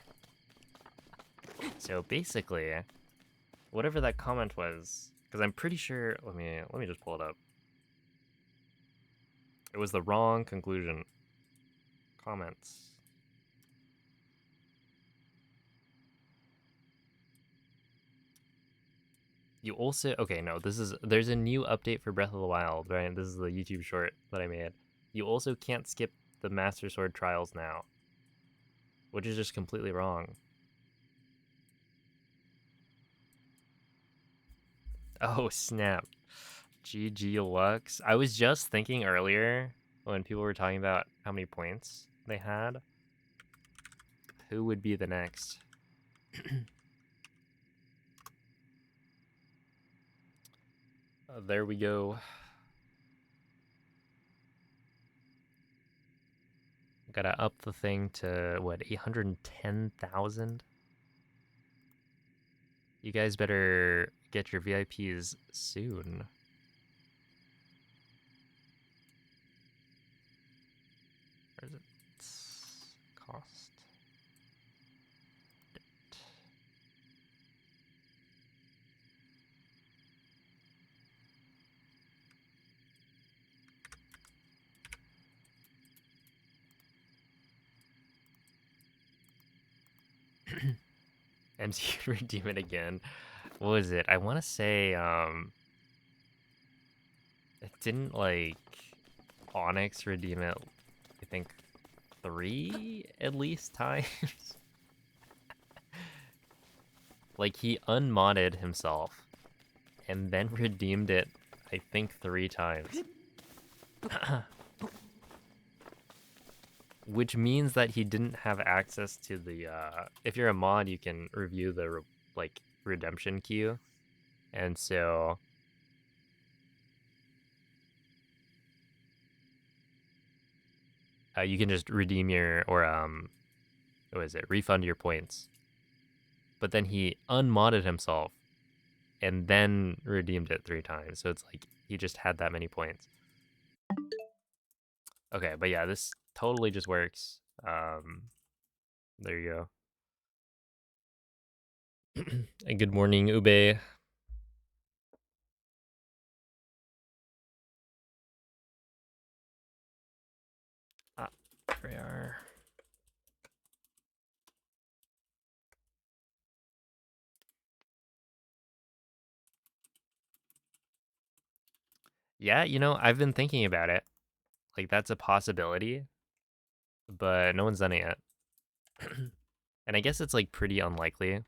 So basically, whatever that comment was, because I'm pretty sure, let me just pull it up. It was the wrong conclusion. Comments. You also, okay, no, there's a new update for Breath of the Wild, right? This is the YouTube short that I made. You also can't skip the Master Sword trials now, which is just completely wrong. Oh, snap. GG Lux. I was just thinking earlier when people were talking about how many points they had, who would be the next? There we go. Gotta up the thing to, what, 810,000? You guys better get your VIPs soon. Where is it? Cost. MC redeem it again. What was it? I want to say it didn't like Onyx redeem it. I think 3 at least times. Like he unmodded himself and then redeemed it, I think 3 times. Which means that he didn't have access to the if you're a mod you can review the like redemption queue, and so you can just redeem your or what is it, refund your points. But then he unmodded himself and then redeemed it 3 times, so it's like he just had that many points. Okay, but yeah, this totally just works. There you go. And good morning, Ube. Ah, there we are. Yeah, you know, I've been thinking about it. Like, that's a possibility, but no one's done it yet. And I guess it's, like, pretty unlikely.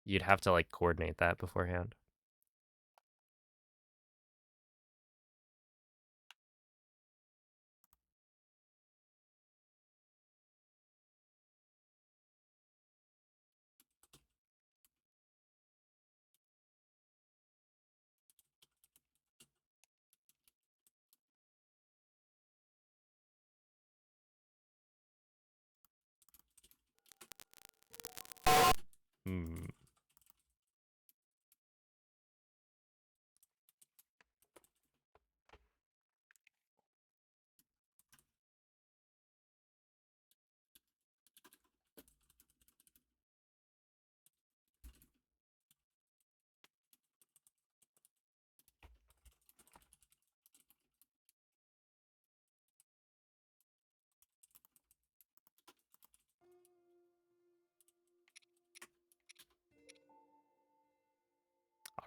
You'd have to, like, coordinate that beforehand. Hmm.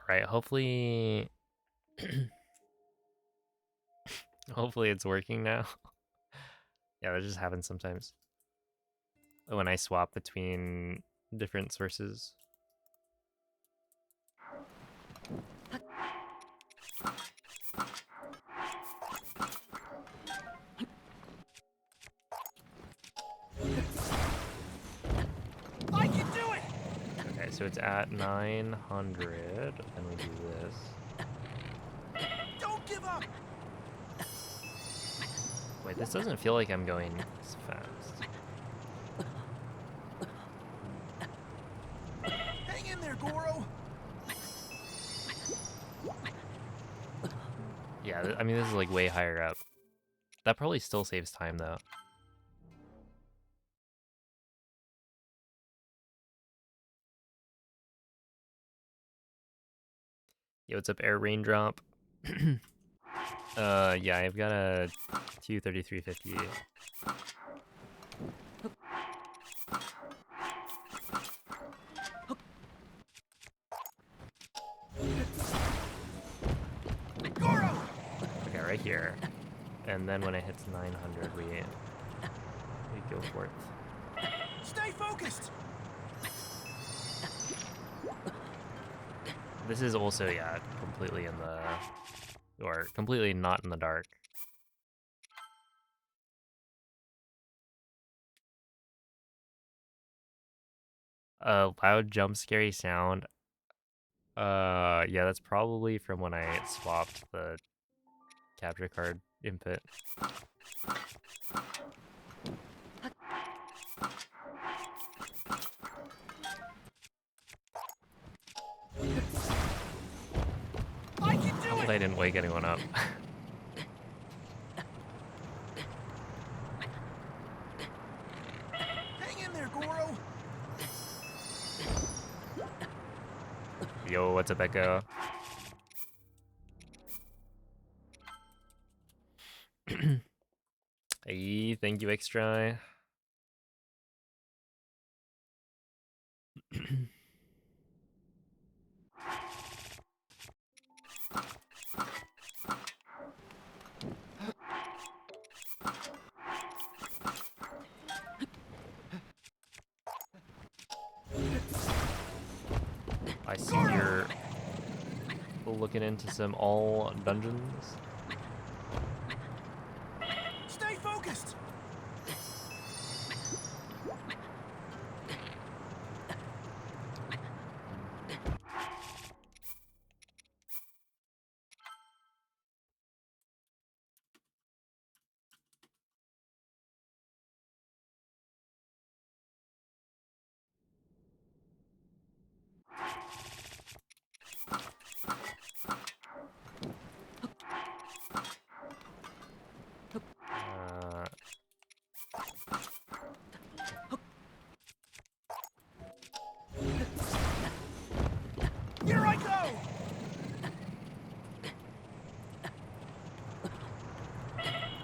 Alright, hopefully... hopefully it's working now. Yeah, that just happens sometimes. When I swap between different sources. I can do it! Okay, so it's at 900, then we do this. Don't give up! Wait, this doesn't feel like I'm going as fast. Hang in there, Goro! Yeah, I mean, this is like way higher up. That probably still saves time though. Yo, what's up, Air Raindrop? Yeah, I've got a 233.50. Goro! Okay, right here. And then when it hits 900, we go for it. Stay focused! This is also, yeah, completely in the... or completely not in the dark. A loud jump scary sound. Yeah, that's probably from when I swapped the capture card input. I can do Hopefully I it! didn't wake anyone up. Hang in there, Goro! Yo, what's up, Echo? Hey, thank you, Extra. see you're looking into some all dungeons. Stay focused. Uh, Here I go.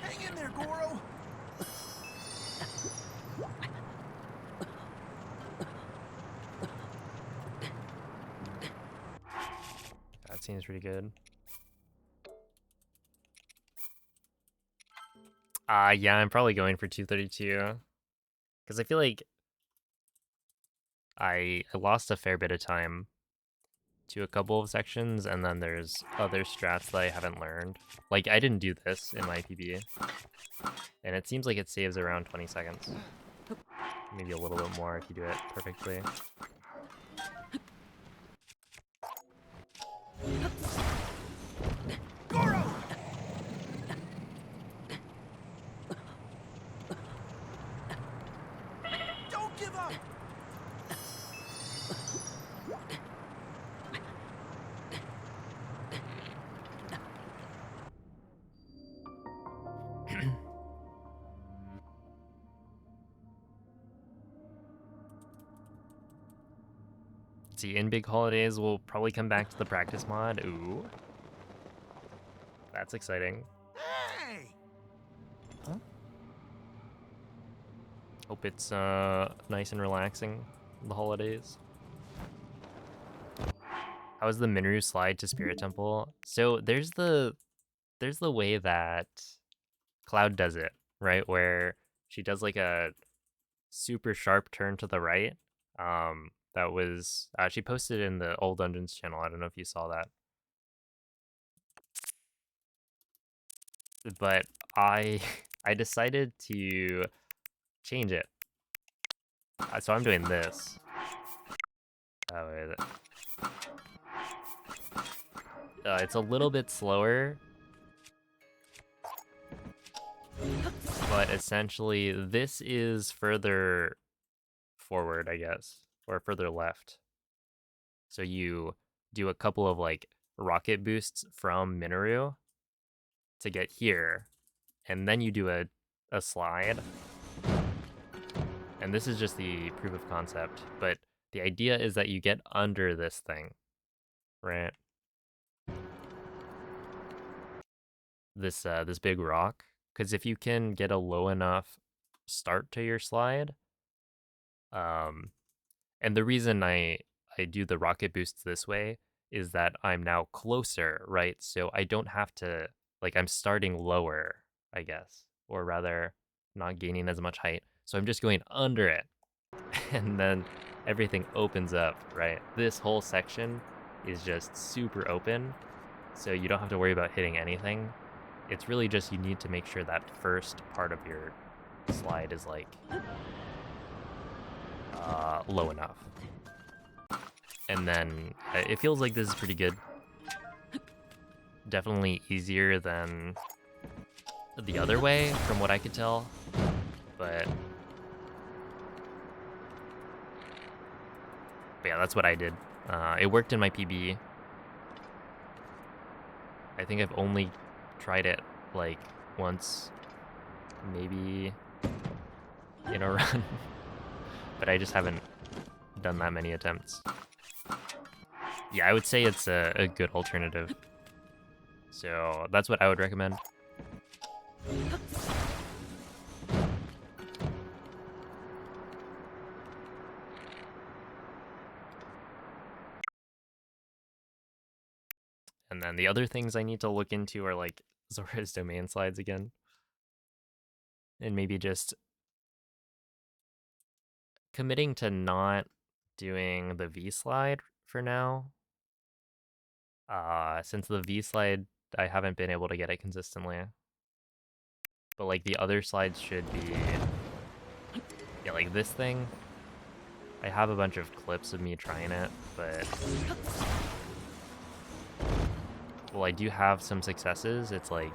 Hang in there, Goro. that seems pretty good. Yeah, I'm probably going for 232 because I feel like I lost a fair bit of time to a couple of sections, and then there's other strats that I haven't learned. Like, I didn't do this in my PB, and it seems like it saves around 20 seconds. Maybe a little bit more if you do it perfectly. Goro. Don't give up. See, in big holidays, we'll probably come back to the practice mod. Ooh. That's exciting. Hey. Hope it's nice and relaxing the holidays. How was the Minru slide to Spirit Temple? So there's the way that Cloud does it, right? Where she does like a super sharp turn to the right. That was she posted in the Old Dungeons channel. I don't know if you saw that, but I I decided to change it. So I'm doing this. Oh, wait. It's a little bit slower, but essentially this is further forward, I guess, or further left. So you do a couple of like rocket boosts from Minoru to get here, and then you do a slide. And this is just the proof of concept, but the idea is that you get under this thing, right? This big rock, because if you can get a low enough start to your slide, and the reason I do the rocket boosts this way is that I'm now closer, right? So I don't have to, like, I'm starting lower, I guess, or rather not gaining as much height. So I'm just going under it, and then everything opens up, right? This whole section is just super open, so you don't have to worry about hitting anything. It's really just you need to make sure that first part of your slide is like low enough. And then it feels like this is pretty good. Definitely easier than the other way from what I could tell, but yeah, that's what I did. It worked in my PB. I think I've only tried it like once, maybe in a run, but I just haven't done that many attempts. Yeah, I would say it's a good alternative. So that's what I would recommend. And then the other things I need to look into are like Zora's domain slides again. And maybe just committing to not doing the V slide for now. Since the V slide, I haven't been able to get it consistently. But like the other slides should be, yeah, like this thing. I have a bunch of clips of me trying it, but well, I do have some successes. It's like,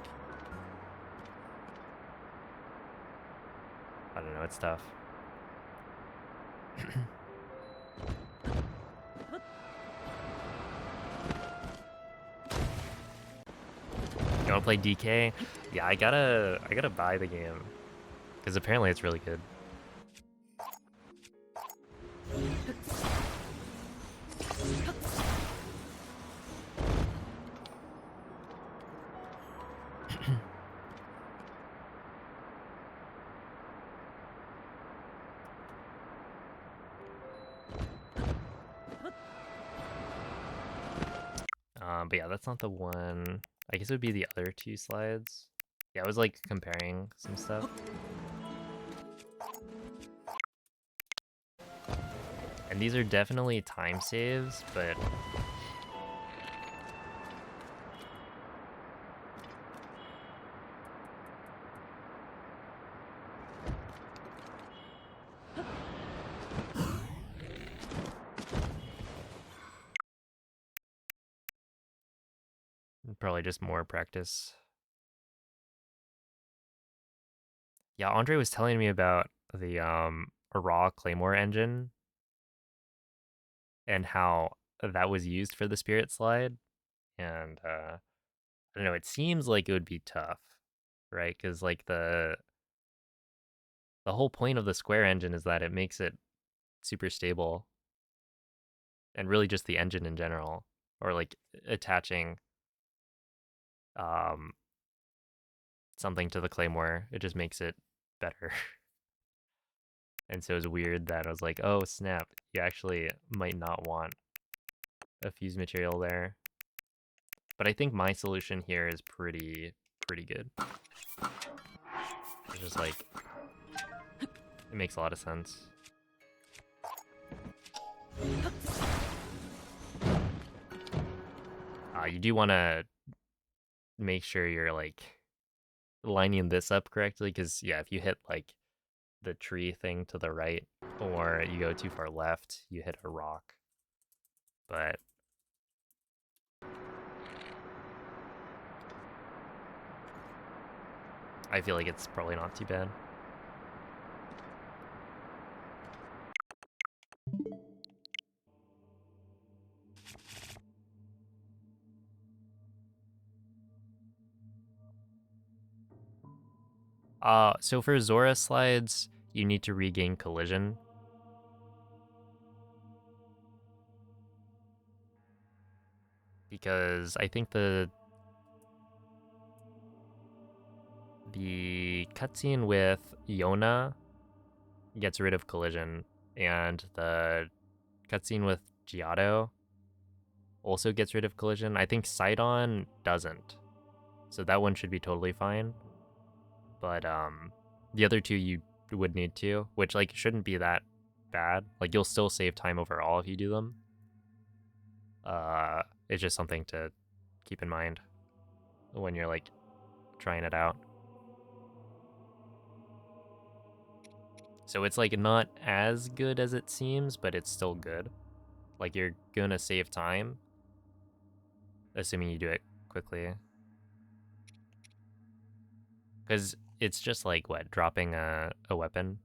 I don't know, it's tough. You wanna play DK? Yeah, I gotta buy the game. Because apparently it's really good. But yeah, that's not the one. I guess it would be the other two slides. Yeah, I was like comparing some stuff. And these are definitely time saves, but probably just more practice. Yeah, Andre was telling me about the raw Claymore engine and how that was used for the Spirit slide. And I don't know, it seems like it would be tough, right? Because like the whole point of the Square engine is that it makes it super stable, and really just the engine in general, or like attaching um something to the Claymore, it just makes it better. And so it was weird that I was like, oh snap, you actually might not want a fuse material there. But I think my solution here is pretty good. It's just like, it makes a lot of sense. You do want to make sure you're like lining this up correctly, because yeah, if you hit like the tree thing to the right or you go too far left, you hit a rock. But I feel like it's probably not too bad. So for Zora slides, you need to regain collision. Because I think the cutscene with Yona gets rid of collision, and the cutscene with Giotto also gets rid of collision. I think Sidon doesn't. So that one should be totally fine. But the other two you would need to, which like shouldn't be that bad. Like you'll still save time overall if you do them. It's just something to keep in mind when you're like trying it out. So it's like not as good as it seems, but it's still good. Like you're gonna save time, assuming you do it quickly. Because it's just like what, dropping a weapon.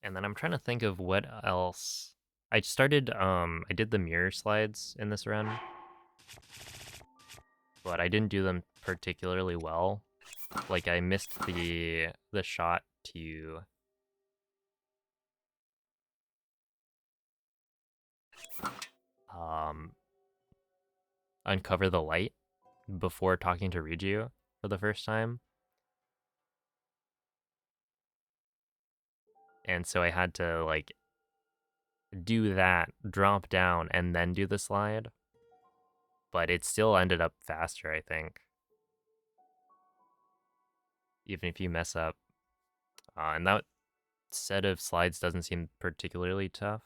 And then I'm trying to think of what else. I started I did the mirror slides in this run, but I didn't do them particularly well. Like I missed the shot to um uncover the light before talking to Riju for the first time. And so I had to like do that, drop down, and then do the slide. But it still ended up faster, I think. Even if you mess up. And that set of slides doesn't seem particularly tough.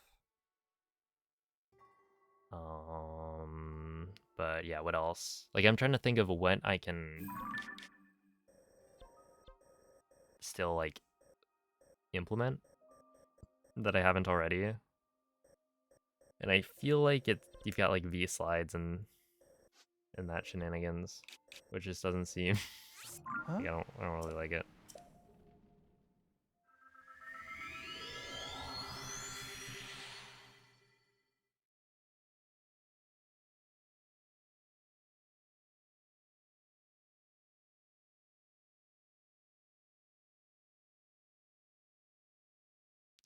But yeah, what else? Like, I'm trying to think of what I can still, like, implement that I haven't already. And I feel like you've got, like, V slides and that shenanigans, which just doesn't seem... like, I don't really like it.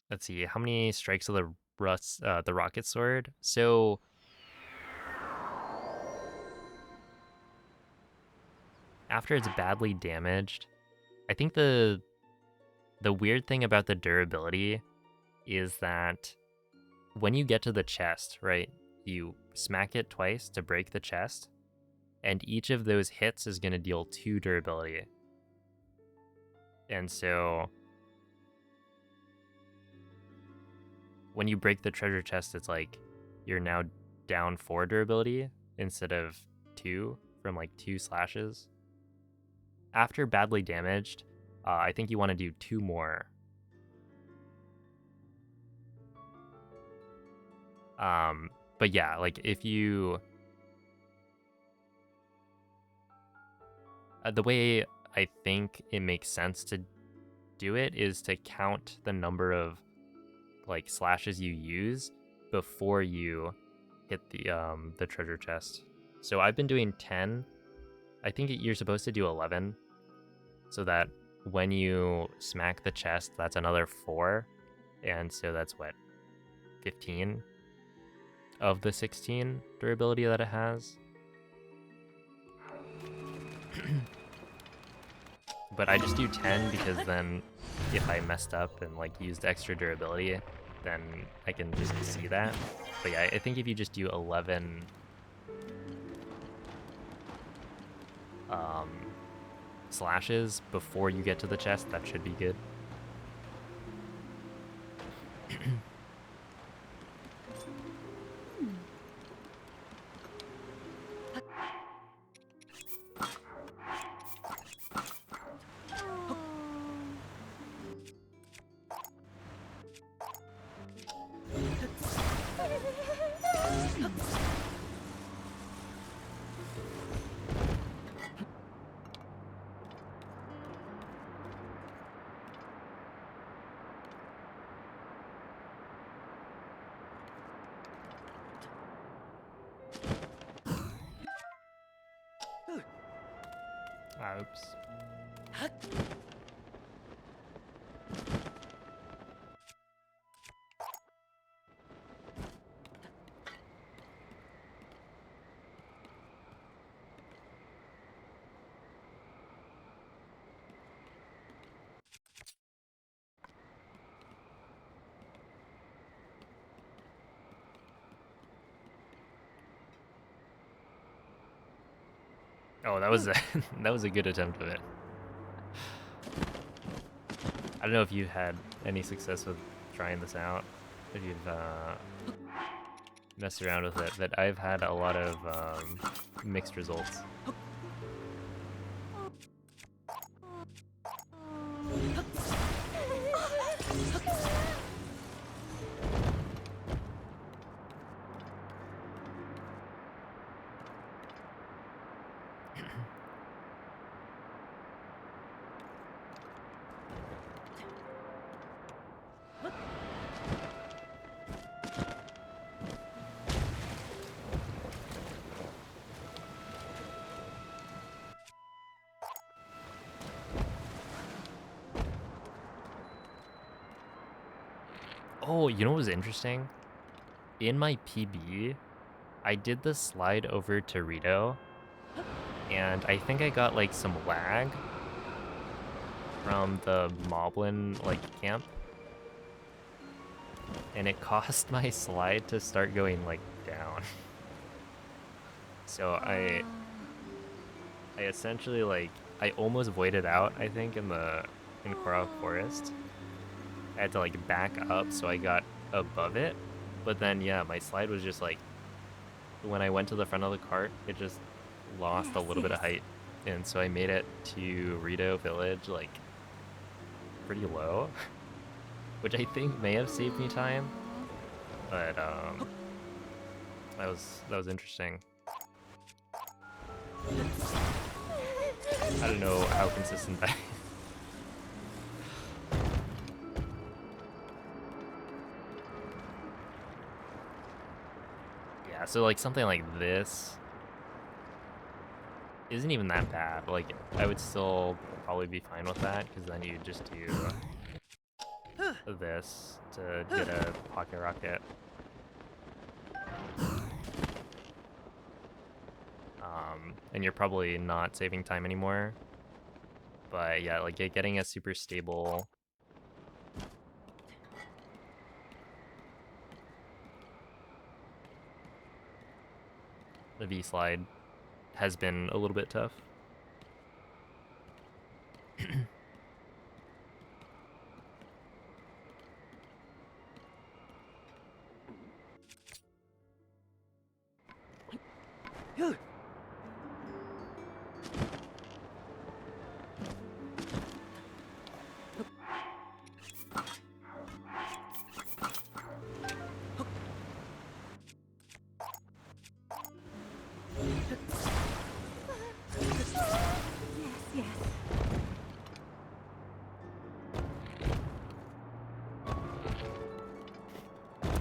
Let's see, how many strikes of the rocket sword? So after it's badly damaged, I think the weird thing about the durability is that when you get to the chest, right, you smack it twice to break the chest, and each of those hits is going to deal 2 durability. And so when you break the treasure chest, it's like you're now down 4 durability instead of 2 from like 2 slashes. After badly damaged, I think you want to do 2 more. But yeah, like if you... the way I think it makes sense to do it is to count the number of like slashes you use before you hit the treasure chest. So I've been doing 10. I think you're supposed to do 11, so that when you smack the chest, that's another 4, and so that's what, 15 of the 16 durability that it has. But I just do 10 because then if I messed up and like used extra durability, then I can just see that. But yeah, I think if you just do 11 slashes before you get to the chest, that should be good. Oops. Oh, that was a that was a good attempt of it. I don't know if you had any success with trying this out, if you've messed around with it, but I've had a lot of mixed results. Oh, you know what was interesting? In my PB, I did the slide over to Rito, and I think I got like some lag from the Moblin like camp. and it caused my slide to start going like down. So I essentially like I almost voided out, I think, in Korok Forest. I had to like back up so I got above it. But then yeah, my slide was just like when I went to the front of the cart, it just lost a little bit of height. And so I made it to Rito Village like pretty low, which I think may have saved me time. But that was interesting. I don't know how consistent that is. Yeah, so like something like this isn't even that bad. Like I would still probably be fine with that because then you just do this to get a pocket rocket. And you're probably not saving time anymore. But yeah, like getting a super stable V slide has been a little bit tough.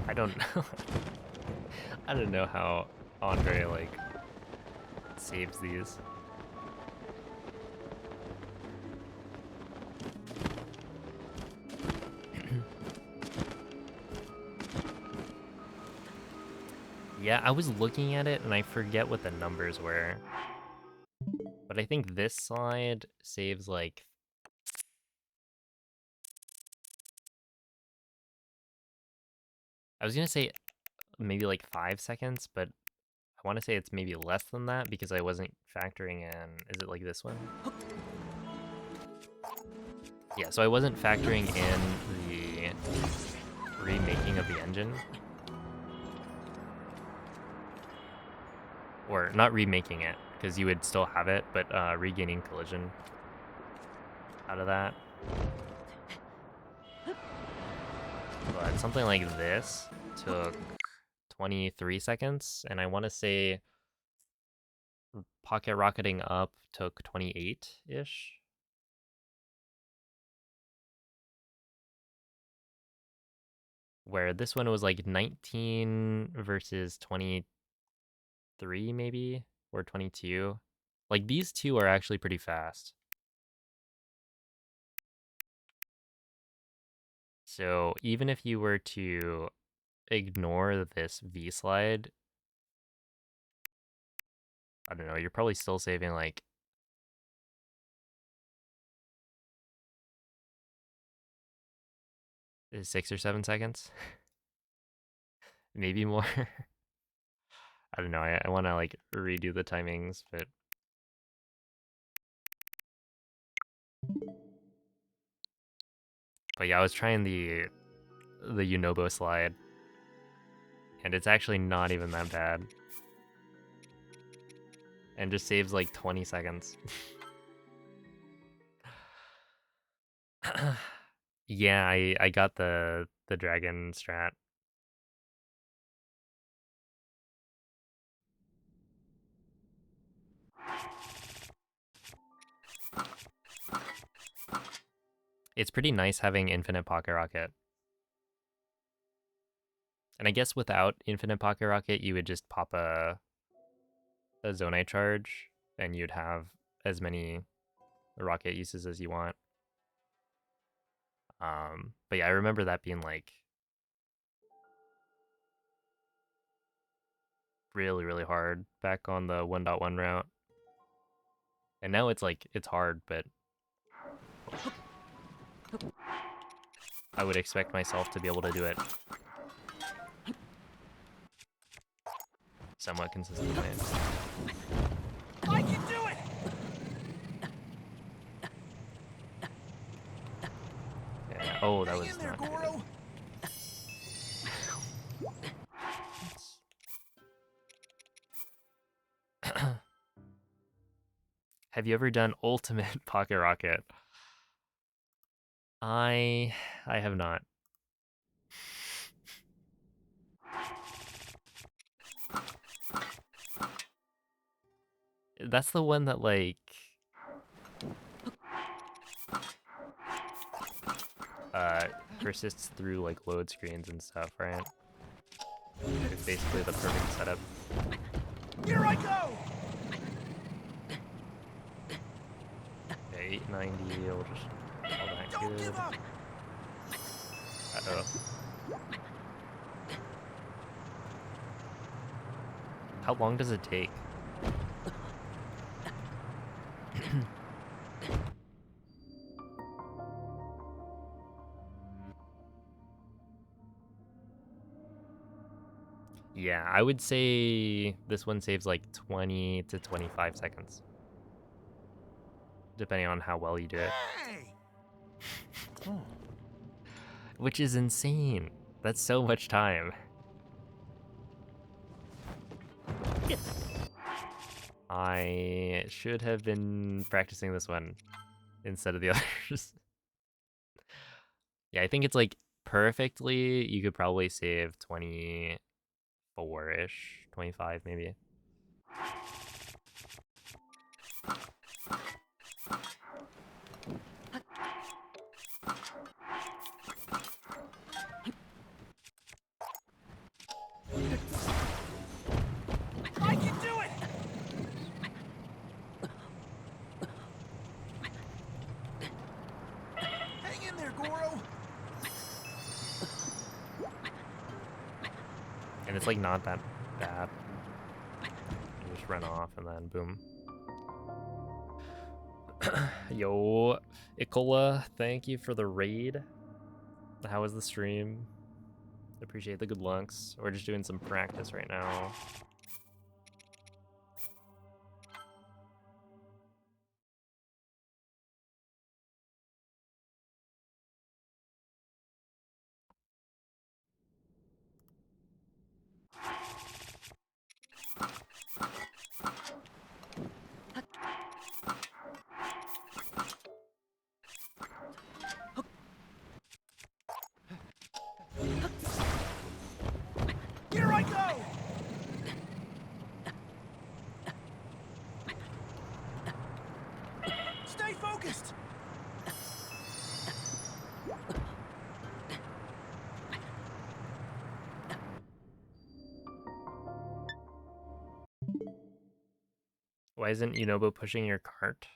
I don't know. I don't know how Andre like saves these. Yeah, I was looking at it and I forget what the numbers were. But I think this slide saves like I was gonna say maybe like 5 seconds, but I want to say it's maybe less than that because I wasn't factoring in. Is it like this one? Yeah, so I wasn't factoring in the remaking of the engine. Or not remaking it, because you would still have it, but regaining collision out of that. But something like this took 23 seconds, and I want to say pocket rocketing up took 28-ish. Where this one was like 19 versus 23 maybe, or 22. Like these two are actually pretty fast. So even if you were to ignore this V slide, I don't know, you're probably still saving like 6 or 7 seconds. Maybe more. I don't know. I want to like redo the timings, but yeah, I was trying the Unobo slide, and it's actually not even that bad, and just saves like 20 seconds. Yeah, I got the dragon strat. It's pretty nice having infinite pocket rocket. And I guess without infinite pocket rocket, you would just pop a zonite charge, and you'd have as many rocket uses as you want. But yeah, I remember that being like really, really hard back on the 1.1 route. And now it's like, it's hard, but I would expect myself to be able to do it somewhat consistently. I can do it! Yeah. Oh, that Hang was in there, not good. Goro! Have you ever done Ultimate Pocket Rocket? I have not. That's the one that like persists through like load screens and stuff, right? It's basically the perfect setup. Here I go! Okay, 890, we'll just call that Don't good. give up! Uh-oh. How long does it take? Yeah, I would say this one saves like 20 to 25 seconds. Depending on how well you do it. Hey! Which is insane. That's so much time. I should have been practicing this one instead of the others. Yeah, I think it's like perfectly, you could probably save 24-ish, 25 maybe. I can do it! Hang in there, Goro! And it's like not that bad. You just run off and then boom. Yo, Ikola, thank you for the raid. How was the stream? Appreciate the good looks. We're just doing some practice right now. Here I go! Stay focused! Why isn't Yunobo pushing your cart?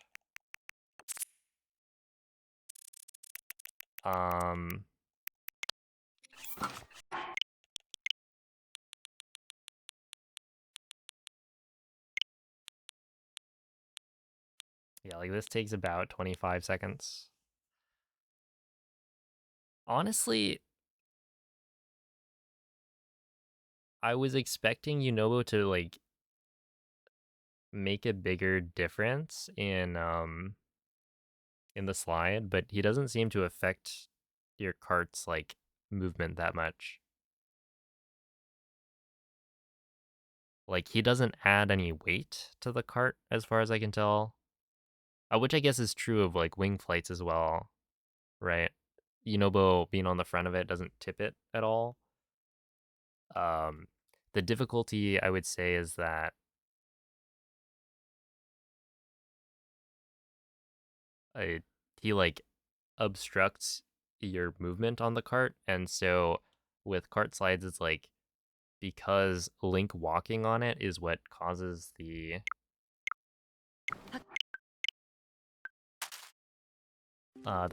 Yeah, like this takes about 25 seconds. Honestly, I was expecting Yunobo to like make a bigger difference in the slide, but he doesn't seem to affect your cart's like movement that much. Like he doesn't add any weight to the cart as far as I can tell. Which I guess is true of like wing flights as well, right? Yunobo being on the front of it doesn't tip it at all. Um, the difficulty I would say is that uh, he like obstructs your movement on the cart, and so with cart slides, it's like because Link walking on it is what causes the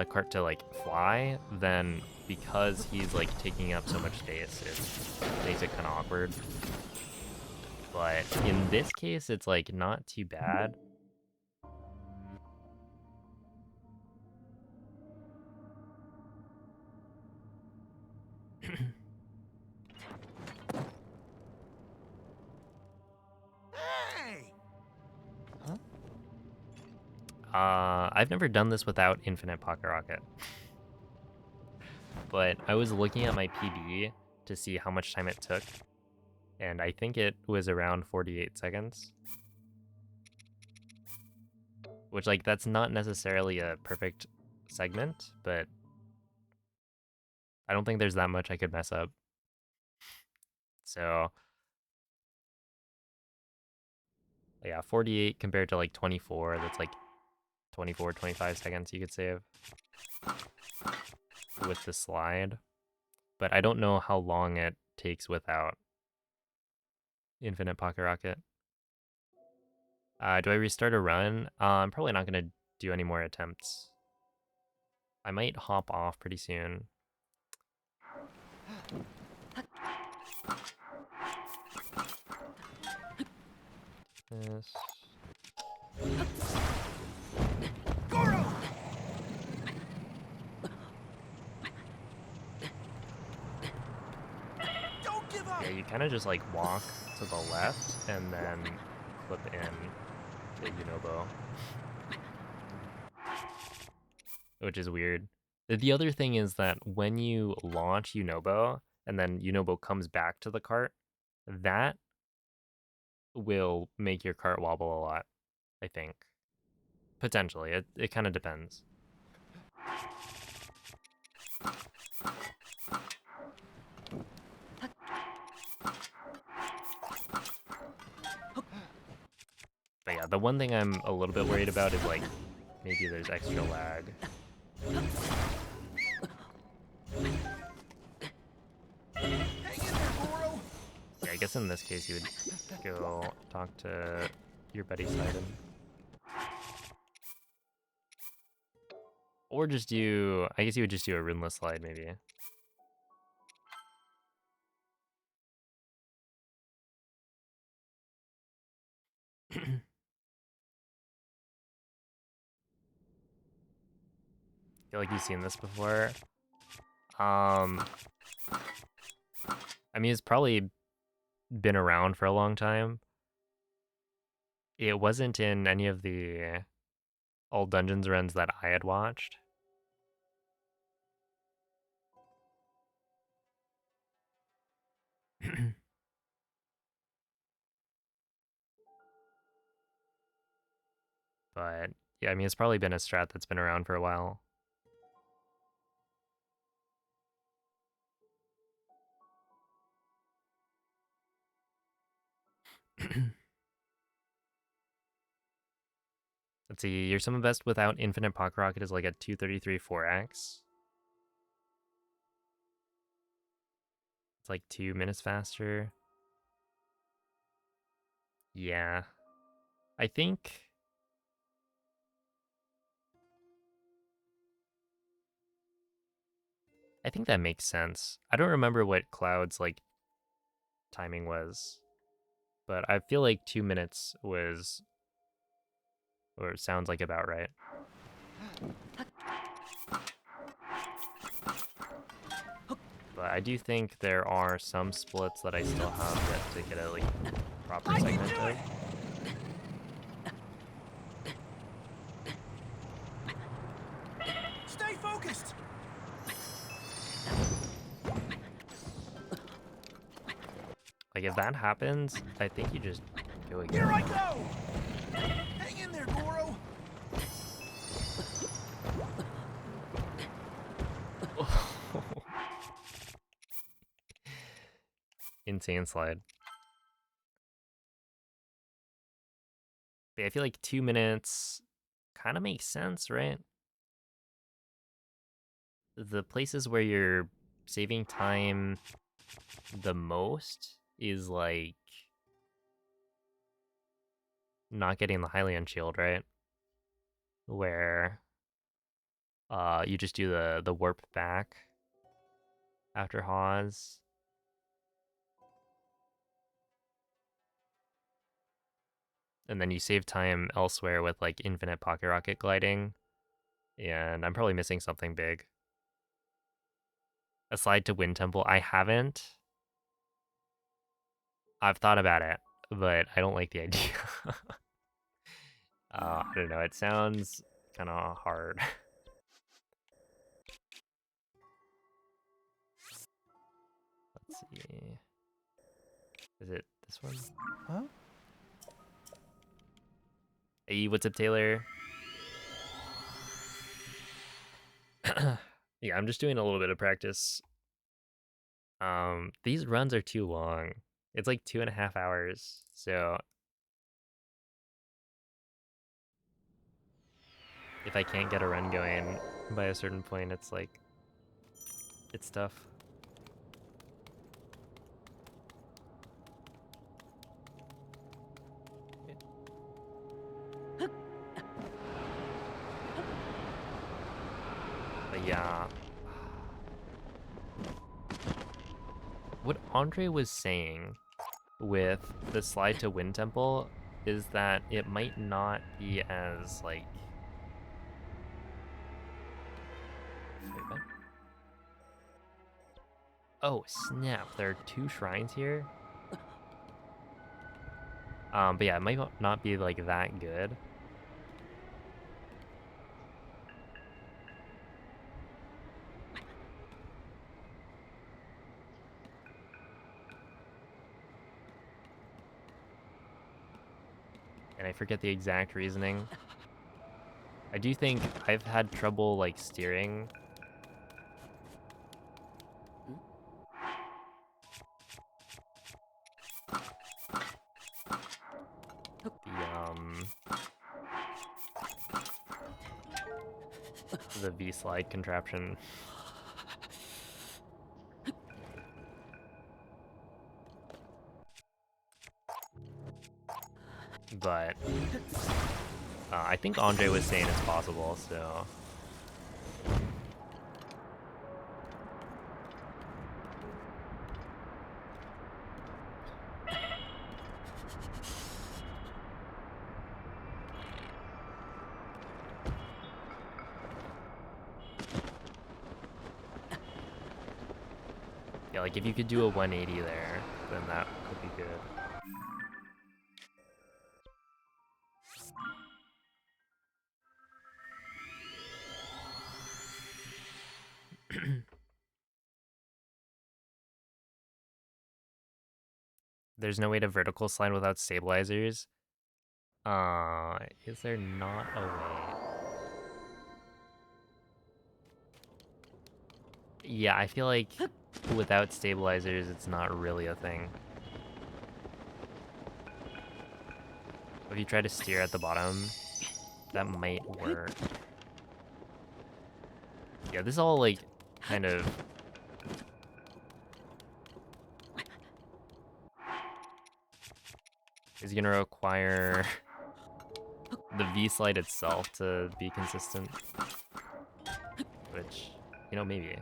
cart to like fly, then because he's like taking up so much space, it makes it kind of awkward. But in this case, it's like not too bad. I've never done this without infinite pocket rocket, but I was looking at my PB to see how much time it took, and I think it was around 48 seconds. Which, like, that's not necessarily a perfect segment, but I don't think there's that much I could mess up. So, yeah, 48 compared to, like, 24, that's, like, 24, 25 seconds you could save with the slide. But I don't know how long it takes without infinite pocket rocket. Do I restart a run? I'm probably not going to do any more attempts. I might hop off pretty soon. This. Don't give up. Yeah, you kind of just like walk to the left and then clip in to Unobo, which is weird. The other thing is that when you launch Unobo and then Unobo comes back to the cart, that will make your cart wobble a lot, I think. Potentially. It kind of depends. But yeah, the one thing I'm a little bit worried about is like maybe there's extra lag. Hang in there, Goro. Yeah, I guess in this case you would go talk to your buddy Sidon. Or just do, I guess you would just do a runeless slide maybe. Feel like you've seen this before. I mean, it's probably been around for a long time. It wasn't in any of the old Dungeons runs that I had watched. But yeah, I mean, it's probably been a strat that's been around for a while. Let's see, your summon best without infinite pocket rocket is like a 233 4x. It's like 2 minutes faster. Yeah. I think that makes sense. I don't remember what Cloud's like timing was, but I feel like 2 minutes was, or sounds like about right. But I do think there are some splits that I still have yet to get a like proper segment of. Stay focused. Like if that happens, I think you just go again. Here I go. Hang in there, Goro. Insane slide. But I feel like 2 minutes kind of makes sense, right? The places where you're saving time the most is like not getting the Hylian shield, right? Where you just do the warp back after Hawes. And then you save time elsewhere with like infinite pocket rocket gliding. And I'm probably missing something big. A slide to Wind Temple. I haven't. I've thought about it, but I don't like the idea. I don't know. It sounds kind of hard. Let's see. Is it this one? Huh? Hey, what's up, Taylor? Yeah, I'm just doing a little bit of practice. These runs are too long. It's like 2.5 hours. So if I can't get a run going by a certain point, it's like, it's tough. But yeah. What Andre was saying with the slide to Wind Temple is that it might not be as like... Wait, what? Oh, snap. There are 2 shrines here. But yeah, it might not be like that good. And I forget the exact reasoning. I do think I've had trouble like steering. The V-slide contraption. But I think Andre was saying it's possible, so... Yeah, like if you could do a 180 there, then that would be good. There's no way to vertical slide without stabilizers. Is there not a way? Yeah, I feel like without stabilizers, it's not really a thing. If you try to steer at the bottom, that might work. Yeah, this is all like kind of... is gonna require the V-slide itself to be consistent. Which, you know, maybe.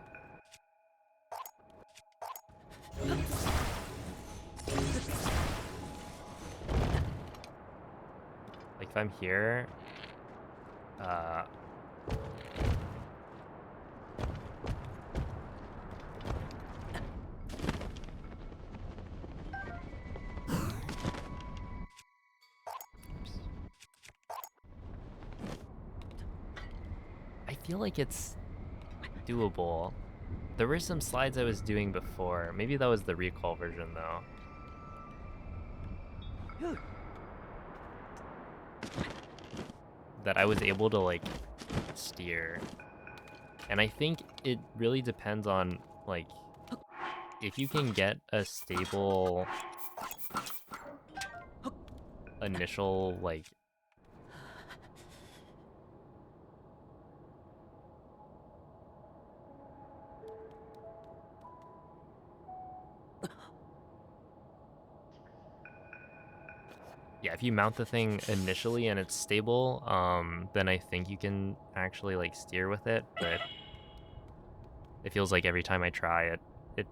Like if I'm here, I feel like it's doable. There were some slides I was doing before. Maybe that was the recall version though. That I was able to like steer. And I think it really depends on like if you can get a stable initial like yeah, if you mount the thing initially and it's stable, then I think you can actually like steer with it, but it feels like every time I try it, it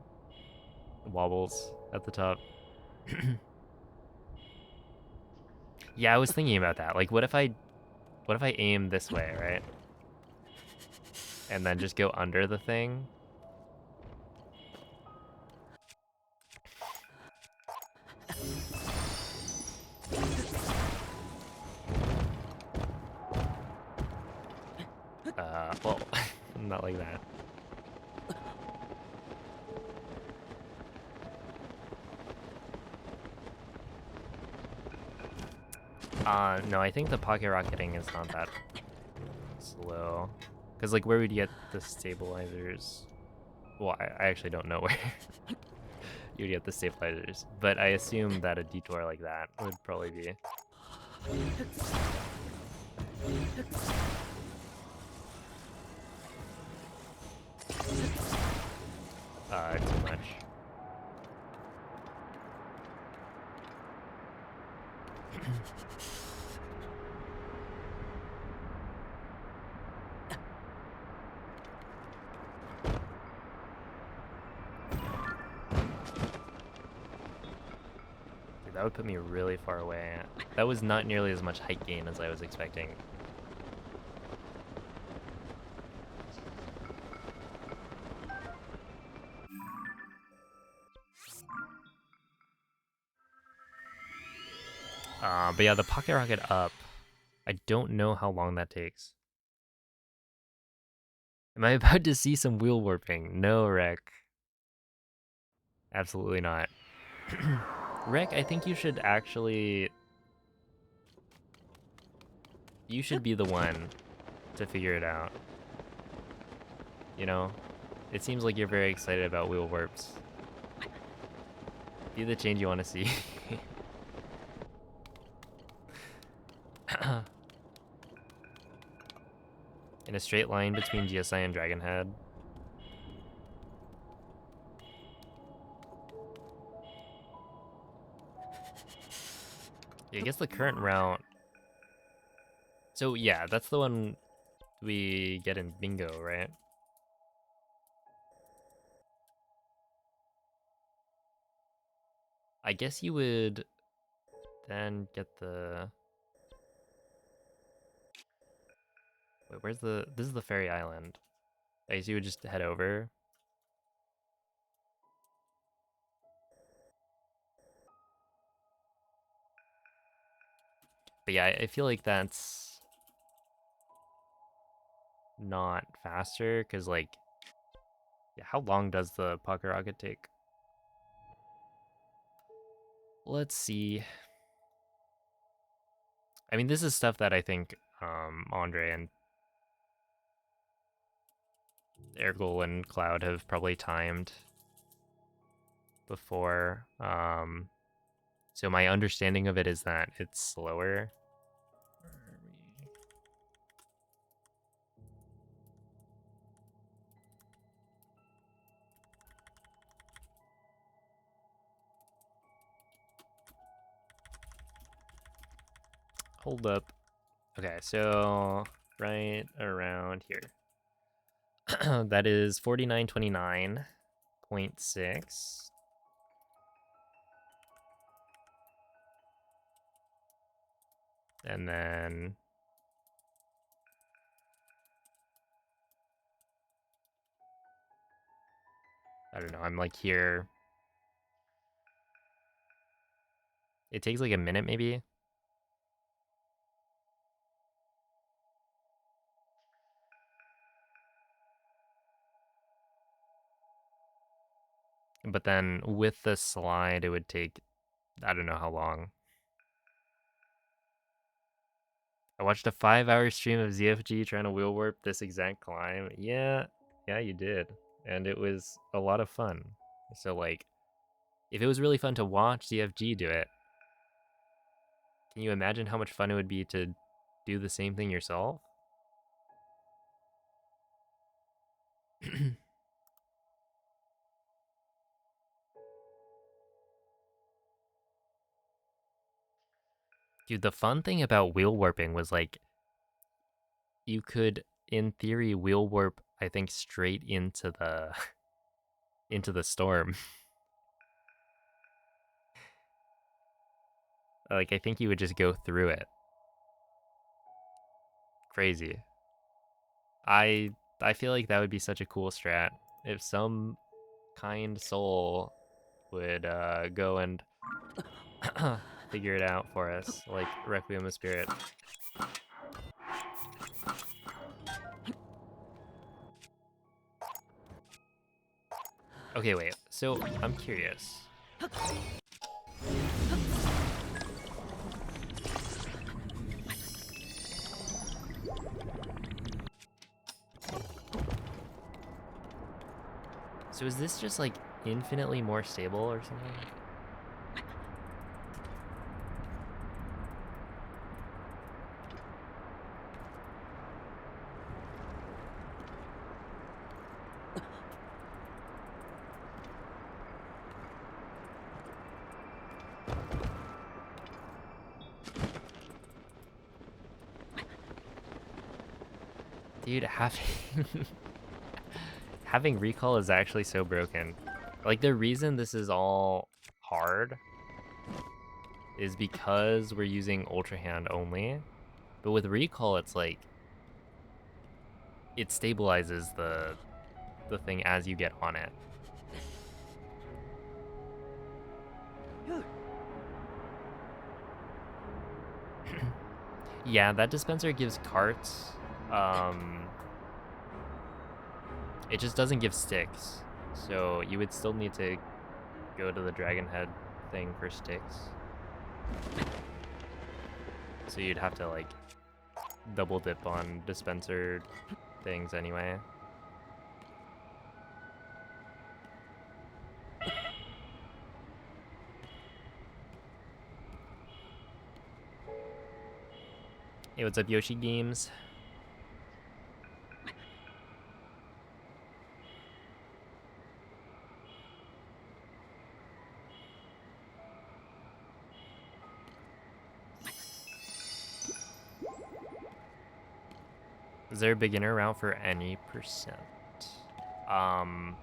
wobbles at the top. Yeah, I was thinking about that. Like, what if I aim this way, right? And then just go under the thing? Not like that. No, I think the pocket rocketing is not that slow. Because, like, where would you get the stabilizers? Well, I actually don't know where you'd get the stabilizers. But I assume that a detour like that would probably be... too much. Dude, that would put me really far away. That was not nearly as much height gain as I was expecting. But yeah, the pocket rocket up, I don't know how long that takes. Am I about to see some wheel warping? No, Rek. Absolutely not. Rek, I think you should actually... You should be the one to figure it out. You know? It seems like you're very excited about wheel warps. Be the change you want to see. In a straight line between GSI and Dragonhead. Yeah, I guess the current route... So yeah, that's the one we get in Bingo, right? I guess you would then get the... Wait, where's the... This is the Fairy Island. I guess you would just head over. But yeah, I feel like that's not faster, because like... Yeah, how long does the pocket rocket take? Let's see. I mean, this is stuff that I think Andre and Ergol and Cloud have probably timed before. So my understanding of it is that it's slower. Hold up. Okay, so right around here. That is 4929.6. And then I don't know, I'm like here. It takes like a minute maybe. But then with the slide, it would take, I don't know how long. I watched a 5-hour stream of ZFG trying to wheel warp this exact climb. Yeah, you did. And it was a lot of fun. So like, if it was really fun to watch ZFG do it, can you imagine how much fun it would be to do the same thing yourself? Dude, the fun thing about wheel warping was like, you could, in theory, wheel warp, I think, straight into the into the storm. Like, I think you would just go through it. Crazy. I I feel like that would be such a cool strat if some kind soul would go and figure it out for us, like Requiem of Spirit. Okay, wait. So I'm curious. So is this just like infinitely more stable or something? Dude, having having recall is actually so broken. Like the reason this is all hard is because we're using Ultra Hand only. But with recall, it's like it stabilizes the thing as you get on it. Yeah, that dispenser gives carts. It just doesn't give sticks. So you would still need to go to the dragon head thing for sticks. So you'd have to like double dip on dispenser things anyway. Hey, what's up, Yoshi Games? Is there a beginner route for any percent? Um,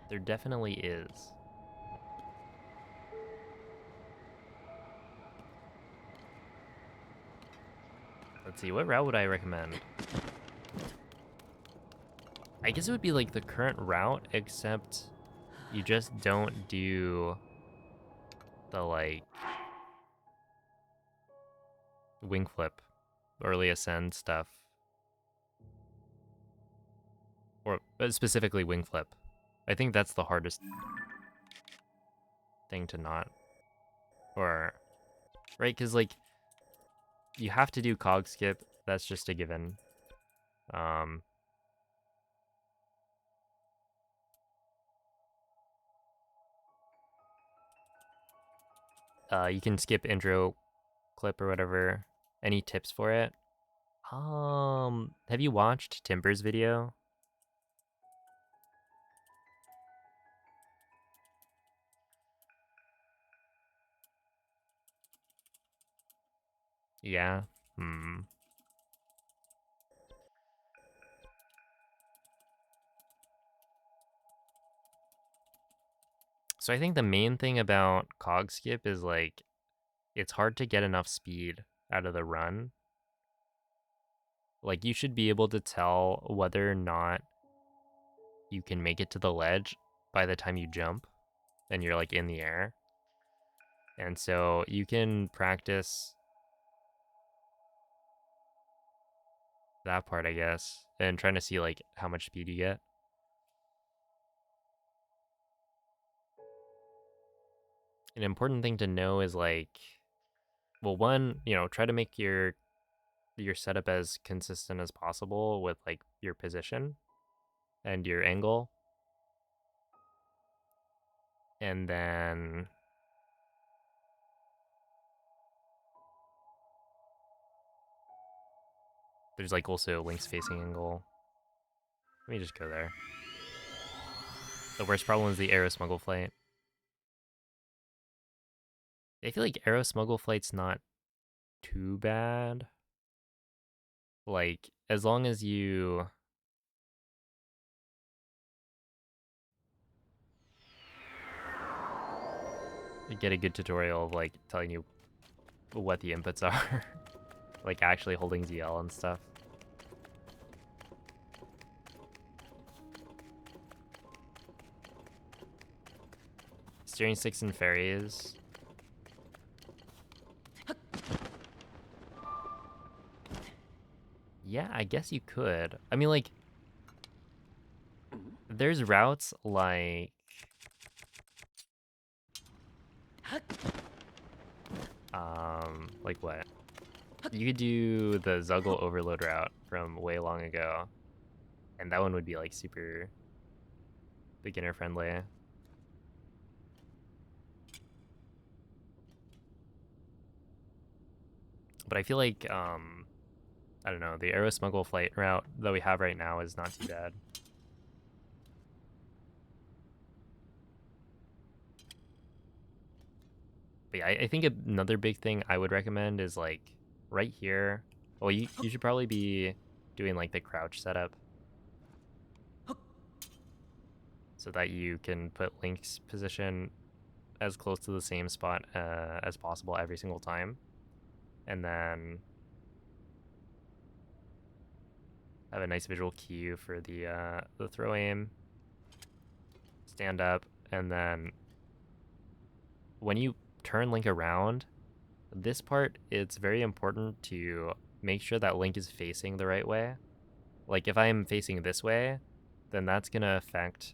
there definitely is. Let's see, what route would I recommend? I guess it would be like the current route, except you just don't do the like wing flip, early ascend stuff, or specifically wing flip. I think that's the hardest thing to not, or right? Because like you have to do cog skip. That's just a given. Um, you can skip intro clip or whatever. Any tips for it? Have you watched Timber's video? Yeah. Hmm. So I think the main thing about cog skip is like it's hard to get enough speed out of the run. Like you should be able to tell whether or not you can make it to the ledge by the time you jump and you're like in the air. And so you can practice that part, I guess, and trying to see like how much speed you get. An important thing to know is like, well, one, try to make your setup as consistent as possible with like your position and your angle. And then there's like also Link's facing angle. Let me just go there. The worst problem is the arrow smuggle flight. I feel like arrow smuggle flight's not too bad. Like, as long as you get a good tutorial of like telling you what the inputs are, like actually holding ZL and stuff. Steering sticks and fairies. Yeah, I guess you could. I mean, like, There's routes like what? You could do the Zuggle overload route from way long ago, and that one would be like super beginner friendly. But I feel like I don't know, the Aero Smuggle flight route that we have right now is not too bad. But yeah, I think another big thing I would recommend is like right here. Well, you should probably be doing like the crouch setup so that you can put Link's position as close to the same spot as possible every single time, and then have a nice visual cue for the throw aim. Stand up, and then when you turn Link around, this part, it's very important to make sure that Link is facing the right way. Like if I'm facing this way, then that's gonna affect,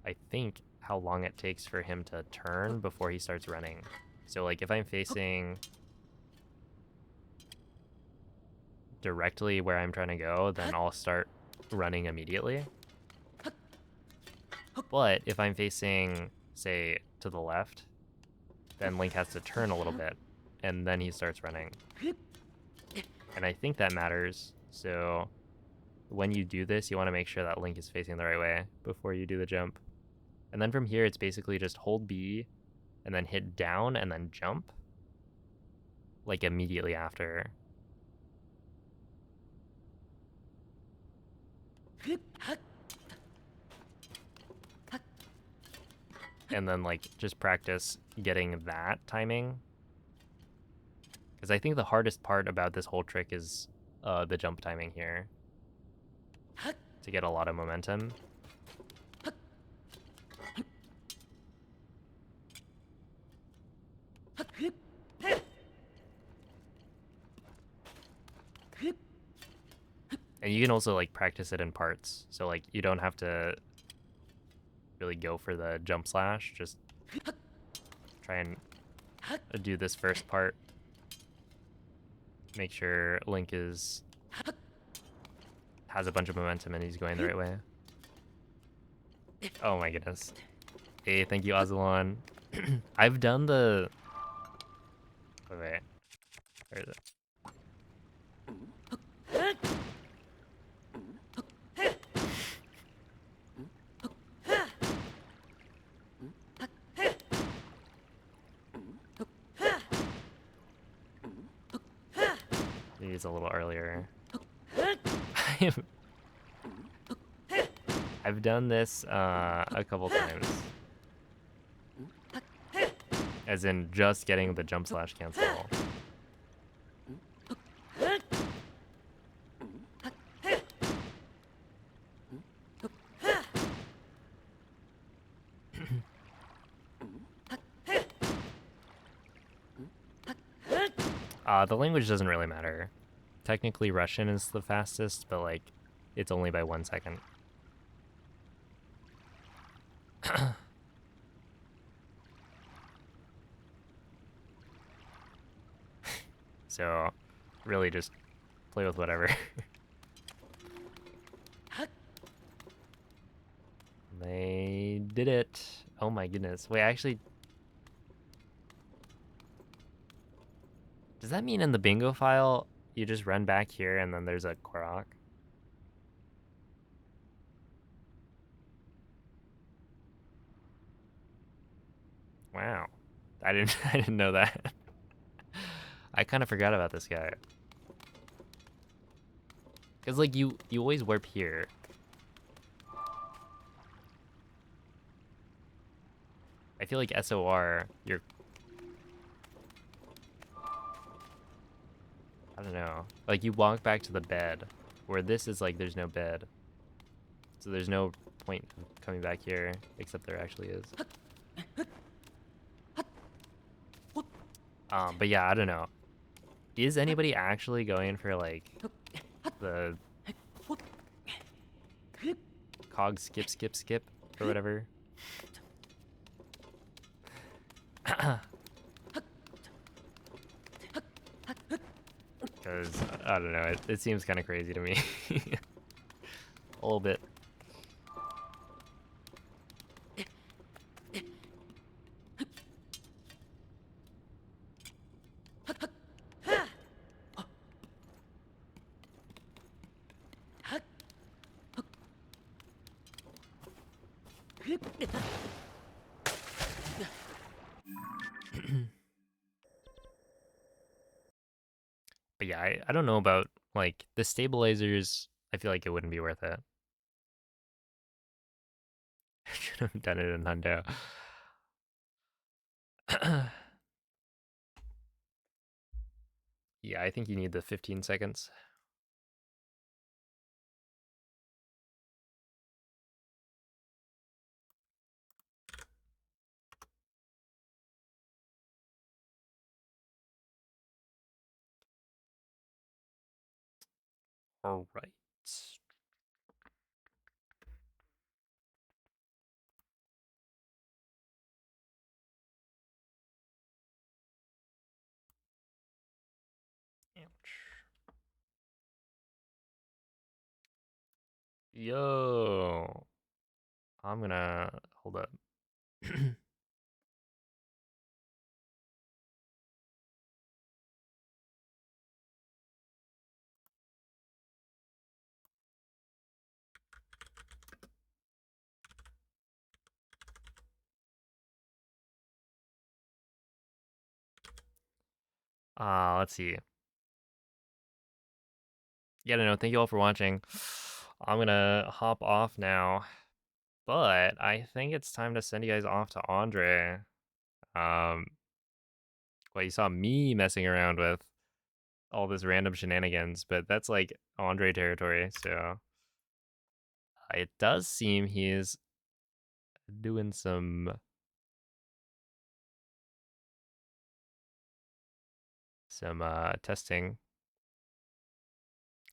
I think, how long it takes for him to turn before he starts running. So like if I'm facing directly where I'm trying to go, then I'll start running immediately. But if I'm facing, say, to the left, then Link has to turn a little bit, and then he starts running. And I think that matters, so when you do this, you want to make sure that Link is facing the right way before you do the jump. And then from here, it's basically just hold B, and then hit down, and then jump, like immediately after. And then like just practice getting that timing. Because I think the hardest part about this whole trick is the jump timing here. To get a lot of momentum. And you can also like practice it in parts. So like you don't have to really go for the jump slash. Just try and do this first part. Make sure Link has a bunch of momentum and he's going the right way. Oh my goodness. Hey, thank you, Ozilon. I've done the... Wait. Where is it? Maybe it's a little earlier. I've done this a couple times. As in just getting the jump slash cancel. The language doesn't really matter. Technically Russian is the fastest, but like it's only by 1 second. So really just play with whatever. They did it. Oh my goodness. Wait, actually, does that mean in the bingo file you just run back here and then there's a Korok? Wow. I didn't know that. I kind of forgot about this guy. Cuz like you always warp here. I feel like SOR, you're... I don't know. Like, you walk back to the bed, where this is like, there's no bed. So there's no point of coming back here, except there actually is. But yeah, I don't know. Is anybody actually going for, like, the cog skip or whatever. Because I don't know, it seems kind of crazy to me. A little bit. But yeah, I don't know about like the stabilizers. I feel like it wouldn't be worth it. I should have done it in Hundo. Yeah, I think you need the 15 seconds. All right. Ouch. Yo, I'm gonna hold up. Let's see. Yeah, no, thank you all for watching. I'm gonna hop off now, but I think it's time to send you guys off to Andre. Um, what you saw me messing around with all this random shenanigans, but that's like Andre territory. So it does seem he's doing some testing.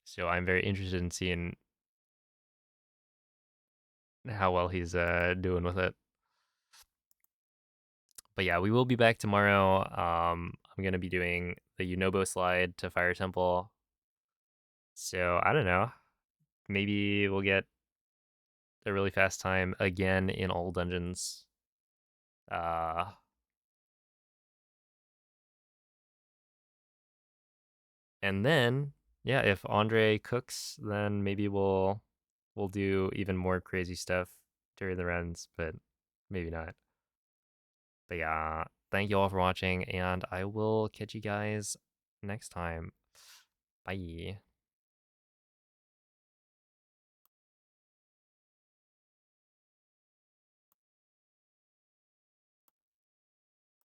So I'm very interested in seeing how well he's doing with it. But yeah, we will be back tomorrow. I'm gonna be doing the Unobo slide to Fire Temple. So I don't know. Maybe we'll get a really fast time again in all dungeons. Uh, and then yeah, if Andre cooks, then maybe we'll do even more crazy stuff during the runs, but maybe not. But yeah, thank you all for watching, and I will catch you guys next time. Bye.